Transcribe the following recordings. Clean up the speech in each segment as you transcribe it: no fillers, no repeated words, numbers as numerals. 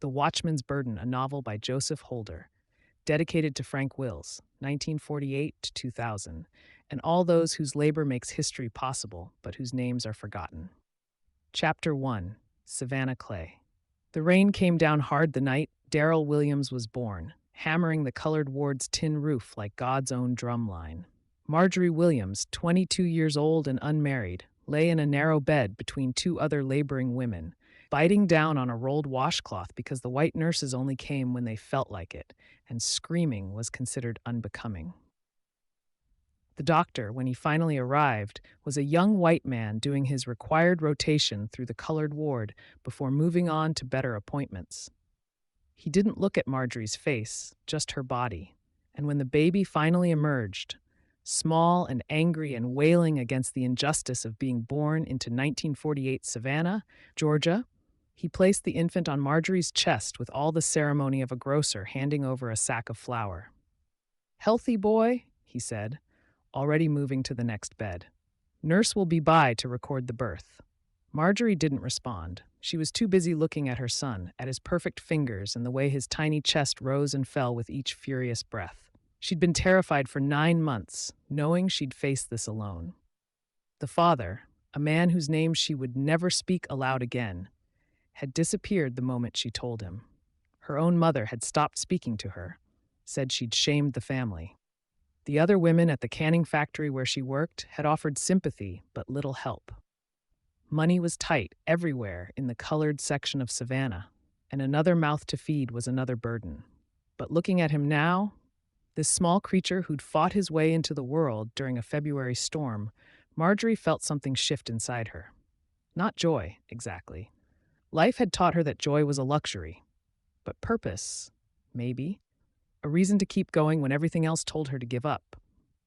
The Watchman's Burden, a novel by Joseph Holder, dedicated to Frank Wills, 1948 to 2000, and all those whose labor makes history possible, but whose names are forgotten. Chapter 1, Savannah Clay. The rain came down hard the night Darryl Williams was born, hammering the colored ward's tin roof like God's own drumline. Marjorie Williams, 22 years old and unmarried, lay in a narrow bed between two other laboring women, biting down on a rolled washcloth because the white nurses only came when they felt like it, and screaming was considered unbecoming. The doctor, when he finally arrived, was a young white man doing his required rotation through the colored ward before moving on to better appointments. He didn't look at Marjorie's face, just her body, and when the baby finally emerged, small and angry and wailing against the injustice of being born into 1948 Savannah, Georgia, he placed the infant on Marjorie's chest with all the ceremony of a grocer handing over a sack of flour. "Healthy boy," he said, already moving to the next bed. "Nurse will be by to record the birth." Marjorie didn't respond. She was too busy looking at her son, at his perfect fingers and the way his tiny chest rose and fell with each furious breath. She'd been terrified for 9 months, knowing she'd face this alone. The father, a man whose name she would never speak aloud again, had disappeared the moment she told him. Her own mother had stopped speaking to her, said she'd shamed the family. The other women at the canning factory where she worked had offered sympathy but little help. Money was tight everywhere in the colored section of Savannah, and another mouth to feed was another burden. But looking at him now, this small creature who'd fought his way into the world during a February storm, Marjorie felt something shift inside her. Not joy, exactly. Life had taught her that joy was a luxury. But purpose, maybe. A reason to keep going when everything else told her to give up.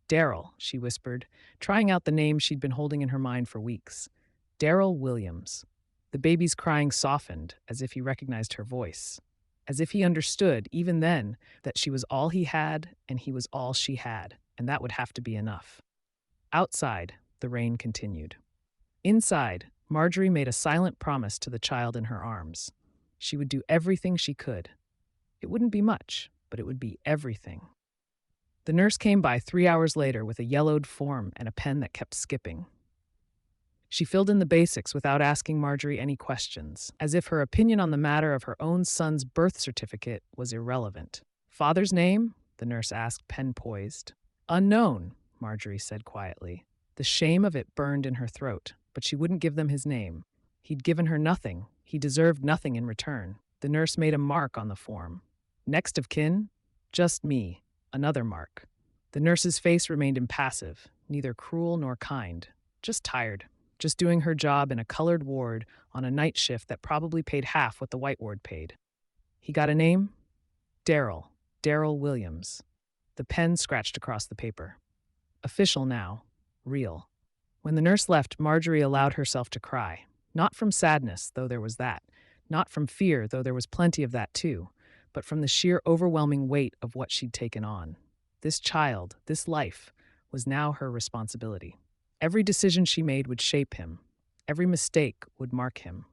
"Darryl," she whispered, trying out the name she'd been holding in her mind for weeks. Darryl Williams. The baby's crying softened, as if he recognized her voice. As if he understood, even then, that she was all he had and he was all she had, and that would have to be enough. Outside, the rain continued. Inside, Marjorie made a silent promise to the child in her arms. She would do everything she could. It wouldn't be much, but it would be everything. The nurse came by 3 hours later with a yellowed form and a pen that kept skipping. She filled in the basics without asking Marjorie any questions, as if her opinion on the matter of her own son's birth certificate was irrelevant. "Father's name?" the nurse asked, pen poised. "Unknown," Marjorie said quietly. The shame of it burned in her throat, but she wouldn't give them his name. He'd given her nothing. He deserved nothing in return. The nurse made a mark on the form. "Next of kin?" "Just me." Another mark. The nurse's face remained impassive, neither cruel nor kind. Just tired. Just doing her job in a colored ward on a night shift that probably paid half what the white ward paid. "He got a name?" "Darryl. Darryl Williams." The pen scratched across the paper. Official now. Real. When the nurse left, Marjorie allowed herself to cry. Not from sadness, though there was that. Not from fear, though there was plenty of that too. But from the sheer overwhelming weight of what she'd taken on. This child, this life, was now her responsibility. Every decision she made would shape him. Every mistake would mark him.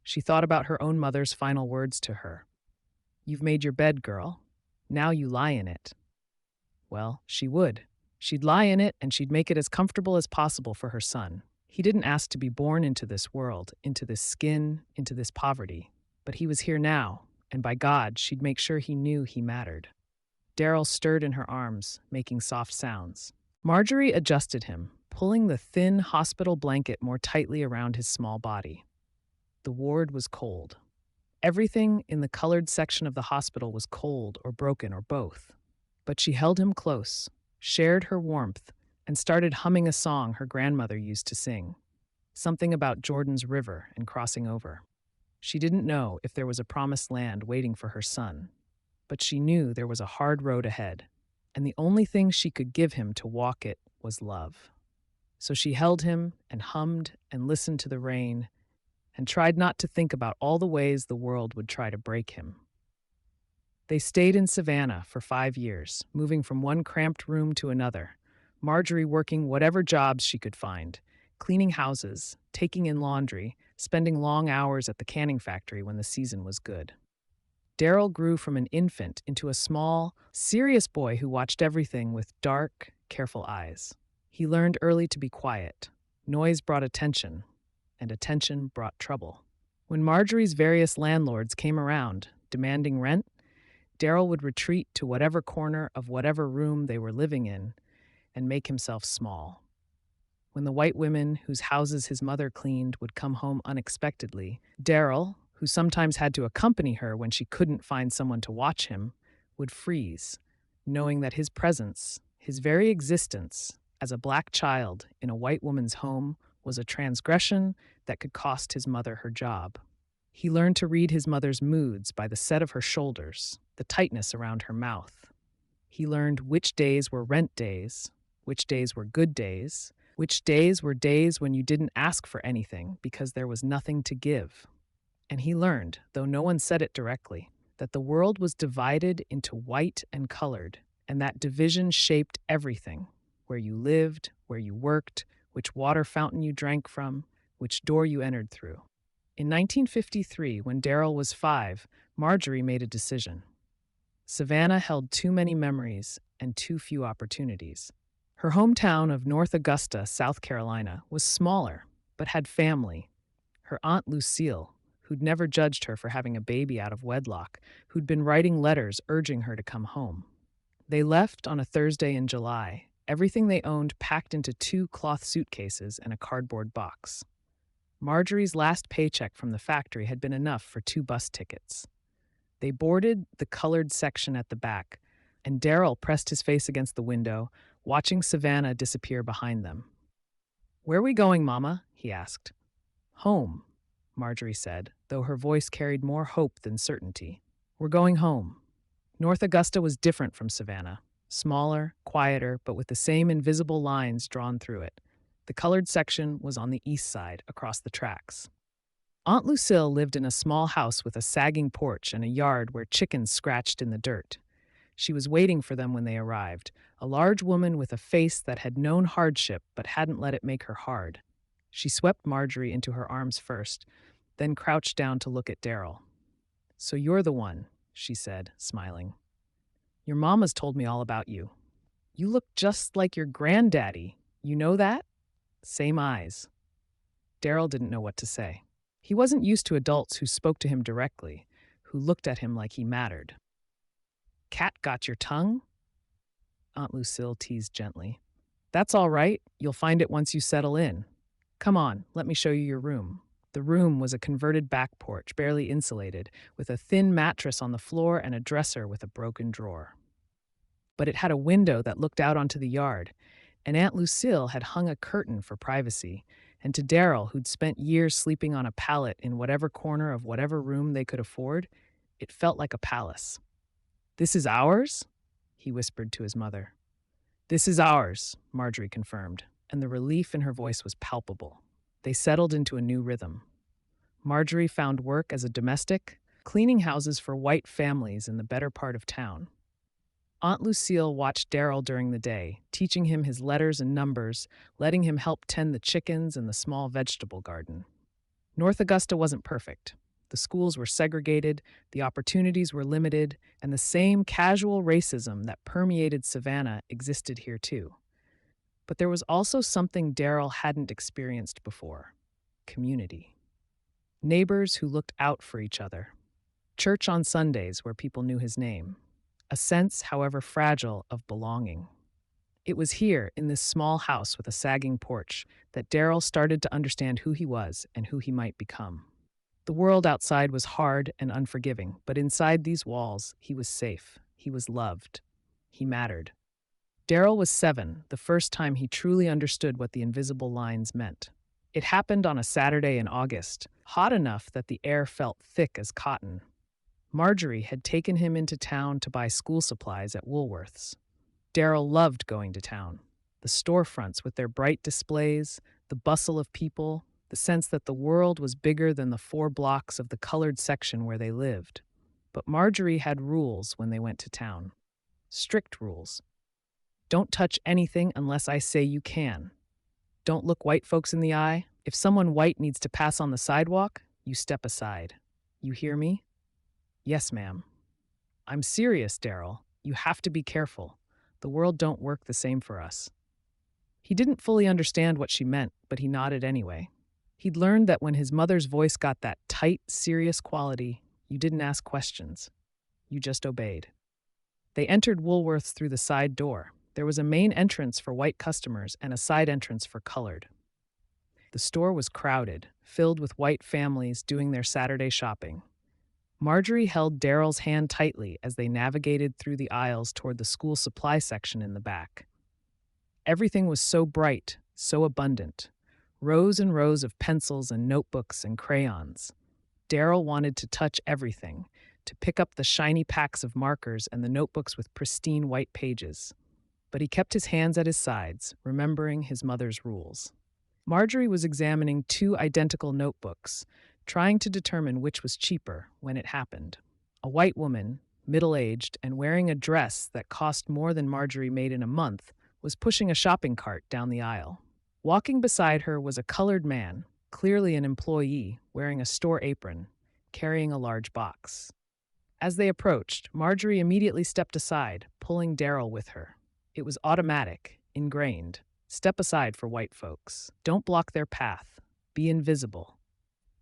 She thought about her own mother's final words to her. "You've made your bed, girl. Now you lie in it." Well, she would. She'd lie in it and she'd make it as comfortable as possible for her son. He didn't ask to be born into this world, into this skin, into this poverty. But he was here now, and by God, she'd make sure he knew he mattered. Darryl stirred in her arms, making soft sounds. Marjorie adjusted him, pulling the thin hospital blanket more tightly around his small body. The ward was cold. Everything in the colored section of the hospital was cold or broken or both. But she held him close, shared her warmth, and started humming a song her grandmother used to sing. Something about Jordan's River and crossing over. She didn't know if there was a promised land waiting for her son, but she knew there was a hard road ahead, and the only thing she could give him to walk it was love. So she held him and hummed and listened to the rain and tried not to think about all the ways the world would try to break him. They stayed in Savannah for 5 years, moving from one cramped room to another, Marjorie working whatever jobs she could find, cleaning houses, taking in laundry, spending long hours at the canning factory when the season was good. Darryl grew from an infant into a small, serious boy who watched everything with dark, careful eyes. He learned early to be quiet. Noise brought attention, and attention brought trouble. When Marjorie's various landlords came around, demanding rent, Darryl would retreat to whatever corner of whatever room they were living in and make himself small. When the white women whose houses his mother cleaned would come home unexpectedly, Darryl, who sometimes had to accompany her when she couldn't find someone to watch him, would freeze, knowing that his presence, his very existence, as a black child in a white woman's home was a transgression that could cost his mother her job. He learned to read his mother's moods by the set of her shoulders, the tightness around her mouth. He learned which days were rent days, which days were good days, which days were days when you didn't ask for anything because there was nothing to give. And he learned, though no one said it directly, that the world was divided into white and colored, and that division shaped everything: where you lived, where you worked, which water fountain you drank from, which door you entered through. In 1953, when Darryl was 5, Marjorie made a decision. Savannah held too many memories and too few opportunities. Her hometown of North Augusta, South Carolina, was smaller, but had family. Her Aunt Lucille, who'd never judged her for having a baby out of wedlock, who'd been writing letters urging her to come home. They left on a Thursday in July, everything they owned packed into 2 cloth suitcases and a cardboard box. Marjorie's last paycheck from the factory had been enough for 2 bus tickets. They boarded the colored section at the back, and Darryl pressed his face against the window, watching Savannah disappear behind them. "Where are we going, Mama?" he asked. "Home," Marjorie said, though her voice carried more hope than certainty. "We're going home." North Augusta was different from Savannah, smaller, quieter, but with the same invisible lines drawn through it. The colored section was on the east side, across the tracks. Aunt Lucille lived in a small house with a sagging porch and a yard where chickens scratched in the dirt. She was waiting for them when they arrived, a large woman with a face that had known hardship but hadn't let it make her hard. She swept Marjorie into her arms first, then crouched down to look at Darryl. "So you're the one," she said, smiling. "Your mama's told me all about you. You look just like your granddaddy. You know that?" Same eyes. Darryl didn't know what to say. He wasn't used to adults who spoke to him directly, who looked at him like he mattered. "Cat got your tongue?" Aunt Lucille teased gently. "That's all right. You'll find it once you settle in. Come on, let me show you your room." The room was a converted back porch, barely insulated, with a thin mattress on the floor and a dresser with a broken drawer. But it had a window that looked out onto the yard, and Aunt Lucille had hung a curtain for privacy, and to Darryl, who'd spent years sleeping on a pallet in whatever corner of whatever room they could afford, it felt like a palace. "This is ours?" he whispered to his mother. "This is ours," Marjorie confirmed, and the relief in her voice was palpable. They settled into a new rhythm. Marjorie found work as a domestic, cleaning houses for white families in the better part of town. Aunt Lucille watched Darryl during the day, teaching him his letters and numbers, letting him help tend the chickens and the small vegetable garden. North Augusta wasn't perfect. The schools were segregated, the opportunities were limited, and the same casual racism that permeated Savannah existed here too. But there was also something Darryl hadn't experienced before: community. Neighbors who looked out for each other. Church on Sundays where people knew his name. A sense, however fragile, of belonging. It was here, in this small house with a sagging porch, that Darryl started to understand who he was and who he might become. The world outside was hard and unforgiving, but inside these walls, he was safe. He was loved. He mattered. Darryl was 7, the first time he truly understood what the invisible lines meant. It happened on a Saturday in August, hot enough that the air felt thick as cotton. Marjorie had taken him into town to buy school supplies at Woolworth's. Darryl loved going to town. The storefronts with their bright displays, the bustle of people, the sense that the world was bigger than the 4 blocks of the colored section where they lived. But Marjorie had rules when they went to town. Strict rules. Don't touch anything unless I say you can. Don't look white folks in the eye. If someone white needs to pass on the sidewalk, you step aside. You hear me? Yes, ma'am. I'm serious, Darryl. You have to be careful. The world don't work the same for us. He didn't fully understand what she meant, but he nodded anyway. He'd learned that when his mother's voice got that tight, serious quality, you didn't ask questions. You just obeyed. They entered Woolworth's through the side door. There was a main entrance for white customers and a side entrance for colored. The store was crowded, filled with white families doing their Saturday shopping. Marjorie held Darryl's hand tightly as they navigated through the aisles toward the school supply section in the back. Everything was so bright, so abundant. Rows and rows of pencils and notebooks and crayons. Darryl wanted to touch everything, to pick up the shiny packs of markers and the notebooks with pristine white pages. But he kept his hands at his sides, remembering his mother's rules. Marjorie was examining two identical notebooks, trying to determine which was cheaper when it happened. A white woman, middle-aged and wearing a dress that cost more than Marjorie made in a month, was pushing a shopping cart down the aisle. Walking beside her was a colored man, clearly an employee, wearing a store apron, carrying a large box. As they approached, Marjorie immediately stepped aside, pulling Darryl with her. It was automatic, ingrained. Step aside for white folks. Don't block their path. Be invisible.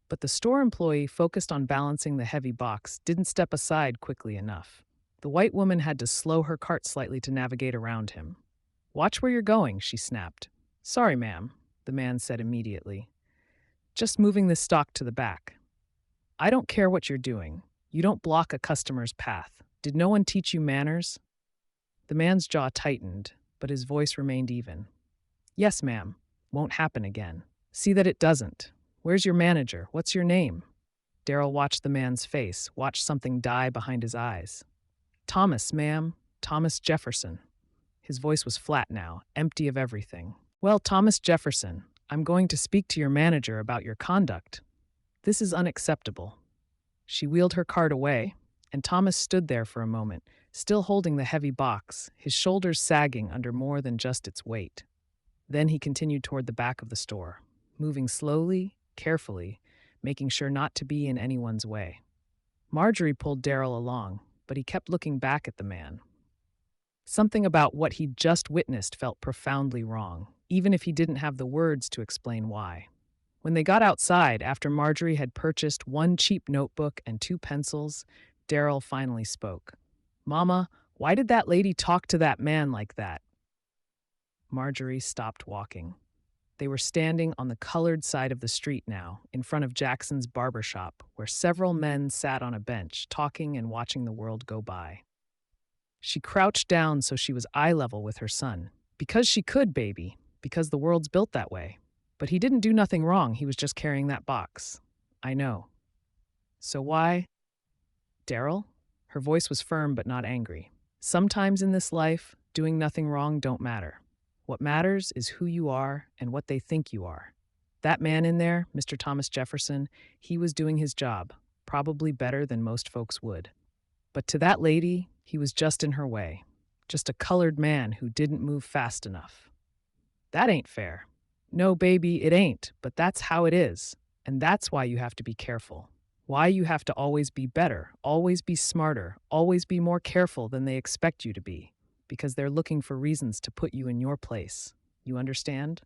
But the store employee, focused on balancing the heavy box, didn't step aside quickly enough. The white woman had to slow her cart slightly to navigate around him. Watch where you're going, she snapped. Sorry, ma'am, the man said immediately. Just moving this stock to the back. I don't care what you're doing. You don't block a customer's path. Did no one teach you manners? The man's jaw tightened, but his voice remained even. Yes, ma'am. Won't happen again. See that it doesn't. Where's your manager? What's your name? Darryl watched the man's face, watched something die behind his eyes. Thomas, ma'am. Thomas Jefferson. His voice was flat now, empty of everything. Well, Thomas Jefferson, I'm going to speak to your manager about your conduct. This is unacceptable. She wheeled her cart away, and Thomas stood there for a moment, still holding the heavy box, his shoulders sagging under more than just its weight. Then he continued toward the back of the store, moving slowly, carefully, making sure not to be in anyone's way. Marjorie pulled Darryl along, but he kept looking back at the man. Something about what he'd just witnessed felt profoundly wrong, even if he didn't have the words to explain why. When they got outside, after Marjorie had purchased one cheap notebook and two pencils, Darryl finally spoke. Mama, why did that lady talk to that man like that? Marjorie stopped walking. They were standing on the colored side of the street now, in front of Jackson's barber shop, where several men sat on a bench, talking and watching the world go by. She crouched down so she was eye level with her son. Because she could, baby, because the world's built that way. But he didn't do nothing wrong, he was just carrying that box. I know. So why? Darryl? Her voice was firm but not angry. Sometimes in this life, doing nothing wrong don't matter. What matters is who you are and what they think you are. That man in there, Mr. Thomas Jefferson, he was doing his job, probably better than most folks would. But to that lady, he was just in her way, just a colored man who didn't move fast enough. That ain't fair. No, baby, it ain't, but that's how it is. And that's why you have to be careful. Why you have to always be better, always be smarter, always be more careful than they expect you to be. Because they're looking for reasons to put you in your place. You understand?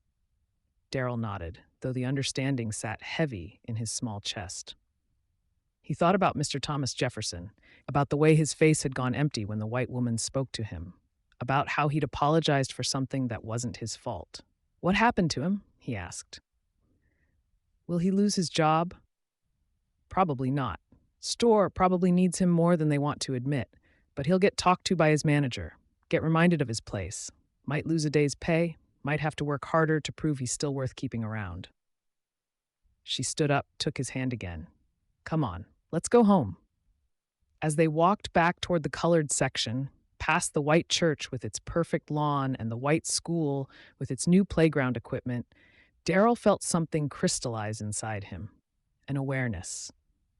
Darryl nodded, though the understanding sat heavy in his small chest. He thought about Mr. Thomas Jefferson, about the way his face had gone empty when the white woman spoke to him, about how he'd apologized for something that wasn't his fault. What happened to him? He asked. Will he lose his job? Probably not. Store probably needs him more than they want to admit, but he'll get talked to by his manager. Get reminded of his place. Might lose a day's pay, might have to work harder to prove he's still worth keeping around. She stood up, took his hand again. Come on, let's go home. As they walked back toward the colored section, past the white church with its perfect lawn and the white school with its new playground equipment, Darryl felt something crystallize inside him. An awareness.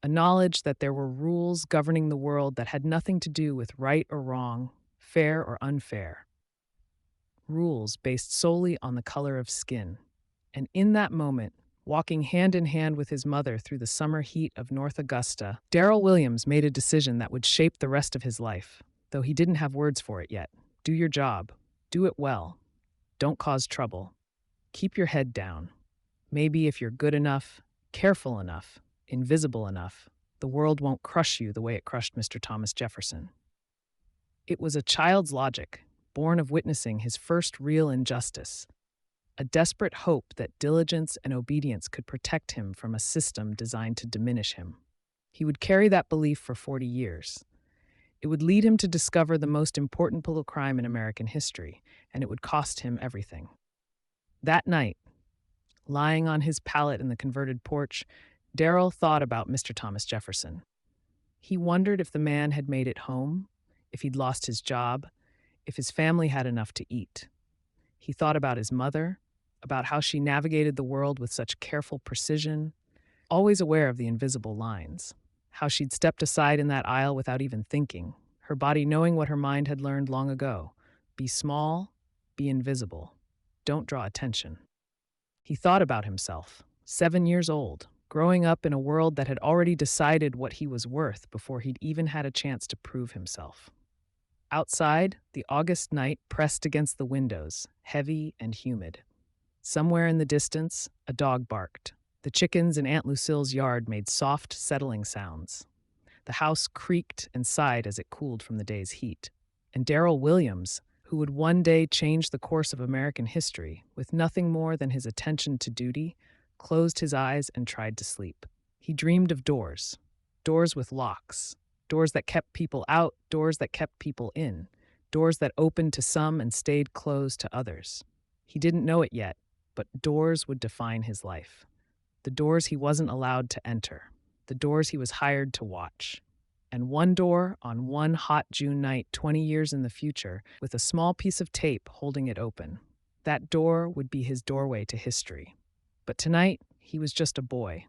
A knowledge that there were rules governing the world that had nothing to do with right or wrong, fair or unfair. Rules based solely on the color of skin. And in that moment, Walking hand in hand with his mother through the summer heat of North Augusta, Darryl Williams made a decision that would shape the rest of his life, though he didn't have words for it yet. Do your job. Do it well. Don't cause trouble. Keep your head down. Maybe if you're good enough, careful enough, invisible enough, the world won't crush you the way it crushed Mr. Thomas Jefferson. It was a child's logic, born of witnessing his first real injustice, a desperate hope that diligence and obedience could protect him from a system designed to diminish him. He would carry that belief for 40 years. It would lead him to discover the most important political crime in American history, and it would cost him everything. That night, lying on his pallet in the converted porch, Darryl thought about Mr. Thomas Jefferson. He wondered if the man had made it home, if he'd lost his job, if his family had enough to eat. He thought about his mother, about how she navigated the world with such careful precision, always aware of the invisible lines, how she'd stepped aside in that aisle without even thinking, her body knowing what her mind had learned long ago: be small, be invisible, don't draw attention. He thought about himself, 7 years old, growing up in a world that had already decided what he was worth before he'd even had a chance to prove himself. Outside, the August night pressed against the windows, heavy and humid. Somewhere in the distance, a dog barked. The chickens in Aunt Lucille's yard made soft, settling sounds. The house creaked and sighed as it cooled from the day's heat. And Darryl Williams, who would one day change the course of American history with nothing more than his attention to duty, closed his eyes and tried to sleep. He dreamed of doors, doors with locks, doors that kept people out, doors that kept people in, doors that opened to some and stayed closed to others. He didn't know it yet, but doors would define his life. The doors he wasn't allowed to enter, the doors he was hired to watch. And one door on one hot June night 20 years in the future, with a small piece of tape holding it open. That door would be his doorway to history. But tonight, he was just a boy,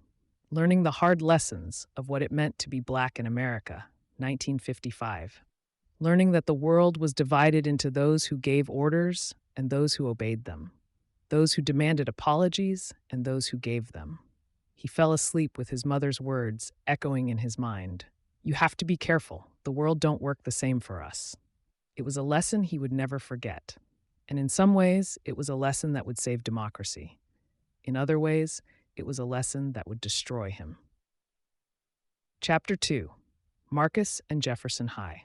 learning the hard lessons of what it meant to be Black in America, 1955. Learning that the world was divided into those who gave orders and those who obeyed them, those who demanded apologies and those who gave them. He fell asleep with his mother's words echoing in his mind. You have to be careful. The world don't work the same for us. It was a lesson he would never forget. And in some ways, it was a lesson that would save democracy. In other ways, it was a lesson that would destroy him. Chapter 2. Marcus and Jefferson High.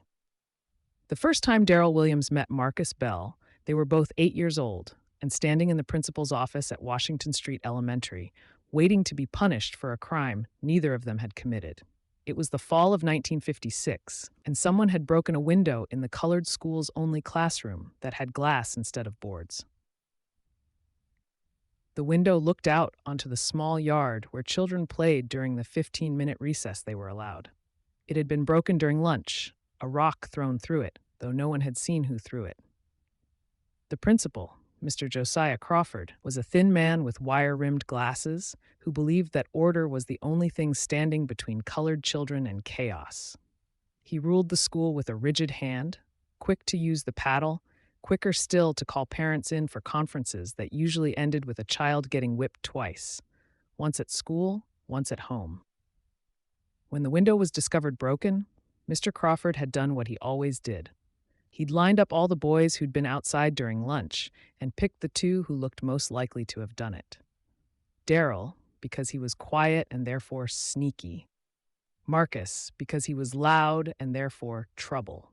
The first time Darryl Williams met Marcus Bell, they were both 8 years old and standing in the principal's office at Washington Street Elementary, waiting to be punished for a crime neither of them had committed. It was the fall of 1956, and someone had broken a window in the colored school's only classroom that had glass instead of boards. The window looked out onto the small yard where children played during the 15-minute recess they were allowed. It had been broken during lunch, a rock thrown through it, though no one had seen who threw it. The principal, Mr. Josiah Crawford, was a thin man with wire-rimmed glasses who believed that order was the only thing standing between colored children and chaos. He ruled the school with a rigid hand, quick to use the paddle, quicker still to call parents in for conferences that usually ended with a child getting whipped twice, once at school, once at home. When the window was discovered broken, Mr. Crawford had done what he always did. He'd lined up all the boys who'd been outside during lunch and picked the two who looked most likely to have done it. Darryl, because he was quiet and therefore sneaky. Marcus, because he was loud and therefore trouble.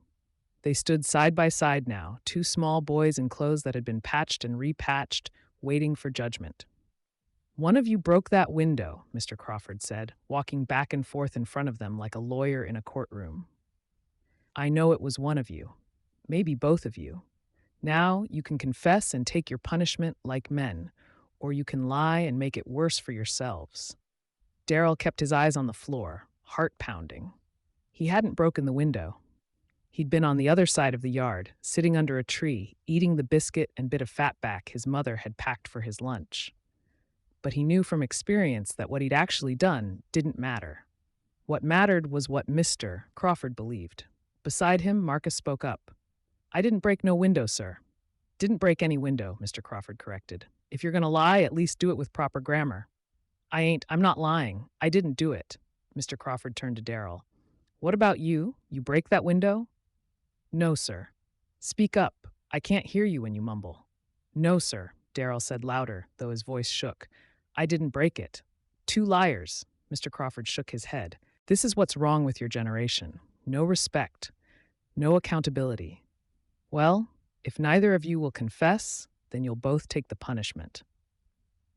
They stood side by side now, two small boys in clothes that had been patched and repatched, waiting for judgment. One of you broke that window, Mr. Crawford said, walking back and forth in front of them like a lawyer in a courtroom. I know it was one of you. Maybe both of you. Now you can confess and take your punishment like men, or you can lie and make it worse for yourselves. Darryl kept his eyes on the floor, heart pounding. He hadn't broken the window. He'd been on the other side of the yard, sitting under a tree, eating the biscuit and bit of fatback his mother had packed for his lunch. But he knew from experience that what he'd actually done didn't matter. What mattered was what Mr. Crawford believed. Beside him, Marcus spoke up. I didn't break no window, sir. Didn't break any window, Mr. Crawford corrected. If you're going to lie, at least do it with proper grammar. I'm not lying. I didn't do it. Mr. Crawford turned to Darryl. What about you? You break that window? No, sir. Speak up. I can't hear you when you mumble. No, sir, Darryl said louder, though his voice shook. I didn't break it. Two liars. Mr. Crawford shook his head. This is what's wrong with your generation. No respect. No accountability. Well, if neither of you will confess, then you'll both take the punishment.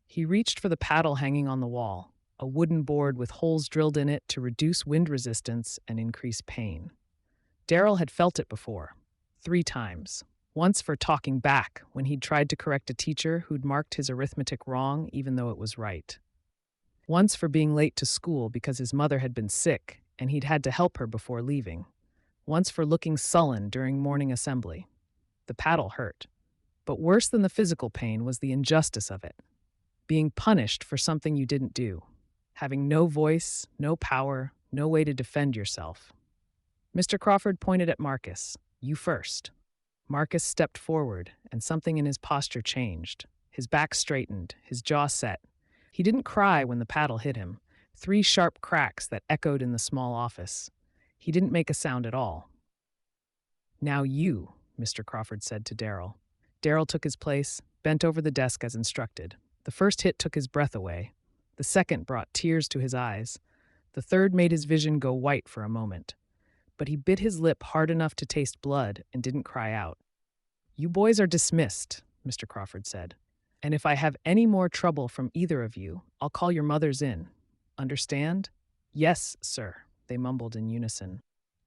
He reached for the paddle hanging on the wall, a wooden board with holes drilled in it to reduce wind resistance and increase pain. Darryl had felt it before, 3 times. Once for talking back when he'd tried to correct a teacher who'd marked his arithmetic wrong even though it was right. Once for being late to school because his mother had been sick and he'd had to help her before leaving. Once for looking sullen during morning assembly. The paddle hurt. But worse than the physical pain was the injustice of it. Being punished for something you didn't do. Having no voice, no power, no way to defend yourself. Mr. Crawford pointed at Marcus. You first. Marcus stepped forward, and something in his posture changed. His back straightened, his jaw set. He didn't cry when the paddle hit him. 3 sharp cracks that echoed in the small office. He didn't make a sound at all. Now you, Mr. Crawford said to Darryl. Darryl took his place, bent over the desk as instructed. The first hit took his breath away. The second brought tears to his eyes. The third made his vision go white for a moment. But he bit his lip hard enough to taste blood and didn't cry out. You boys are dismissed, Mr. Crawford said. And if I have any more trouble from either of you, I'll call your mothers in. Understand? Yes, sir, they mumbled in unison.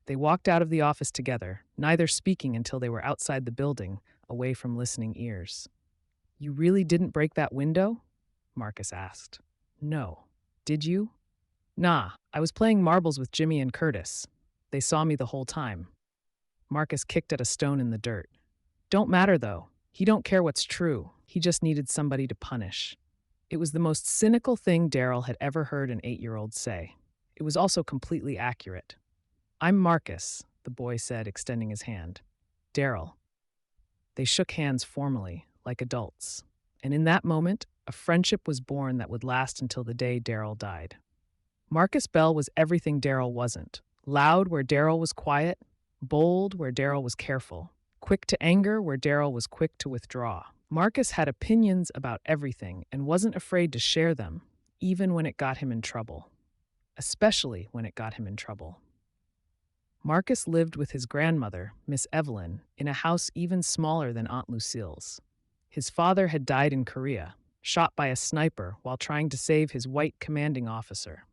They walked out of the office together, neither speaking until they were outside the building, away from listening ears. You really didn't break that window? Marcus asked. No. Did you? Nah, I was playing marbles with Jimmy and Curtis. They saw me the whole time. Marcus kicked at a stone in the dirt. Don't matter, though. He don't care what's true. He just needed somebody to punish. It was the most cynical thing Darryl had ever heard an 8-year-old say. It was also completely accurate. I'm Marcus, the boy said, extending his hand. Darryl. They shook hands formally, like adults. And in that moment, a friendship was born that would last until the day Darryl died. Marcus Bell was everything Darryl wasn't. Loud where Darryl was quiet, bold where Darryl was careful, quick to anger where Darryl was quick to withdraw. Marcus had opinions about everything and wasn't afraid to share them, even when it got him in trouble. Especially when it got him in trouble. Marcus lived with his grandmother, Miss Evelyn, in a house even smaller than Aunt Lucille's. His father had died in Korea, shot by a sniper while trying to save his white commanding officer.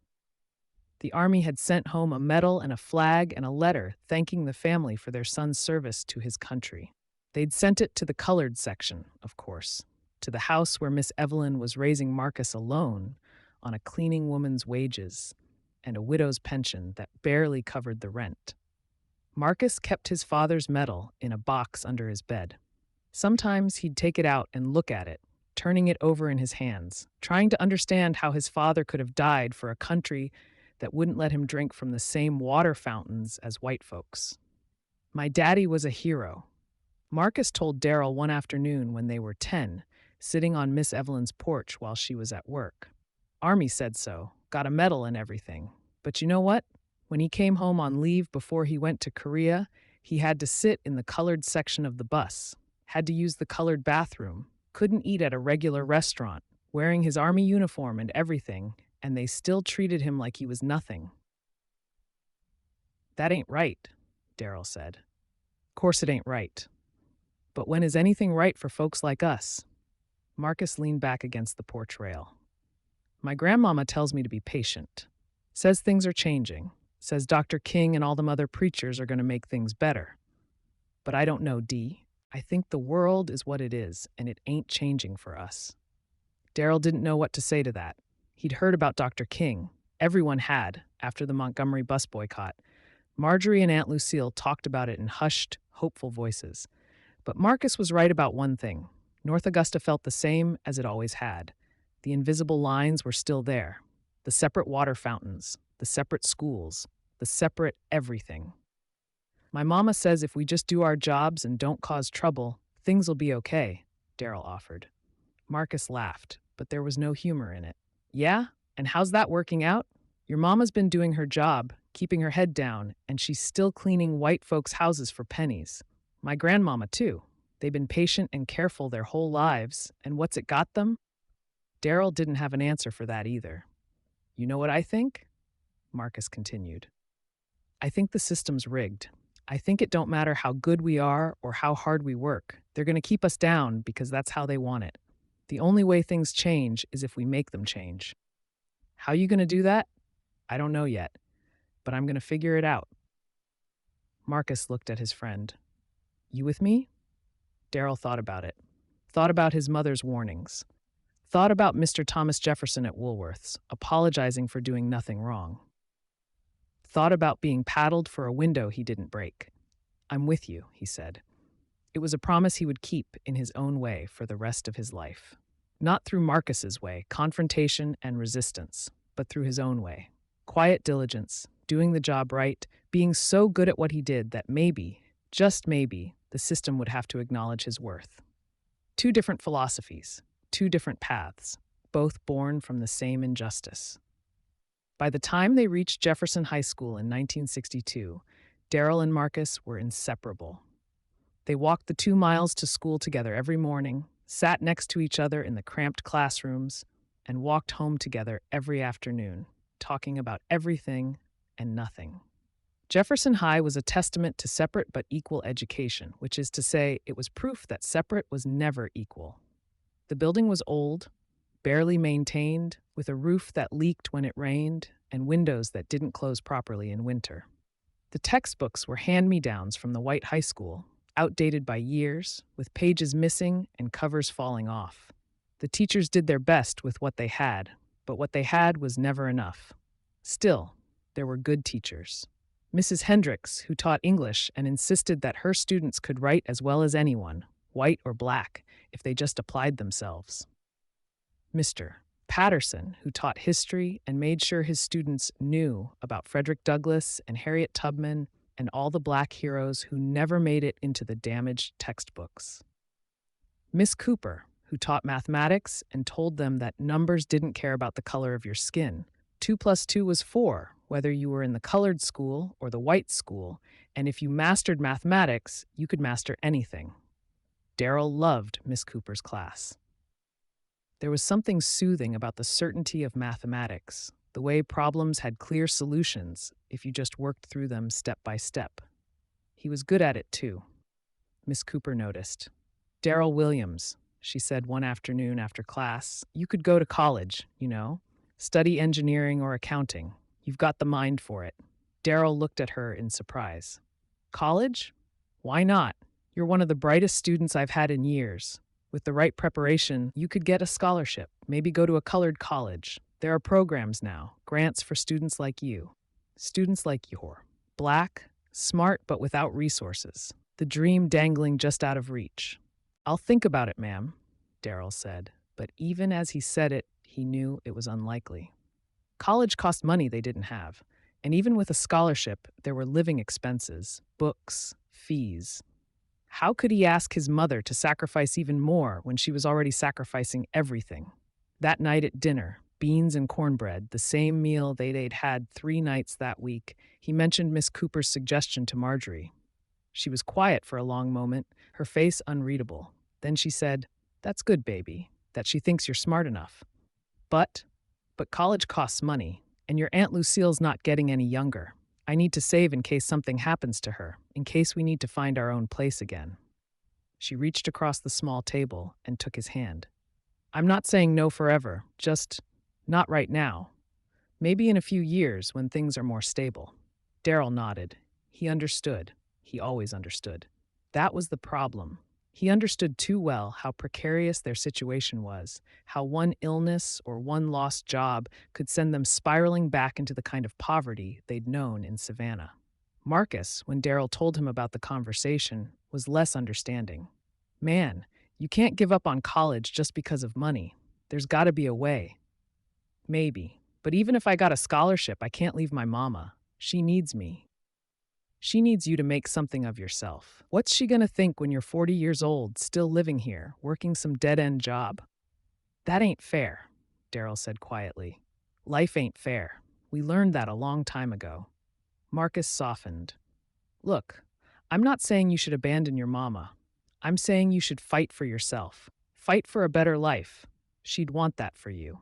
The Army had sent home a medal and a flag and a letter thanking the family for their son's service to his country. They'd sent it to the colored section, of course, to the house where Miss Evelyn was raising Marcus alone on a cleaning woman's wages and a widow's pension that barely covered the rent. Marcus kept his father's medal in a box under his bed. Sometimes he'd take it out and look at it, turning it over in his hands, trying to understand how his father could have died for a country that wouldn't let him drink from the same water fountains as white folks. My daddy was a hero. Marcus told Darryl one afternoon when they were 10, sitting on Miss Evelyn's porch while she was at work. Army said so, got a medal and everything. But you know what? When he came home on leave before he went to Korea, he had to sit in the colored section of the bus, had to use the colored bathroom, couldn't eat at a regular restaurant, wearing his Army uniform and everything, and they still treated him like he was nothing. That ain't right, Darryl said. Course it ain't right. But when is anything right for folks like us? Marcus leaned back against the porch rail. My grandmama tells me to be patient. Says things are changing. Says Dr. King and all them other preachers are going to make things better. But I don't know, Dee. I think the world is what it is, and it ain't changing for us. Darryl didn't know what to say to that. He'd heard about Dr. King. Everyone had, after the Montgomery bus boycott. Marjorie and Aunt Lucille talked about it in hushed, hopeful voices. But Marcus was right about one thing. North Augusta felt the same as it always had. The invisible lines were still there. The separate water fountains, the separate schools, the separate everything. My mama says if we just do our jobs and don't cause trouble, things will be okay, Darryl offered. Marcus laughed, but there was no humor in it. Yeah? And how's that working out? Your mama's been doing her job, keeping her head down, and she's still cleaning white folks' houses for pennies. My grandmama, too. They've been patient and careful their whole lives, and what's it got them? Darryl didn't have an answer for that either. You know what I think? Marcus continued. I think the system's rigged. I think it don't matter how good we are or how hard we work. They're going to keep us down because that's how they want it. The only way things change is if we make them change. How you going to do that? I don't know yet, but I'm going to figure it out. Marcus looked at his friend. You with me? Darryl thought about it. Thought about his mother's warnings. Thought about Mr. Thomas Jefferson at Woolworth's, apologizing for doing nothing wrong. Thought about being paddled for a window he didn't break. I'm with you, he said. It was a promise he would keep in his own way for the rest of his life. Not through Marcus's way, confrontation and resistance, but through his own way. Quiet diligence, doing the job right, being so good at what he did that maybe, just maybe, the system would have to acknowledge his worth. Two different philosophies, two different paths, both born from the same injustice. By the time they reached Jefferson High School in 1962, Darryl and Marcus were inseparable. They walked the 2 miles to school together every morning, sat next to each other in the cramped classrooms, and walked home together every afternoon, talking about everything and nothing. Jefferson High was a testament to separate but equal education, which is to say, it was proof that separate was never equal. The building was old, barely maintained, with a roof that leaked when it rained and windows that didn't close properly in winter. The textbooks were hand-me-downs from the white high school, outdated by years, with pages missing and covers falling off. The teachers did their best with what they had, but what they had was never enough. Still, there were good teachers. Mrs. Hendricks, who taught English and insisted that her students could write as well as anyone, white or black, if they just applied themselves. Mr. Patterson, who taught history and made sure his students knew about Frederick Douglass and Harriet Tubman and all the black heroes who never made it into the damaged textbooks. Miss Cooper, who taught mathematics and told them that numbers didn't care about the color of your skin. 2 plus 2 was 4, whether you were in the colored school or the white school, and if you mastered mathematics, you could master anything. Darryl loved Miss Cooper's class. There was something soothing about the certainty of mathematics, the way problems had clear solutions if you just worked through them step by step. He was good at it, too. Miss Cooper noticed. Darryl Williams, she said one afternoon after class, you could go to college, you know, study engineering or accounting. You've got the mind for it. Darryl looked at her in surprise. College? Why not? You're one of the brightest students I've had in years. With the right preparation, you could get a scholarship, maybe go to a colored college. There are programs now, grants for students like you. Students like you're black, smart but without resources. The dream dangling just out of reach. I'll think about it, ma'am, Darryl said, but even as he said it, he knew it was unlikely. College cost money they didn't have, and even with a scholarship, there were living expenses, books, fees. How could he ask his mother to sacrifice even more when she was already sacrificing everything? That night at dinner, beans and cornbread, the same meal they'd had 3 nights that week, he mentioned Miss Cooper's suggestion to Marjorie. She was quiet for a long moment, her face unreadable. Then she said, "That's good, baby, that she thinks you're smart enough. But college costs money, and your Aunt Lucille's not getting any younger. I need to save in case something happens to her, in case we need to find our own place again." She reached across the small table and took his hand. "I'm not saying no forever, just not right now. Maybe in a few years when things are more stable." Darryl nodded. He understood. He always understood. That was the problem. He understood too well how precarious their situation was, how one illness or one lost job could send them spiraling back into the kind of poverty they'd known in Savannah. Marcus, when Darryl told him about the conversation, was less understanding. "Man, you can't give up on college just because of money. There's got to be a way." "Maybe, but even if I got a scholarship, I can't leave my mama. She needs me. She needs you to make something of yourself. What's she gonna think when you're 40 years old, still living here, working some dead-end job?" "That ain't fair," Darryl said quietly. Life ain't fair. We learned that a long time ago. Marcus softened. Look, I'm not saying you should abandon your mama. I'm saying you should fight for yourself. Fight for a better life. She'd want that for you.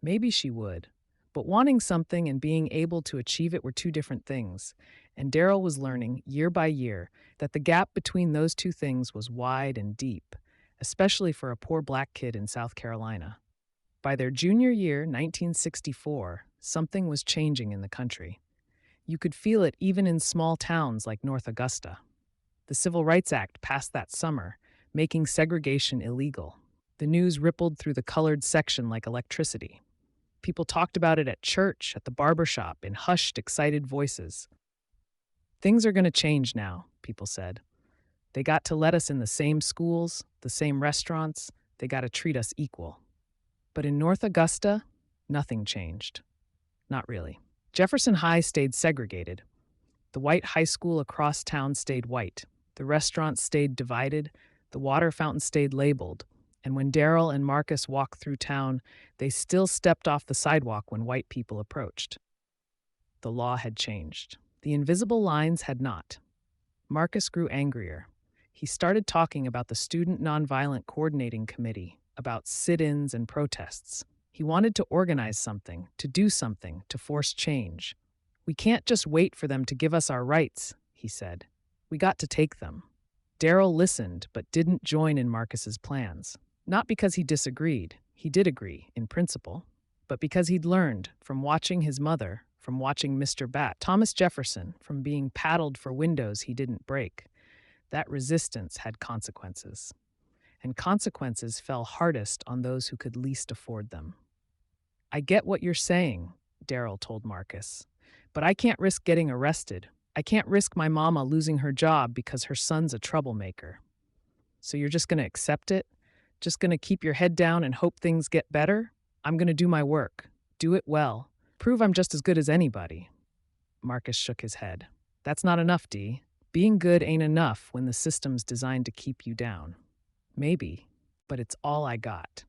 Maybe she would. But wanting something and being able to achieve it were two different things, and Darryl was learning, year by year, that the gap between those two things was wide and deep, especially for a poor black kid in South Carolina. By their junior year, 1964, something was changing in the country. You could feel it even in small towns like North Augusta. The Civil Rights Act passed that summer, making segregation illegal. The news rippled through the colored section like electricity. People talked about it at church, at the barber shop, in hushed, excited voices. Things are going to change now, people said. They got to let us in the same schools, the same restaurants. They got to treat us equal. But in North Augusta, nothing changed. Not really. Jefferson High stayed segregated. The white high school across town stayed white. The restaurants stayed divided. The water fountain stayed labeled. And when Darryl and Marcus walked through town, they still stepped off the sidewalk when white people approached. The law had changed. The invisible lines had not. Marcus grew angrier. He started talking about the Student Nonviolent Coordinating Committee, about sit-ins and protests. He wanted to organize something, to do something, to force change. We can't just wait for them to give us our rights, he said. We got to take them. Darryl listened, but didn't join in Marcus's plans. Not because he disagreed. He did agree, in principle. But because he'd learned, from watching his mother, from watching Mr. Bat, Thomas Jefferson, from being paddled for windows he didn't break, that resistance had consequences. And consequences fell hardest on those who could least afford them. I get what you're saying, Darryl told Marcus, but I can't risk getting arrested. I can't risk my mama losing her job because her son's a troublemaker. So you're just going to accept it? Just going to keep your head down and hope things get better? I'm going to do my work. Do it well. Prove I'm just as good as anybody. Marcus shook his head. That's not enough, Dee. Being good ain't enough when the system's designed to keep you down. Maybe, but it's all I got.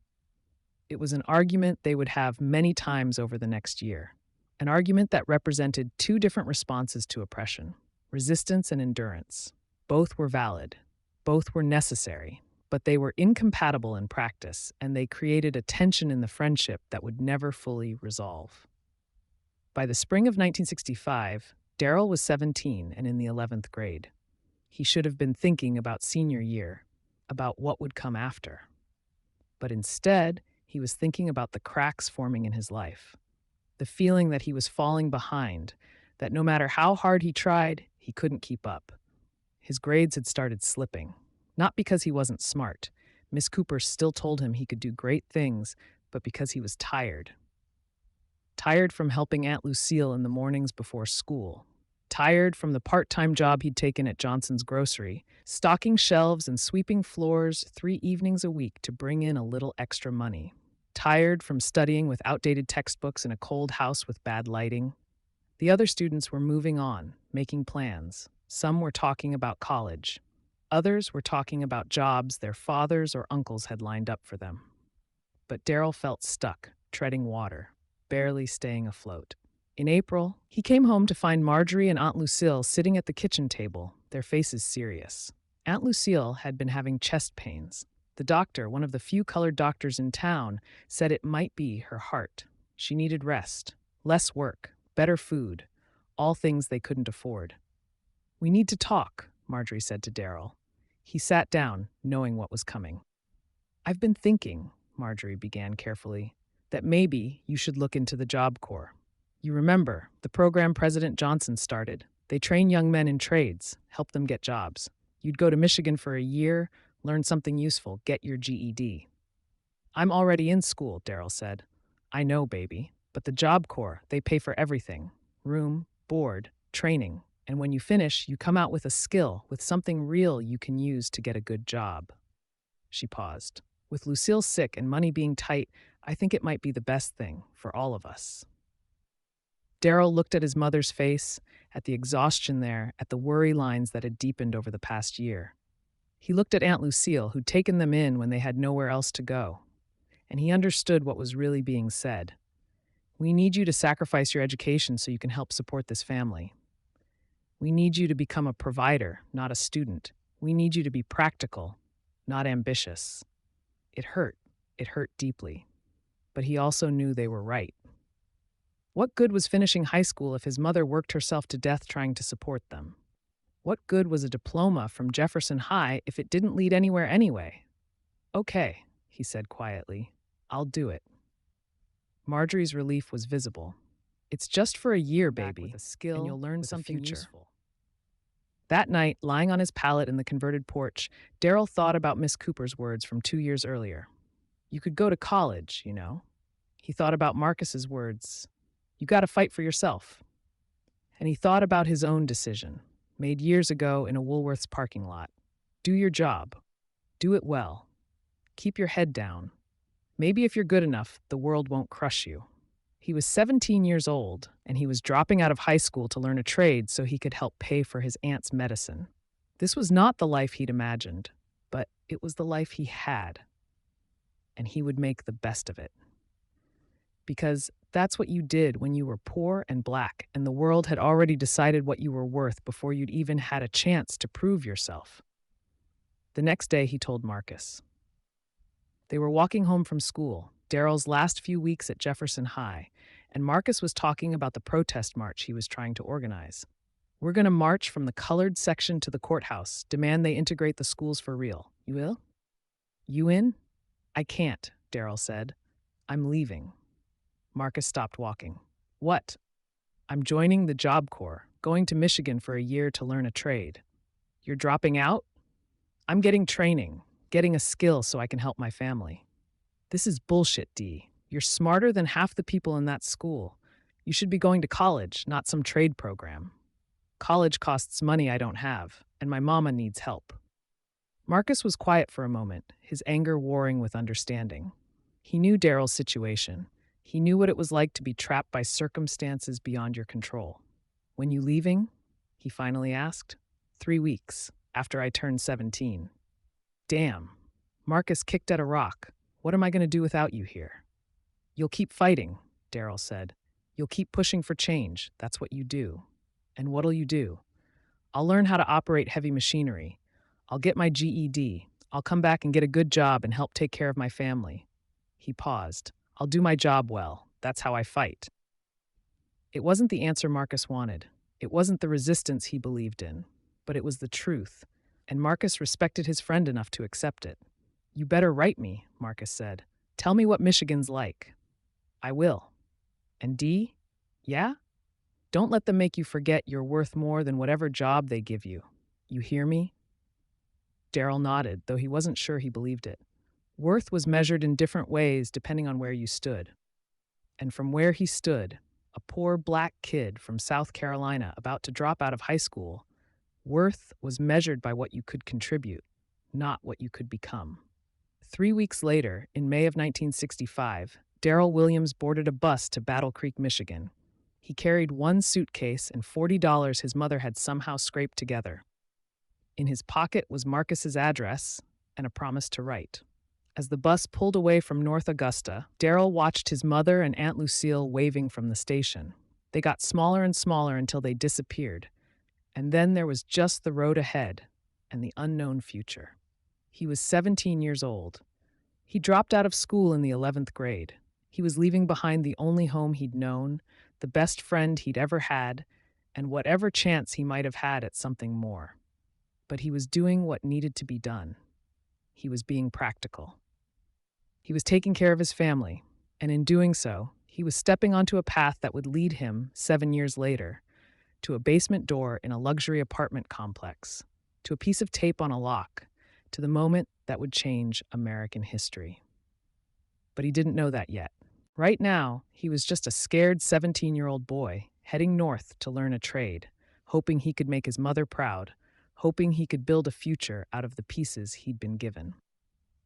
It was an argument they would have many times over the next year. An argument that represented two different responses to oppression, resistance and endurance. Both were valid. Both were necessary. But they were incompatible in practice, and they created a tension in the friendship that would never fully resolve. By the spring of 1965, Darryl was 17 and in the 11th grade. He should have been thinking about senior year, about what would come after. But instead, he was thinking about the cracks forming in his life, the feeling that he was falling behind, that no matter how hard he tried, he couldn't keep up. His grades had started slipping. Not because he wasn't smart. Miss Cooper still told him he could do great things, but because he was tired. Tired from helping Aunt Lucille in the mornings before school. Tired from the part-time job he'd taken at Johnson's Grocery, stocking shelves and sweeping floors 3 evenings a week to bring in a little extra money. Tired from studying with outdated textbooks in a cold house with bad lighting. The other students were moving on, making plans. Some were talking about college. Others were talking about jobs their fathers or uncles had lined up for them. But Darryl felt stuck, treading water, barely staying afloat. In April, he came home to find Marjorie and Aunt Lucille sitting at the kitchen table, their faces serious. Aunt Lucille had been having chest pains. The doctor, one of the few colored doctors in town, said it might be her heart. She needed rest, less work, better food, all things they couldn't afford. "We need to talk," Marjorie said to Darryl. He sat down, knowing what was coming. "I've been thinking," Marjorie began carefully, "that maybe you should look into the Job Corps. You remember, the program President Johnson started. They train young men in trades, help them get jobs. You'd go to Michigan for a year, learn something useful, get your GED. "I'm already in school," Darryl said. "I know, baby. But the Job Corps, they pay for everything. Room, board, training. And when you finish, you come out with a skill, with something real you can use to get a good job." She paused. "With Lucille sick and money being tight, I think it might be the best thing for all of us." Darryl looked at his mother's face, at the exhaustion there, at the worry lines that had deepened over the past year. He looked at Aunt Lucille, who'd taken them in when they had nowhere else to go. And he understood what was really being said. We need you to sacrifice your education so you can help support this family. We need you to become a provider, not a student. We need you to be practical, not ambitious. It hurt. It hurt deeply. But he also knew they were right. What good was finishing high school if his mother worked herself to death trying to support them? What good was a diploma from Jefferson High if it didn't lead anywhere anyway? Okay, he said quietly. I'll do it. Marjorie's relief was visible. It's just for a year, baby, and you'll learn something useful. That night, lying on his pallet in the converted porch, Darryl thought about Miss Cooper's words from 2 years earlier. You could go to college, you know. He thought about Marcus's words. You got to fight for yourself. And he thought about his own decision, made years ago in a Woolworth's parking lot. Do your job. Do it well. Keep your head down. Maybe if you're good enough, the world won't crush you. He was 17 years old, and he was dropping out of high school to learn a trade so he could help pay for his aunt's medicine. This was not the life he'd imagined, but it was the life he had. And he would make the best of it. Because that's what you did when you were poor and black, and the world had already decided what you were worth before you'd even had a chance to prove yourself. The next day, he told Marcus. They were walking home from school, Darryl's last few weeks at Jefferson High, and Marcus was talking about the protest march he was trying to organize. We're going to march from the colored section to the courthouse, demand they integrate the schools for real. You will? You in? I can't, Darryl said. I'm leaving. Marcus stopped walking. What? I'm joining the Job Corps, going to Michigan for a year to learn a trade. You're dropping out? I'm getting training, getting a skill so I can help my family. This is bullshit, D. You're smarter than half the people in that school. You should be going to college, not some trade program. College costs money I don't have, and my mama needs help. Marcus was quiet for a moment, his anger warring with understanding. He knew Darryl's situation. He knew what it was like to be trapped by circumstances beyond your control. When you leaving? He finally asked. 3 weeks, after I turned 17. Damn. Marcus kicked at a rock. What am I going to do without you here? You'll keep fighting, Darryl said. You'll keep pushing for change. That's what you do. And what'll you do? I'll learn how to operate heavy machinery. I'll get my GED. I'll come back and get a good job and help take care of my family. He paused. I'll do my job well. That's how I fight. It wasn't the answer Marcus wanted. It wasn't the resistance he believed in. But it was the truth. And Marcus respected his friend enough to accept it. You better write me, Marcus said. Tell me what Michigan's like. I will. And D? Yeah? Don't let them make you forget you're worth more than whatever job they give you. You hear me? Darryl nodded, though he wasn't sure he believed it. Worth was measured in different ways depending on where you stood. And from where he stood, a poor black kid from South Carolina about to drop out of high school, worth was measured by what you could contribute, not what you could become. 3 weeks later, in May of 1965, Darryl Williams boarded a bus to Battle Creek, Michigan. He carried one suitcase and $40 his mother had somehow scraped together. In his pocket was Marcus's address and a promise to write. As the bus pulled away from North Augusta, Darryl watched his mother and Aunt Lucille waving from the station. They got smaller and smaller until they disappeared. And then there was just the road ahead and the unknown future. He was 17 years old. He dropped out of school in the 11th grade. He was leaving behind the only home he'd known, the best friend he'd ever had, and whatever chance he might have had at something more. But he was doing what needed to be done. He was being practical. He was taking care of his family, and in doing so, he was stepping onto a path that would lead him, 7 years later, to a basement door in a luxury apartment complex, to a piece of tape on a lock, to the moment that would change American history. But he didn't know that yet. Right now, he was just a scared 17-year-old boy heading north to learn a trade, hoping he could make his mother proud, hoping he could build a future out of the pieces he'd been given.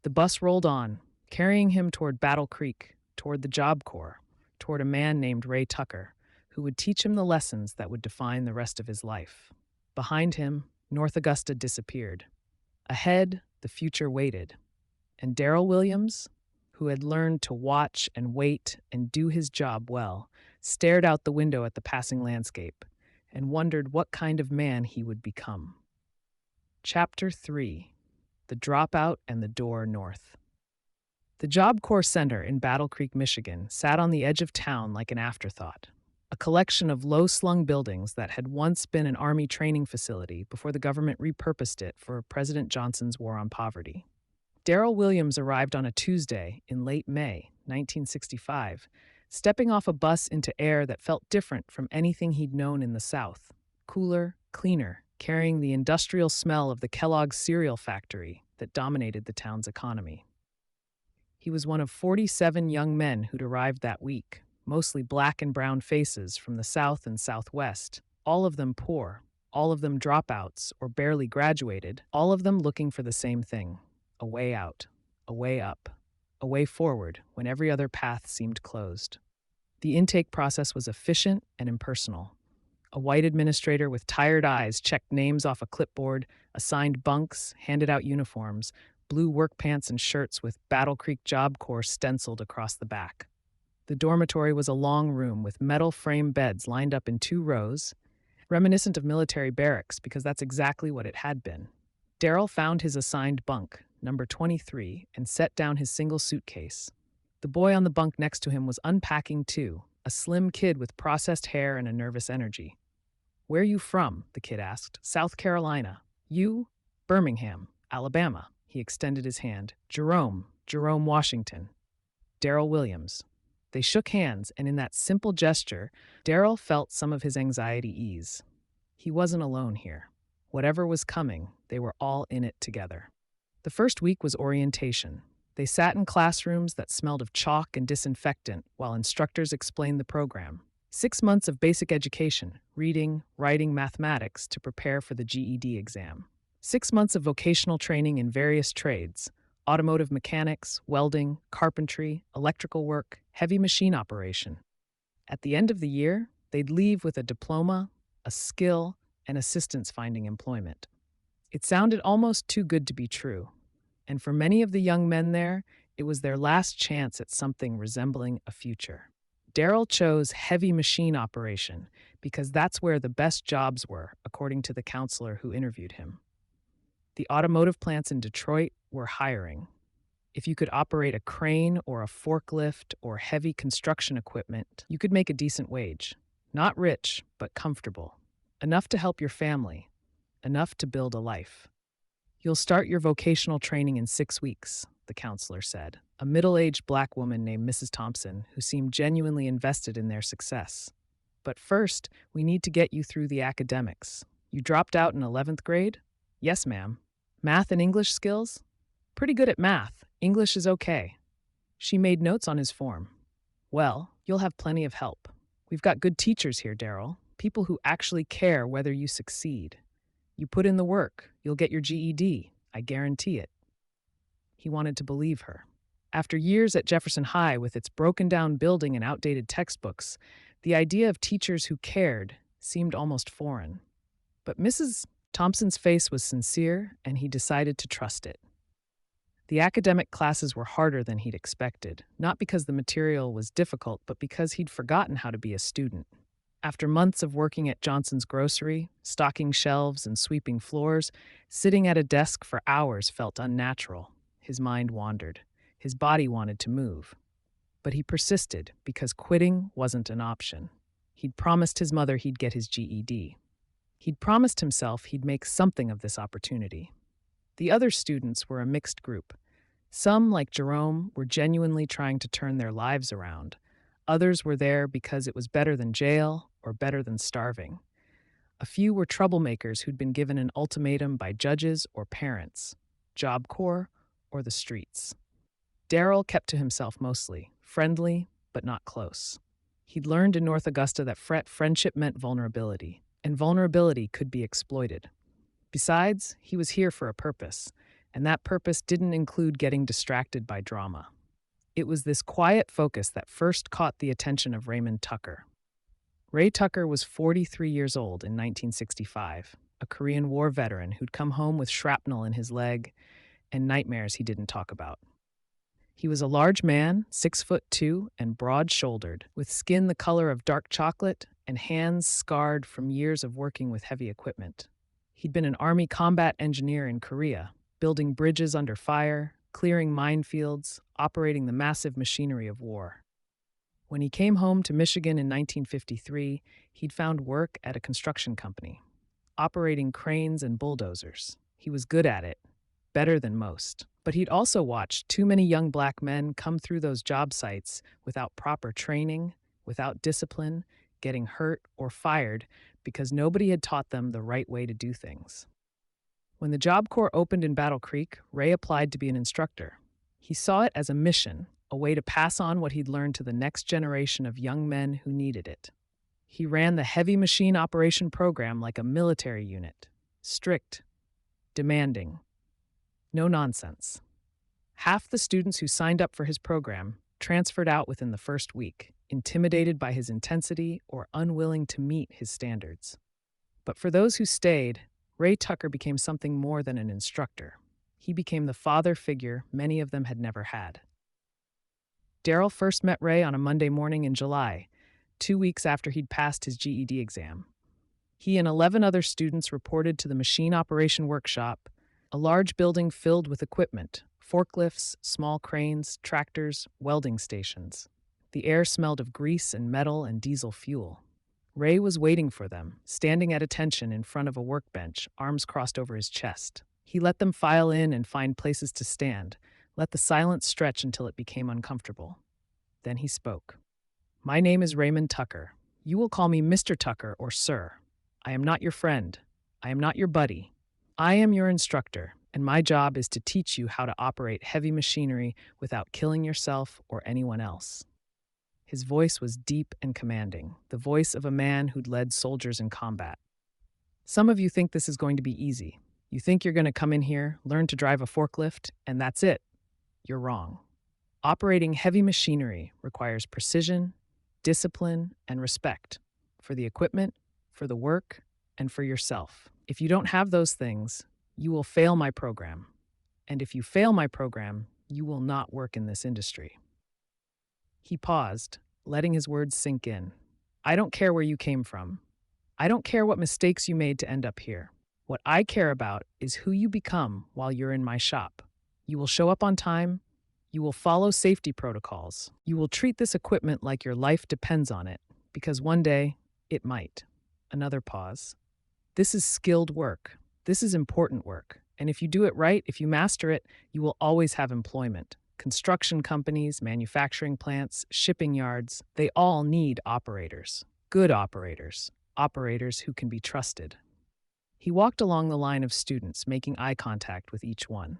The bus rolled on, carrying him toward Battle Creek, toward the Job Corps, toward a man named Ray Tucker, who would teach him the lessons that would define the rest of his life. Behind him, North Augusta disappeared. Ahead, the future waited. And Darryl Williams, who had learned to watch and wait and do his job well, stared out the window at the passing landscape and wondered what kind of man he would become. Chapter 3: The Dropout and the Door North. The Job Corps Center in Battle Creek, Michigan, sat on the edge of town like an afterthought, a collection of low-slung buildings that had once been an Army training facility before the government repurposed it for President Johnson's war on poverty. Darryl Williams arrived on a Tuesday in late May 1965, stepping off a bus into air that felt different from anything he'd known in the South. Cooler, cleaner, carrying the industrial smell of the Kellogg's cereal factory that dominated the town's economy. He was one of 47 young men who'd arrived that week, mostly black and brown faces from the South and Southwest, all of them poor, all of them dropouts or barely graduated, all of them looking for the same thing: a way out, a way up, a way forward when every other path seemed closed. The intake process was efficient and impersonal. A white administrator with tired eyes checked names off a clipboard, assigned bunks, handed out uniforms, blue work pants and shirts with Battle Creek Job Corps stenciled across the back. The dormitory was a long room with metal frame beds lined up in 2 rows, reminiscent of military barracks because that's exactly what it had been. Darryl found his assigned bunk, number 23, and set down his single suitcase. The boy on the bunk next to him was unpacking too, a slim kid with processed hair and a nervous energy. "Where you from?" the kid asked. "South Carolina." "You?" "Birmingham, Alabama." He extended his hand. Jerome Washington." "Darryl Williams." They shook hands, and in that simple gesture, Darryl felt some of his anxiety ease. He wasn't alone here. Whatever was coming, they were all in it together. The first week was orientation. They sat in classrooms that smelled of chalk and disinfectant while instructors explained the program. 6 months of basic education, reading, writing, mathematics to prepare for the GED exam. 6 months of vocational training in various trades: automotive mechanics, welding, carpentry, electrical work, heavy machine operation. At the end of the year, they'd leave with a diploma, a skill, and assistance finding employment. It sounded almost too good to be true, and for many of the young men there, it was their last chance at something resembling a future. Darryl chose heavy machine operation because that's where the best jobs were, according to the counselor who interviewed him. The automotive plants in Detroit were hiring. If you could operate a crane or a forklift or heavy construction equipment, you could make a decent wage. Not rich, but comfortable. Enough to help your family. Enough to build a life. "You'll start your vocational training in 6 weeks, the counselor said, a middle-aged black woman named Mrs. Thompson who seemed genuinely invested in their success. "But first, we need to get you through the academics. You dropped out in 11th grade?" "Yes, ma'am." "Math and English skills?" "Pretty good at math. English is okay." She made notes on his form. "Well, you'll have plenty of help. We've got good teachers here, Darryl, people who actually care whether you succeed. You put in the work, you'll get your GED, I guarantee it." He wanted to believe her. After years at Jefferson High with its broken-down building and outdated textbooks, the idea of teachers who cared seemed almost foreign. But Mrs. Thompson's face was sincere, and he decided to trust it. The academic classes were harder than he'd expected, not because the material was difficult, but because he'd forgotten how to be a student. After months of working at Johnson's grocery, stocking shelves and sweeping floors, sitting at a desk for hours felt unnatural. His mind wandered. His body wanted to move. But he persisted because quitting wasn't an option. He'd promised his mother he'd get his GED. He'd promised himself he'd make something of this opportunity. The other students were a mixed group. Some, like Jerome, were genuinely trying to turn their lives around. Others were there because it was better than jail or better than starving. A few were troublemakers who'd been given an ultimatum by judges or parents, Job Corps or the streets. Darryl kept to himself mostly, friendly but not close. He'd learned in North Augusta that friendship meant vulnerability, and vulnerability could be exploited. Besides, he was here for a purpose, and that purpose didn't include getting distracted by drama. It was this quiet focus that first caught the attention of Raymond Tucker. Ray Tucker was 43 years old in 1965, a Korean War veteran who'd come home with shrapnel in his leg and nightmares he didn't talk about. He was a large man, 6'2" and broad-shouldered, with skin the color of dark chocolate and hands scarred from years of working with heavy equipment. He'd been an Army combat engineer in Korea, building bridges under fire, clearing minefields, operating the massive machinery of war. When he came home to Michigan in 1953, he'd found work at a construction company, operating cranes and bulldozers. He was good at it, better than most. But he'd also watched too many young black men come through those job sites without proper training, without discipline, getting hurt or fired because nobody had taught them the right way to do things. When the Job Corps opened in Battle Creek, Ray applied to be an instructor. He saw it as a mission, a way to pass on what he'd learned to the next generation of young men who needed it. He ran the heavy machine operation program like a military unit. Strict, demanding, no nonsense. Half the students who signed up for his program transferred out within the first week, intimidated by his intensity or unwilling to meet his standards. But for those who stayed, Ray Tucker became something more than an instructor. He became the father figure many of them had never had. Darryl first met Ray on a Monday morning in July, 2 weeks after he'd passed his GED exam. He and 11 other students reported to the machine operation workshop, a large building filled with equipment, forklifts, small cranes, tractors, welding stations. The air smelled of grease and metal and diesel fuel. Ray was waiting for them, standing at attention in front of a workbench, arms crossed over his chest. He let them file in and find places to stand, let the silence stretch until it became uncomfortable. Then he spoke. "My name is Raymond Tucker. You will call me Mr. Tucker or Sir. I am not your friend. I am not your buddy. I am your instructor, and my job is to teach you how to operate heavy machinery without killing yourself or anyone else." His voice was deep and commanding, the voice of a man who'd led soldiers in combat. Some of you think this is going to be easy. You think you're going to come in here, learn to drive a forklift, and that's it. You're wrong. Operating heavy machinery requires precision, discipline, and respect for the equipment, for the work, and for yourself. If you don't have those things, you will fail my program. And if you fail my program, you will not work in this industry. He paused, letting his words sink in. I don't care where you came from. I don't care what mistakes you made to end up here. What I care about is who you become while you're in my shop. You will show up on time. You will follow safety protocols. You will treat this equipment like your life depends on it, because one day it might. Another pause. This is skilled work. This is important work. And if you do it right, if you master it, you will always have employment. Construction companies, manufacturing plants, shipping yards, they all need operators. Good operators. Operators who can be trusted. He walked along the line of students, making eye contact with each one.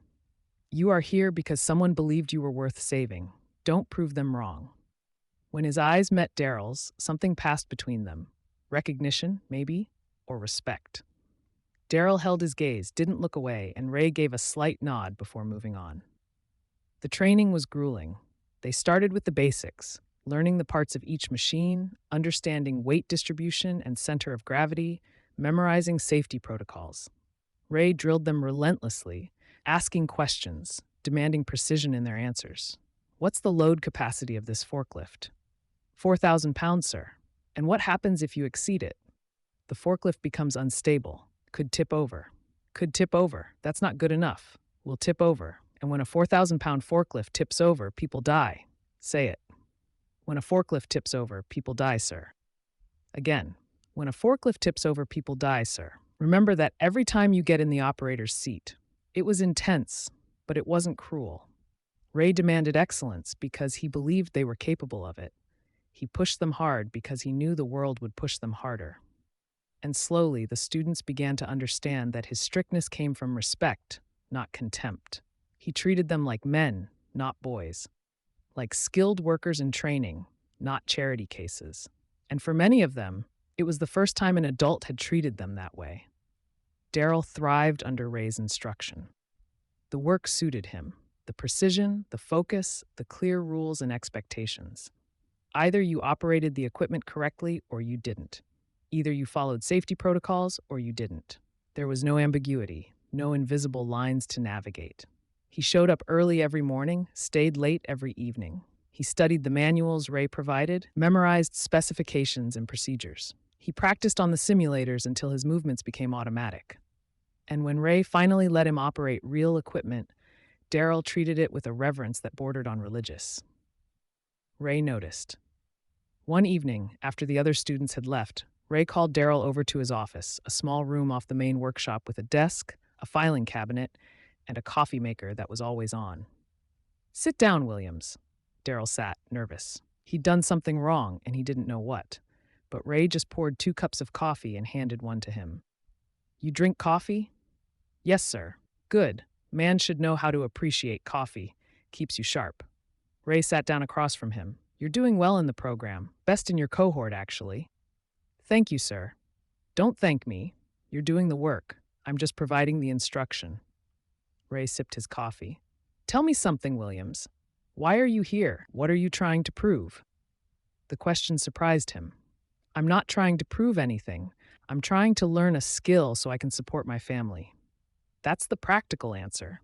You are here because someone believed you were worth saving. Don't prove them wrong. When his eyes met Darryl's, something passed between them. Recognition, maybe, or respect. Darryl held his gaze, didn't look away, and Ray gave a slight nod before moving on. The training was grueling. They started with the basics, learning the parts of each machine, understanding weight distribution and center of gravity, memorizing safety protocols. Ray drilled them relentlessly, asking questions, demanding precision in their answers. What's the load capacity of this forklift? 4,000 pounds, sir. And what happens if you exceed it? The forklift becomes unstable, could tip over. Could tip over. That's not good enough. Will tip over. And when a 4,000-pound forklift tips over, people die. Say it. When a forklift tips over, people die, sir. Again. When a forklift tips over, people die, sir. Remember that every time you get in the operator's seat. It was intense, but it wasn't cruel. Ray demanded excellence because he believed they were capable of it. He pushed them hard because he knew the world would push them harder. And slowly, the students began to understand that his strictness came from respect, not contempt. He treated them like men, not boys. Like skilled workers in training, not charity cases. And for many of them, it was the first time an adult had treated them that way. Darryl thrived under Ray's instruction. The work suited him. The precision, the focus, the clear rules and expectations. Either you operated the equipment correctly or you didn't. Either you followed safety protocols or you didn't. There was no ambiguity, no invisible lines to navigate. He showed up early every morning, stayed late every evening. He studied the manuals Ray provided, memorized specifications and procedures. He practiced on the simulators until his movements became automatic. And when Ray finally let him operate real equipment, Darryl treated it with a reverence that bordered on religious. Ray noticed. One evening, after the other students had left, Ray called Darryl over to his office, a small room off the main workshop with a desk, a filing cabinet, and a coffee maker that was always on. "Sit down, Williams." Darryl sat, nervous. He'd done something wrong, and he didn't know what. But Ray just poured 2 cups of coffee and handed one to him. "You drink coffee?" "Yes, sir." "Good. Man should know how to appreciate coffee. Keeps you sharp." Ray sat down across from him. "You're doing well in the program. Best in your cohort, actually." "Thank you, sir." "Don't thank me. You're doing the work. I'm just providing the instruction." Ray sipped his coffee. "Tell me something, Williams. Why are you here? What are you trying to prove?" The question surprised him. "I'm not trying to prove anything. I'm trying to learn a skill so I can support my family." That's the practical answer.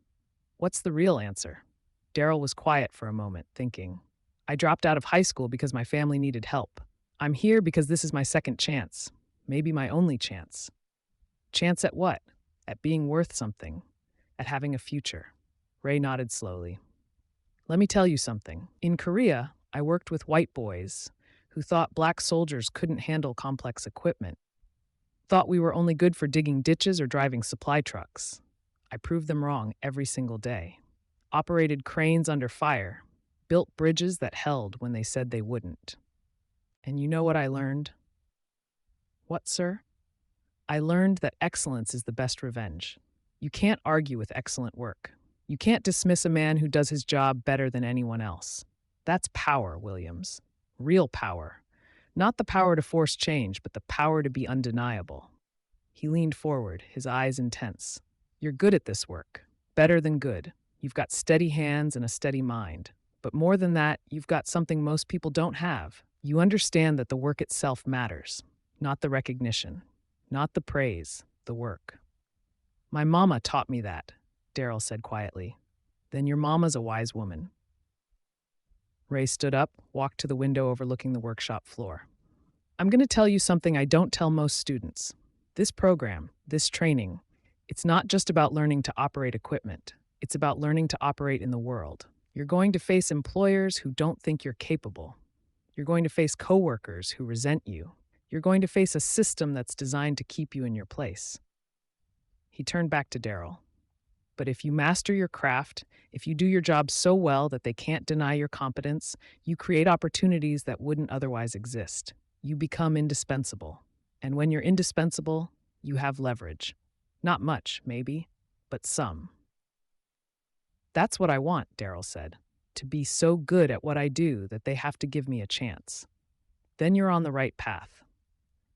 What's the real answer? Darryl was quiet for a moment, thinking. "I dropped out of high school because my family needed help. I'm here because this is my second chance. Maybe my only chance." "Chance at what?" "At being worth something. At having a future." Ray nodded slowly. "Let me tell you something. In Korea, I worked with white boys who thought black soldiers couldn't handle complex equipment, thought we were only good for digging ditches or driving supply trucks. I proved them wrong every single day. Operated cranes under fire, built bridges that held when they said they wouldn't. And you know what I learned?" "What, sir?" "I learned that excellence is the best revenge. You can't argue with excellent work. You can't dismiss a man who does his job better than anyone else. That's power, Williams. Real power. Not the power to force change, but the power to be undeniable." He leaned forward, his eyes intense. "You're good at this work. Better than good. You've got steady hands and a steady mind. But more than that, you've got something most people don't have. You understand that the work itself matters, not the recognition, not the praise, the work." "My mama taught me that," Darryl said quietly. "Then your mama's a wise woman." Ray stood up, walked to the window overlooking the workshop floor. "I'm going to tell you something I don't tell most students. This program, this training, it's not just about learning to operate equipment. It's about learning to operate in the world. You're going to face employers who don't think you're capable. You're going to face coworkers who resent you. You're going to face a system that's designed to keep you in your place." He turned back to Darryl. "But if you master your craft, if you do your job so well that they can't deny your competence, you create opportunities that wouldn't otherwise exist. You become indispensable. And when you're indispensable, you have leverage. Not much, maybe, but some." "That's what I want," Darryl said. "To be so good at what I do that they have to give me a chance. Then you're on the right path.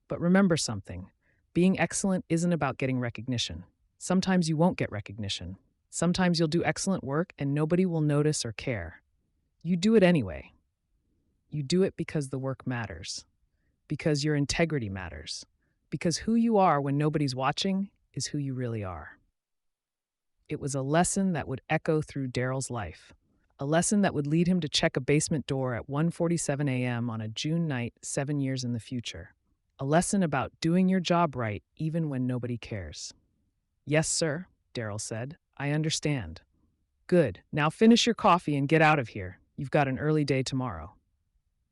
But remember something. Being excellent isn't about getting recognition. Sometimes you won't get recognition. Sometimes you'll do excellent work and nobody will notice or care. You do it anyway. You do it because the work matters. Because your integrity matters. Because who you are when nobody's watching is who you really are." It was a lesson that would echo through Darryl's life. A lesson that would lead him to check a basement door at 1:47 a.m. on a June night 7 years in the future. A lesson about doing your job right even when nobody cares. "Yes, sir," Darryl said. "I understand." "Good. Now finish your coffee and get out of here. You've got an early day tomorrow."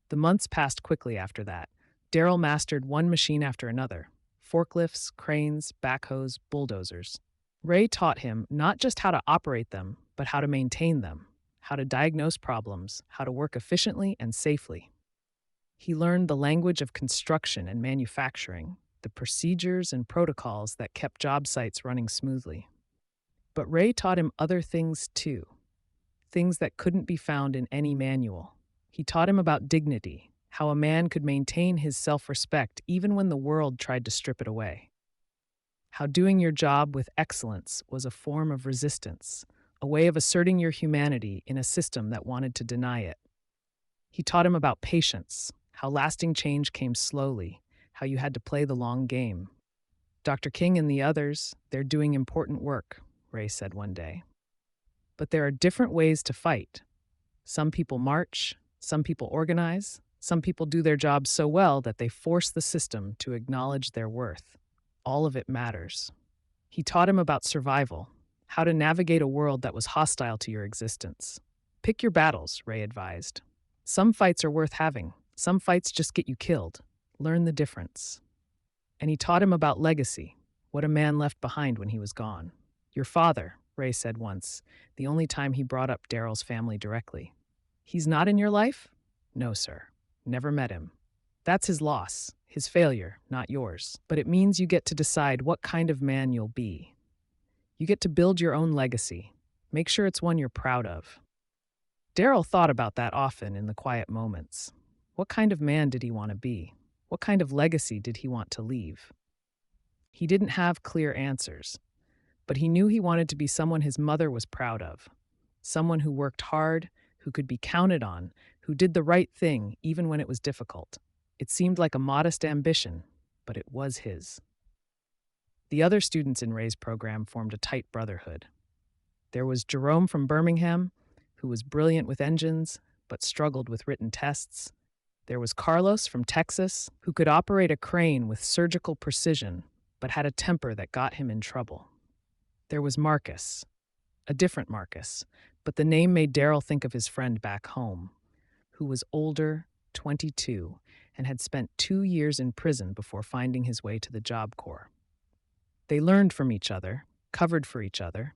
The months passed quickly after that. Darryl mastered one machine after another. Forklifts, cranes, backhoes, bulldozers. Ray taught him not just how to operate them, but how to maintain them, how to diagnose problems, how to work efficiently and safely. He learned the language of construction and manufacturing, the procedures and protocols that kept job sites running smoothly. But Ray taught him other things too, things that couldn't be found in any manual. He taught him about dignity, how a man could maintain his self-respect even when the world tried to strip it away. How doing your job with excellence was a form of resistance, a way of asserting your humanity in a system that wanted to deny it. He taught him about patience, how lasting change came slowly, how you had to play the long game. "Dr. King and the others, they're doing important work," Ray said one day. But there are different ways to fight. Some people march, some people organize, some people do their jobs so well that they force the system to acknowledge their worth. All of it matters. He taught him about survival, how to navigate a world that was hostile to your existence. Pick your battles, Ray advised. Some fights are worth having, some fights just get you killed. Learn the difference. And he taught him about legacy, what a man left behind when he was gone. Your father, Ray said once, the only time he brought up Darryl's family directly. He's not in your life? No, sir. Never met him. That's his loss, his failure, not yours. But it means you get to decide what kind of man you'll be. You get to build your own legacy. Make sure it's one you're proud of. Darryl thought about that often in the quiet moments. What kind of man did he want to be? What kind of legacy did he want to leave? He didn't have clear answers, but he knew he wanted to be someone his mother was proud of. Someone who worked hard, who could be counted on, who did the right thing even when it was difficult. It seemed like a modest ambition, but it was his. The other students in Ray's program formed a tight brotherhood. There was Jerome from Birmingham, who was brilliant with engines, but struggled with written tests. There was Carlos from Texas, who could operate a crane with surgical precision, but had a temper that got him in trouble. There was Marcus, a different Marcus, but the name made Darryl think of his friend back home, who was older, 22, and had spent 2 years in prison before finding his way to the Job Corps. They learned from each other, covered for each other,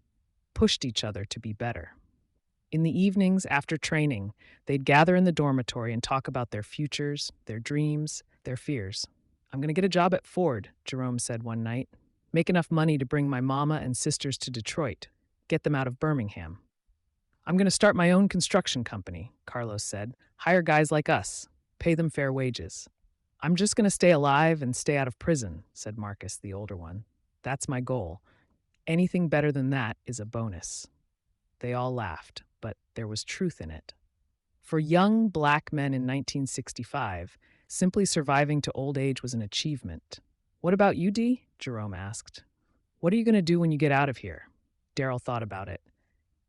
pushed each other to be better. In the evenings after training, they'd gather in the dormitory and talk about their futures, their dreams, their fears. I'm going to get a job at Ford, Jerome said one night. Make enough money to bring my mama and sisters to Detroit, get them out of Birmingham. I'm going to start my own construction company, Carlos said. Hire guys like us, pay them fair wages. I'm just going to stay alive and stay out of prison, said Marcus, the older one. That's my goal. Anything better than that is a bonus. They all laughed, but there was truth in it. For young black men in 1965, simply surviving to old age was an achievement. What about you, Dee? Jerome asked. What are you going to do when you get out of here? Darryl thought about it.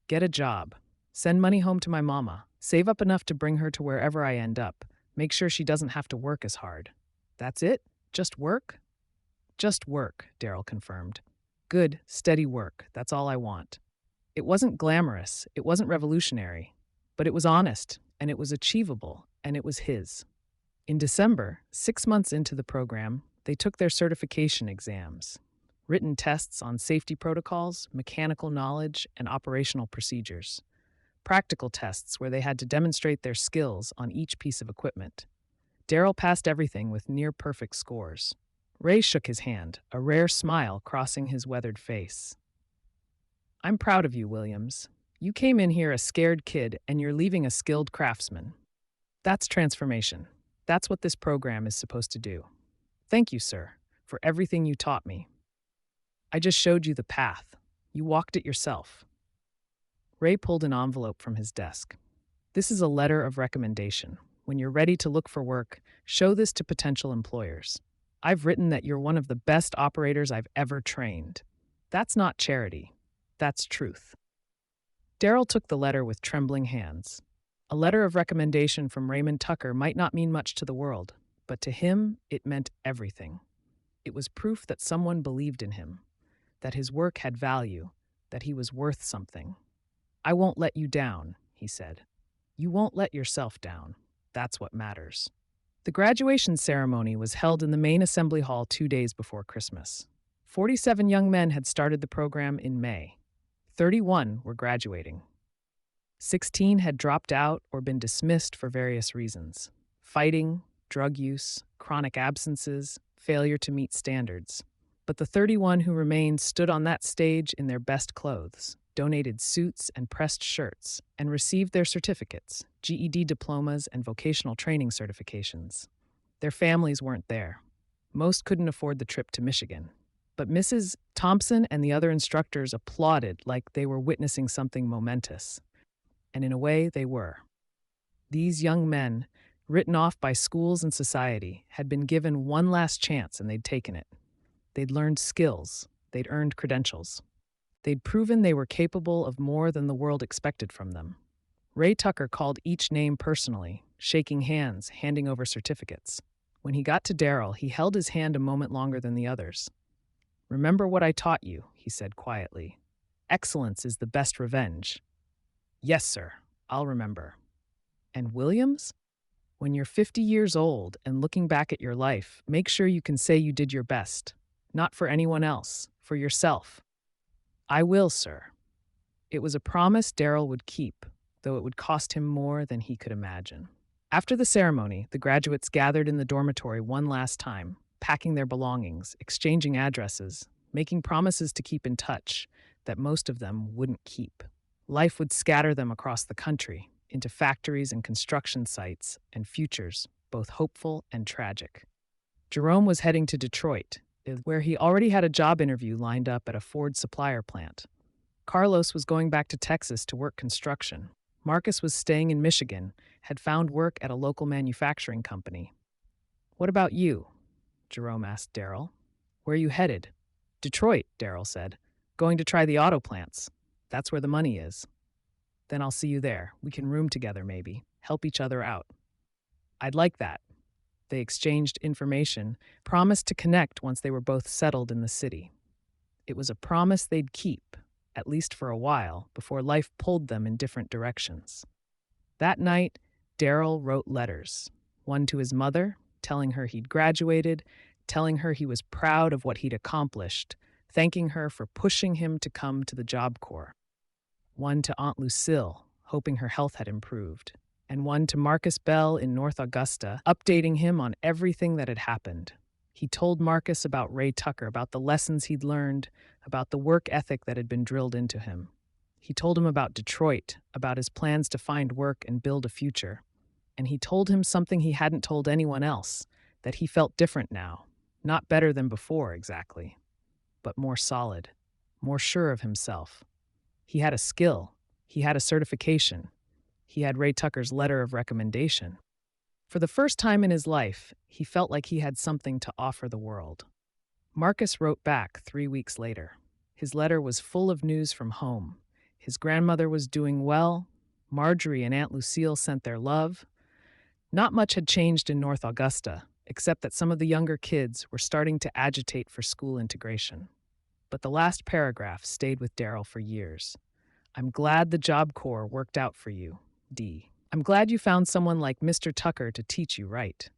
Get a job. Send money home to my mama. Save up enough to bring her to wherever I end up. Make sure she doesn't have to work as hard. That's it? Just work? Just work, Darryl confirmed. Good, steady work. That's all I want. It wasn't glamorous, it wasn't revolutionary, but it was honest, and it was achievable, and it was his. In December, 6 months into the program, they took their certification exams. Written tests on safety protocols, mechanical knowledge, and operational procedures. Practical tests where they had to demonstrate their skills on each piece of equipment. Darryl passed everything with near-perfect scores. Ray shook his hand, a rare smile crossing his weathered face. I'm proud of you, Williams. You came in here a scared kid, and you're leaving a skilled craftsman. That's transformation. That's what this program is supposed to do. Thank you, sir, for everything you taught me. I just showed you the path. You walked it yourself. Ray pulled an envelope from his desk. This is a letter of recommendation. When you're ready to look for work, show this to potential employers. I've written that you're one of the best operators I've ever trained. That's not charity. That's truth. Darryl took the letter with trembling hands. A letter of recommendation from Raymond Tucker might not mean much to the world, but to him, it meant everything. It was proof that someone believed in him, that his work had value, that he was worth something. I won't let you down, he said. You won't let yourself down. That's what matters. The graduation ceremony was held in the main assembly hall 2 days before Christmas. 47 young men had started the program in May. 31 were graduating. 16 had dropped out or been dismissed for various reasons: fighting, drug use, chronic absences, failure to meet standards. But the 31 who remained stood on that stage in their best clothes, donated suits and pressed shirts, and received their certificates, GED diplomas, and vocational training certifications. Their families weren't there. Most couldn't afford the trip to Michigan. But Mrs. Thompson and the other instructors applauded like they were witnessing something momentous. And in a way, they were. These young men, written off by schools and society, had been given one last chance and they'd taken it. They'd learned skills. They'd earned credentials. They'd proven they were capable of more than the world expected from them. Ray Tucker called each name personally, shaking hands, handing over certificates. When he got to Darryl, he held his hand a moment longer than the others. "Remember what I taught you," he said quietly. "Excellence is the best revenge." "Yes, sir, I'll remember." "And Williams? When you're 50 years old and looking back at your life, make sure you can say you did your best. Not for anyone else, for yourself." "I will, sir." It was a promise Darryl would keep, though it would cost him more than he could imagine. After the ceremony, the graduates gathered in the dormitory one last time, packing their belongings, exchanging addresses, making promises to keep in touch that most of them wouldn't keep. Life would scatter them across the country, into factories and construction sites, and futures, both hopeful and tragic. Jerome was heading to Detroit, where he already had a job interview lined up at a Ford supplier plant. Carlos was going back to Texas to work construction. Marcus was staying in Michigan, had found work at a local manufacturing company. "What about you?" Jerome asked Darryl. "Where are you headed?" "Detroit," Darryl said. "Going to try the auto plants. That's where the money is." "Then I'll see you there. We can room together, maybe. Help each other out." "I'd like that." They exchanged information, promised to connect once they were both settled in the city. It was a promise they'd keep, at least for a while, before life pulled them in different directions. That night, Darryl wrote letters, one to his mother, telling her he'd graduated, telling her he was proud of what he'd accomplished, thanking her for pushing him to come to the Job Corps. One to Aunt Lucille, hoping her health had improved, and one to Marcus Bell in North Augusta, updating him on everything that had happened. He told Marcus about Ray Tucker, about the lessons he'd learned, about the work ethic that had been drilled into him. He told him about Detroit, about his plans to find work and build a future. And he told him something he hadn't told anyone else, that he felt different now. Not better than before, exactly, but more solid, more sure of himself. He had a skill. He had a certification. He had Ray Tucker's letter of recommendation. For the first time in his life, he felt like he had something to offer the world. Marcus wrote back 3 weeks later. His letter was full of news from home. His grandmother was doing well. Marjorie and Aunt Lucille sent their love. Not much had changed in North Augusta, except that some of the younger kids were starting to agitate for school integration. But the last paragraph stayed with Darryl for years. "I'm glad the Job Corps worked out for you, D. I'm glad you found someone like Mr. Tucker to teach you right.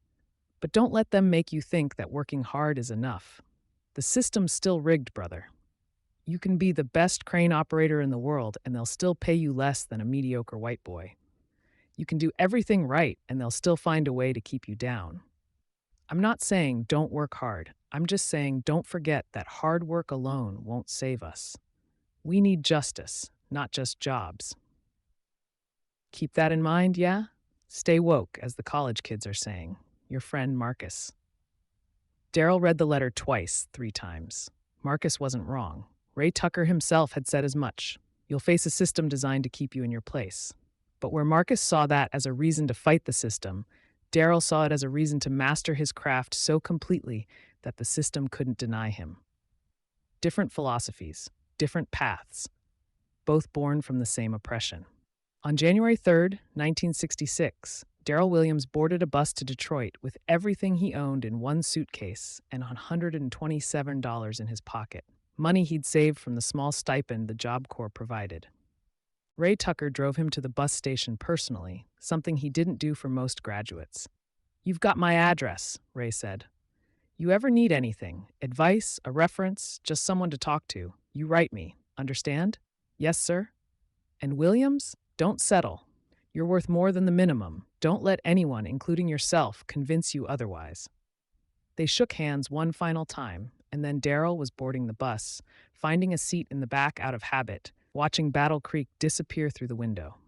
But don't let them make you think that working hard is enough. The system's still rigged, brother. You can be the best crane operator in the world and they'll still pay you less than a mediocre white boy. You can do everything right and they'll still find a way to keep you down. I'm not saying don't work hard. I'm just saying don't forget that hard work alone won't save us. We need justice, not just jobs. Keep that in mind, yeah? Stay woke, as the college kids are saying. Your friend Marcus." Darryl read the letter twice, 3 times. Marcus wasn't wrong. Ray Tucker himself had said as much. You'll face a system designed to keep you in your place. But where Marcus saw that as a reason to fight the system, Darryl saw it as a reason to master his craft so completely that the system couldn't deny him. Different philosophies, different paths, both born from the same oppression. On January 3rd, 1966, Darryl Williams boarded a bus to Detroit with everything he owned in one suitcase and $127 in his pocket, money he'd saved from the small stipend the Job Corps provided. Ray Tucker drove him to the bus station personally, something he didn't do for most graduates. "You've got my address," Ray said. "You ever need anything, advice, a reference, just someone to talk to, you write me, understand?" "Yes, sir." "And Williams, don't settle. You're worth more than the minimum. Don't let anyone, including yourself, convince you otherwise." They shook hands one final time, and then Darryl was boarding the bus, finding a seat in the back out of habit, watching Battle Creek disappear through the window.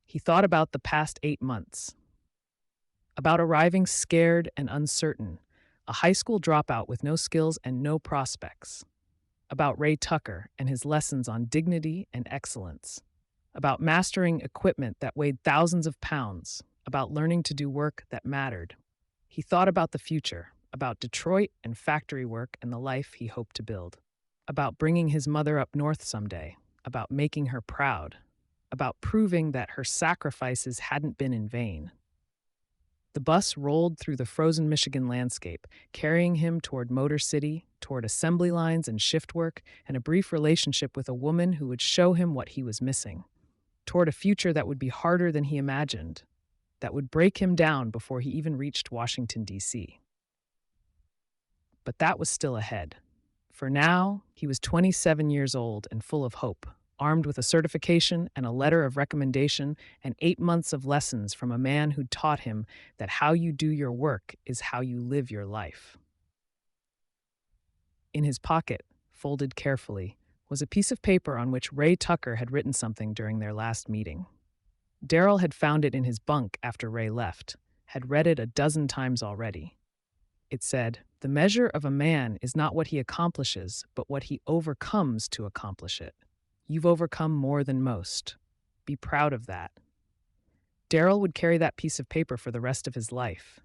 He thought about the past 8 months. About arriving scared and uncertain, a high school dropout with no skills and no prospects. About Ray Tucker and his lessons on dignity and excellence. About mastering equipment that weighed thousands of pounds, about learning to do work that mattered. He thought about the future, about Detroit and factory work and the life he hoped to build. about bringing his mother up north someday, about making her proud, about proving that her sacrifices hadn't been in vain. The bus rolled through the frozen Michigan landscape, carrying him toward Motor City, toward assembly lines and shift work, and a brief relationship with a woman who would show him what he was missing, toward a future that would be harder than he imagined, that would break him down before he even reached Washington, D.C. But that was still ahead. For now, he was 27 years old and full of hope, armed with a certification and a letter of recommendation and 8 months of lessons from a man who'd taught him that how you do your work is how you live your life. In his pocket, folded carefully, was a piece of paper on which Ray Tucker had written something during their last meeting. Darryl had found it in his bunk after Ray left, had read it a dozen times already. It said, "The measure of a man is not what he accomplishes, but what he overcomes to accomplish it. You've overcome more than most. Be proud of that." Darryl would carry that piece of paper for the rest of his life.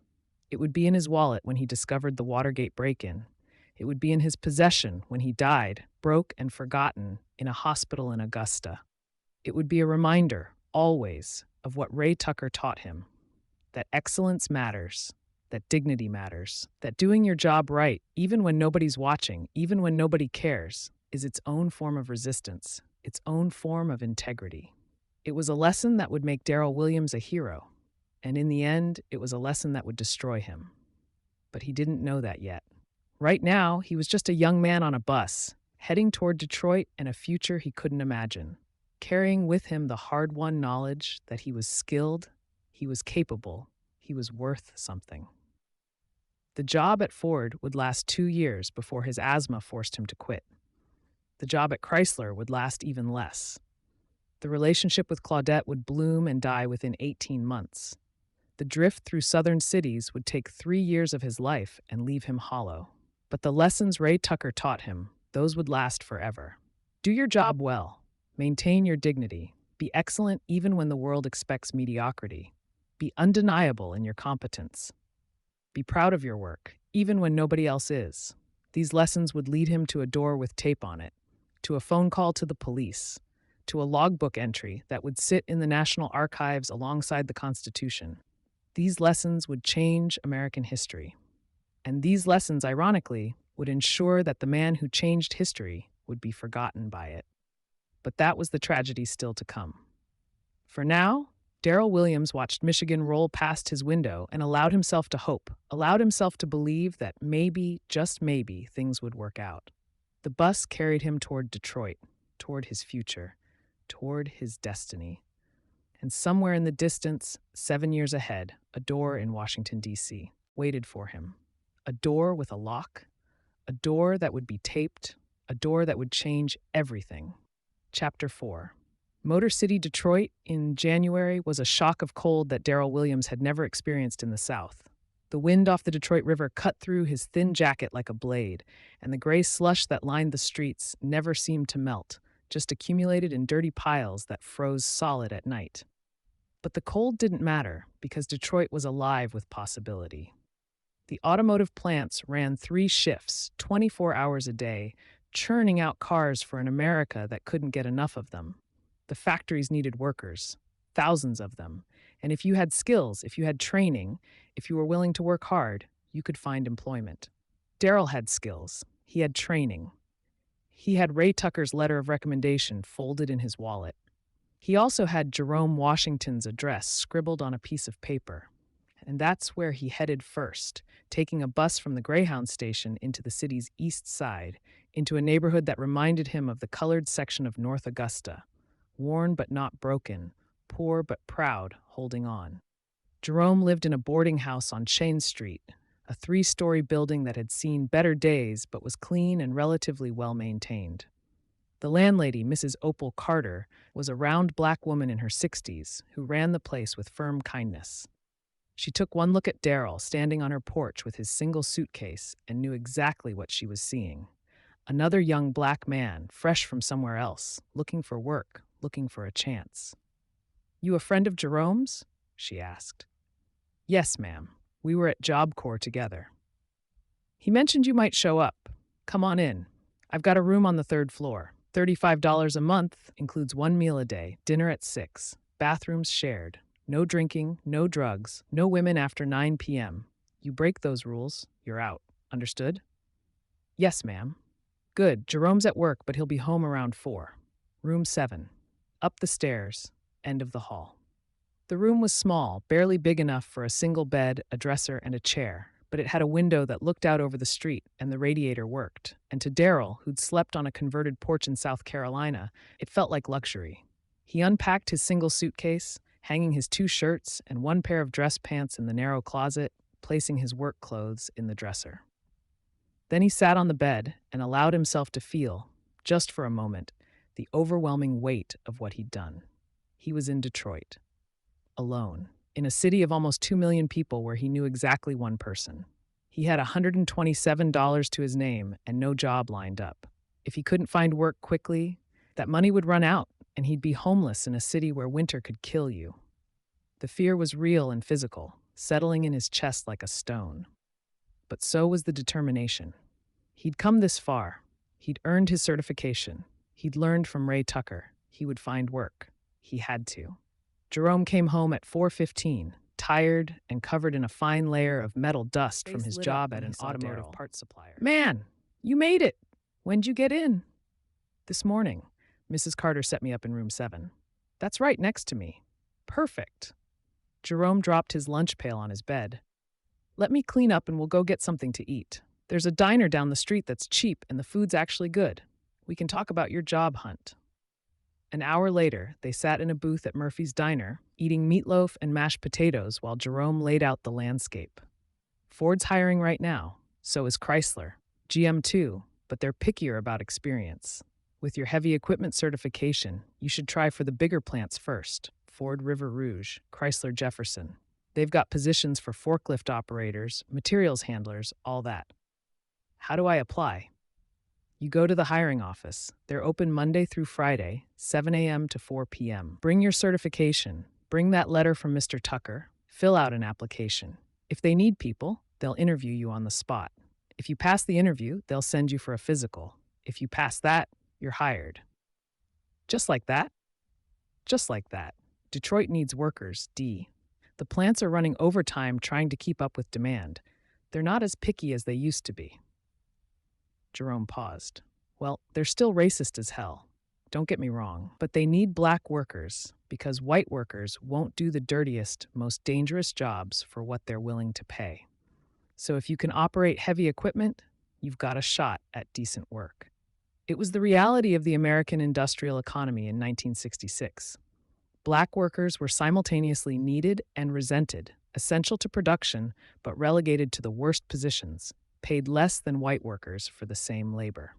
It would be in his wallet when he discovered the Watergate break-in. It would be in his possession when he died, broke and forgotten, in a hospital in Augusta. It would be a reminder, always, of what Ray Tucker taught him, that excellence matters, that dignity matters, that doing your job right, even when nobody's watching, even when nobody cares, is its own form of resistance, its own form of integrity. It was a lesson that would make Darryl Williams a hero, and in the end, it was a lesson that would destroy him. But he didn't know that yet. Right now, he was just a young man on a bus, heading toward Detroit and a future he couldn't imagine, carrying with him the hard-won knowledge that he was skilled, he was capable, he was worth something. The job at Ford would last 2 years before his asthma forced him to quit. The job at Chrysler would last even less. The relationship with Claudette would bloom and die within 18 months. The drift through southern cities would take 3 years of his life and leave him hollow. But the lessons Ray Tucker taught him, those would last forever. Do your job well. Maintain your dignity. Be excellent even when the world expects mediocrity. Be undeniable in your competence. Be proud of your work, even when nobody else is. These lessons would lead him to a door with tape on it, to a phone call to the police, to a logbook entry that would sit in the National Archives alongside the Constitution. These lessons would change American history. And these lessons, ironically, would ensure that the man who changed history would be forgotten by it. But that was the tragedy still to come. For now, Darryl Williams watched Michigan roll past his window and allowed himself to hope, allowed himself to believe that maybe, just maybe, things would work out. The bus carried him toward Detroit, toward his future, toward his destiny. And somewhere in the distance, 7 years ahead, a door in Washington, D.C., waited for him. A door with a lock, a door that would be taped, a door that would change everything. Chapter 4. Motor City, Detroit, in January was a shock of cold that Darryl Williams had never experienced in the South. The wind off the Detroit River cut through his thin jacket like a blade, and the gray slush that lined the streets never seemed to melt, just accumulated in dirty piles that froze solid at night. But the cold didn't matter, because Detroit was alive with possibility. The automotive plants ran 3 shifts, 24 hours a day, churning out cars for an America that couldn't get enough of them. The factories needed workers, thousands of them, and if you had skills, if you had training, if you were willing to work hard, you could find employment. Darryl had skills. He had training. He had Ray Tucker's letter of recommendation folded in his wallet. He also had Jerome Washington's address scribbled on a piece of paper. And that's where he headed first, taking a bus from the Greyhound station into the city's east side, into a neighborhood that reminded him of the colored section of North Augusta, worn but not broken, poor but proud, holding on. Jerome lived in a boarding house on Chain Street, a 3-story building that had seen better days but was clean and relatively well-maintained. The landlady, Mrs. Opal Carter, was a round black woman in her 60s who ran the place with firm kindness. She took one look at Darryl standing on her porch with his single suitcase and knew exactly what she was seeing. Another young black man, fresh from somewhere else, looking for work, looking for a chance. "You a friend of Jerome's?" she asked. "Yes, ma'am. We were at Job Corps together." "He mentioned you might show up. Come on in. I've got a room on the third floor. $35 a month, includes one meal a day, dinner at 6, bathrooms shared. No drinking, no drugs, no women after 9 p.m. You break those rules, you're out. Understood? Yes, ma'am. Good. Jerome's at work, but he'll be home around 4. Room 7. Up the stairs. End of the hall. The room was small, barely big enough for a single bed, a dresser, and a chair, but it had a window that looked out over the street, and the radiator worked. And to Darryl, who'd slept on a converted porch in South Carolina, it felt like luxury. He unpacked his single suitcase, hanging his 2 shirts and 1 pair of dress pants in the narrow closet, placing his work clothes in the dresser. Then he sat on the bed and allowed himself to feel, just for a moment, the overwhelming weight of what he'd done. He was in Detroit, alone, in a city of almost 2 million people where he knew exactly one person. He had $127 to his name and no job lined up. If he couldn't find work quickly, that money would run out, and he'd be homeless in a city where winter could kill you. The fear was real and physical, settling in his chest like a stone. But so was the determination. He'd come this far. He'd earned his certification. He'd learned from Ray Tucker. He would find work. He had to. Jerome came home at 4:15, tired and covered in a fine layer of metal dust from his job at an automotive parts supplier. Man, you made it! When'd you get in? This morning. Mrs. Carter set me up in room 7. That's right next to me. Perfect. Jerome dropped his lunch pail on his bed. Let me clean up and we'll go get something to eat. There's a diner down the street that's cheap and the food's actually good. We can talk about your job hunt. An hour later, they sat in a booth at Murphy's Diner, eating meatloaf and mashed potatoes while Jerome laid out the landscape. Ford's hiring right now. So is Chrysler. GM too, but they're pickier about experience. With your heavy equipment certification, you should try for the bigger plants first. Ford River Rouge, Chrysler Jefferson. They've got positions for forklift operators, materials handlers, all that. How do I apply? You go to the hiring office. They're open Monday through Friday, 7 a.m. to 4 p.m. Bring your certification. Bring that letter from Mr. Tucker. Fill out an application. If they need people, they'll interview you on the spot. If you pass the interview, they'll send you for a physical. If you pass that, you're hired. Just like that? Just like that. Detroit needs workers, D. The plants are running overtime trying to keep up with demand. They're not as picky as they used to be. Jerome paused. Well, they're still racist as hell. Don't get me wrong, but they need black workers because white workers won't do the dirtiest, most dangerous jobs for what they're willing to pay. So if you can operate heavy equipment, you've got a shot at decent work. It was the reality of the American industrial economy in 1966. Black workers were simultaneously needed and resented, essential to production, but relegated to the worst positions, paid less than white workers for the same labor.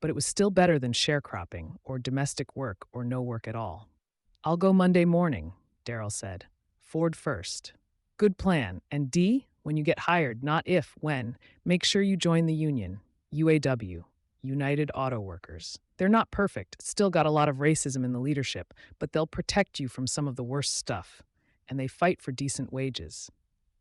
But it was still better than sharecropping or domestic work or no work at all. I'll go Monday morning, Darryl said. Ford first. Good plan. And D, when you get hired, not if, when, make sure you join the union, UAW. United Auto Workers. They're not perfect, still got a lot of racism in the leadership, but they'll protect you from some of the worst stuff, and they fight for decent wages.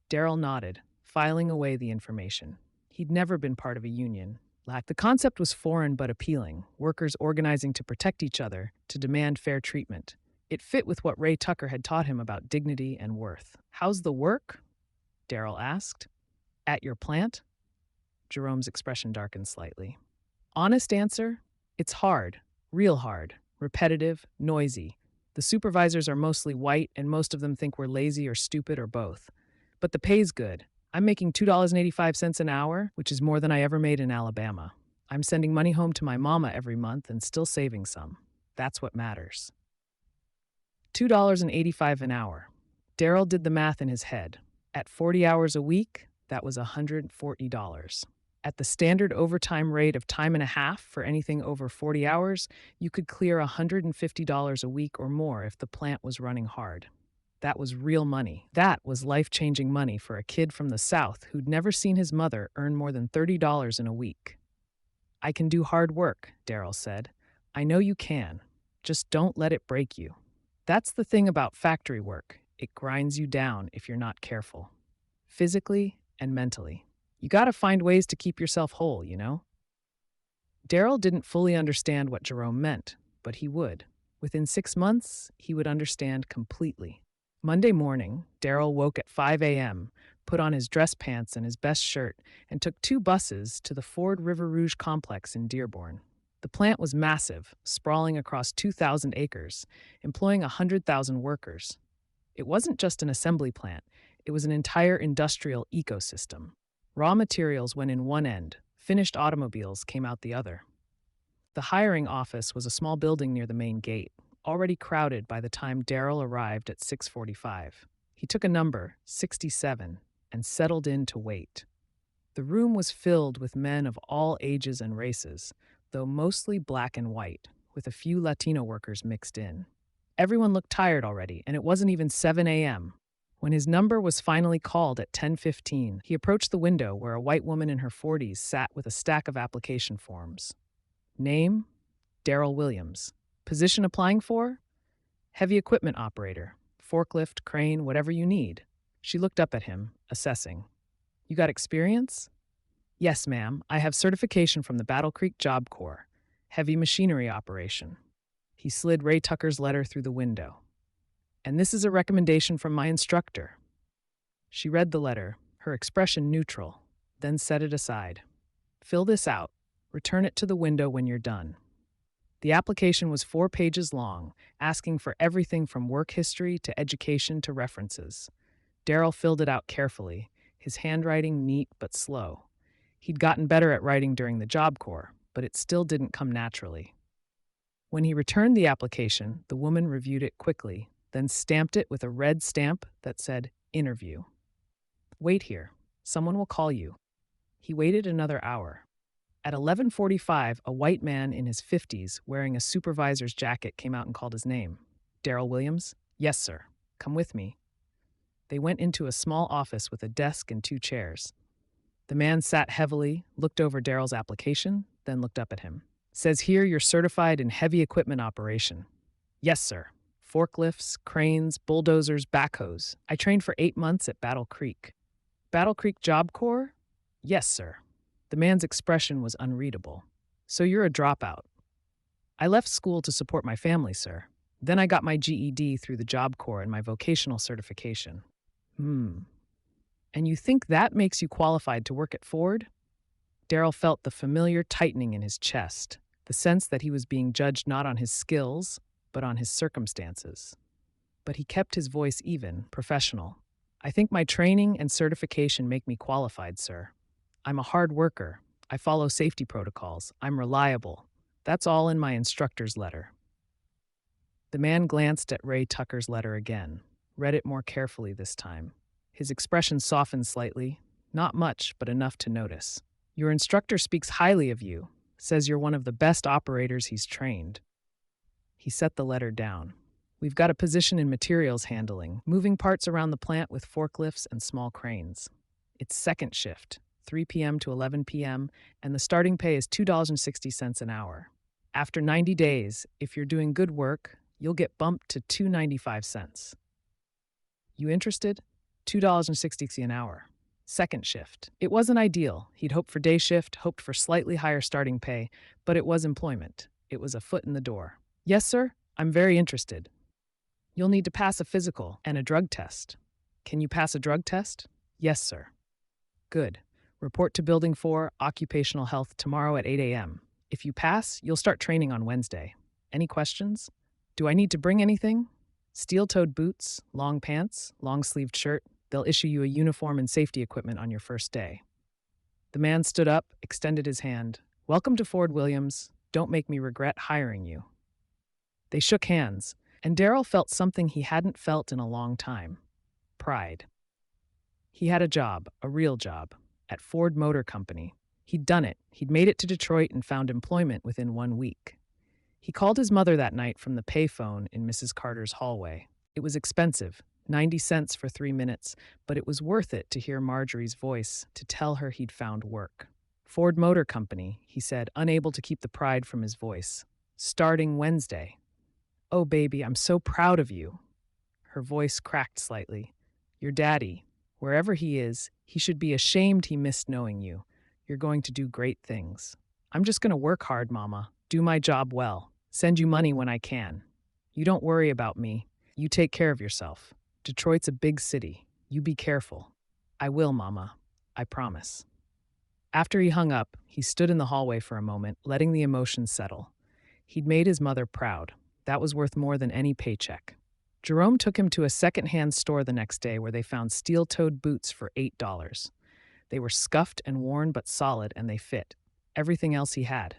Darryl nodded, filing away the information. He'd never been part of a union. The concept was foreign but appealing, workers organizing to protect each other, to demand fair treatment. It fit with what Ray Tucker had taught him about dignity and worth. How's the work? Darryl asked. At your plant? Jerome's expression darkened slightly. Honest answer? It's hard, real hard, repetitive, noisy. The supervisors are mostly white, and most of them think we're lazy or stupid or both. But the pay's good. I'm making $2.85 an hour, which is more than I ever made in Alabama. I'm sending money home to my mama every month and still saving some. That's what matters. $2.85 an hour. Darryl did the math in his head. At 40 hours a week, that was $140. At the standard overtime rate of time and a half for anything over 40 hours, you could clear $150 a week or more if the plant was running hard. That was real money. That was life-changing money for a kid from the South who'd never seen his mother earn more than $30 in a week. I can do hard work, Darryl said. I know you can. Just don't let it break you. That's the thing about factory work. It grinds you down if you're not careful. Physically and mentally. You gotta find ways to keep yourself whole, you know? Darryl didn't fully understand what Jerome meant, but he would. Within 6 months, he would understand completely. Monday morning, Darryl woke at 5 a.m., put on his dress pants and his best shirt, and took 2 buses to the Ford River Rouge complex in Dearborn. The plant was massive, sprawling across 2,000 acres, employing 100,000 workers. It wasn't just an assembly plant, it was an entire industrial ecosystem. Raw materials went in one end, finished automobiles came out the other. The hiring office was a small building near the main gate, already crowded by the time Darryl arrived at 6:45. He took a number, 67, and settled in to wait. The room was filled with men of all ages and races, though mostly black and white, with a few Latino workers mixed in. Everyone looked tired already, and it wasn't even 7 a.m. When his number was finally called at 10:15, he approached the window where a white woman in her 40s sat with a stack of application forms. Name: Darryl Williams. Position applying for? Heavy equipment operator. Forklift, crane, whatever you need. She looked up at him, assessing. You got experience? Yes, ma'am. I have certification from the Battle Creek Job Corps. Heavy machinery operation. He slid Ray Tucker's letter through the window. And this is a recommendation from my instructor. She read the letter, her expression neutral, then set it aside. Fill this out. Return it to the window when you're done. The application was 4 pages long, asking for everything from work history to education to references. Darryl filled it out carefully, his handwriting neat but slow. He'd gotten better at writing during the Job Corps, but it still didn't come naturally. When he returned the application, the woman reviewed it quickly, then stamped it with a red stamp that said, Interview. Wait here. Someone will call you. He waited another hour. At 11:45, a white man in his 50s wearing a supervisor's jacket came out and called his name. Darryl Williams? Yes, sir. Come with me. They went into a small office with a desk and 2 chairs. The man sat heavily, looked over Darryl's application, then looked up at him. Says here you're certified in heavy equipment operation. Yes, sir. Forklifts, cranes, bulldozers, backhoes. I trained for 8 months at Battle Creek. Battle Creek Job Corps? Yes, sir. The man's expression was unreadable. So you're a dropout. I left school to support my family, sir. Then I got my GED through the Job Corps and my vocational certification. And you think that makes you qualified to work at Ford? Darryl felt the familiar tightening in his chest, the sense that he was being judged not on his skills, but on his circumstances. But he kept his voice even, professional. I think my training and certification make me qualified, sir. I'm a hard worker. I follow safety protocols. I'm reliable. That's all in my instructor's letter. The man glanced at Ray Tucker's letter again, read it more carefully this time. His expression softened slightly, not much, but enough to notice. Your instructor speaks highly of you, says you're one of the best operators he's trained. He set the letter down. We've got a position in materials handling, moving parts around the plant with forklifts and small cranes. It's second shift, 3 p.m. to 11 p.m., and the starting pay is $2.60 an hour. After 90 days, if you're doing good work, you'll get bumped to $2.95. You interested? $2.60 an hour. Second shift. It wasn't ideal. He'd hoped for day shift, hoped for slightly higher starting pay, but it was employment. It was a foot in the door. Yes, sir, I'm very interested. You'll need to pass a physical and a drug test. Can you pass a drug test? Yes, sir. Good. Report to Building 4, Occupational Health, tomorrow at 8 a.m. If you pass, you'll start training on Wednesday. Any questions? Do I need to bring anything? Steel-toed boots, long pants, long-sleeved shirt. They'll issue you a uniform and safety equipment on your first day. The man stood up, extended his hand. Welcome to Ford, Williams. Don't make me regret hiring you. They shook hands, and Darryl felt something he hadn't felt in a long time. Pride. He had a job, a real job, at Ford Motor Company. He'd done it. He'd made it to Detroit and found employment within 1 week. He called his mother that night from the payphone in Mrs. Carter's hallway. It was expensive, 90 cents for 3 minutes, but it was worth it to hear Marjorie's voice, to tell her he'd found work. Ford Motor Company, he said, unable to keep the pride from his voice. Starting Wednesday. Oh, baby, I'm so proud of you. Her voice cracked slightly. Your daddy, wherever he is, he should be ashamed he missed knowing you. You're going to do great things. I'm just going to work hard, Mama. Do my job well. Send you money when I can. You don't worry about me. You take care of yourself. Detroit's a big city. You be careful. I will, Mama. I promise. After he hung up, he stood in the hallway for a moment, letting the emotions settle. He'd made his mother proud. That was worth more than any paycheck. Jerome took him to a second-hand store the next day where they found steel-toed boots for $8. They were scuffed and worn but solid, and they fit. Everything else he had.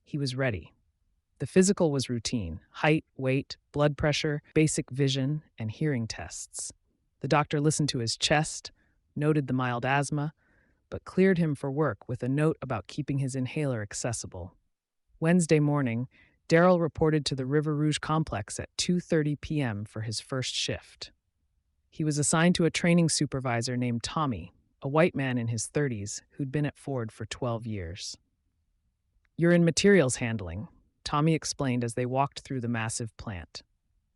He was ready. The physical was routine: height, weight, blood pressure, basic vision, and hearing tests. The doctor listened to his chest, noted the mild asthma, but cleared him for work with a note about keeping his inhaler accessible. Wednesday morning, Darryl reported to the River Rouge complex at 2:30 p.m. for his first shift. He was assigned to a training supervisor named Tommy, a white man in his 30s who'd been at Ford for 12 years. "You're in materials handling," Tommy explained as they walked through the massive plant.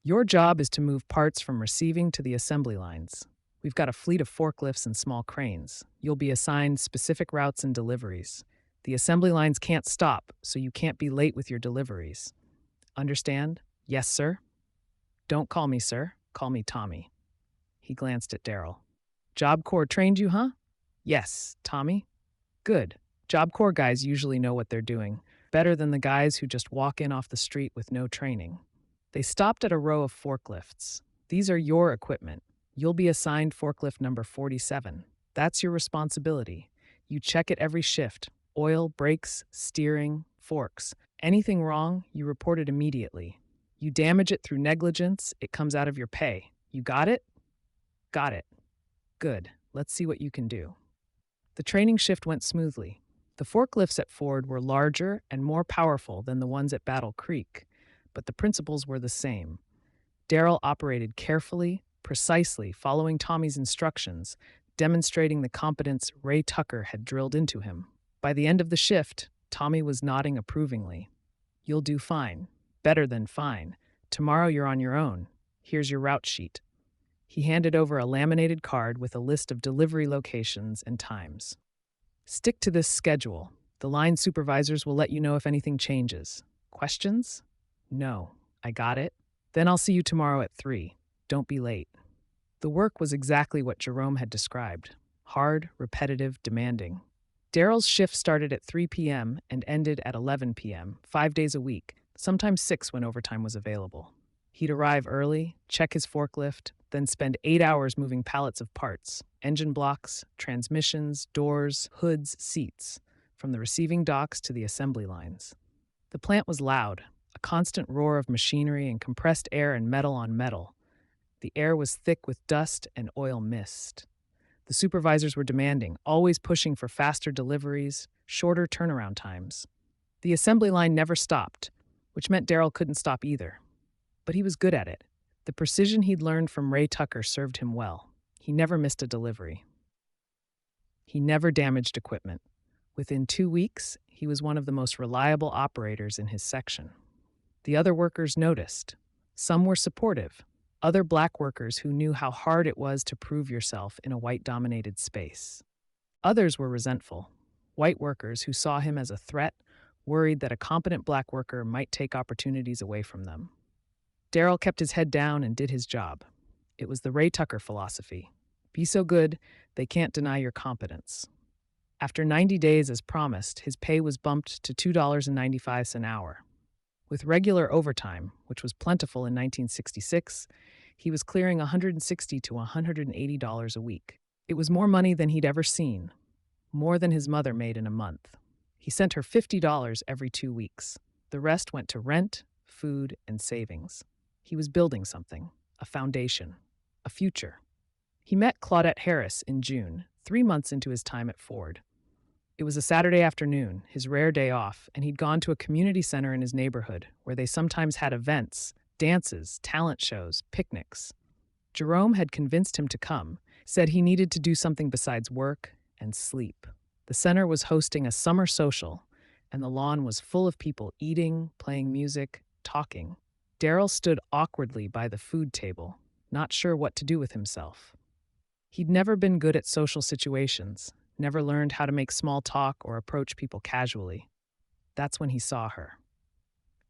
"Your job is to move parts from receiving to the assembly lines. We've got a fleet of forklifts and small cranes. You'll be assigned specific routes and deliveries. The assembly lines can't stop, so you can't be late with your deliveries. Understand? Yes, sir? Don't call me sir. Call me Tommy." He glanced at Darryl. "Job Corps trained you, huh?" "Yes, Tommy." "Good. Job Corps guys usually know what they're doing, better than the guys who just walk in off the street with no training." They stopped at a row of forklifts. "These are your equipment. You'll be assigned forklift number 47. That's your responsibility. You check it every shift. Oil, brakes, steering, forks. Anything wrong, you report it immediately. You damage it through negligence, it comes out of your pay. You got it?" "Got it." "Good. Let's see what you can do." The training shift went smoothly. The forklifts at Ford were larger and more powerful than the ones at Battle Creek, but the principles were the same. Darryl operated carefully, precisely, following Tommy's instructions, demonstrating the competence Ray Tucker had drilled into him. By the end of the shift, Tommy was nodding approvingly. "You'll do fine. Better than fine. Tomorrow you're on your own. Here's your route sheet." He handed over a laminated card with a list of delivery locations and times. "Stick to this schedule. The line supervisors will let you know if anything changes. Questions?" "No. I got it. Then I'll see you tomorrow at 3. Don't be late." The work was exactly what Jerome had described: hard, repetitive, demanding. Darryl's shift started at 3 p.m. and ended at 11 p.m., 5 days a week, sometimes 6 when overtime was available. He'd arrive early, check his forklift, then spend 8 hours moving pallets of parts: engine blocks, transmissions, doors, hoods, seats, from the receiving docks to the assembly lines. The plant was loud, a constant roar of machinery and compressed air and metal on metal. The air was thick with dust and oil mist. The supervisors were demanding, always pushing for faster deliveries, shorter turnaround times. The assembly line never stopped, which meant Darryl couldn't stop either. But he was good at it. The precision he'd learned from Ray Tucker served him well. He never missed a delivery. He never damaged equipment. Within 2 weeks, he was one of the most reliable operators in his section. The other workers noticed. Some were supportive. Other black workers who knew how hard it was to prove yourself in a white-dominated space. Others were resentful. White workers who saw him as a threat, worried that a competent black worker might take opportunities away from them. Darryl kept his head down and did his job. It was the Ray Tucker philosophy: be so good, they can't deny your competence. After 90 days as promised, his pay was bumped to $2.95 an hour. With regular overtime, which was plentiful in 1966, he was clearing $160 to $180 a week. It was more money than he'd ever seen, more than his mother made in a month. He sent her $50 every 2 weeks. The rest went to rent, food, and savings. He was building something, a foundation, a future. He met Claudette Harris in June, 3 months into his time at Ford. It was a Saturday afternoon, his rare day off, and he'd gone to a community center in his neighborhood where they sometimes had events, dances, talent shows, picnics. Jerome had convinced him to come, said he needed to do something besides work and sleep. The center was hosting a summer social, and the lawn was full of people eating, playing music, talking. Darryl stood awkwardly by the food table, not sure what to do with himself. He'd never been good at social situations, never learned how to make small talk or approach people casually. That's when he saw her.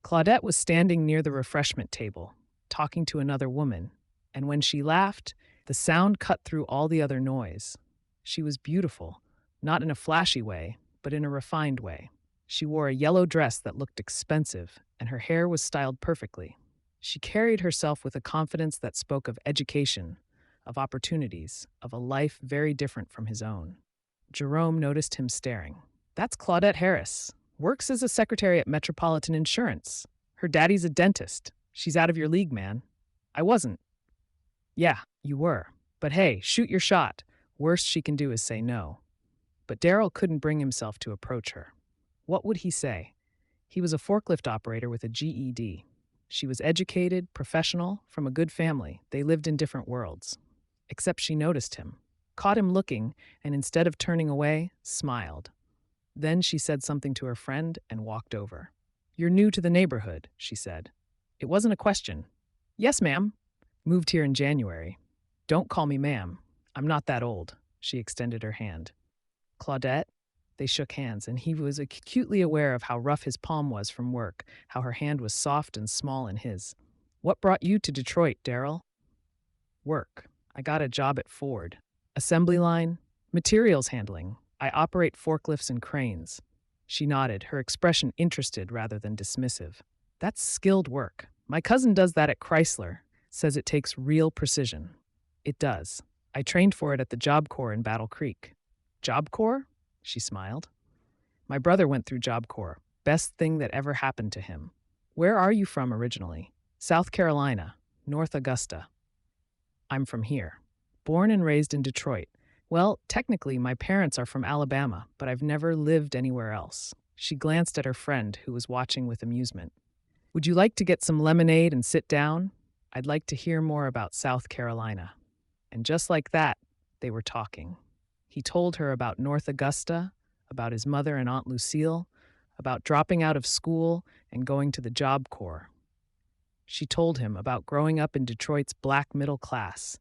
Claudette was standing near the refreshment table, talking to another woman, and when she laughed, the sound cut through all the other noise. She was beautiful, not in a flashy way, but in a refined way. She wore a yellow dress that looked expensive, and her hair was styled perfectly. She carried herself with a confidence that spoke of education, of opportunities, of a life very different from his own. Jerome noticed him staring. That's Claudette Harris. Works as a secretary at Metropolitan Insurance. Her daddy's a dentist. She's out of your league, man. I wasn't. Yeah, you were. But hey, shoot your shot. Worst she can do is say no. But Darryl couldn't bring himself to approach her. What would he say? He was a forklift operator with a GED. She was educated, professional, from a good family. They lived in different worlds. Except she noticed him, caught him looking, and instead of turning away, smiled. Then she said something to her friend and walked over. You're new to the neighborhood, she said. It wasn't a question. Yes, ma'am. Moved here in January. Don't call me ma'am. I'm not that old. She extended her hand. Claudette? They shook hands, and he was acutely aware of how rough his palm was from work, how her hand was soft and small in his. What brought you to Detroit, Darryl? Work. I got a job at Ford. Assembly line, materials handling. I operate forklifts and cranes. She nodded, her expression interested rather than dismissive. That's skilled work. My cousin does that at Chrysler, says it takes real precision. It does. I trained for it at the Job Corps in Battle Creek. Job Corps? She smiled. My brother went through Job Corps. Best thing that ever happened to him. Where are you from originally? South Carolina, North Augusta. I'm from here. Born and raised in Detroit. Well, technically, my parents are from Alabama, but I've never lived anywhere else. She glanced at her friend, who was watching with amusement. Would you like to get some lemonade and sit down? I'd like to hear more about South Carolina. And just like that, they were talking. He told her about North Augusta, about his mother and Aunt Lucille, about dropping out of school and going to the Job Corps. She told him about growing up in Detroit's black middle class,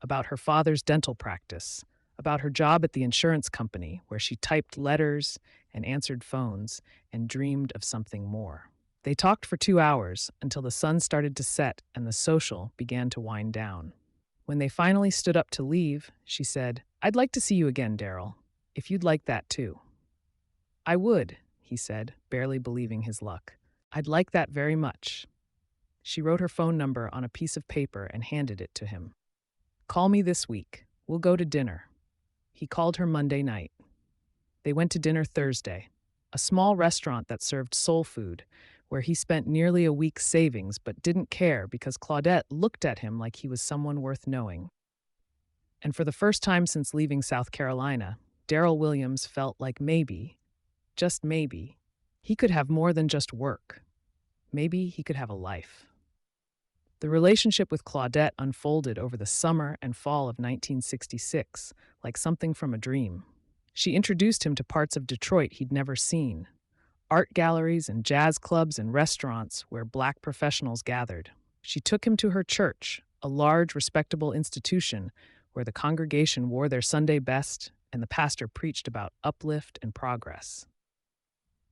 about her father's dental practice, about her job at the insurance company where she typed letters and answered phones and dreamed of something more. They talked for 2 hours until the sun started to set and the social began to wind down. When they finally stood up to leave, she said, I'd like to see you again, Darryl, if you'd like that too. I would, he said, barely believing his luck. I'd like that very much. She wrote her phone number on a piece of paper and handed it to him. Call me this week. We'll go to dinner. He called her Monday night. They went to dinner Thursday, a small restaurant that served soul food, where he spent nearly a week's savings but didn't care because Claudette looked at him like he was someone worth knowing. And for the first time since leaving South Carolina, Darryl Williams felt like maybe, just maybe, he could have more than just work. Maybe he could have a life. The relationship with Claudette unfolded over the summer and fall of 1966, like something from a dream. She introduced him to parts of Detroit he'd never seen, art galleries and jazz clubs and restaurants where black professionals gathered. She took him to her church, a large, respectable institution where the congregation wore their Sunday best and the pastor preached about uplift and progress.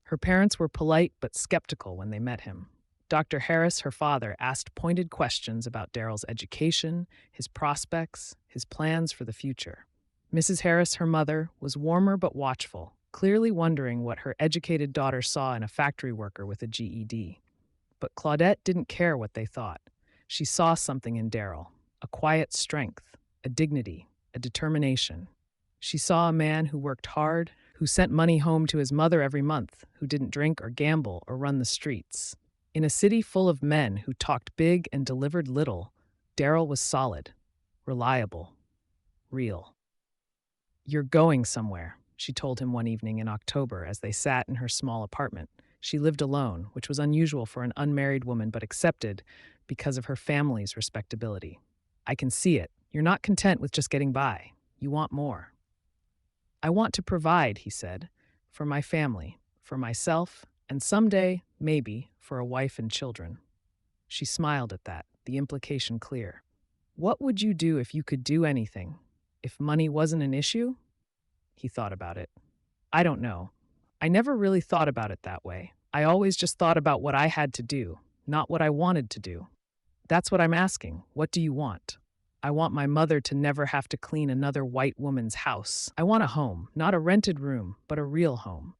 Her parents were polite but skeptical when they met him. Dr. Harris, her father, asked pointed questions about Darryl's education, his prospects, his plans for the future. Mrs. Harris, her mother, was warmer but watchful, clearly wondering what her educated daughter saw in a factory worker with a GED. But Claudette didn't care what they thought. She saw something in Darryl, a quiet strength, a dignity, a determination. She saw a man who worked hard, who sent money home to his mother every month, who didn't drink or gamble or run the streets. In a city full of men who talked big and delivered little, Darryl was solid, reliable, real. You're going somewhere, she told him one evening in October as they sat in her small apartment. She lived alone, which was unusual for an unmarried woman but accepted because of her family's respectability. I can see it. You're not content with just getting by. You want more. I want to provide, he said, for my family, for myself, and someday, maybe, for a wife and children. She smiled at that, the implication clear. What would you do if you could do anything? If money wasn't an issue? He thought about it. I don't know. I never really thought about it that way. I always just thought about what I had to do, not what I wanted to do. That's what I'm asking. What do you want? I want my mother to never have to clean another white woman's house. I want a home, not a rented room, but a real home.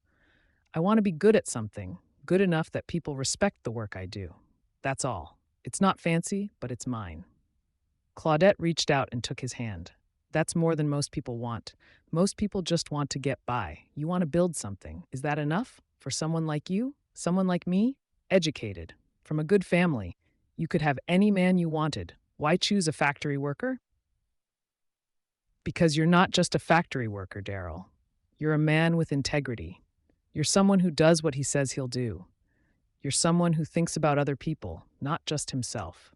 I want to be good at something, good enough that people respect the work I do. That's all. It's not fancy, but it's mine. Claudette reached out and took his hand. That's more than most people want. Most people just want to get by. You want to build something. Is that enough? For someone like you? Someone like me? Educated. From a good family. You could have any man you wanted. Why choose a factory worker? Because you're not just a factory worker, Darryl. You're a man with integrity. You're someone who does what he says he'll do. You're someone who thinks about other people, not just himself.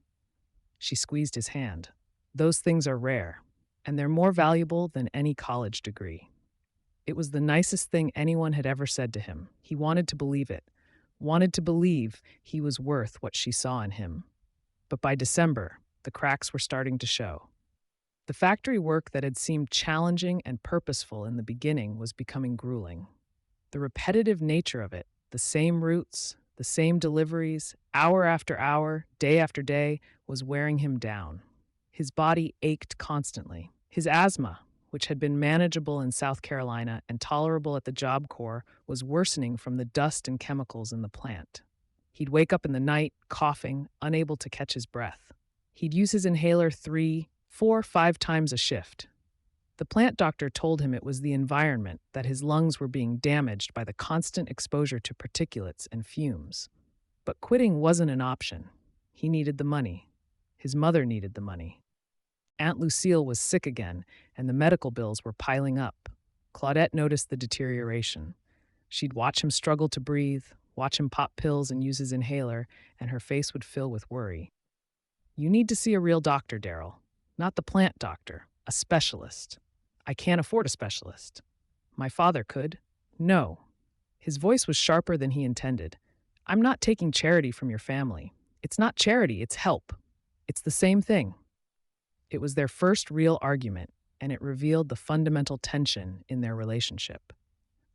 She squeezed his hand. Those things are rare, and they're more valuable than any college degree. It was the nicest thing anyone had ever said to him. He wanted to believe it, wanted to believe he was worth what she saw in him. But by December, the cracks were starting to show. The factory work that had seemed challenging and purposeful in the beginning was becoming grueling. The repetitive nature of it, the same routes, the same deliveries, hour after hour, day after day, was wearing him down. His body ached constantly. His asthma, which had been manageable in South Carolina and tolerable at the Job Corps, was worsening from the dust and chemicals in the plant. He'd wake up in the night, coughing, unable to catch his breath. He'd use his inhaler 3, 4, 5 times a shift. The plant doctor told him it was the environment, that his lungs were being damaged by the constant exposure to particulates and fumes. But quitting wasn't an option. He needed the money. His mother needed the money. Aunt Lucille was sick again, and the medical bills were piling up. Claudette noticed the deterioration. She'd watch him struggle to breathe, watch him pop pills and use his inhaler, and her face would fill with worry. You need to see a real doctor, Darryl. Not the plant doctor, a specialist. I can't afford a specialist. My father could. No. His voice was sharper than he intended. I'm not taking charity from your family. It's not charity, it's help. It's the same thing. It was their first real argument, and it revealed the fundamental tension in their relationship.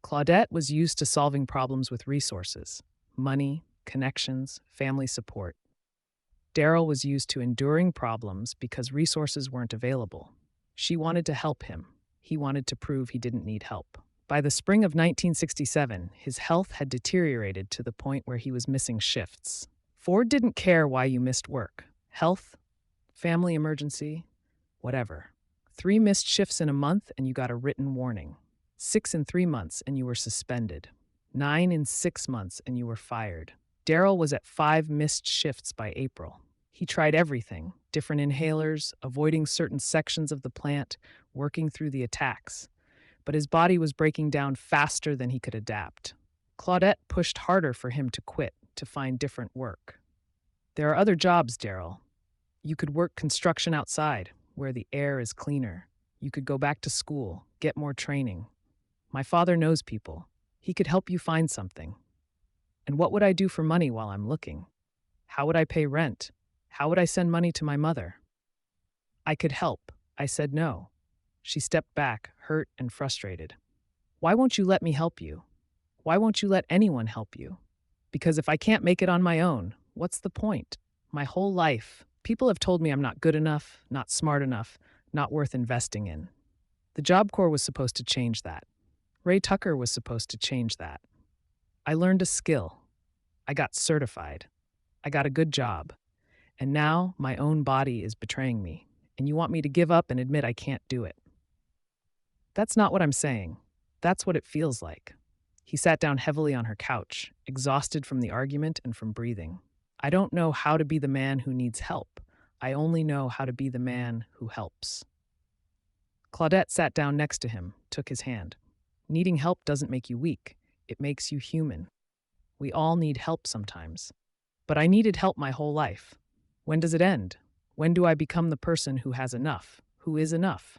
Claudette was used to solving problems with resources, money, connections, family support. Darryl was used to enduring problems because resources weren't available. She wanted to help him. He wanted to prove he didn't need help. By the spring of 1967, his health had deteriorated to the point where he was missing shifts. Ford didn't care why you missed work. Health, family emergency, whatever. 3 missed shifts in a month and you got a written warning. 6 in 3 months and you were suspended. 9 in 6 months and you were fired. Darryl was at 5 missed shifts by April. He tried everything, different inhalers, avoiding certain sections of the plant, working through the attacks. But his body was breaking down faster than he could adapt. Claudette pushed harder for him to quit, to find different work. There are other jobs, Darryl. You could work construction outside, where the air is cleaner. You could go back to school, get more training. My father knows people. He could help you find something. And what would I do for money while I'm looking? How would I pay rent? How would I send money to my mother? I could help. I said no. She stepped back, hurt and frustrated. Why won't you let me help you? Why won't you let anyone help you? Because if I can't make it on my own, what's the point? My whole life, people have told me I'm not good enough, not smart enough, not worth investing in. The Job Corps was supposed to change that. Ray Tucker was supposed to change that. I learned a skill. I got certified. I got a good job. And now my own body is betraying me, and you want me to give up and admit I can't do it. That's not what I'm saying. That's what it feels like. He sat down heavily on her couch, exhausted from the argument and from breathing. I don't know how to be the man who needs help. I only know how to be the man who helps. Claudette sat down next to him, took his hand. Needing help doesn't make you weak. It makes you human. We all need help sometimes. But I needed help my whole life. When does it end? When do I become the person who has enough, who is enough?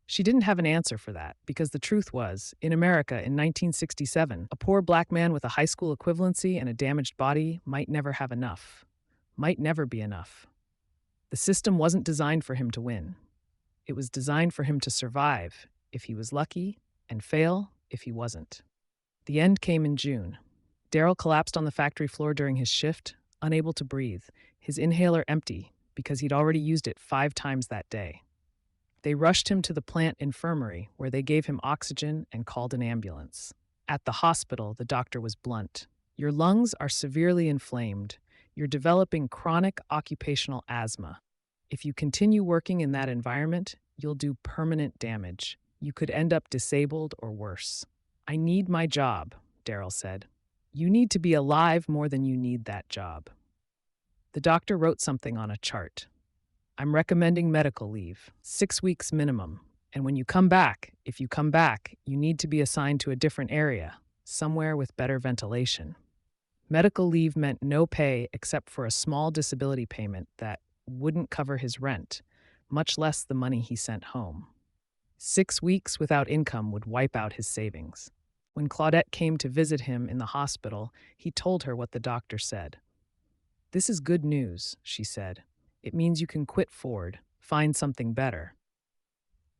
She didn't have an answer for that, because the truth was, in America in 1967, a poor black man with a high school equivalency and a damaged body might never have enough, might never be enough. The system wasn't designed for him to win. It was designed for him to survive, if he was lucky, and fail, if he wasn't. The end came in June. Darryl collapsed on the factory floor during his shift, unable to breathe, his inhaler empty because he'd already used it 5 times that day. They rushed him to the plant infirmary, where they gave him oxygen and called an ambulance. At the hospital, the doctor was blunt. "Your lungs are severely inflamed. You're developing chronic occupational asthma. If you continue working in that environment, you'll do permanent damage. You could end up disabled or worse." "I need my job," Darryl said. "You need to be alive more than you need that job." The doctor wrote something on a chart. "I'm recommending medical leave, 6 weeks minimum. And when you come back, if you come back, you need to be assigned to a different area, somewhere with better ventilation." Medical leave meant no pay except for a small disability payment that wouldn't cover his rent, much less the money he sent home. 6 weeks without income would wipe out his savings. When Claudette came to visit him in the hospital, he told her what the doctor said. "This is good news," she said. "It means you can quit Ford, find something better."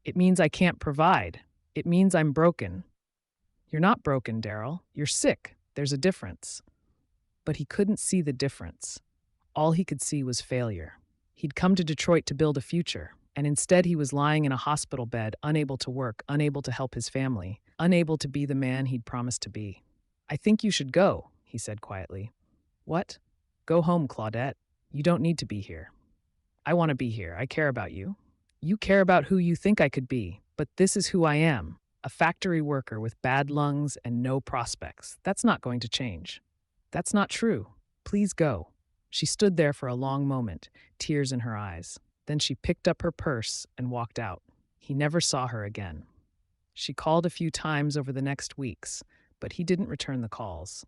"It means I can't provide. It means I'm broken." "You're not broken, Darryl. You're sick. There's a difference." But he couldn't see the difference. All he could see was failure. He'd come to Detroit to build a future, and instead he was lying in a hospital bed, unable to work, unable to help his family, unable to be the man he'd promised to be. "I think you should go," he said quietly. "What?" "Go home, Claudette. You don't need to be here." "I want to be here. I care about you." "You care about who you think I could be, but this is who I am, a factory worker with bad lungs and no prospects. That's not going to change." "That's not true. Please go." She stood there for a long moment, tears in her eyes. Then she picked up her purse and walked out. He never saw her again. She called a few times over the next weeks, but he didn't return the calls.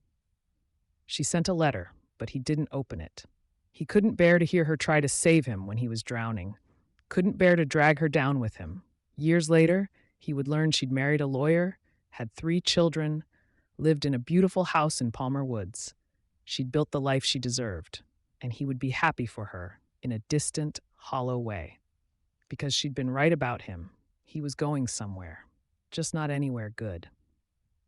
She sent a letter, but he didn't open it. He couldn't bear to hear her try to save him when he was drowning. Couldn't bear to drag her down with him. Years later, he would learn she'd married a lawyer, had 3 children, lived in a beautiful house in Palmer Woods. She'd built the life she deserved, and he would be happy for her in a distant, hollow way. Because she'd been right about him. He was going somewhere, just not anywhere good.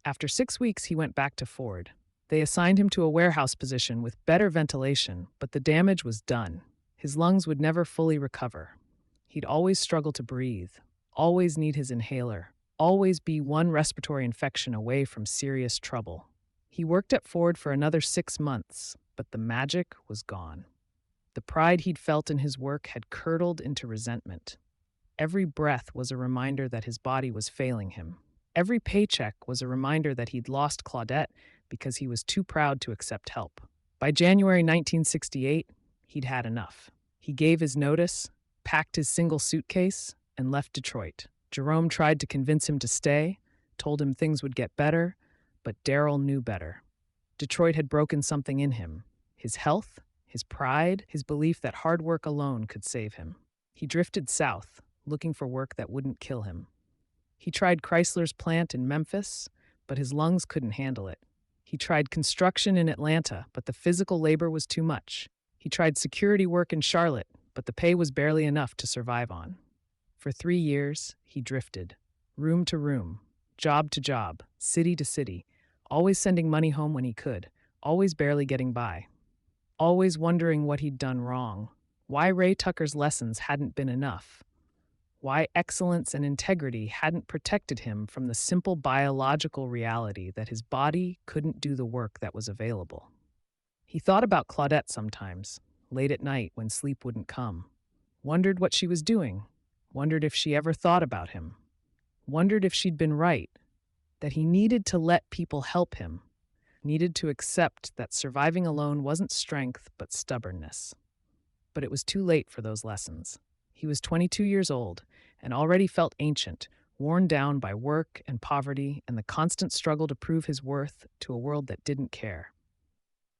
After 6 weeks, he went back to Ford. They assigned him to a warehouse position with better ventilation, but the damage was done. His lungs would never fully recover. He'd always struggle to breathe, always need his inhaler, always be one respiratory infection away from serious trouble. He worked at Ford for another 6 months, but the magic was gone. The pride he'd felt in his work had curdled into resentment. Every breath was a reminder that his body was failing him. Every paycheck was a reminder that he'd lost Claudette because he was too proud to accept help. By January 1968, he'd had enough. He gave his notice, packed his single suitcase, and left Detroit. Jerome tried to convince him to stay, told him things would get better, but Darryl knew better. Detroit had broken something in him: his health, his pride, his belief that hard work alone could save him. He drifted south, looking for work that wouldn't kill him. He tried Chrysler's plant in Memphis, but his lungs couldn't handle it. He tried construction in Atlanta, but the physical labor was too much. He tried security work in Charlotte, but the pay was barely enough to survive on. For 3 years, he drifted, room to room, job to job, city to city, always sending money home when he could, always barely getting by, always wondering what he'd done wrong, why Ray Tucker's lessons hadn't been enough, why excellence and integrity hadn't protected him from the simple biological reality that his body couldn't do the work that was available. He thought about Claudette sometimes, late at night when sleep wouldn't come, wondered what she was doing, wondered if she ever thought about him, wondered if she'd been right, that he needed to let people help him, needed to accept that surviving alone wasn't strength but stubbornness. But it was too late for those lessons. He was 22 years old and already felt ancient, worn down by work and poverty and the constant struggle to prove his worth to a world that didn't care.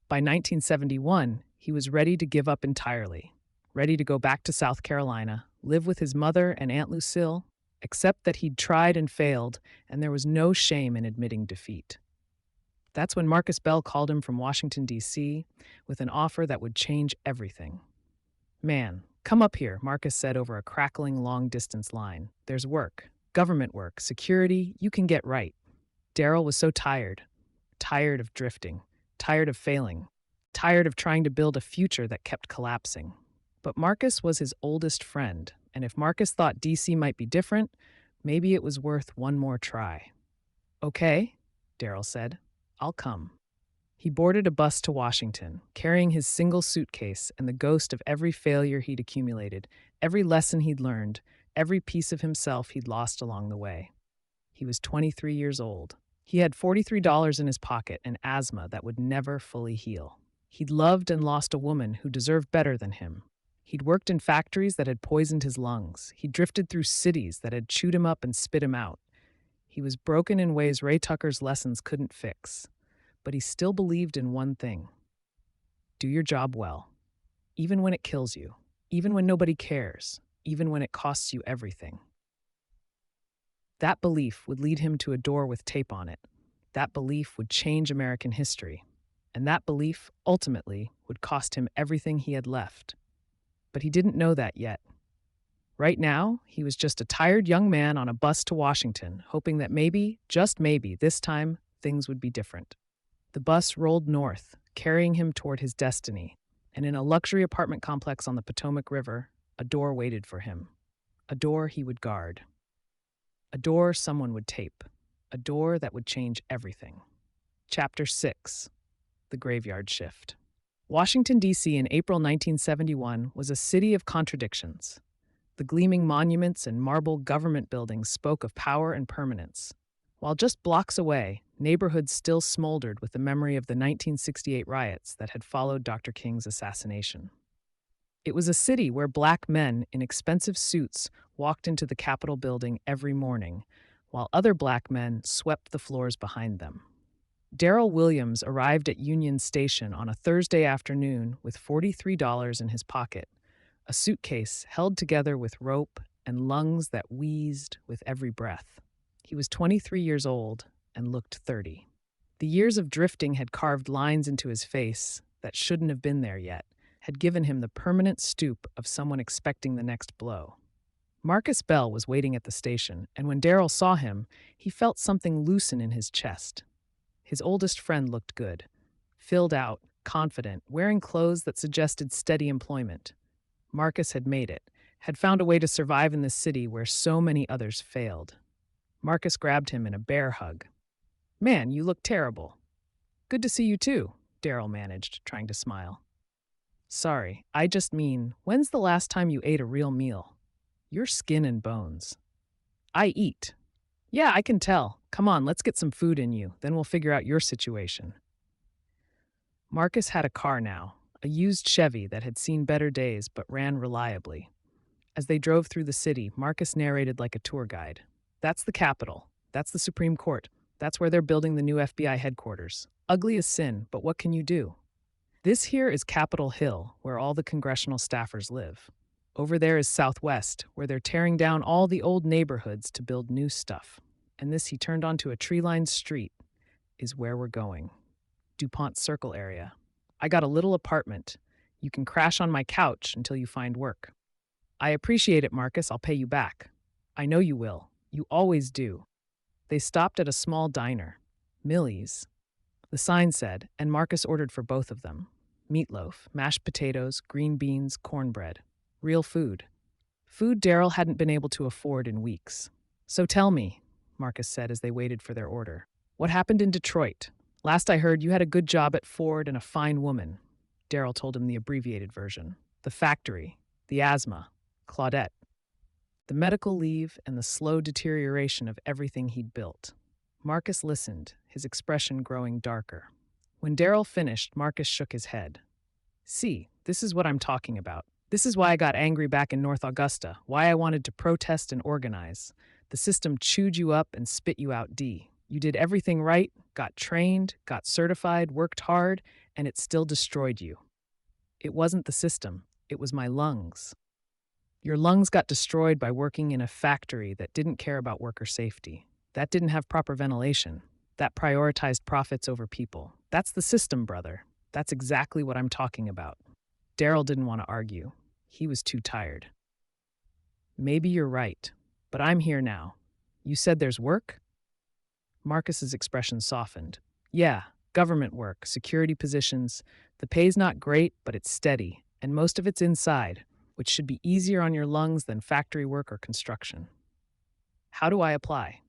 By 1971, he was ready to give up entirely, ready to go back to South Carolina, live with his mother and Aunt Lucille, accept that he'd tried and failed, and there was no shame in admitting defeat. That's when Marcus Bell called him from Washington, D.C., with an offer that would change everything. "Man, come up here," Marcus said over a crackling long-distance line. "There's work, government work, security, you can get right." Darryl was so tired. tired of drifting, tired of failing, tired of trying to build a future that kept collapsing. But Marcus was his oldest friend, and if Marcus thought DC might be different, maybe it was worth one more try. "Okay," Darryl said. "I'll come." He boarded a bus to Washington, carrying his single suitcase and the ghost of every failure he'd accumulated, every lesson he'd learned, every piece of himself he'd lost along the way. He was 23 years old. He had $43 in his pocket and asthma that would never fully heal. He'd loved and lost a woman who deserved better than him. He'd worked in factories that had poisoned his lungs. He'd drifted through cities that had chewed him up and spit him out. He was broken in ways Ray Tucker's lessons couldn't fix. But he still believed in one thing: do your job well, even when it kills you, even when nobody cares, even when it costs you everything. That belief would lead him to a door with tape on it. That belief would change American history. And that belief, ultimately, would cost him everything he had left. But he didn't know that yet. Right now, he was just a tired young man on a bus to Washington, hoping that maybe, just maybe, this time, things would be different. The bus rolled north, carrying him toward his destiny, and in a luxury apartment complex on the Potomac River, a door waited for him. A door he would guard. A door someone would tape. A door that would change everything. Chapter 6: The Graveyard Shift. Washington, D.C. in April 1971 was a city of contradictions. The gleaming monuments and marble government buildings spoke of power and permanence, while just blocks away, neighborhoods still smoldered with the memory of the 1968 riots that had followed Dr. King's assassination. It was a city where black men in expensive suits walked into the Capitol building every morning, while other black men swept the floors behind them. Darryl Williams arrived at Union Station on a Thursday afternoon with $43 in his pocket, a suitcase held together with rope and lungs that wheezed with every breath. He was 23 years old and looked 30. The years of drifting had carved lines into his face that shouldn't have been there yet, had given him the permanent stoop of someone expecting the next blow. Marcus Bell was waiting at the station, and when Darryl saw him, he felt something loosen in his chest. His oldest friend looked good, filled out, confident, wearing clothes that suggested steady employment. Marcus had made it, had found a way to survive in this city where so many others failed. Marcus grabbed him in a bear hug. "Man, you look terrible." "Good to see you too," Darryl managed, trying to smile. "Sorry, I just mean, when's the last time you ate a real meal? You're skin and bones." "I eat." "Yeah, I can tell. Come on, let's get some food in you, then we'll figure out your situation." Marcus had a car now, a used Chevy that had seen better days but ran reliably. As they drove through the city, Marcus narrated like a tour guide. "That's the Capitol. That's the Supreme Court. That's where they're building the new FBI headquarters. Ugly as sin, but what can you do? This here is Capitol Hill, where all the congressional staffers live. Over there is Southwest, where they're tearing down all the old neighborhoods to build new stuff. And this," he turned onto a tree-lined street, "is where we're going. DuPont Circle area. I got a little apartment. You can crash on my couch until you find work." "I appreciate it, Marcus. I'll pay you back." "I know you will. You always do." They stopped at a small diner, Millie's. The sign said, and Marcus ordered for both of them. Meatloaf, mashed potatoes, green beans, cornbread. Real food. Food Darryl hadn't been able to afford in weeks. "So tell me," Marcus said as they waited for their order, "what happened in Detroit? Last I heard, you had a good job at Ford and a fine woman." Darryl told him the abbreviated version. The factory, the asthma, Claudette, the medical leave, and the slow deterioration of everything he'd built. Marcus listened, his expression growing darker. When Darryl finished, Marcus shook his head. "See, this is what I'm talking about. This is why I got angry back in North Augusta, why I wanted to protest and organize. The system chewed you up and spit you out, D. You did everything right, got trained, got certified, worked hard, and it still destroyed you. It wasn't the system, it was my lungs. Your lungs got destroyed by working in a factory that didn't care about worker safety, that didn't have proper ventilation, that prioritized profits over people. That's the system, brother. That's exactly what I'm talking about." Darryl didn't want to argue. He was too tired. "Maybe you're right, but I'm here now. You said there's work?" Marcus's expression softened. "Yeah, Government work, security positions. The pay's not great, but it's steady, and most of it's inside, which should be easier on your lungs than factory work or construction. How do I apply?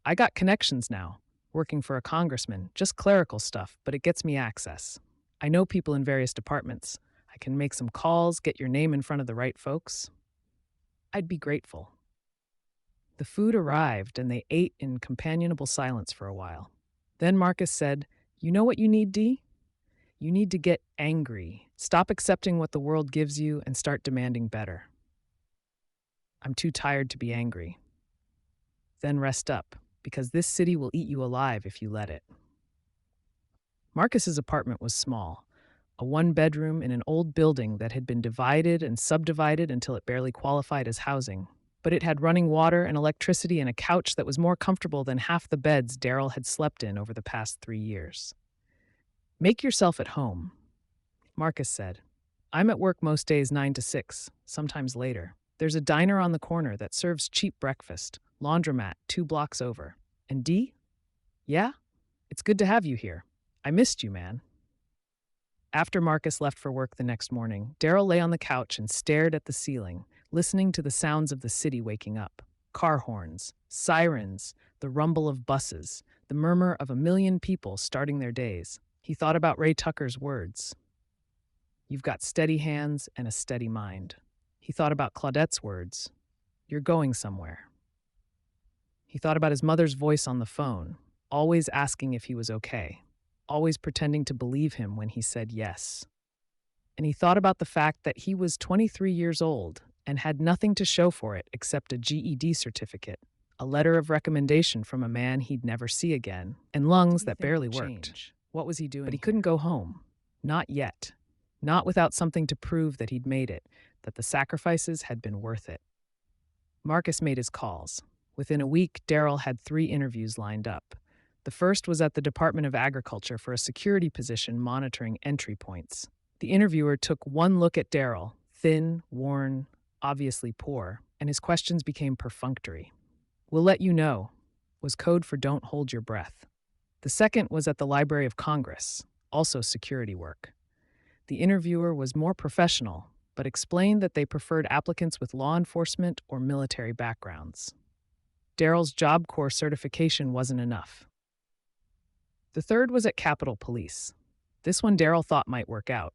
I got connections now, working for a congressman, just clerical stuff, but it gets me access. I know people in various departments. I can make some calls, get your name in front of the right folks. I'd be grateful. The food arrived, and they ate in companionable silence for a while. Then Marcus said, "You know what you need, Dee? You need to get angry. Stop accepting what the world gives you and start demanding better." "I'm too tired to be angry." "Then rest up, because this city will eat you alive if you let it." Marcus's apartment was small, a one-bedroom in an old building that had been divided and subdivided until it barely qualified as housing. But it had running water and electricity and a couch that was more comfortable than half the beds Darryl had slept in over the past 3 years. "Make yourself at home," Marcus said. "I'm at work most days 9 to 6, sometimes later. There's a diner on the corner that serves cheap breakfast, laundromat 2 blocks over. And Dee? Yeah? It's good to have you here. I missed you, man." After Marcus left for work the next morning, Darryl lay on the couch and stared at the ceiling, listening to the sounds of the city waking up. Car horns, sirens, the rumble of buses, the murmur of a million people starting their days. He thought about Ray Tucker's words. "You've got steady hands and a steady mind." He thought about Claudette's words. "You're going somewhere." He thought about his mother's voice on the phone, always asking if he was okay, always pretending to believe him when he said yes. And he thought about the fact that he was 23 years old and had nothing to show for it except a GED certificate, a letter of recommendation from a man he'd never see again, and lungs that barely worked. What was he doing? But he couldn't go home. Not yet. Not without something to prove that he'd made it, that the sacrifices had been worth it. Marcus made his calls. Within a week, Darryl had 3 interviews lined up. The first was at the Department of Agriculture for a security position monitoring entry points. The interviewer took one look at Darryl, thin, worn, obviously poor, and his questions became perfunctory. "We'll let you know," was code for "don't hold your breath." The second was at the Library of Congress, also security work. The interviewer was more professional, but explained that they preferred applicants with law enforcement or military backgrounds. Darryl's Job Corps certification wasn't enough. The third was at Capitol Police. This one Darryl thought might work out.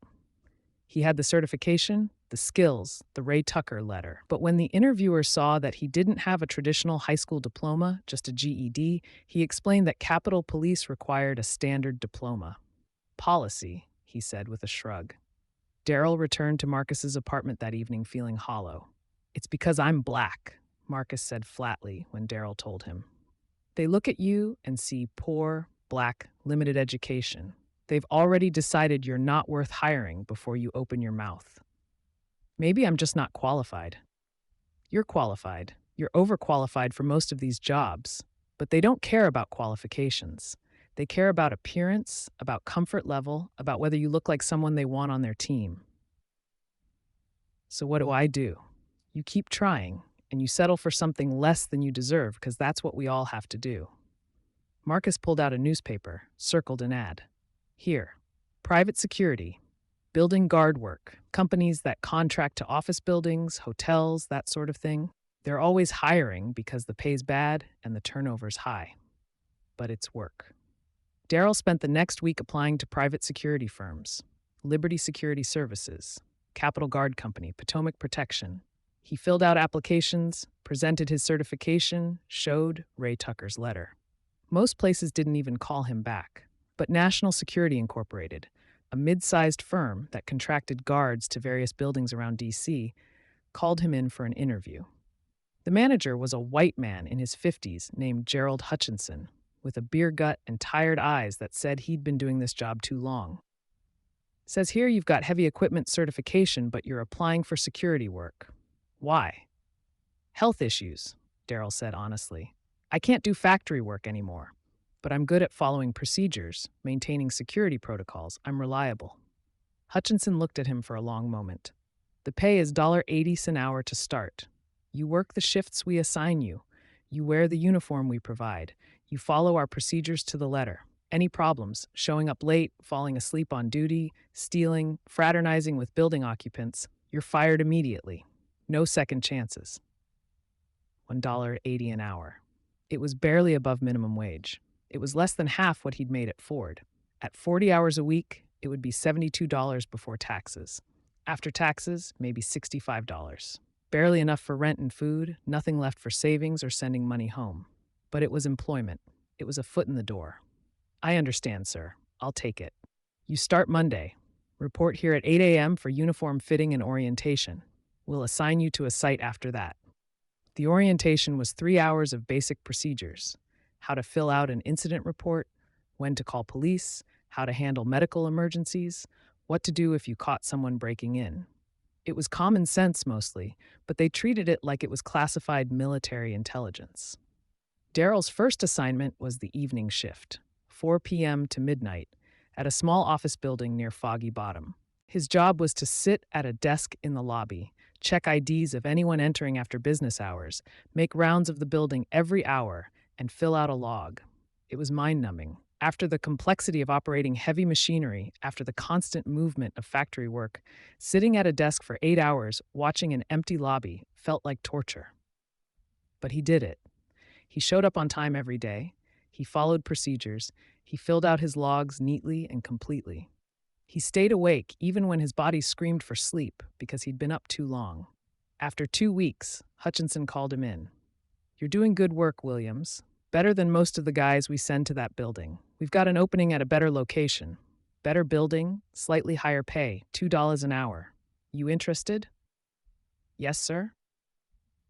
He had the certification, the skills, the Ray Tucker letter. But when the interviewer saw that he didn't have a traditional high school diploma, just a GED, he explained that Capitol Police required a standard diploma. "Policy," he said with a shrug. Darryl returned to Marcus's apartment that evening feeling hollow. "It's because I'm black," Marcus said flatly when Darryl told him. "They look at you and see poor, black, limited education. They've already decided you're not worth hiring before you open your mouth. Maybe I'm just not qualified." "You're qualified. You're overqualified for most of these jobs. But they don't care about qualifications. They care about appearance, about comfort level, about whether you look like someone they want on their team." "So what do? You keep trying, and you settle for something less than you deserve because that's what we all have to do." Marcus pulled out a newspaper, circled an ad. "Here, private security, building guard work, companies that contract to office buildings, hotels, that sort of thing. They're always hiring because the pay's bad and the turnover's high. But it's work." Darryl spent the next week applying to private security firms, Liberty Security Services, Capitol Guard Company, Potomac Protection. He filled out applications, presented his certification, showed Ray Tucker's letter. Most places didn't even call him back. But National Security Incorporated, a mid-sized firm that contracted guards to various buildings around D.C., called him in for an interview. The manager was a white man in his 50s named Gerald Hutchinson, with a beer gut and tired eyes that said he'd been doing this job too long. "Says here you've got heavy equipment certification, but you're applying for security work. Why?" "Health issues," Darryl said honestly. "I can't do factory work anymore. But I'm good at following procedures, maintaining security protocols. I'm reliable." Hutchinson looked at him for a long moment. "The pay is $1.80 an hour to start. You work the shifts we assign you. You wear the uniform we provide. You follow our procedures to the letter. Any problems, showing up late, falling asleep on duty, stealing, fraternizing with building occupants, you're fired immediately. No second chances. $1.80 an hour. It was barely above minimum wage. It was less than half what he'd made at Ford. At 40 hours a week, it would be $72 before taxes. After taxes, maybe $65. Barely enough for rent and food, nothing left for savings or sending money home. But it was employment. It was a foot in the door. I understand, sir. I'll take it. You start Monday. Report here at 8 a.m. for uniform fitting and orientation. We'll assign you to a site after that. The orientation was 3 hours of basic procedures: how to fill out an incident report, when to call police, how to handle medical emergencies, what to do if you caught someone breaking in. It was common sense mostly, but they treated it like it was classified military intelligence. Darryl's first assignment was the evening shift, 4 p.m. to midnight, at a small office building near Foggy Bottom. His job was to sit at a desk in the lobby, check IDs of anyone entering after business hours, make rounds of the building every hour, and fill out a log. It was mind-numbing. After the complexity of operating heavy machinery, after the constant movement of factory work, sitting at a desk for 8 hours, watching an empty lobby, felt like torture. But he did it. He showed up on time every day. He followed procedures. He filled out his logs neatly and completely. He stayed awake even when his body screamed for sleep because he'd been up too long. After 2 weeks, Hutchinson called him in. "You're doing good work, Williams. Better than most of the guys we send to that building. We've got an opening at a better location. Better building, slightly higher pay, $2 an hour. You interested?" "Yes, sir."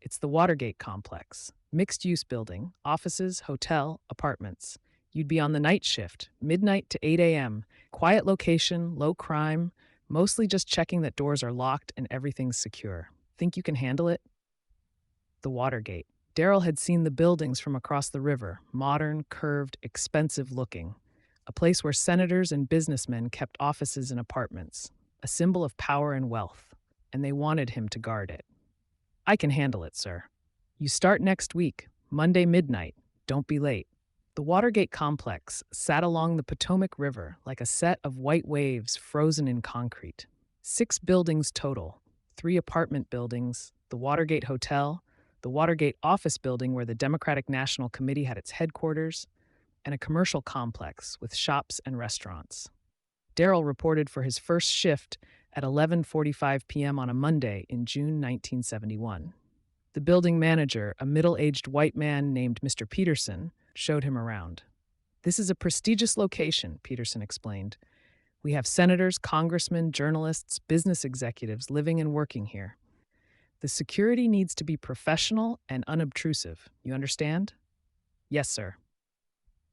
It's the Watergate complex. Mixed-use building, offices, hotel, apartments. You'd be on the night shift, midnight to 8 a.m., quiet location, low crime, mostly just checking that doors are locked and everything's secure. Think you can handle it? The Watergate. Darryl had seen the buildings from across the river, modern, curved, expensive-looking. A place where senators and businessmen kept offices and apartments, a symbol of power and wealth, and they wanted him to guard it. "I can handle it, sir. You start next week, Monday midnight. Don't be late." The Watergate complex sat along the Potomac River like a set of white waves frozen in concrete. 6 buildings total, 3 apartment buildings, the Watergate Hotel, the Watergate office building where the Democratic National Committee had its headquarters, and a commercial complex with shops and restaurants. Darryl reported for his first shift at 11:45 p.m. on a Monday in June 1971. The building manager, a middle-aged white man named Mr. Peterson, showed him around. "This is a prestigious location," Peterson explained. "We have senators, congressmen, journalists, business executives living and working here. The security needs to be professional and unobtrusive. You understand?" "Yes, sir."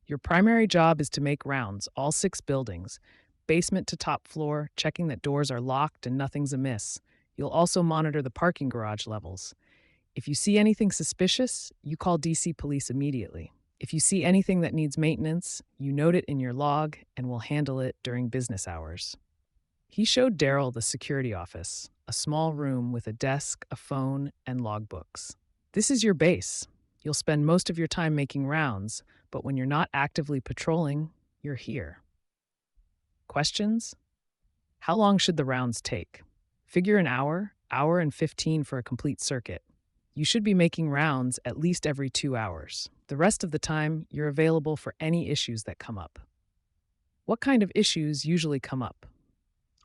"Your primary job is to make rounds, all 6 buildings, basement to top floor, checking that doors are locked and nothing's amiss. You'll also monitor the parking garage levels. If you see anything suspicious, you call DC police immediately. If you see anything that needs maintenance, you note it in your log and will handle it during business hours." He showed Darryl the security office, a small room with a desk, a phone, and logbooks. "This is your base. You'll spend most of your time making rounds, but when you're not actively patrolling, you're here." Questions? How long should the rounds take? Figure an hour, hour and 15 for a complete circuit. You should be making rounds at least every 2 hours. The rest of the time, you're available for any issues that come up. What kind of issues usually come up?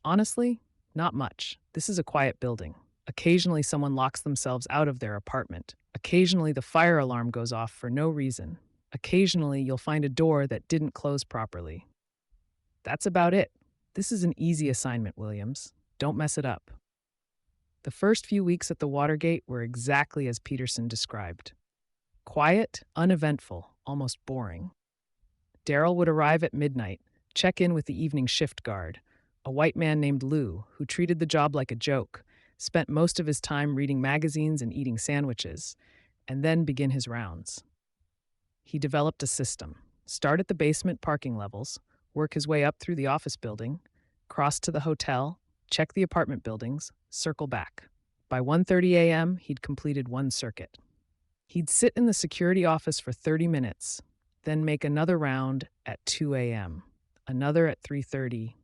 Honestly, not much. This is a quiet building. Occasionally, someone locks themselves out of their apartment. Occasionally, the fire alarm goes off for no reason. Occasionally, you'll find a door that didn't close properly. That's about it. This is an easy assignment, Williams. Don't mess it up. The first few weeks at the Watergate were exactly as Peterson described. Quiet, uneventful, almost boring. Darryl would arrive at midnight, check in with the evening shift guard, a white man named Lou, who treated the job like a joke, spent most of his time reading magazines and eating sandwiches, and then begin his rounds. He developed a system. Start at the basement parking levels, work his way up through the office building, cross to the hotel, check the apartment buildings, circle back. By 1:30 a.m., he'd completed 1 circuit. He'd sit in the security office for 30 minutes, then make another round at 2 a.m., another at 3:30,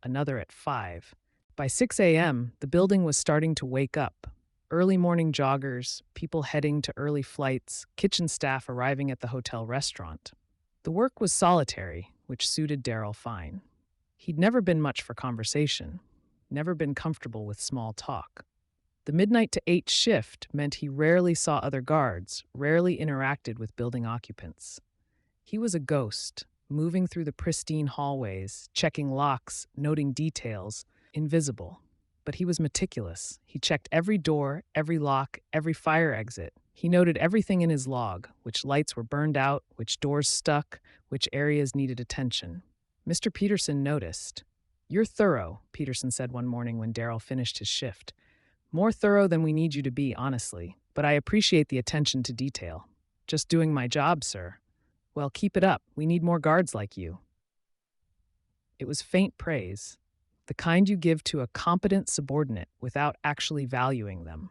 another at 5. By 6 a.m., the building was starting to wake up. Early morning joggers, people heading to early flights, kitchen staff arriving at the hotel restaurant. The work was solitary, which suited Darryl fine. He'd never been much for conversation, never been comfortable with small talk. The midnight to 8 shift meant he rarely saw other guards, rarely interacted with building occupants. He was a ghost, moving through the pristine hallways, checking locks, noting details, invisible. But he was meticulous. He checked every door, every lock, every fire exit. He noted everything in his log, which lights were burned out, which doors stuck, which areas needed attention. Mr. Peterson noticed. "You're thorough," Peterson said one morning when Darryl finished his shift. "More thorough than we need you to be, honestly, but I appreciate the attention to detail. Just doing my job, sir." "Well, keep it up. We need more guards like you." It was faint praise, the kind you give to a competent subordinate without actually valuing them.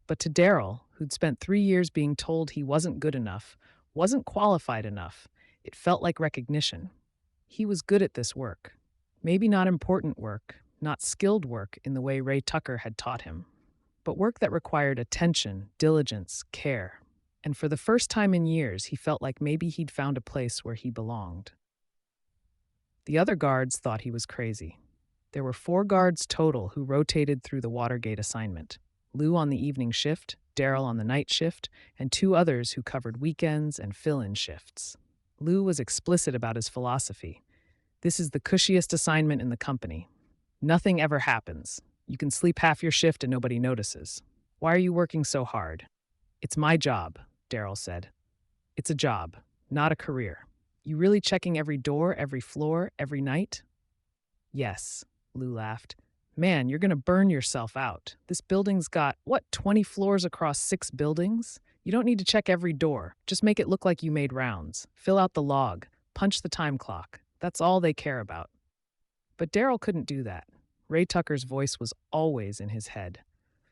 But to Darryl, who'd spent 3 years being told he wasn't good enough, wasn't qualified enough, it felt like recognition. He was good at this work. Maybe not important work, not skilled work in the way Ray Tucker had taught him, but work that required attention, diligence, care. And for the first time in years, he felt like maybe he'd found a place where he belonged. The other guards thought he was crazy. There were 4 guards total who rotated through the Watergate assignment. Lou on the evening shift, Darryl on the night shift, and 2 others who covered weekends and fill-in shifts. Lou was explicit about his philosophy. "This is the cushiest assignment in the company. Nothing ever happens. You can sleep half your shift and nobody notices. Why are you working so hard?" "It's my job," Darryl said. "It's a job, not a career." "You really checking every door, every floor, every night?" "Yes," Lou laughed. "Man, you're going to burn yourself out. This building's got, 20 floors across 6 buildings? You don't need to check every door. Just make it look like you made rounds. Fill out the log. Punch the time clock. That's all they care about." But Darryl couldn't do that. Ray Tucker's voice was always in his head.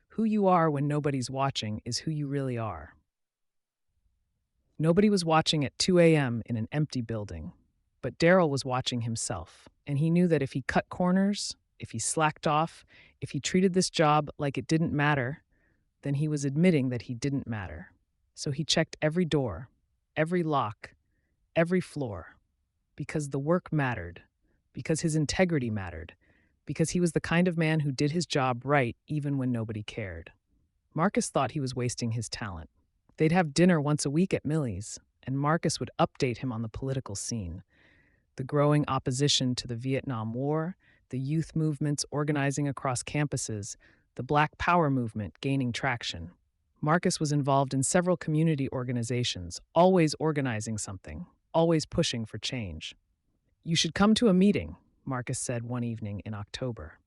Who you are when nobody's watching is who you really are. Nobody was watching at 2 a.m. in an empty building. But Darryl was watching himself, and he knew that if he cut corners, if he slacked off, if he treated this job like it didn't matter, then he was admitting that he didn't matter. So he checked every door, every lock, every floor, because the work mattered, because his integrity mattered, because he was the kind of man who did his job right even when nobody cared. Marcus thought he was wasting his talent. They'd have dinner once a week at Millie's, and Marcus would update him on the political scene. The growing opposition to the Vietnam War, the youth movements organizing across campuses, the Black Power movement gaining traction. Marcus was involved in several community organizations, always organizing something, always pushing for change. "You should come to a meeting," Marcus said one evening in October.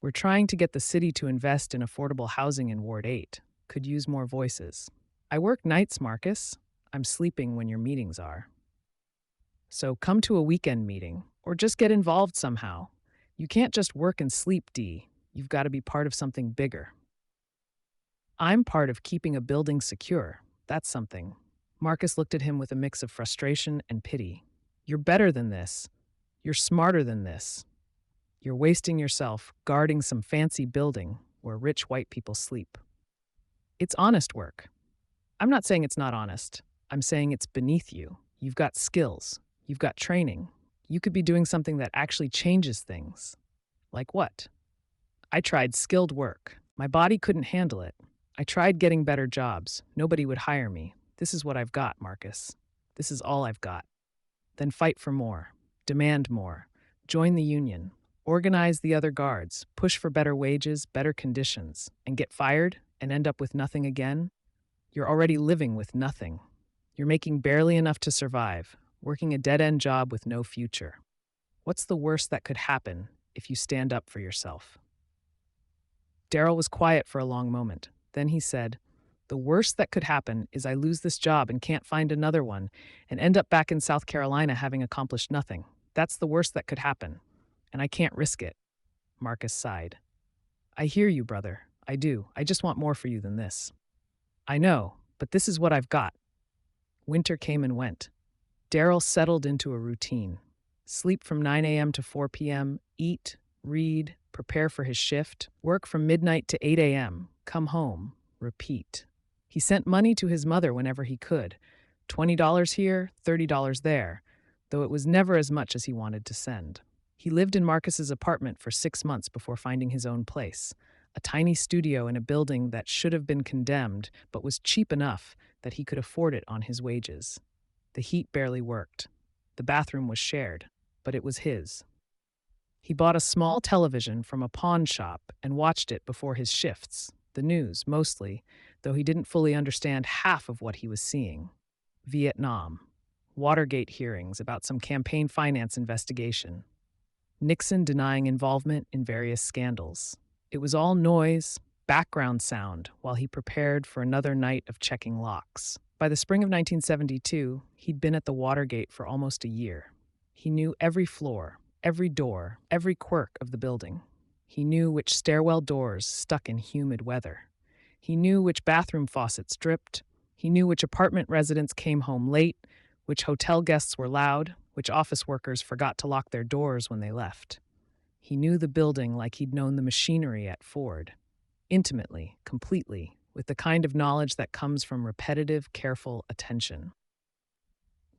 "We're trying to get the city to invest in affordable housing in Ward 8. Could use more voices." "I work nights, Marcus. I'm sleeping when your meetings are." "So come to a weekend meeting, or just get involved somehow. You can't just work and sleep, Dee. You've got to be part of something bigger." "I'm part of keeping a building secure. That's something." Marcus looked at him with a mix of frustration and pity. "You're better than this. You're smarter than this. You're wasting yourself guarding some fancy building where rich white people sleep. It's honest work. I'm not saying it's not honest. I'm saying it's beneath you. You've got skills. You've got training. You could be doing something that actually changes things." "Like what?" "I tried skilled work. My body couldn't handle it. I tried getting better jobs. Nobody would hire me. This is what I've got, Marcus. This is all I've got." "Then fight for more. Demand more. Join the union. Organize the other guards. Push for better wages, better conditions. And get fired and end up with nothing again? You're already living with nothing. You're making barely enough to survive, working a dead-end job with no future. What's the worst that could happen if you stand up for yourself?" Darryl was quiet for a long moment. Then he said, "The worst that could happen is I lose this job and can't find another one and end up back in South Carolina having accomplished nothing. That's the worst that could happen, and I can't risk it." Marcus sighed. "I hear you, brother. I do. I just want more for you than this." "I know, but this is what I've got." Winter came and went. Darryl settled into a routine. Sleep from 9 a.m. to 4 p.m., eat, read, prepare for his shift, work from midnight to 8 a.m., come home, repeat. He sent money to his mother whenever he could, $20 here, $30 there, though it was never as much as he wanted to send. He lived in Marcus's apartment for 6 months before finding his own place, a tiny studio in a building that should have been condemned but was cheap enough that he could afford it on his wages. The heat barely worked. The bathroom was shared, but it was his. He bought a small television from a pawn shop and watched it before his shifts, the news mostly, though he didn't fully understand half of what he was seeing. Vietnam, Watergate hearings about some campaign finance investigation, Nixon denying involvement in various scandals. It was all noise, background sound, while he prepared for another night of checking locks. By the spring of 1972, he'd been at the Watergate for almost a year. He knew every floor, every door, every quirk of the building. He knew which stairwell doors stuck in humid weather. He knew which bathroom faucets dripped. He knew which apartment residents came home late, which hotel guests were loud, which office workers forgot to lock their doors when they left. He knew the building like he'd known the machinery at Ford. Intimately, completely, with the kind of knowledge that comes from repetitive, careful attention.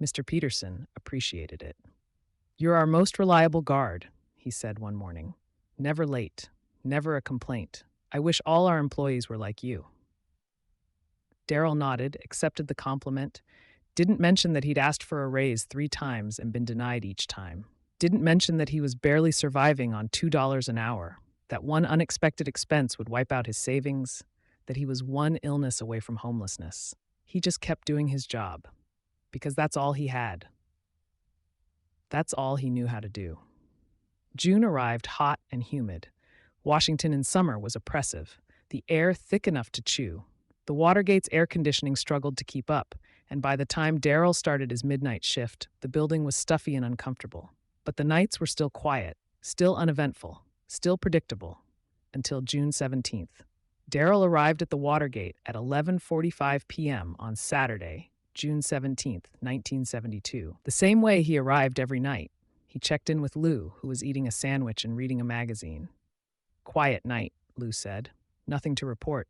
Mr. Peterson appreciated it. "You're our most reliable guard," he said one morning. "Never late, never a complaint. I wish all our employees were like you." Darryl nodded, accepted the compliment, didn't mention that he'd asked for a raise 3 times and been denied each time. Didn't mention that he was barely surviving on $2 an hour, that one unexpected expense would wipe out his savings, that he was one illness away from homelessness. He just kept doing his job, because that's all he had. That's all he knew how to do. June arrived hot and humid. Washington in summer was oppressive, the air thick enough to chew. The Watergate's air conditioning struggled to keep up, and by the time Darryl started his midnight shift, the building was stuffy and uncomfortable. But the nights were still quiet, still uneventful, still predictable, until June 17th. Darryl arrived at the Watergate at 11:45 p.m. on Saturday, June 17th, 1972, the same way he arrived every night. He checked in with Lou, who was eating a sandwich and reading a magazine. "Quiet night," Lou said. "Nothing to report.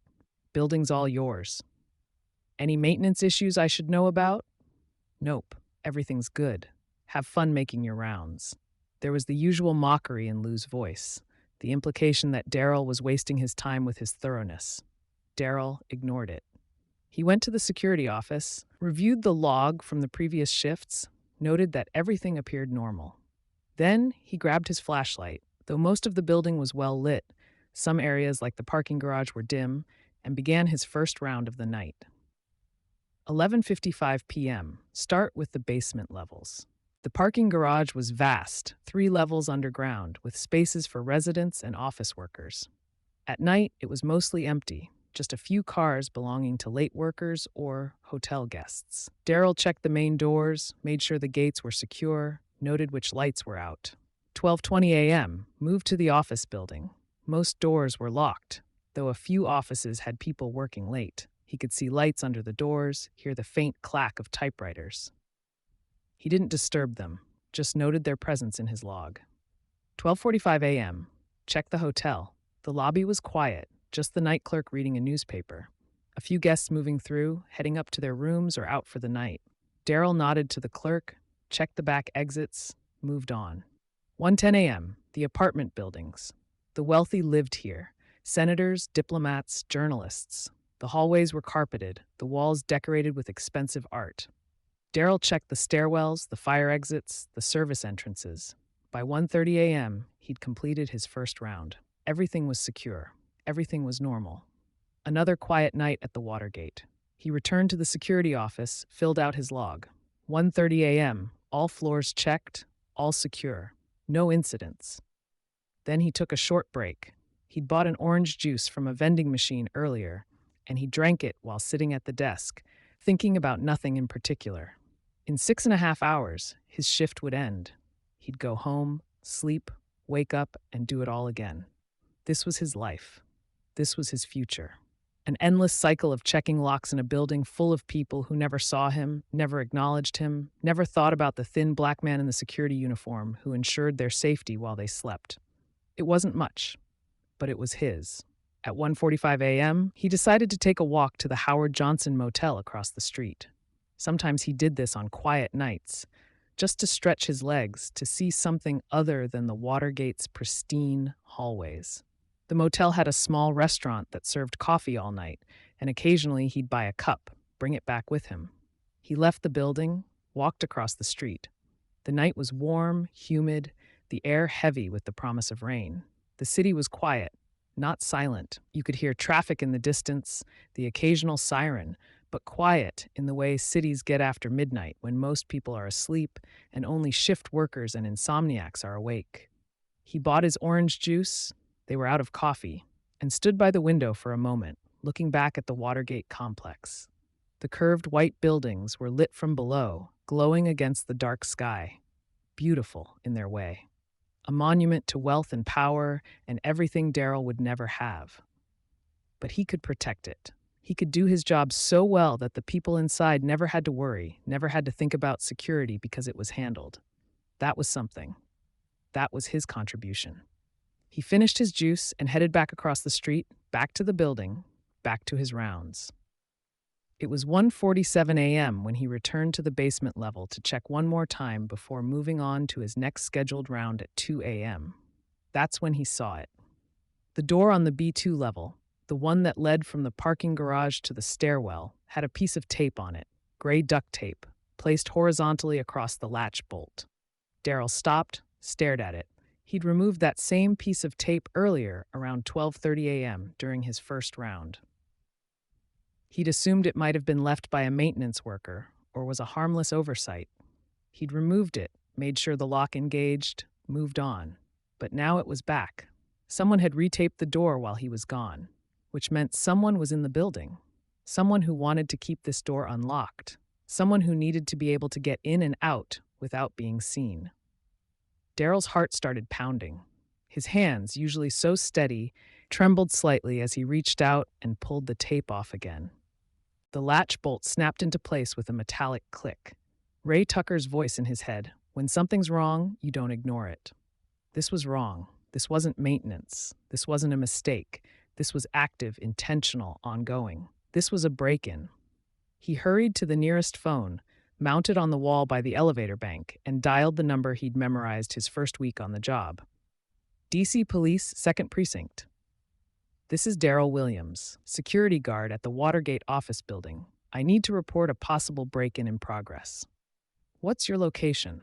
Building's all yours. Any maintenance issues I should know about?" "Nope. Everything's good. Have fun making your rounds." There was the usual mockery in Lou's voice, the implication that Darryl was wasting his time with his thoroughness. Darryl ignored it. He went to the security office, reviewed the log from the previous shifts, noted that everything appeared normal. Then he grabbed his flashlight. Though most of the building was well lit, some areas like the parking garage were dim, and began his first round of the night. 11:55 p.m. Start with the basement levels. The parking garage was vast, 3 levels underground, with spaces for residents and office workers. At night, it was mostly empty, just a few cars belonging to late workers or hotel guests. Darryl checked the main doors, made sure the gates were secure, noted which lights were out. 12:20 a.m., moved to the office building. Most doors were locked, though a few offices had people working late. He could see lights under the doors, hear the faint clack of typewriters. He didn't disturb them, just noted their presence in his log. 12:45 a.m., checked the hotel. The lobby was quiet, just the night clerk reading a newspaper. A few guests moving through, heading up to their rooms or out for the night. Darryl nodded to the clerk, checked the back exits, moved on. 1:10 a.m., the apartment buildings. The wealthy lived here. Senators, diplomats, journalists. The hallways were carpeted, the walls decorated with expensive art. Darryl checked the stairwells, the fire exits, the service entrances. By 1:30 a.m., he'd completed his first round. Everything was secure. Everything was normal. Another quiet night at the Watergate. He returned to the security office, filled out his log. 1:30 a.m., all floors checked, all secure. No incidents. Then he took a short break. He'd bought an orange juice from a vending machine earlier, and he drank it while sitting at the desk, thinking about nothing in particular. In 6.5 hours, his shift would end. He'd go home, sleep, wake up, and do it all again. This was his life. This was his future. An endless cycle of checking locks in a building full of people who never saw him, never acknowledged him, never thought about the thin black man in the security uniform who ensured their safety while they slept. It wasn't much, but it was his. At 1:45 a.m., he decided to take a walk to the Howard Johnson Motel across the street. Sometimes he did this on quiet nights, just to stretch his legs, to see something other than the Watergate's pristine hallways. The motel had a small restaurant that served coffee all night, and occasionally he'd buy a cup, bring it back with him. He left the building, walked across the street. The night was warm, humid, the air heavy with the promise of rain. The city was quiet, not silent. You could hear traffic in the distance, the occasional siren, but quiet in the way cities get after midnight when most people are asleep and only shift workers and insomniacs are awake. He bought his orange juice, they were out of coffee, and stood by the window for a moment, looking back at the Watergate complex. The curved white buildings were lit from below, glowing against the dark sky, beautiful in their way. A monument to wealth and power and everything Darryl would never have. But he could protect it. He could do his job so well that the people inside never had to worry, never had to think about security because it was handled. That was something. That was his contribution. He finished his juice and headed back across the street, back to the building, back to his rounds. It was 1:47 a.m. when he returned to the basement level to check one more time before moving on to his next scheduled round at 2 a.m. That's when he saw it. The door on the B2 level, the one that led from the parking garage to the stairwell, had a piece of tape on it, gray duct tape, placed horizontally across the latch bolt. Darryl stopped, stared at it. He'd removed that same piece of tape earlier around 12:30 a.m. during his first round. He'd assumed it might have been left by a maintenance worker or was a harmless oversight. He'd removed it, made sure the lock engaged, moved on. But now it was back. Someone had retaped the door while he was gone, which meant someone was in the building. Someone who wanted to keep this door unlocked. Someone who needed to be able to get in and out without being seen. Darryl's heart started pounding. His hands, usually so steady, trembled slightly as he reached out and pulled the tape off again. The latch bolt snapped into place with a metallic click. Ray Tucker's voice in his head. When something's wrong, you don't ignore it. This was wrong. This wasn't maintenance. This wasn't a mistake. This was active, intentional, ongoing. This was a break-in. He hurried to the nearest phone, mounted on the wall by the elevator bank, and dialed the number he'd memorized his first week on the job. DC Police, 2nd Precinct. This is Darryl Williams, security guard at the Watergate office building. I need to report a possible break-in in progress. What's your location?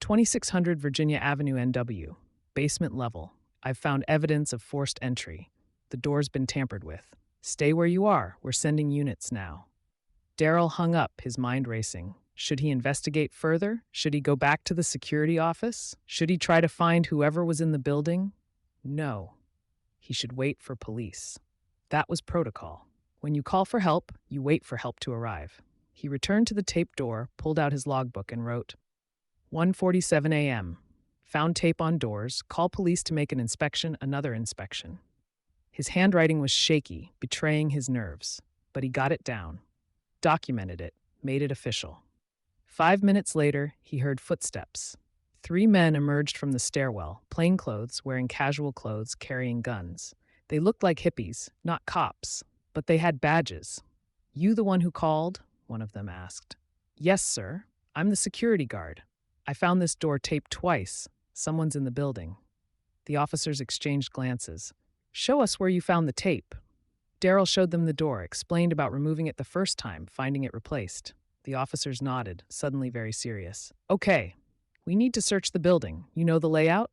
2600 Virginia Avenue NW, basement level. I've found evidence of forced entry. The door's been tampered with. Stay where you are. We're sending units now. Darryl hung up, his mind racing. Should he investigate further? Should he go back to the security office? Should he try to find whoever was in the building? No. He should wait for police. That was protocol. When you call for help, you wait for help to arrive. He returned to the taped door, pulled out his logbook, and wrote, 1:47 a.m. Found tape on doors. Call police to make an inspection, another inspection. His handwriting was shaky, betraying his nerves, but he got it down. Documented it, made it official. 5 minutes later, he heard footsteps. 3 men emerged from the stairwell, plainclothes, wearing casual clothes, carrying guns. They looked like hippies, not cops, but they had badges. You the one who called? One of them asked. Yes, sir. I'm the security guard. I found this door taped twice. Someone's in the building. The officers exchanged glances. Show us where you found the tape. Darryl showed them the door, explained about removing it the first time, finding it replaced. The officers nodded, suddenly very serious. Okay, we need to search the building. You know the layout?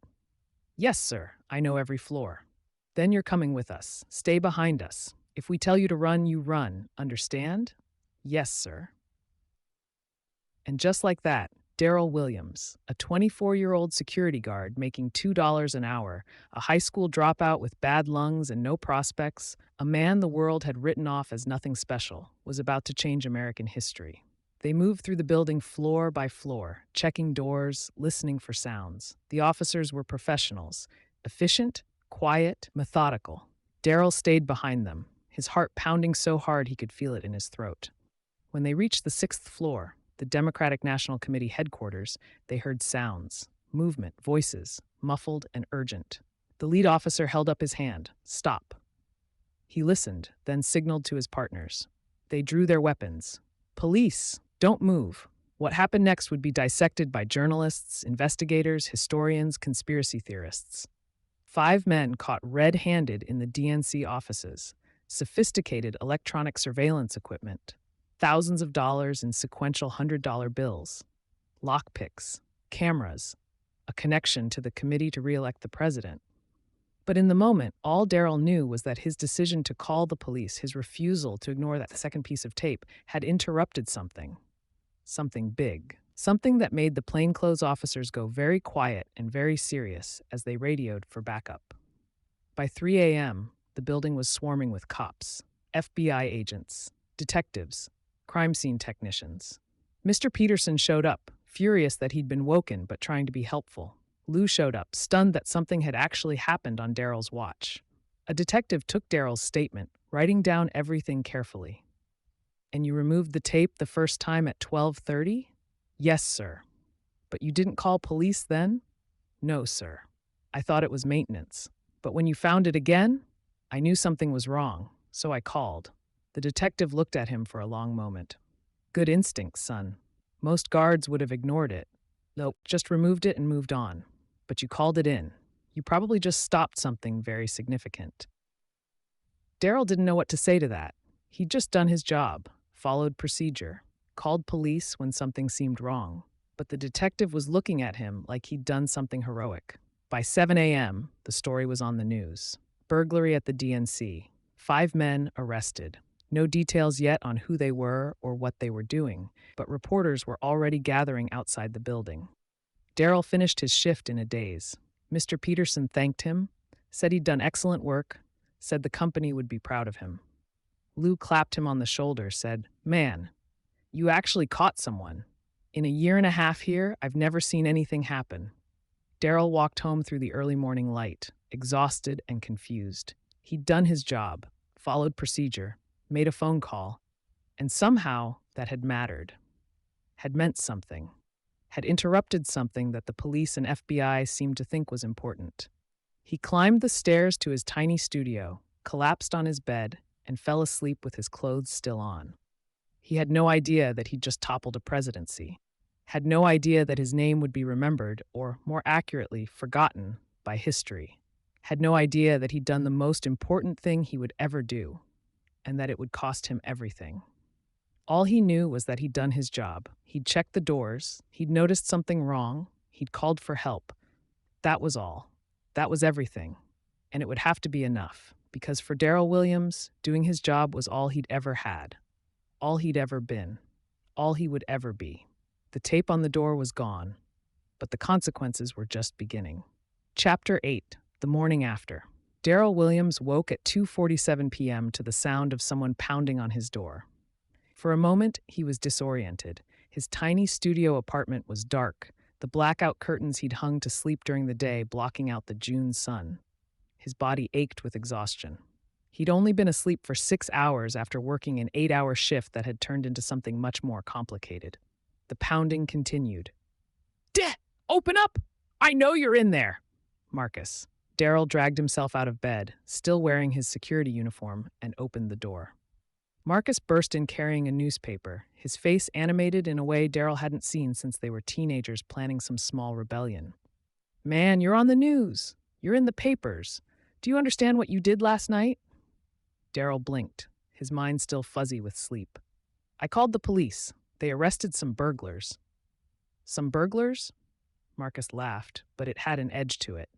Yes, sir. I know every floor. Then you're coming with us. Stay behind us. If we tell you to run, you run. Understand? Yes, sir. And just like that, Darryl Williams, a 24-year-old security guard making $2 an hour, a high school dropout with bad lungs and no prospects, a man the world had written off as nothing special, was about to change American history. They moved through the building floor by floor, checking doors, listening for sounds. The officers were professionals, efficient, quiet, methodical. Darryl stayed behind them, his heart pounding so hard he could feel it in his throat. When they reached the sixth floor, the Democratic National Committee headquarters, they heard sounds, movement, voices, muffled and urgent. The lead officer held up his hand. Stop. He listened, then signaled to his partners. They drew their weapons. Police, don't move. What happened next would be dissected by journalists, investigators, historians, conspiracy theorists. 5 men caught red-handed in the DNC offices, sophisticated electronic surveillance equipment, thousands of dollars in sequential $100 bills, lockpicks, cameras, a connection to the committee to re-elect the president. But in the moment, all Darryl knew was that his decision to call the police, his refusal to ignore that second piece of tape, had interrupted something. Something big. Something that made the plainclothes officers go very quiet and very serious as they radioed for backup. By 3 a.m., the building was swarming with cops, FBI agents, detectives, crime scene technicians. Mr. Peterson showed up, furious that he'd been woken but trying to be helpful. Lou showed up, stunned that something had actually happened on Darryl's watch. A detective took Darryl's statement, writing down everything carefully. And you removed the tape the first time at 12:30? Yes, sir. But you didn't call police then? No, sir. I thought it was maintenance. But when you found it again, I knew something was wrong, so I called. The detective looked at him for a long moment. Good instinct, son. Most guards would have ignored it. Nope, just removed it and moved on. But you called it in. You probably just stopped something very significant. Darryl didn't know what to say to that. He'd just done his job, followed procedure, called police when something seemed wrong. But the detective was looking at him like he'd done something heroic. By 7 a.m., the story was on the news. Burglary at the DNC. 5 men arrested. No details yet on who they were or what they were doing, but reporters were already gathering outside the building. Darryl finished his shift in a daze. Mr. Peterson thanked him, said he'd done excellent work, said the company would be proud of him. Lou clapped him on the shoulder, said, "Man, you actually caught someone. In a year and a half here, I've never seen anything happen." Darryl walked home through the early morning light, exhausted and confused. He'd done his job, followed procedure, made a phone call, and somehow that had mattered, had meant something, had interrupted something that the police and FBI seemed to think was important. He climbed the stairs to his tiny studio, collapsed on his bed, and fell asleep with his clothes still on. He had no idea that he'd just toppled a presidency, had no idea that his name would be remembered, or more accurately, forgotten, by history, had no idea that he'd done the most important thing he would ever do, and that it would cost him everything. All he knew was that he'd done his job. He'd checked the doors, he'd noticed something wrong, he'd called for help. That was all. That was everything. And it would have to be enough, because for Darryl Williams, doing his job was all he'd ever had, all he'd ever been, all he would ever be. The tape on the door was gone, but the consequences were just beginning. Chapter 8, the morning after. Darryl Williams woke at 2:47 p.m. to the sound of someone pounding on his door. For a moment, he was disoriented. His tiny studio apartment was dark, the blackout curtains he'd hung to sleep during the day blocking out the June sun. His body ached with exhaustion. He'd only been asleep for 6 hours after working an 8-hour shift that had turned into something much more complicated. The pounding continued. Open up! I know you're in there! Marcus. Darryl dragged himself out of bed, still wearing his security uniform, and opened the door. Marcus burst in carrying a newspaper, his face animated in a way Darryl hadn't seen since they were teenagers planning some small rebellion. "Man, you're on the news. You're in the papers. Do you understand what you did last night?" Darryl blinked, his mind still fuzzy with sleep. "I called the police. They arrested some burglars." "Some burglars?" Marcus laughed, but it had an edge to it.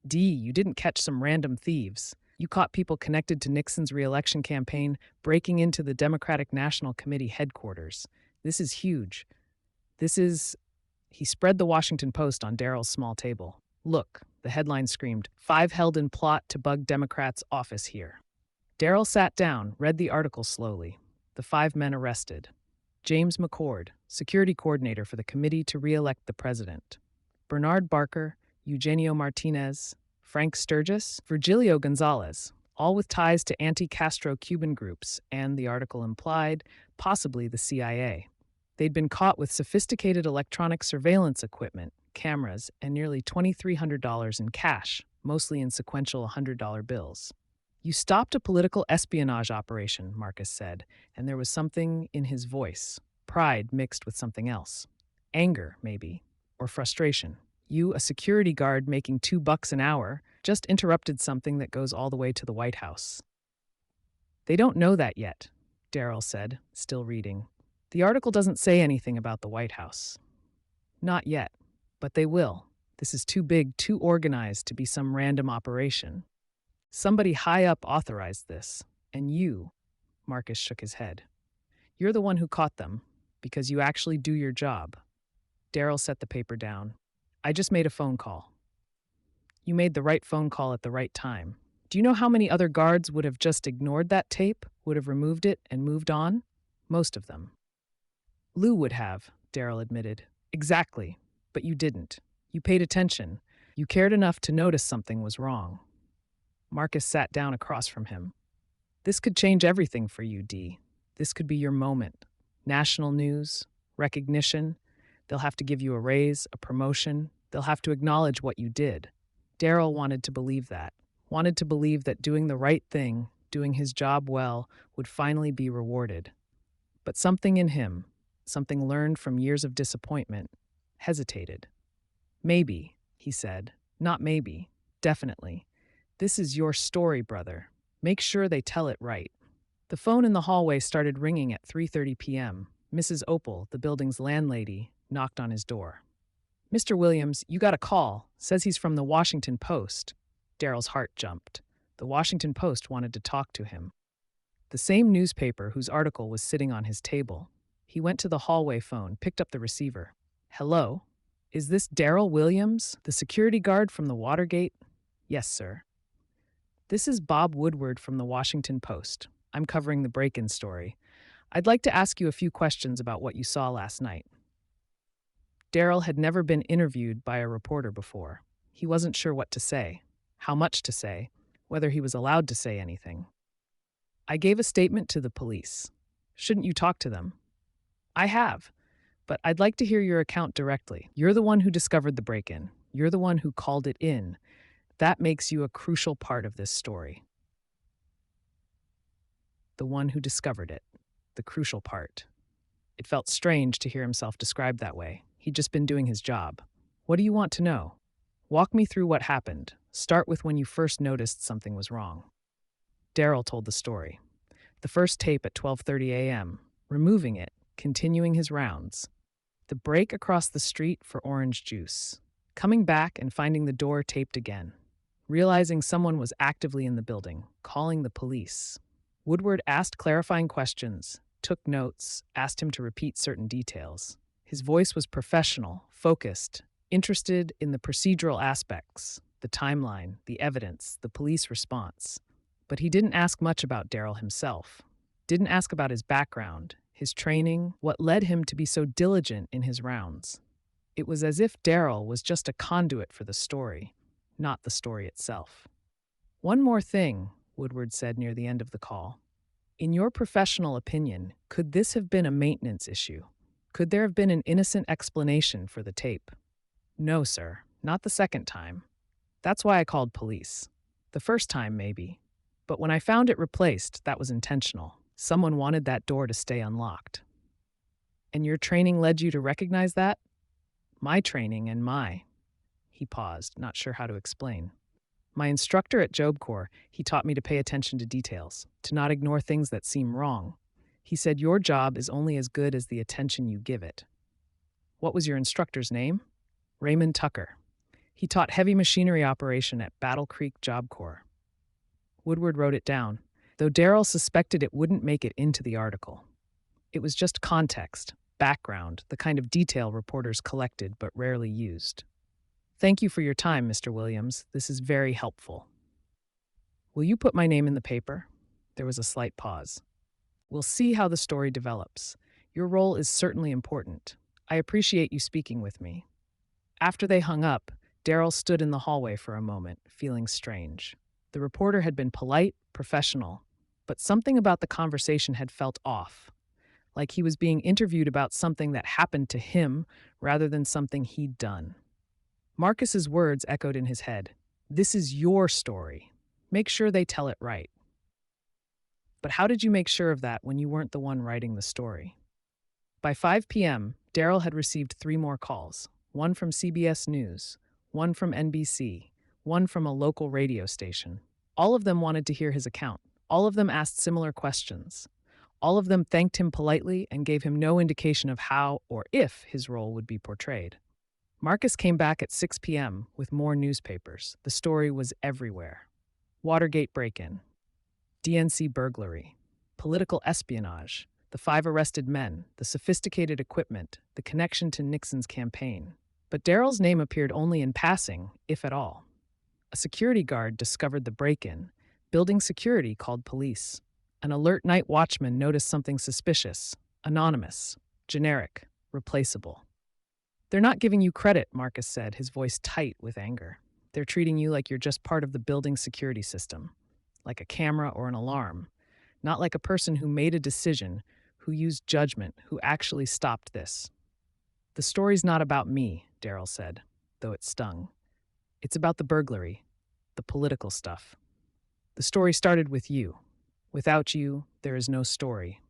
You didn't catch some random thieves. You caught people connected to Nixon's re-election campaign breaking into the Democratic National Committee headquarters. This is huge. He spread the Washington Post on Darryl's small table. "Look," the headline screamed, "5 held in plot to bug Democrats' office here." Darryl sat down, read the article slowly. The 5 men arrested. James McCord, security coordinator for the committee to re-elect the president. Bernard Barker, Eugenio Martinez, Frank Sturgis, Virgilio Gonzalez, all with ties to anti-Castro Cuban groups and, the article implied, possibly the CIA. They'd been caught with sophisticated electronic surveillance equipment, cameras, and nearly $2,300 in cash, mostly in sequential $100 bills. "You stopped a political espionage operation," Marcus said, and there was something in his voice, pride mixed with something else. Anger, maybe, or frustration. "You, a security guard making $2 an hour, just interrupted something that goes all the way to the White House." "They don't know that yet," Darryl said, still reading. "The article doesn't say anything about the White House. Not yet, but they will. This is too big, too organized to be some random operation. Somebody high up authorized this, and you," Marcus shook his head, "you're the one who caught them, because you actually do your job." Darryl set the paper down. "I just made a phone call." "You made the right phone call at the right time. Do you know how many other guards would have just ignored that tape, would have removed it and moved on? Most of them." "Lou would have," Darryl admitted. "Exactly, but you didn't. You paid attention. You cared enough to notice something was wrong." Marcus sat down across from him. "This could change everything for you, Dee. This could be your moment. National news, recognition. They'll have to give you a raise, a promotion. They'll have to acknowledge what you did." Darryl wanted to believe that. Wanted to believe that doing the right thing, doing his job well, would finally be rewarded. But something in him, something learned from years of disappointment, hesitated. "Maybe," he said. "Not maybe. Definitely. This is your story, brother. Make sure they tell it right." The phone in the hallway started ringing at 3:30 p.m. Mrs. Opal, the building's landlady, knocked on his door. "Mr. Williams, you got a call. Says he's from the Washington Post." Darryl's heart jumped. The Washington Post wanted to talk to him. The same newspaper whose article was sitting on his table. He went to the hallway phone, picked up the receiver. "Hello? Is this Darryl Williams, the security guard from the Watergate?" "Yes, sir." "This is Bob Woodward from the Washington Post. I'm covering the break-in story. I'd like to ask you a few questions about what you saw last night." Darryl had never been interviewed by a reporter before. He wasn't sure what to say, how much to say, whether he was allowed to say anything. "I gave a statement to the police. Shouldn't you talk to them?" "I have, but I'd like to hear your account directly. You're the one who discovered the break-in. You're the one who called it in. That makes you a crucial part of this story." The one who discovered it. The crucial part. It felt strange to hear himself described that way. He'd just been doing his job. "What do you want to know? Walk me through what happened. Start with when you first noticed something was wrong." Darryl told the story. The first tape at 12:30 a.m., removing it, continuing his rounds. The break across the street for orange juice. Coming back and finding the door taped again. Realizing someone was actively in the building, calling the police. Woodward asked clarifying questions, took notes, asked him to repeat certain details. His voice was professional, focused, interested in the procedural aspects, the timeline, the evidence, the police response. But he didn't ask much about Darryl himself. Didn't ask about his background, his training, what led him to be so diligent in his rounds. It was as if Darryl was just a conduit for the story, not the story itself. "One more thing," Woodward said near the end of the call. "In your professional opinion, could this have been a maintenance issue? Could there have been an innocent explanation for the tape?" "No, sir, not the second time. That's why I called police. The first time, maybe. But when I found it replaced, that was intentional. Someone wanted that door to stay unlocked." "And your training led you to recognize that?" "My training and He paused, not sure how to explain. "My instructor at Job Corps, he taught me to pay attention to details, to not ignore things that seem wrong. He said your job is only as good as the attention you give it." "What was your instructor's name?" "Raymond Tucker. He taught heavy machinery operation at Battle Creek Job Corps." Woodward wrote it down, though Darryl suspected it wouldn't make it into the article. It was just context, background, the kind of detail reporters collected but rarely used. "Thank you for your time, Mr. Williams. This is very helpful." "Will you put my name in the paper?" There was a slight pause. "We'll see how the story develops. Your role is certainly important. I appreciate you speaking with me." After they hung up, Darryl stood in the hallway for a moment, feeling strange. The reporter had been polite, professional, but something about the conversation had felt off, like he was being interviewed about something that happened to him rather than something he'd done. Marcus's words echoed in his head. This is your story. Make sure they tell it right. But how did you make sure of that when you weren't the one writing the story? By 5 p.m., Darryl had received 3 more calls, one from CBS News, one from NBC, one from a local radio station. All of them wanted to hear his account. All of them asked similar questions. All of them thanked him politely and gave him no indication of how or if his role would be portrayed. Marcus came back at 6 p.m. with more newspapers. The story was everywhere. Watergate break-in, DNC burglary, political espionage, the 5 arrested men, the sophisticated equipment, the connection to Nixon's campaign. But Darryl's name appeared only in passing, if at all. A security guard discovered the break-in. Building security called police. An alert night watchman noticed something suspicious, anonymous, generic, replaceable. They're not giving you credit, Marcus said, his voice tight with anger. They're treating you like you're just part of the building security system, like a camera or an alarm, not like a person who made a decision, who used judgment, who actually stopped this. The story's not about me, Darryl said, though it stung. It's about the burglary, the political stuff. The story started with you. Without you, there is no story.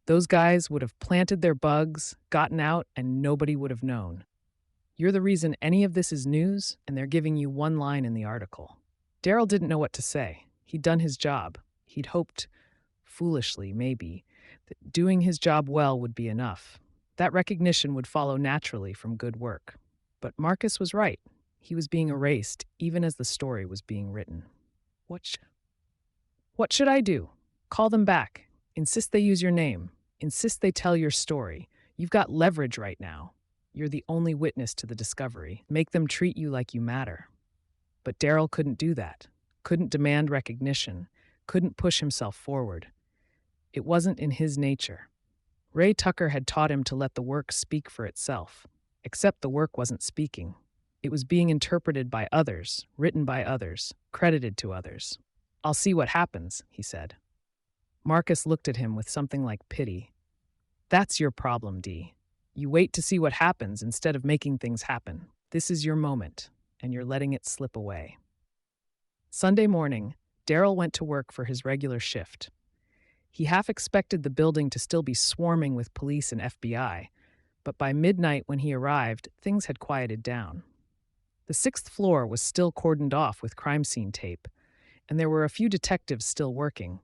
Those guys would have planted their bugs, gotten out, and nobody would have known. You're the reason any of this is news, and they're giving you one line in the article. Darryl didn't know what to say. He'd done his job. He'd hoped, foolishly maybe, that doing his job well would be enough. That recognition would follow naturally from good work. But Marcus was right. He was being erased, even as the story was being written. What should I do? Call them back. Insist they use your name. Insist they tell your story. You've got leverage right now. You're the only witness to the discovery. Make them treat you like you matter. But Darryl couldn't do that. Couldn't demand recognition. Couldn't push himself forward. It wasn't in his nature. Ray Tucker had taught him to let the work speak for itself. Except the work wasn't speaking. It was being interpreted by others, written by others, credited to others. I'll see what happens, he said. Marcus looked at him with something like pity. That's your problem, Dee. You wait to see what happens instead of making things happen. This is your moment, and you're letting it slip away. Sunday morning, Darryl went to work for his regular shift. He half expected the building to still be swarming with police and FBI, but by midnight when he arrived, things had quieted down. The 6th floor was still cordoned off with crime scene tape, and there were a few detectives still working.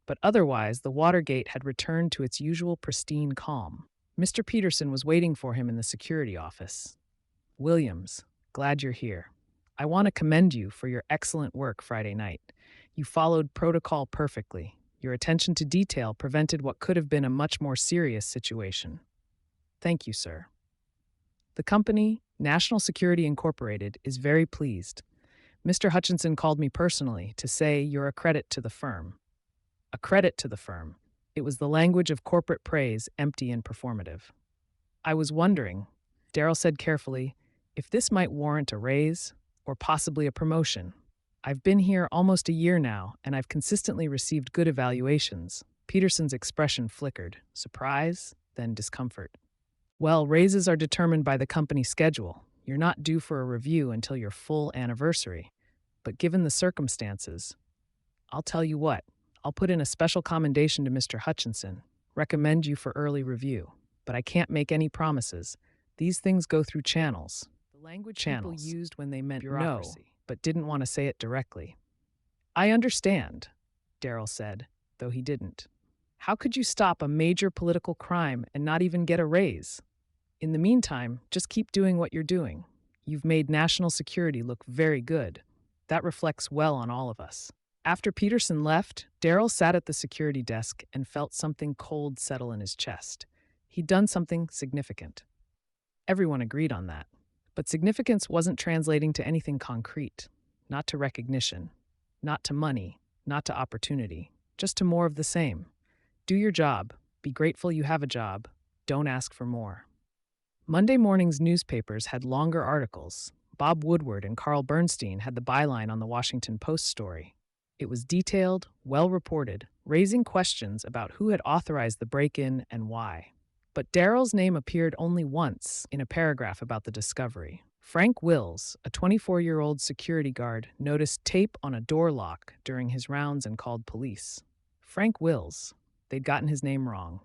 But otherwise, the Watergate had returned to its usual pristine calm. Mr. Peterson was waiting for him in the security office. Williams, glad you're here. I want to commend you for your excellent work Friday night. You followed protocol perfectly. Your attention to detail prevented what could have been a much more serious situation. Thank you, sir. The company, National Security Incorporated, is very pleased. Mr. Hutchinson called me personally to say you're a credit to the firm. A credit to the firm. It was the language of corporate praise, empty and performative. I was wondering, Darryl said carefully, if this might warrant a raise or possibly a promotion. I've been here almost a year now, and I've consistently received good evaluations. Peterson's expression flickered, surprise, then discomfort. Well, raises are determined by the company schedule. You're not due for a review until your full anniversary. But given the circumstances, I'll tell you what, I'll put in a special commendation to Mr. Hutchinson, recommend you for early review. But I can't make any promises. These things go through channels. The language people used when they meant bureaucracy, no, but didn't want to say it directly. I understand, Darryl said, though he didn't. How could you stop a major political crime and not even get a raise? In the meantime, just keep doing what you're doing. You've made national security look very good. That reflects well on all of us. After Peterson left, Darryl sat at the security desk and felt something cold settle in his chest. He'd done something significant. Everyone agreed on that. But significance wasn't translating to anything concrete. Not to recognition. Not to money. Not to opportunity. Just to more of the same. Do your job. Be grateful you have a job. Don't ask for more. Monday morning's newspapers had longer articles. Bob Woodward and Carl Bernstein had the byline on the Washington Post story. It was detailed, well reported, raising questions about who had authorized the break in and why. But Darryl's name appeared only once in a paragraph about the discovery. Frank Wills, a 24-year-old security guard, noticed tape on a door lock during his rounds and called police. Frank Wills. They'd gotten his name wrong.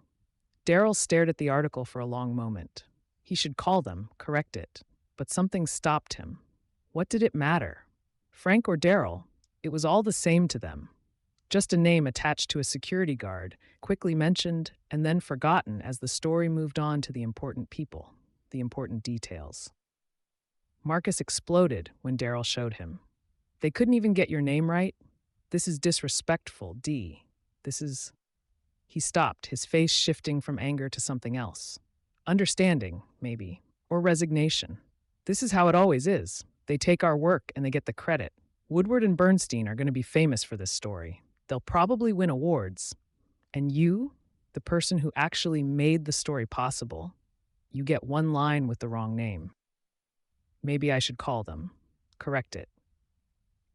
Darryl stared at the article for a long moment. He should call them, correct it. But something stopped him. What did it matter? Frank or Darryl, it was all the same to them. Just a name attached to a security guard, quickly mentioned and then forgotten as the story moved on to the important people, the important details. Marcus exploded when Darryl showed him. They couldn't even get your name right? This is disrespectful, D. This is... He stopped, his face shifting from anger to something else. Understanding, maybe, or resignation. This is how it always is. They take our work and they get the credit. Woodward and Bernstein are going to be famous for this story. They'll probably win awards. And you, the person who actually made the story possible, you get one line with the wrong name. Maybe I should call them. Correct it.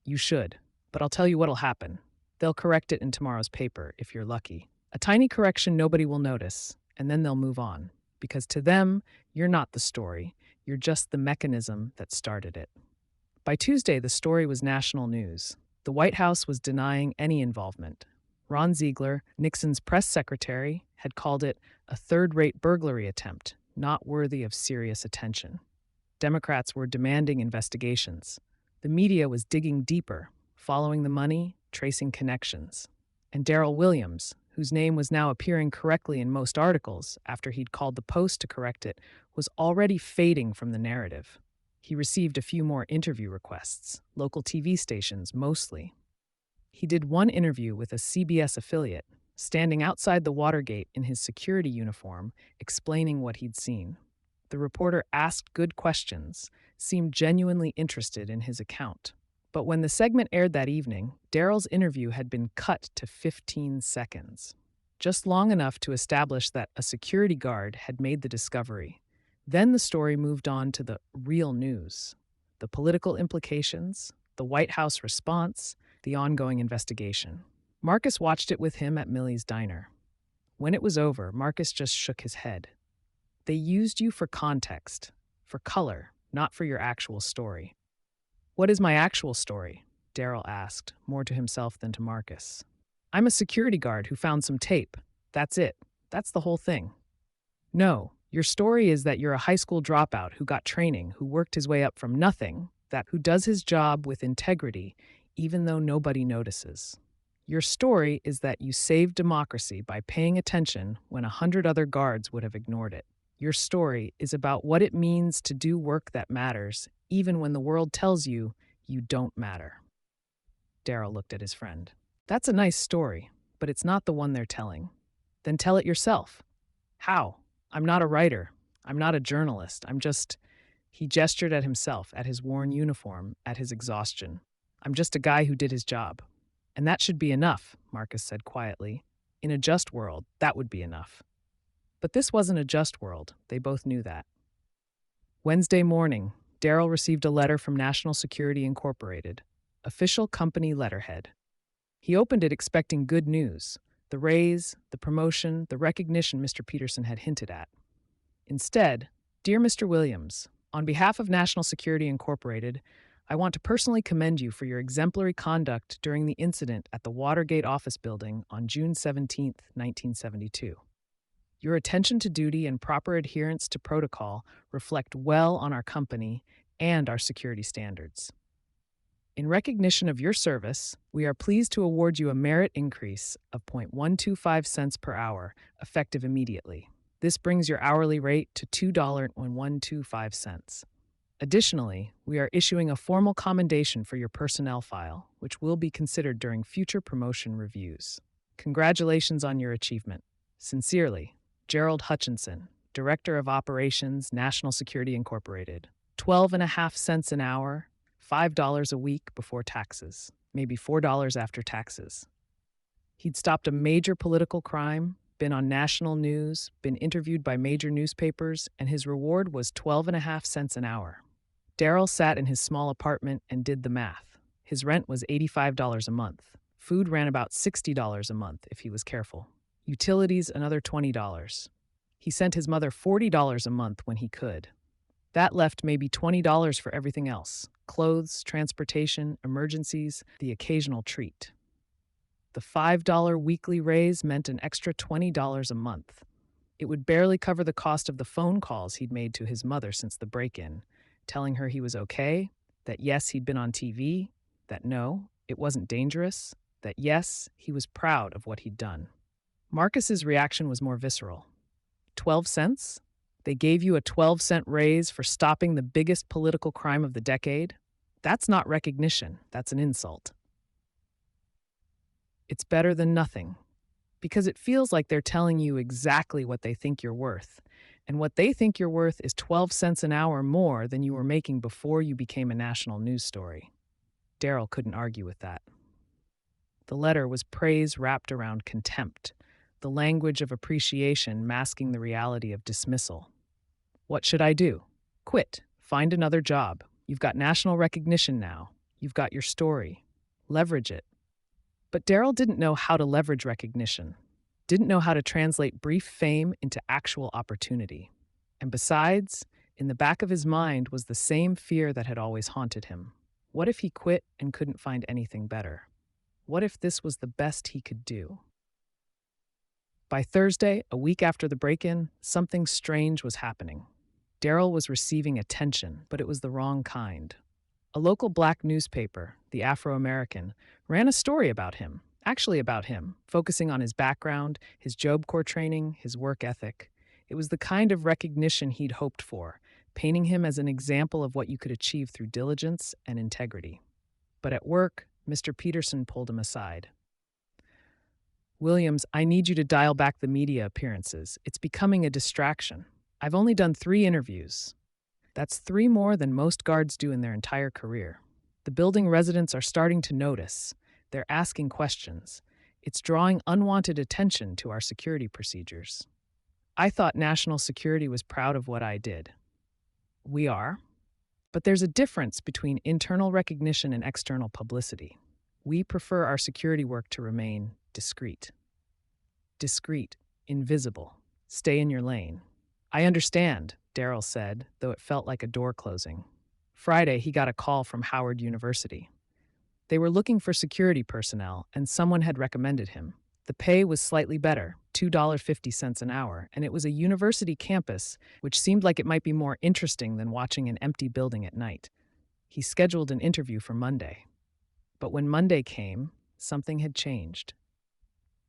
You should, but I'll tell you what'll happen. They'll correct it in tomorrow's paper, if you're lucky. A tiny correction nobody will notice, and then they'll move on. Because to them, you're not the story. You're just the mechanism that started it. By Tuesday, the story was national news. The White House was denying any involvement. Ron Ziegler, Nixon's press secretary, had called it a third-rate burglary attempt, not worthy of serious attention. Democrats were demanding investigations. The media was digging deeper, following the money, tracing connections. And Darryl Williams, whose name was now appearing correctly in most articles after he'd called the Post to correct it, was already fading from the narrative. He received a few more interview requests, local TV stations mostly. He did one interview with a CBS affiliate, standing outside the Watergate in his security uniform, explaining what he'd seen. The reporter asked good questions, seemed genuinely interested in his account. But when the segment aired that evening, Darryl's interview had been cut to 15 seconds, just long enough to establish that a security guard had made the discovery. Then the story moved on to the real news, the political implications, the White House response, the ongoing investigation. Marcus watched it with him at Millie's diner. When it was over, Marcus just shook his head. They used you for context, for color, not for your actual story. What is my actual story? Darryl asked, more to himself than to Marcus. I'm a security guard who found some tape. That's it. That's the whole thing. No, your story is that you're a high school dropout who got training, who worked his way up from nothing, who does his job with integrity, even though nobody notices. Your story is that you saved democracy by paying attention when 100 other guards would have ignored it. Your story is about what it means to do work that matters, even when the world tells you you don't matter. Darryl looked at his friend. That's a nice story, but it's not the one they're telling. Then tell it yourself. How? I'm not a writer. I'm not a journalist. I'm just... He gestured at himself, at his worn uniform, at his exhaustion. I'm just a guy who did his job. And that should be enough, Marcus said quietly. In a just world, that would be enough. But this wasn't a just world. They both knew that. Wednesday morning, Darryl received a letter from National Security Incorporated, official company letterhead. He opened it expecting good news, the raise, the promotion, the recognition Mr. Peterson had hinted at. Instead, Dear Mr. Williams, on behalf of National Security Incorporated, I want to personally commend you for your exemplary conduct during the incident at the Watergate office building on June 17, 1972. Your attention to duty and proper adherence to protocol reflect well on our company and our security standards. In recognition of your service, we are pleased to award you a merit increase of 0.125 cents per hour, effective immediately. This brings your hourly rate to $2.125. Additionally, we are issuing a formal commendation for your personnel file, which will be considered during future promotion reviews. Congratulations on your achievement. Sincerely, Gerald Hutchinson, Director of Operations, National Security Incorporated. 12.5 cents an hour, $5 a week before taxes, maybe $4 after taxes. He'd stopped a major political crime, been on national news, been interviewed by major newspapers, and his reward was 12.5 cents an hour. Darryl sat in his small apartment and did the math. His rent was $85 a month, Food ran about $60 a month if he was careful. Utilities, another $20. He sent his mother $40 a month when he could. That left maybe $20 for everything else: clothes, transportation, emergencies, the occasional treat. The $5 weekly raise meant an extra $20 a month. It would barely cover the cost of the phone calls he'd made to his mother since the break-in, telling her he was okay, that yes, he'd been on TV, that no, it wasn't dangerous, that yes, he was proud of what he'd done. Marcus's reaction was more visceral. 12 cents? They gave you a 12-cent raise for stopping the biggest political crime of the decade? That's not recognition, that's an insult. It's better than nothing, because it feels like they're telling you exactly what they think you're worth. And what they think you're worth is 12 cents an hour more than you were making before you became a national news story. Darryl couldn't argue with that. The letter was praise wrapped around contempt, the language of appreciation masking the reality of dismissal. What should I do? Quit. Find another job. You've got national recognition now. You've got your story. Leverage it. But Darryl didn't know how to leverage recognition, didn't know how to translate brief fame into actual opportunity. And besides, in the back of his mind was the same fear that had always haunted him. What if he quit and couldn't find anything better? What if this was the best he could do? By Thursday, a week after the break-in, something strange was happening. Darryl was receiving attention, but it was the wrong kind. A local black newspaper, The Afro-American, ran a story about him, focusing on his background, his Job Corps training, his work ethic. It was the kind of recognition he'd hoped for, painting him as an example of what you could achieve through diligence and integrity. But at work, Mr. Peterson pulled him aside. "Williams, I need you to dial back the media appearances. It's becoming a distraction. I've only done 3 interviews. That's 3 more than most guards do in their entire career. The building residents are starting to notice. They're asking questions. It's drawing unwanted attention to our security procedures. I thought national security was proud of what I did. We are. But there's a difference between internal recognition and external publicity. We prefer our security work to remain discreet. Discreet, invisible. Stay in your lane." "I understand," Darryl said, though it felt like a door closing. Friday, he got a call from Howard University. They were looking for security personnel, and someone had recommended him. The pay was slightly better, $2.50 an hour, and it was a university campus, which seemed like it might be more interesting than watching an empty building at night. He scheduled an interview for Monday. But when Monday came, something had changed.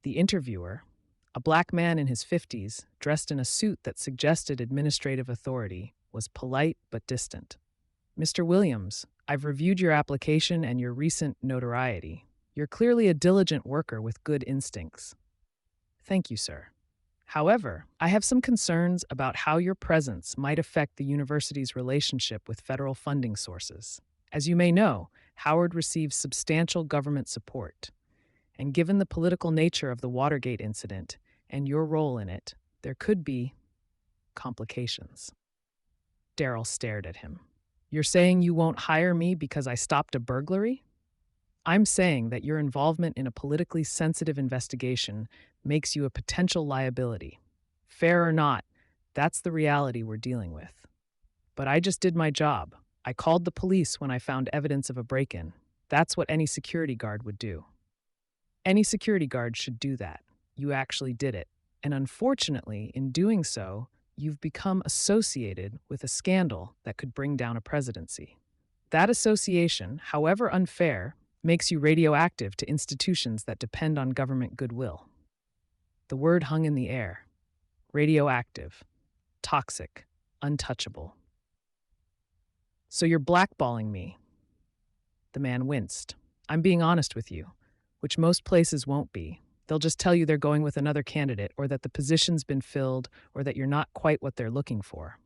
The interviewer, a black man in his 50s, dressed in a suit that suggested administrative authority, was polite but distant. "Mr. Williams, I've reviewed your application and your recent notoriety. You're clearly a diligent worker with good instincts." "Thank you, sir. However, I have some concerns about how your presence might affect the university's relationship with federal funding sources. As you may know, Howard receives substantial government support. And given the political nature of the Watergate incident and your role in it, there could be complications." Darryl stared at him. "You're saying you won't hire me because I stopped a burglary?" "I'm saying that your involvement in a politically sensitive investigation makes you a potential liability. Fair or not, that's the reality we're dealing with. But I just did my job. I called the police when I found evidence of a break-in. That's what any security guard would do. Any security guard should do that. You actually did it. And unfortunately, in doing so, you've become associated with a scandal that could bring down a presidency. That association, however unfair, makes you radioactive to institutions that depend on government goodwill." The word hung in the air. Radioactive, toxic, untouchable. "So you're blackballing me?" The man winced. "I'm being honest with you, which most places won't be. They'll just tell you they're going with another candidate, or that the position's been filled, or that you're not quite what they're looking for.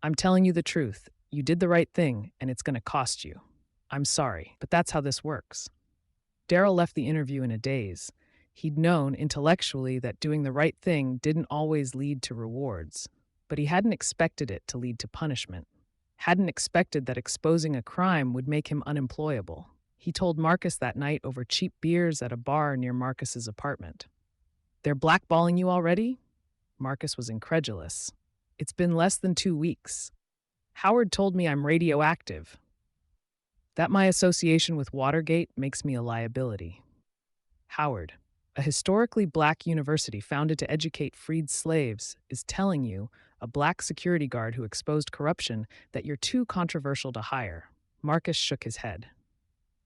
I'm telling you the truth. You did the right thing, and it's going to cost you. I'm sorry, but that's how this works." Darryl left the interview in a daze. He'd known intellectually that doing the right thing didn't always lead to rewards, but he hadn't expected it to lead to punishment. Hadn't expected that exposing a crime would make him unemployable. He told Marcus that night over cheap beers at a bar near Marcus's apartment. "They're blackballing you already?" Marcus was incredulous. "It's been less than 2 weeks. Howard told me I'm radioactive. That my association with Watergate makes me a liability." Howard, a historically black university founded to educate freed slaves, is telling you, a black security guard who exposed corruption, that you're too controversial to hire. Marcus shook his head.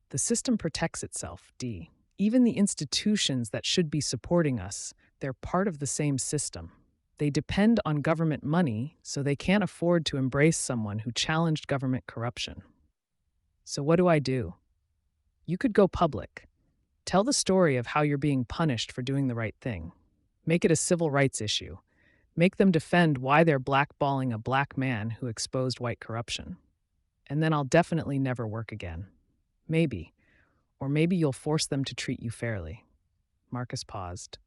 "The system protects itself, D. Even the institutions that should be supporting us, they're part of the same system. They depend on government money, so they can't afford to embrace someone who challenged government corruption." "So what do I do?" "You could go public. Tell the story of how you're being punished for doing the right thing. Make it a civil rights issue. Make them defend why they're blackballing a black man who exposed white corruption. And then I'll definitely never work again. Maybe. Or maybe you'll force them to treat you fairly." Marcus paused.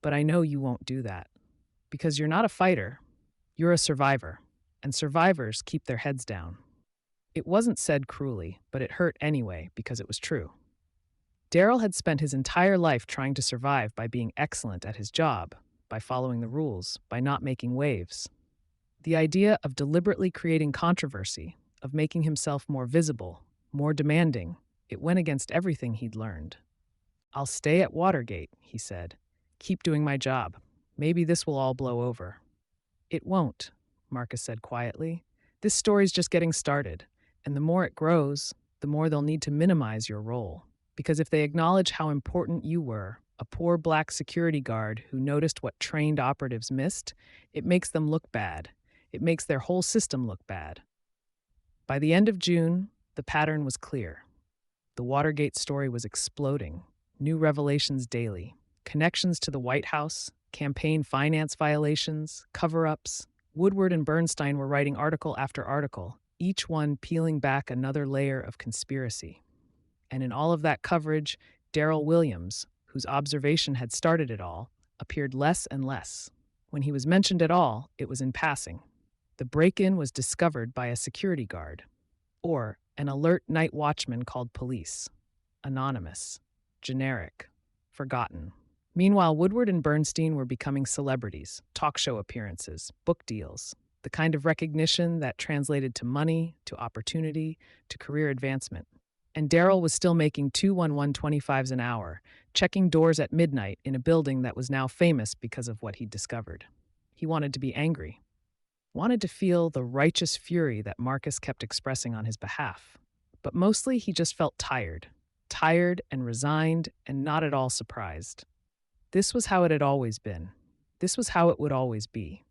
"But I know you won't do that. Because you're not a fighter. You're a survivor. And survivors keep their heads down." It wasn't said cruelly, but it hurt anyway because it was true. Darryl had spent his entire life trying to survive by being excellent at his job, by following the rules, by not making waves. The idea of deliberately creating controversy, of making himself more visible, more demanding, it went against everything he'd learned. "I'll stay at Watergate," he said. "Keep doing my job. Maybe this will all blow over." "It won't," Marcus said quietly. "This story's just getting started, and the more it grows, the more they'll need to minimize your role. Because if they acknowledge how important you were, a poor black security guard who noticed what trained operatives missed, it makes them look bad. It makes their whole system look bad." By the end of June, the pattern was clear. The Watergate story was exploding. New revelations daily. Connections to the White House, campaign finance violations, cover-ups. Woodward and Bernstein were writing article after article, each one peeling back another layer of conspiracy. And in all of that coverage, Darryl Williams, whose observation had started it all, appeared less and less. When he was mentioned at all, it was in passing. The break-in was discovered by a security guard, or an alert night watchman called police. Anonymous, generic, forgotten. Meanwhile, Woodward and Bernstein were becoming celebrities, talk show appearances, book deals, the kind of recognition that translated to money, to opportunity, to career advancement. And Darryl was still making 211.25s an hour, checking doors at midnight in a building that was now famous because of what he'd discovered. He wanted to be angry. Wanted to feel the righteous fury that Marcus kept expressing on his behalf. But mostly he just felt tired. Tired and resigned and not at all surprised. This was how it had always been. This was how it would always be.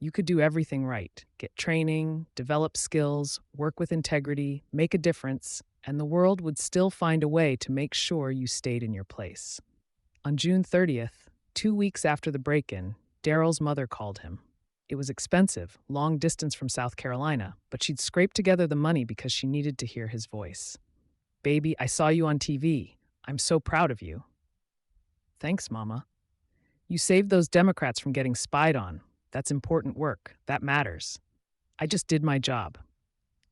You could do everything right, get training, develop skills, work with integrity, make a difference, and the world would still find a way to make sure you stayed in your place. On June 30th, 2 weeks after the break-in, Darryl's mother called him. It was expensive, long distance from South Carolina, but she'd scraped together the money because she needed to hear his voice. "Baby, I saw you on TV. I'm so proud of you." "Thanks, Mama. You saved those Democrats from getting spied on. That's important work. That matters. I just did my job."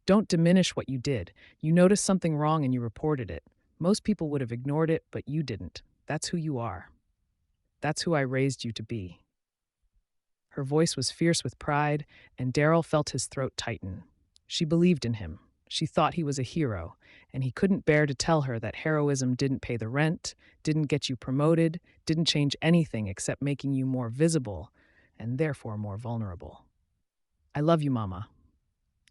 Don't diminish what you did. You noticed something wrong and you reported it. Most people would have ignored it, but you didn't. That's who you are. That's who I raised you to be. Her voice was fierce with pride, and Darryl felt his throat tighten. She believed in him. She thought he was a hero, and he couldn't bear to tell her that heroism didn't pay the rent, didn't get you promoted, didn't change anything except making you more visible, and therefore more vulnerable. "I love you, Mama.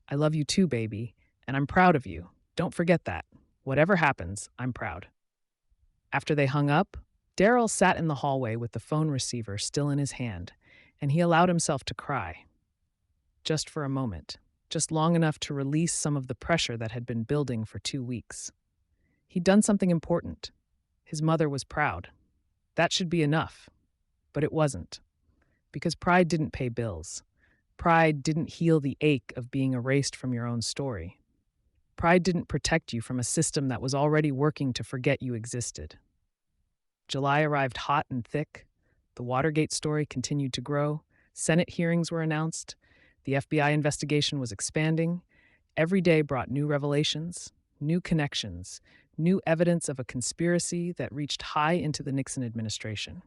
I love you too, baby, and I'm proud of you. Don't forget that. Whatever happens, I'm proud." After they hung up, Darryl sat in the hallway with the phone receiver still in his hand, and he allowed himself to cry. Just for a moment, just long enough to release some of the pressure that had been building for 2 weeks. He'd done something important. His mother was proud. That should be enough. But it wasn't. Because pride didn't pay bills. Pride didn't heal the ache of being erased from your own story. Pride didn't protect you from a system that was already working to forget you existed. July arrived hot and thick. The Watergate story continued to grow. Senate hearings were announced. The FBI investigation was expanding. Every day brought new revelations. new connections, new evidence of a conspiracy that reached high into the Nixon administration.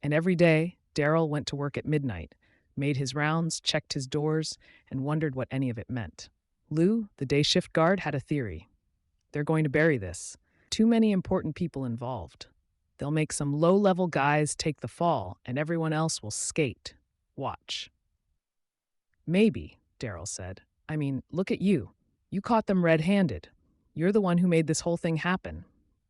And every day, Darryl went to work at midnight, made his rounds, checked his doors, and wondered what any of it meant. Lou, the day shift guard, had a theory. They're going to bury this. Too many important people involved. They'll make some low-level guys take the fall, and everyone else will skate. Watch. Maybe, Darryl said. I mean, look at you. You caught them red-handed. You're the one who made this whole thing happen.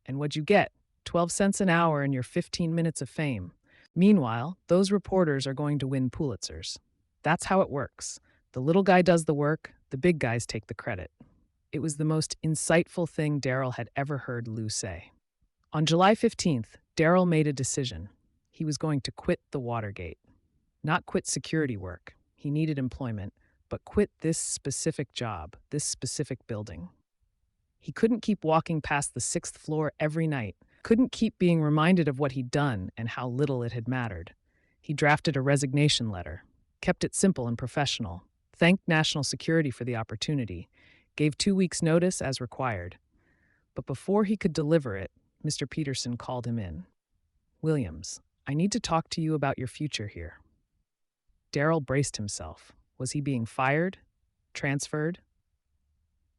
And what'd you get? 12 cents an hour and your 15 minutes of fame. Meanwhile, those reporters are going to win Pulitzers. That's how it works. The little guy does the work, the big guys take the credit. It was the most insightful thing Darryl had ever heard Lou say. On July 15th, Darryl made a decision. He was going to quit the Watergate. Not quit security work. He needed employment, but quit this specific job, this specific building. He couldn't keep walking past the 6th floor every night, couldn't keep being reminded of what he'd done and how little it had mattered. He drafted a resignation letter, kept it simple and professional, thanked national security for the opportunity, gave 2 weeks' notice as required. But before he could deliver it, Mr. Peterson called him in. Williams, I need to talk to you about your future here. Darryl braced himself. Was he being fired? Transferred?